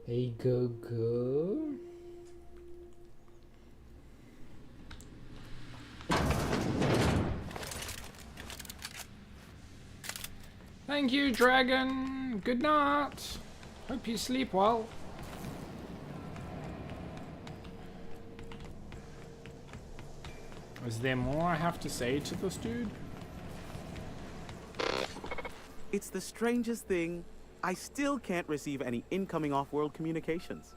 Hey, go. Thank you, dragon. Good night. Hope you sleep well. Is there more I have to say to this dude? It's the strangest thing. I still can't receive any incoming off-world communications.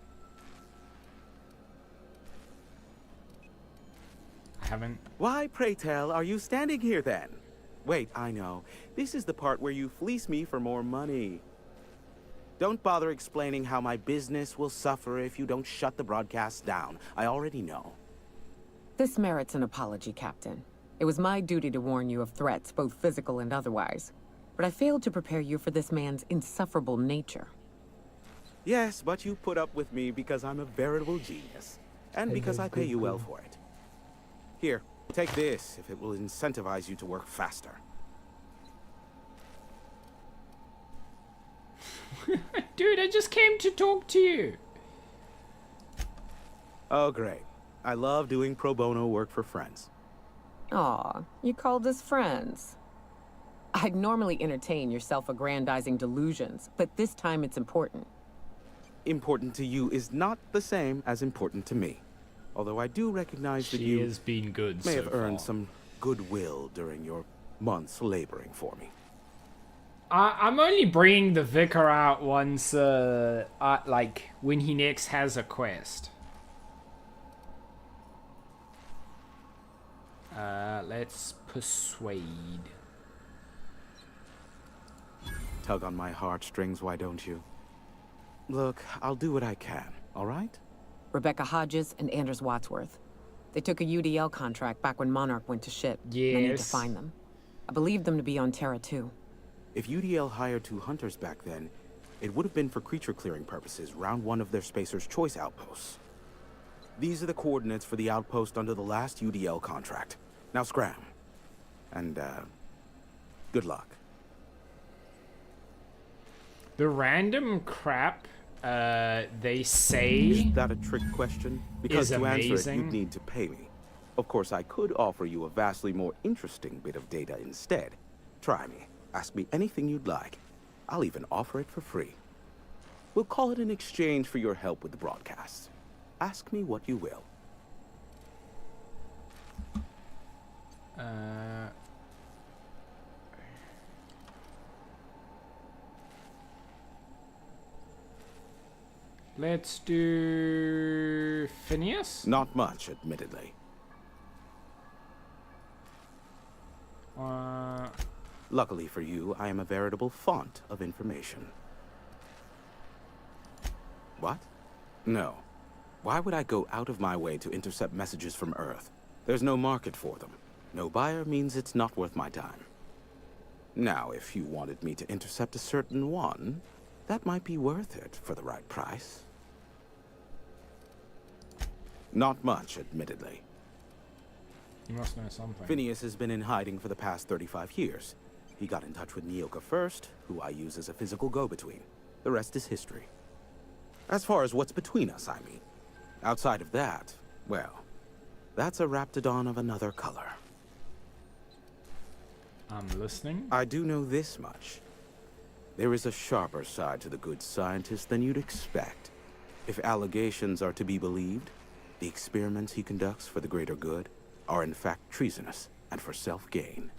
I haven't. Why, pray tell, are you standing here then? Wait, I know. This is the part where you fleece me for more money. Don't bother explaining how my business will suffer if you don't shut the broadcast down. I already know. This merits an apology, Captain. It was my duty to warn you of threats, both physical and otherwise. But I failed to prepare you for this man's insufferable nature. Yes, but you put up with me because I'm a veritable genius. And because I pay you well for it. Here, take this if it will incentivize you to work faster. Dude, I just came to talk to you. Oh, great. I love doing pro bono work for friends. Aw, you called us friends. I'd normally entertain your self-aggrandizing delusions, but this time it's important. Important to you is not the same as important to me. Although I do recognize that you has been good may so have earned far. some goodwill during your months laboring for me. I'm only bringing the vicar out once, like, when he next has a quest. Let's persuade. Tug on my heartstrings, why don't you? Look, I'll do what I can, all right? Rebecca Hodges and Anders Wadsworth. They took a UDL contract back when Monarch went to ship. I need to Yes. find them. I believe them to be on Terra too. If UDL hired 2 hunters back then, it would have been for creature clearing purposes, round 1 of their Spacer's Choice outposts. These are the coordinates for the outpost under the last UDL contract. Now scram. And, good luck. The random crap they say Is that a trick question? Because is to answer it, amazing. you'd need to pay me. Of course, I could offer you a vastly more interesting bit of data instead. Try me. Ask me anything you'd like. I'll even offer it for free. We'll call it an exchange for your help with the broadcasts. Ask me what you will. Let's do Phineas. Not much, admittedly. Luckily for you, I am a veritable font of information. What? No. Why would I go out of my way to intercept messages from Earth? There's no market for them. No buyer means it's not worth my time. Now, if you wanted me to intercept a certain one, that might be worth it for the right price. Not much, admittedly. You must know something. Phineas has been in hiding for the past 35 years. He got in touch with Nyoka first, who I use as a physical go-between. The rest is history. As far as what's between us, I mean. Outside of that, well, that's a Raptidon of another color. I'm listening. I do know this much. There is a sharper side to the good scientist than you'd expect. If allegations are to be believed, the experiments he conducts for the greater good are in fact treasonous and for self-gain.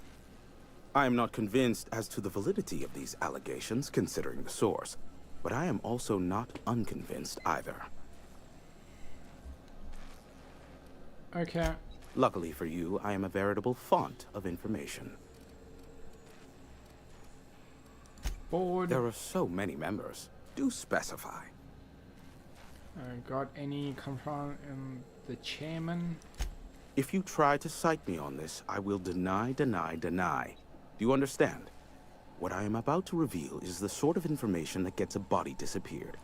I am not convinced as to the validity of these allegations, considering the source, but I am also not unconvinced either. Okay. Luckily for you, I am a veritable font of information. Board. There are so many members. Do specify. Got any confront the chairman? If you try to cite me on this, I will deny, deny, deny. Do you understand? What I am about to reveal is the sort of information that gets a body disappeared.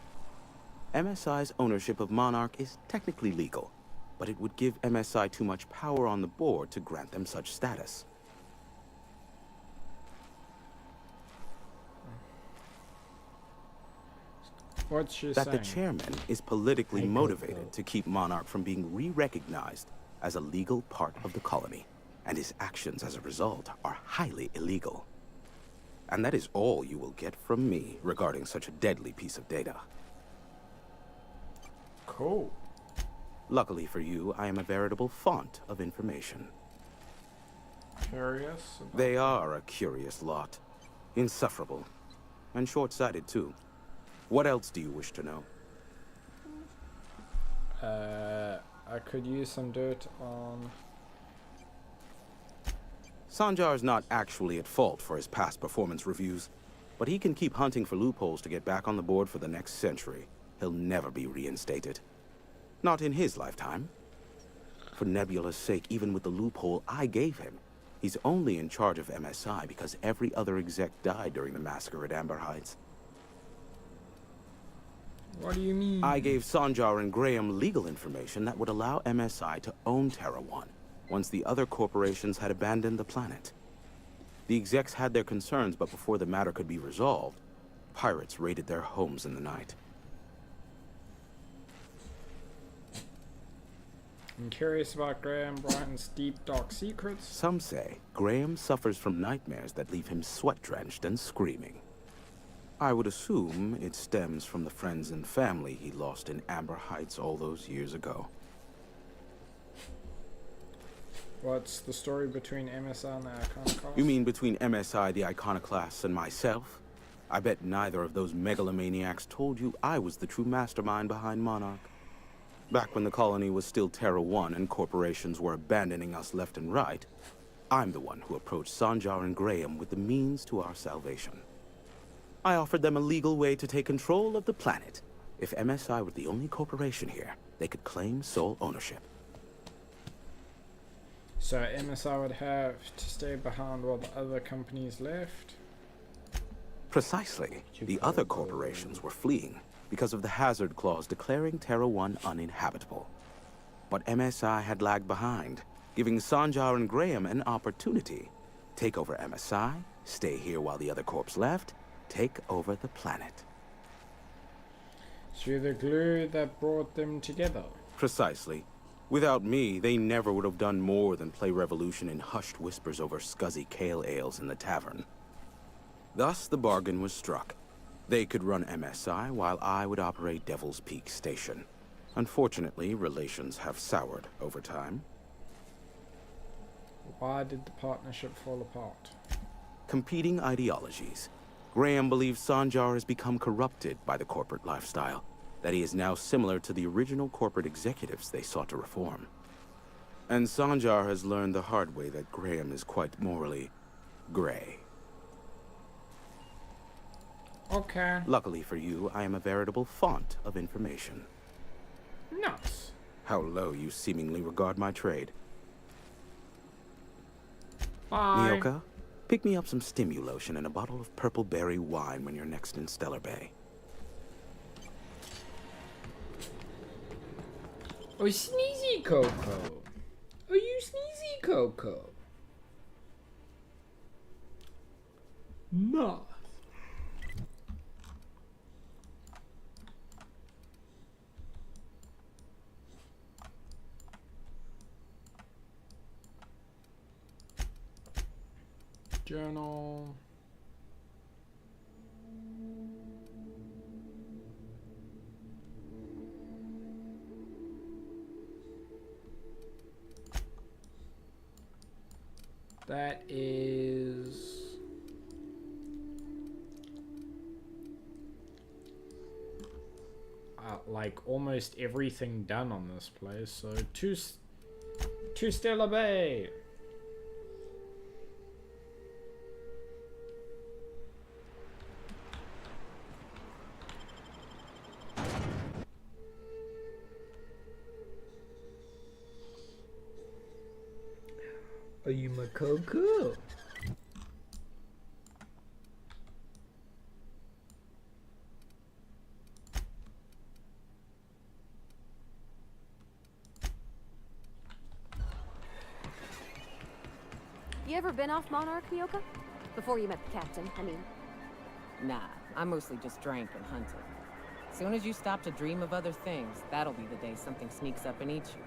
MSI's ownership of Monarch is technically legal, but it would give MSI too much power on the board to grant them such status. What's she That saying? the chairman is politically motivated to keep Monarch from being re-recognized as a legal part of the colony, and his actions as a result are highly illegal. And that is all you will get from me regarding such a deadly piece of data. Cool. Luckily for you, I am a veritable font of information. Curious? about They are a curious lot. Insufferable. And short-sighted, too. What else do you wish to know? I could use some dirt on... Sanjar's not actually at fault for his past performance reviews, but he can keep hunting for loopholes to get back on the board for the next century. He'll never be reinstated. Not in his lifetime. For Nebula's sake, even with the loophole I gave him, he's only in charge of MSI because every other exec died during the massacre at Amber Heights. What do you mean? I gave Sanjar and Graham legal information that would allow MSI to own Terra 1, once the other corporations had abandoned the planet. The execs had their concerns, but before the matter could be resolved, pirates raided their homes in the night. I'm curious about Graham Bryant's deep, dark secrets. Some say Graham suffers from nightmares that leave him sweat-drenched and screaming. I would assume it stems from the friends and family he lost in Amber Heights all those years ago. What's the story between MSI and the Iconoclast? You mean between MSI, the Iconoclast, and myself? I bet neither of those megalomaniacs told you I was the true mastermind behind Monarch. Back when the colony was still Terra 1 and corporations were abandoning us left and right, I'm the one who approached Sanjar and Graham with the means to our salvation. I offered them a legal way to take control of the planet. If MSI were the only corporation here, they could claim sole ownership. So MSI would have to stay behind while the other companies left? Precisely. The other corporations were fleeing because of the hazard clause declaring Terra 1 uninhabitable. But MSI had lagged behind, giving Sanjar and Graham an opportunity. Take over MSI, stay here while the other corps left, take over the planet. So you're the glue that brought them together? Precisely. Without me, they never would have done more than play Revolution in hushed whispers over scuzzy kale ales in the tavern. Thus, the bargain was struck. They could run MSI while I would operate Devil's Peak Station. Unfortunately, relations have soured over time. Why did the partnership fall apart? Competing ideologies. Graham believes Sanjar has become corrupted by the corporate lifestyle, that he is now similar to the original corporate executives they sought to reform. And Sanjar has learned the hard way that Graham is quite morally gray. Okay. Luckily for you, I am a veritable font of information. Nice. How low you seemingly regard my trade. Bye. Nyoka, pick me up some Stimulotion and a bottle of purple berry wine when you're next in Stellar Bay. Oh, Sneezy Coco. Oh, you Sneezy Coco. Nice. Journal. That is like almost everything done on this place. So to Stellar Bay. Are you my Coco? You ever been off Monarch, Nyoka? Before you met the captain, I mean. Nah, I mostly just drank and hunted. Soon as you stop to dream of other things, that'll be the day something sneaks up and eats you.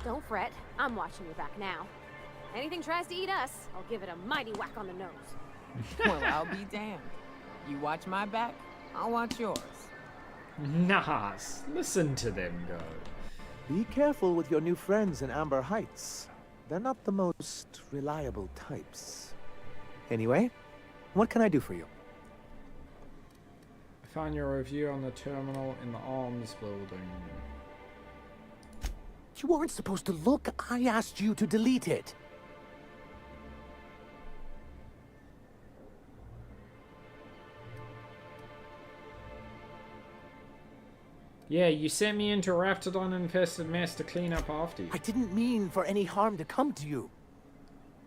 Don't fret, I'm watching your back now. Anything tries to eat us, I'll give it a mighty whack on the nose. Well, I'll be damned. You watch my back, I'll watch yours. Nice. Listen to them go. Be careful with your new friends in Amber Heights. They're not the most reliable types. Anyway, what can I do for you? I found your review on the terminal in the arms building. You weren't supposed to look. I asked you to delete it. Yeah, you sent me into a Raptidon-infested mess to clean up after you. I didn't mean for any harm to come to you.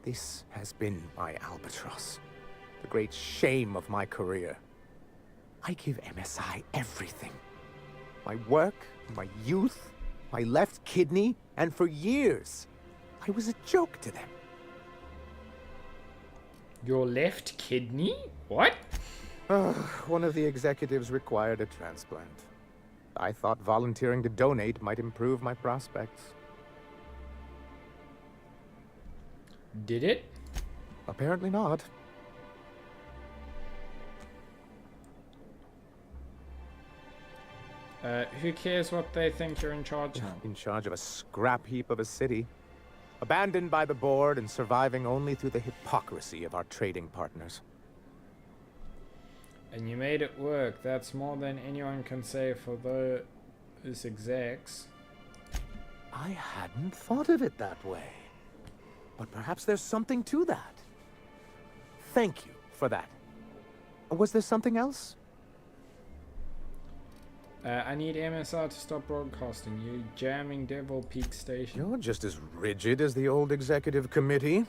This has been my albatross. The great shame of my career. I give MSI everything. My work, my youth, my left kidney, and for years, I was a joke to them. Your left kidney? What? One of the executives required a transplant. I thought volunteering to donate might improve my prospects. Did it? Apparently not. Who cares what they think you're in charge of? In charge of a scrap heap of a city. Abandoned by the board and surviving only through the hypocrisy of our trading partners. And you made it work. That's more than anyone can say for those execs. I hadn't thought of it that way. But perhaps there's something to that. Thank you for that. Was there something else? I need MSR to stop broadcasting. You jamming Devil Peak Station. You're just as rigid as the old executive committee.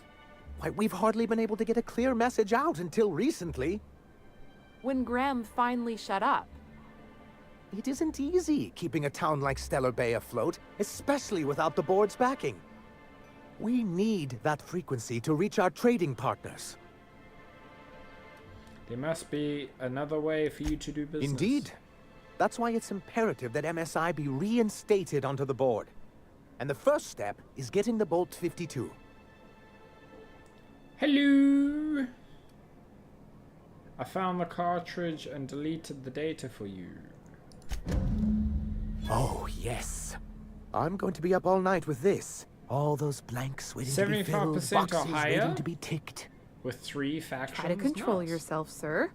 Why, we've hardly been able to get a clear message out until recently. When Graham finally shut up. It isn't easy keeping a town like Stellar Bay afloat, especially without the board's backing. We need that frequency to reach our trading partners. There must be another way for you to do business. Indeed. That's why it's imperative that MSI be reinstated onto the board. And the first step is getting the Bolt 52. Hello! I found the cartridge and deleted the data for you. Oh, yes. I'm going to be up all night with this. All those blanks waiting to be filled, 75% boxes or higher? waiting to be ticked. With 3 factions? Try to control Nice. yourself, sir.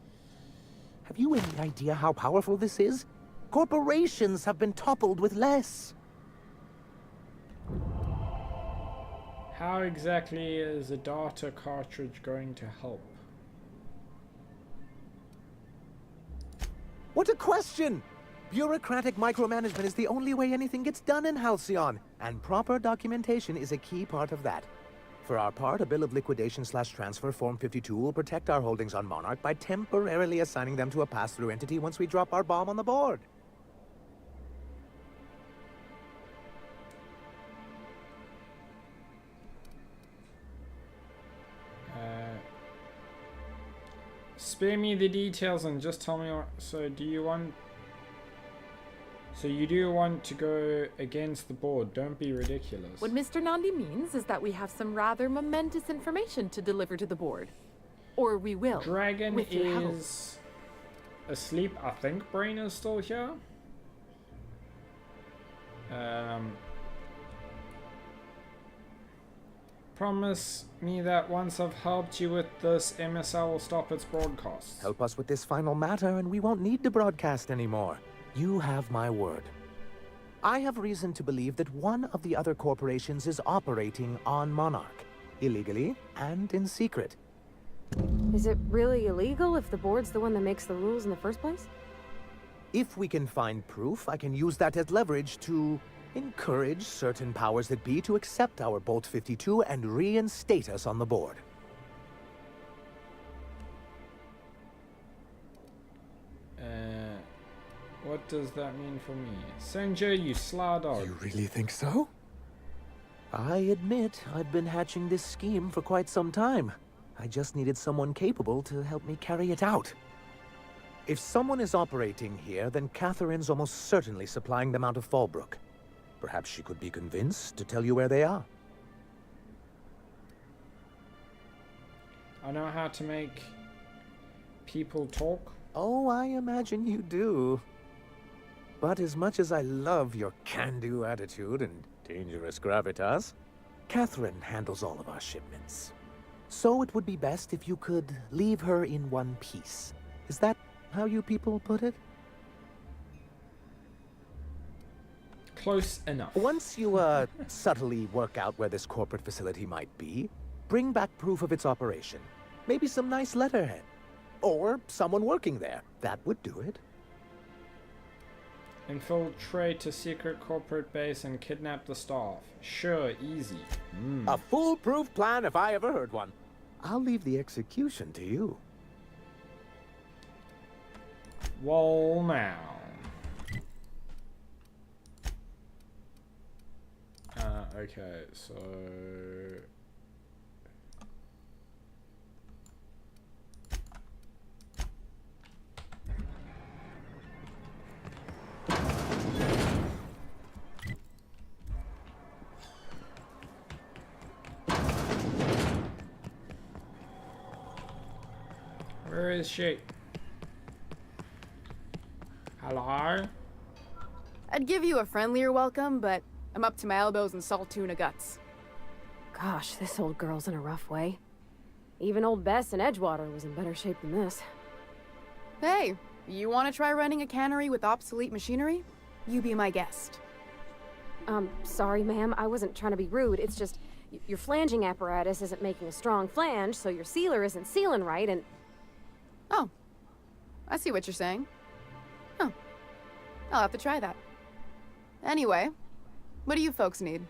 Have you any idea how powerful this is? Corporations have been toppled with less. How exactly is a data cartridge going to help? What a question! Bureaucratic micromanagement is the only way anything gets done in Halcyon, and proper documentation is a key part of that. For our part, a bill of liquidation/transfer Form 52 will protect our holdings on Monarch by temporarily assigning them to a pass-through entity once we drop our bomb on the board. Spare me the details and just tell me what. So you do want to go against the board. Don't be ridiculous. What Mr. Nandi means is that we have some rather momentous information to deliver to the board. Or we will. Dragon with your help. is asleep. I think Brain is still here. Promise me that once I've helped you with this, MSL will stop its broadcasts. Help us with this final matter and we won't need to broadcast anymore. You have my word. I have reason to believe that one of the other corporations is operating on Monarch, illegally and in secret. Is it really illegal if the board's the one that makes the rules in the first place? If we can find proof, I can use that as leverage to encourage certain powers that be to accept our Bolt 52 and reinstate us on the board. What does that mean for me? Senja, you sly dog. You really think so? I admit I've been hatching this scheme for quite some time. I just needed someone capable to help me carry it out. If someone is operating here, then Catherine's almost certainly supplying them out of Fallbrook. Perhaps she could be convinced to tell you where they are. I know how to make people talk. Oh, I imagine you do. But as much as I love your can-do attitude and dangerous gravitas, Catherine handles all of our shipments. So it would be best if you could leave her in one piece. Is that how you people put it? Close enough. Once you, subtly work out where this corporate facility might be, bring back proof of its operation. Maybe some nice letterhead. Or someone working there. That would do it. Infiltrate a secret corporate base and kidnap the staff. Sure, easy. A foolproof plan if I ever heard one. I'll leave the execution to you. Well, now. Okay, so... Where is she? Hello? I'd give you a friendlier welcome, but I'm up to my elbows in salt tuna guts. Gosh, this old girl's in a rough way. Even old Bess in Edgewater was in better shape than this. Hey, you want to try running a cannery with obsolete machinery? You be my guest. Sorry, ma'am. I wasn't trying to be rude. It's just your flanging apparatus isn't making a strong flange, so your sealer isn't sealing right, and... Oh. I see what you're saying. Huh. I'll have to try that. Anyway, what do you folks need?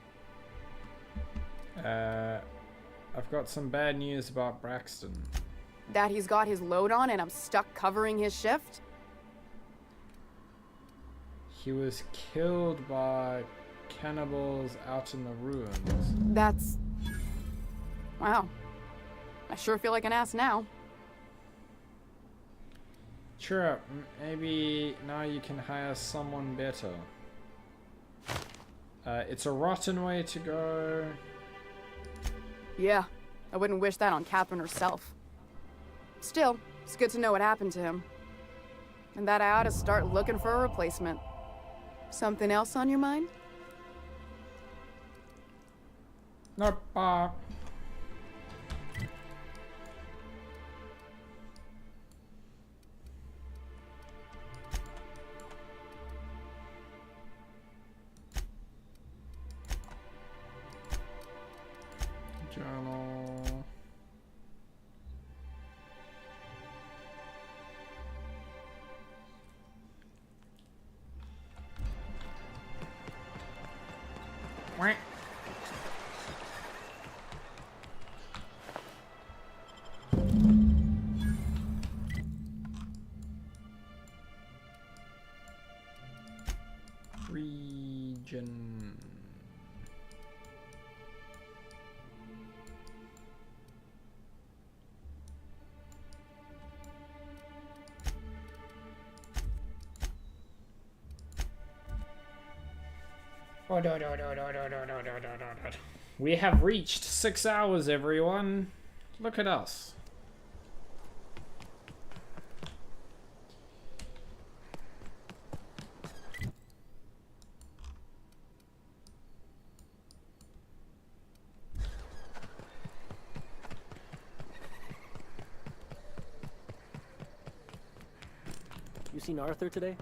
I've got some bad news about Braxton. That he's got his load on and I'm stuck covering his shift? He was killed by cannibals out in the ruins. That's... Wow. I sure feel like an ass now. Cheer up. Maybe now you can hire someone better. It's a rotten way to go. Yeah, I wouldn't wish that on Catherine herself. Still, it's good to know what happened to him. And that I ought to start looking for a replacement. Something else on your mind? Nope. Journal. Wait. Region. Oh, no. We have reached 6 hours, everyone. Look at us. You seen Arthur today?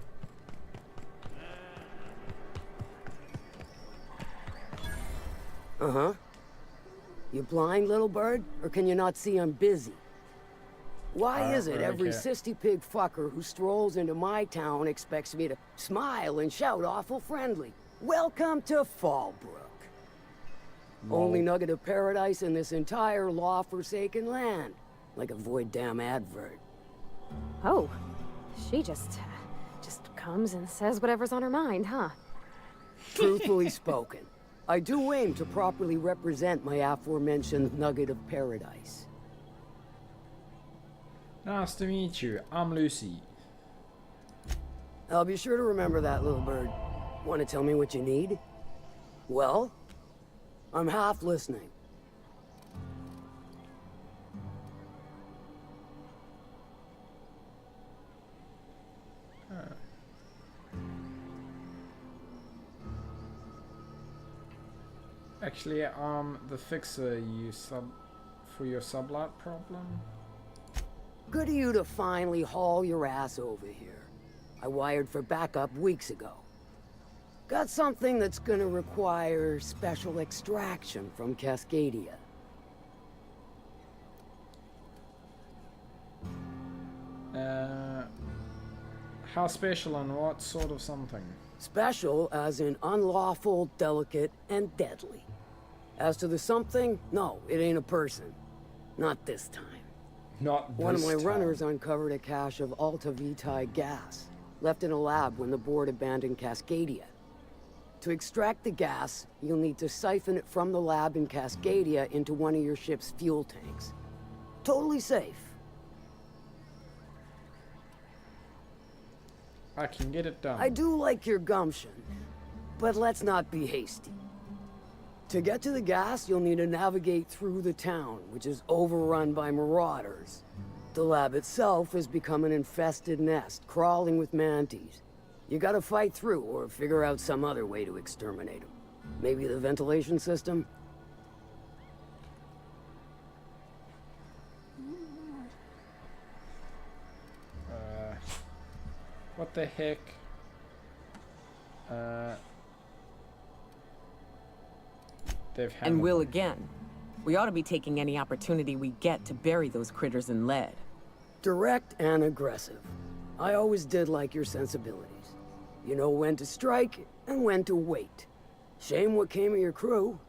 Uh-huh. You blind, little bird? Or can you not see I'm busy? Why is it every sissy pig fucker who strolls into my town expects me to smile and shout awful friendly? Welcome to Fallbrook. Only nugget of paradise in this entire law-forsaken land. Like a void damn advert. Oh, she just comes and says whatever's on her mind, huh? Truthfully spoken, I do aim to properly represent my aforementioned nugget of paradise. Nice to meet you. I'm Lucy. I'll be sure to remember that, little bird. Want to tell me what you need? Well, I'm half listening. Actually, the fixer you for your sublight problem. Good of you to finally haul your ass over here. I wired for backup weeks ago. Got something that's gonna require special extraction from Cascadia. How special and what sort of something? Special as in unlawful, delicate, and deadly. As to the something, no, it ain't a person. Not this time. Not this One of my time. runners uncovered a cache of Alta Vitae gas, left in a lab when the board abandoned Cascadia. To extract the gas, you'll need to siphon it from the lab in Cascadia into one of your ship's fuel tanks. Totally safe. I can get it done. I do like your gumption, but let's not be hasty. To get to the gas, you'll need to navigate through the town, which is overrun by marauders. The lab itself has become an infested nest, crawling with mantis. You gotta fight through or figure out some other way to exterminate them. Maybe the ventilation system? What the heck? And will again. We ought to be taking any opportunity we get to bury those critters in lead. Direct and aggressive. I always did like your sensibilities. You know when to strike and when to wait. Shame what came of your crew.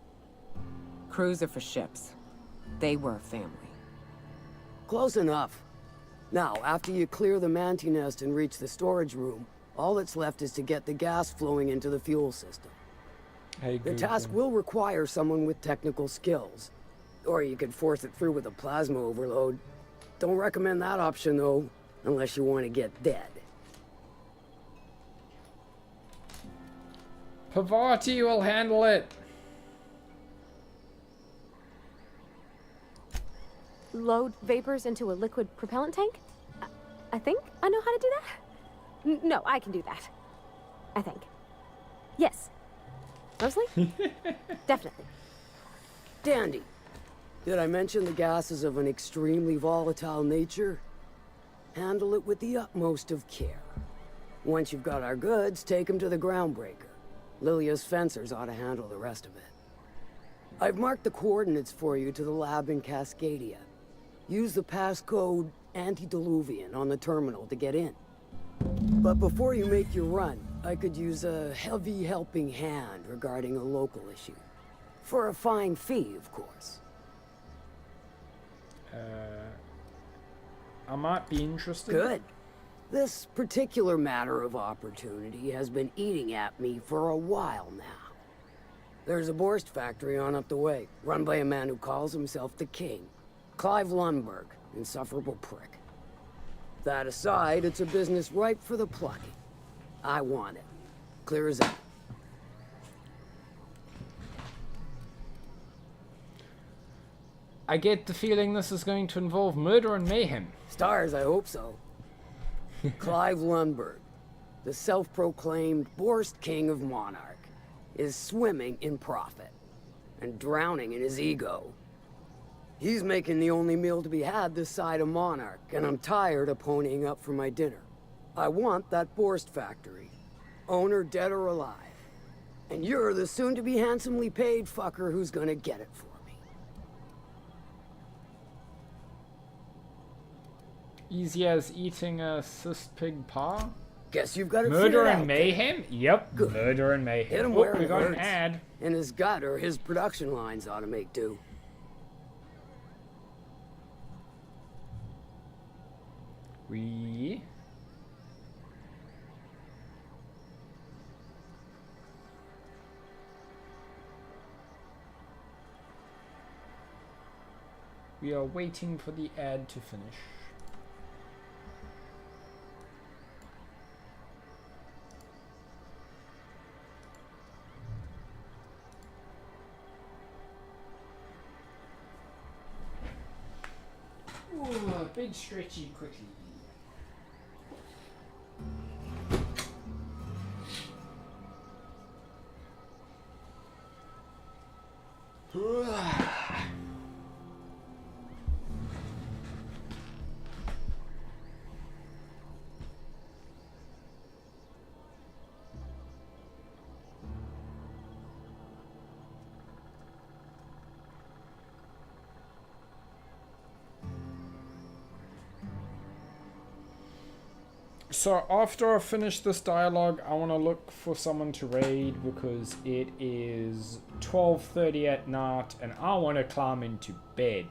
Crews are for ships. They were a family. Close enough. Now, after you clear the manti nest and reach the storage room, all that's left is to get the gas flowing into the fuel system. Hey, the task will require someone with technical skills. Or you could force it through with a plasma overload. Don't recommend that option, though, unless you want to get dead. Pavati will handle it. Load vapors into a liquid propellant tank? I think I know how to do that. No, I can do that. I think. Yes. Mostly? Definitely. Dandy. Did I mention the gas is of an extremely volatile nature? Handle it with the utmost of care. Once you've got our goods, take them to the groundbreaker. Lilia's fencers ought to handle the rest of it. I've marked the coordinates for you to the lab in Cascadia. Use the passcode Antediluvian on the terminal to get in. But before you make your run, I could use a heavy helping hand regarding a local issue. For a fine fee, of course. I might be interested. Good. This particular matter of opportunity has been eating at me for a while now. There's a Borst factory on up the way, run by a man who calls himself the King. Clive Lundberg, insufferable prick. That aside, it's a business ripe for the plucking. I want it. Clear as that. I get the feeling this is going to involve murder and mayhem. Stars, I hope so. Clive Lundberg, the self-proclaimed Borst King of Monarch, is swimming in profit and drowning in his ego. He's making the only meal to be had this side of Monarch, and I'm tired of ponying up for my dinner. I want that Borst factory, owner dead or alive. And you're the soon-to-be handsomely paid fucker who's gonna get it for me. Easy as eating a cis pig paw? Guess you've got it Murder figured and out, mayhem? then. Yep, Good. murder and mayhem. Hit him Oh, where we it got an hurts. ad. In his gut or his production lines ought to make do. We are waiting for the ad to finish. Ooh, a big stretchy quickly. So after I finish this dialogue, I want to look for someone to raid because it is 12:30 at night and I want to climb into bed.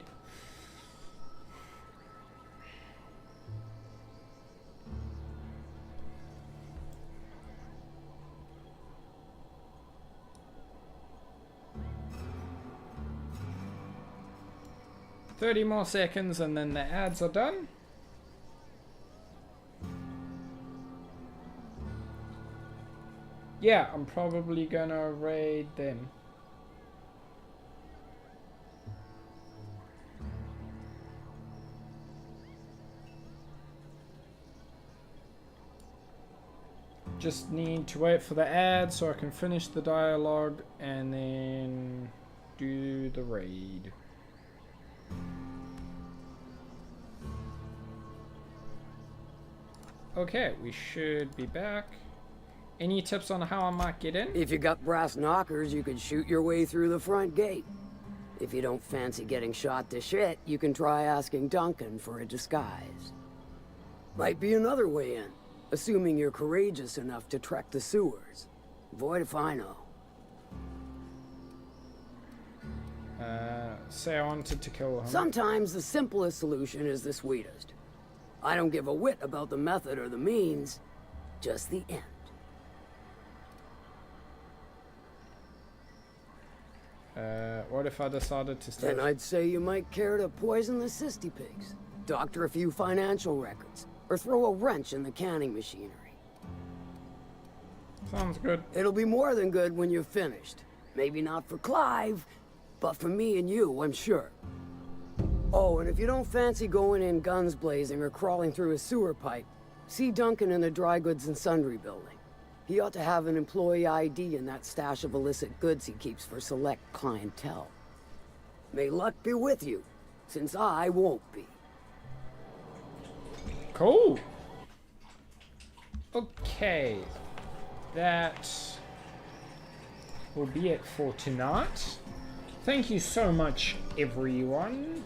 "30 more seconds and then the ads are done." Yeah, I'm probably gonna raid them. just need to wait for the ad so I can finish the dialogue and then do the raid. Okay, we should be back. Any tips on how I might get in? If you got brass knockers, you could shoot your way through the front gate. If you don't fancy getting shot to shit, you can try asking Duncan for a disguise. Might be another way in, assuming you're courageous enough to trek the sewers. Void if I know. Say I wanted to kill him. Sometimes the simplest solution is the sweetest. I don't give a whit about the method or the means, just the end. What if I decided to stay? Then I'd say you might care to poison the cysty pigs, doctor a few financial records, or throw a wrench in the canning machinery. Sounds good. It'll be more than good when you're finished. Maybe not for Clive, but for me and you, I'm sure. Oh, and if you don't fancy going in guns blazing or crawling through a sewer pipe, see Duncan in the dry goods and sundry building. He ought to have an employee ID in that stash of illicit goods he keeps for select clientele. May luck be with you, since I won't be. Cool. Okay. That will be it for tonight. Thank you so much, everyone.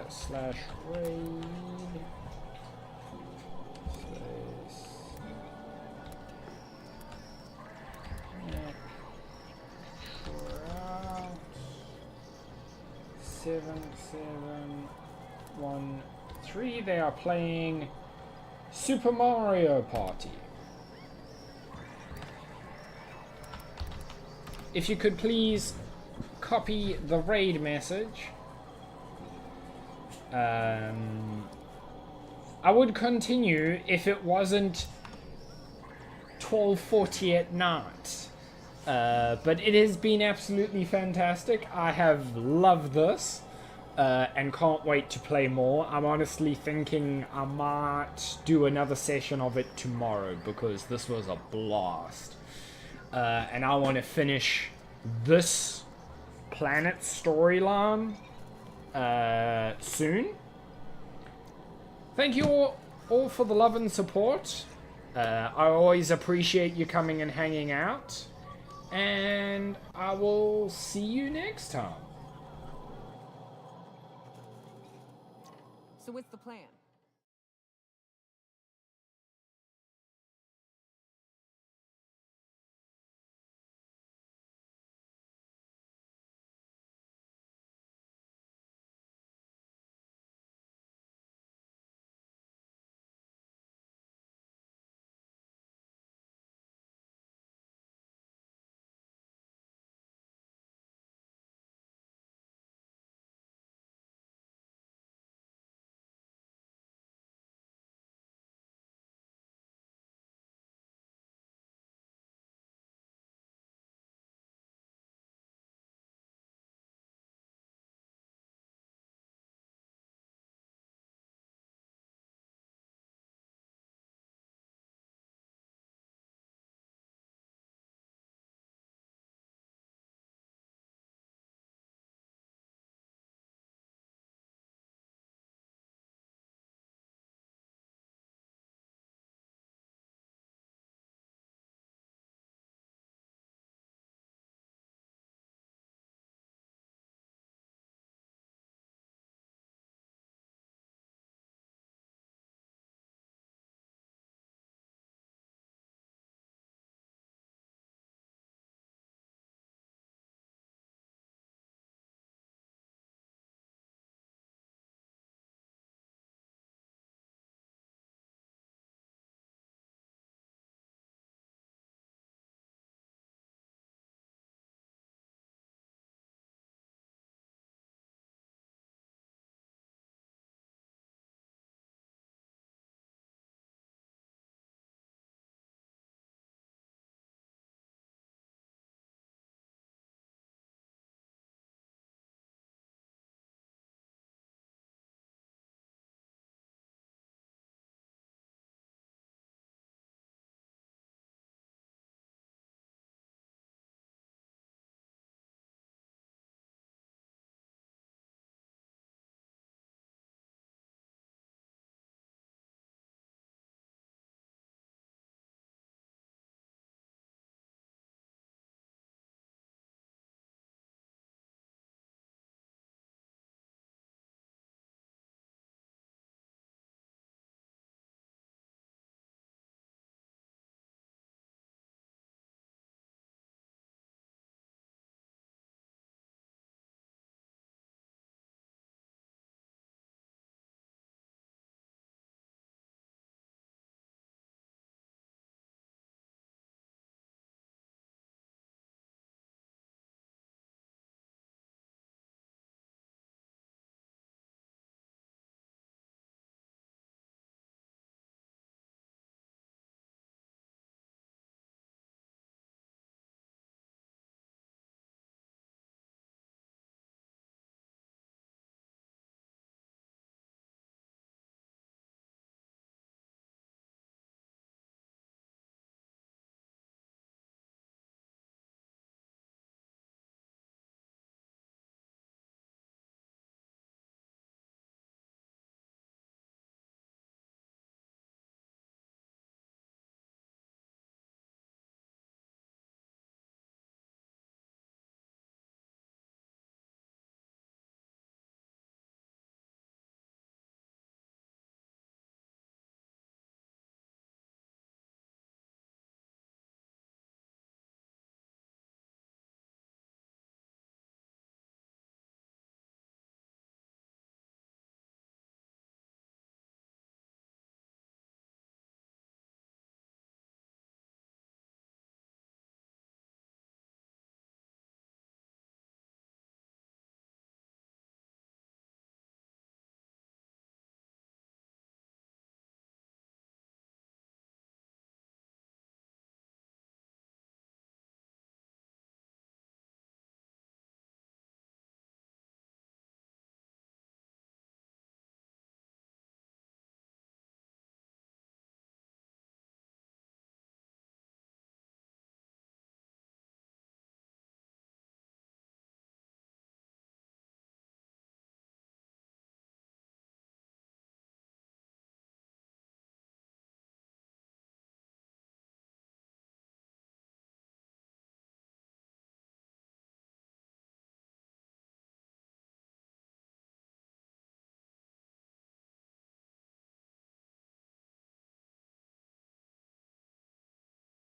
Slash raid. Out. 7713. They are playing Super Mario Party. If you could please copy the raid message. I would continue if it wasn't 12:40 at night. But it has been absolutely fantastic. I have loved this and can't wait to play more. I'm honestly thinking I might do another session of it tomorrow because this was a blast. And I want to finish this planet storyline soon. Thank you all for the love and support. I always appreciate you coming and hanging out. And I will see you next time. So what's the plan?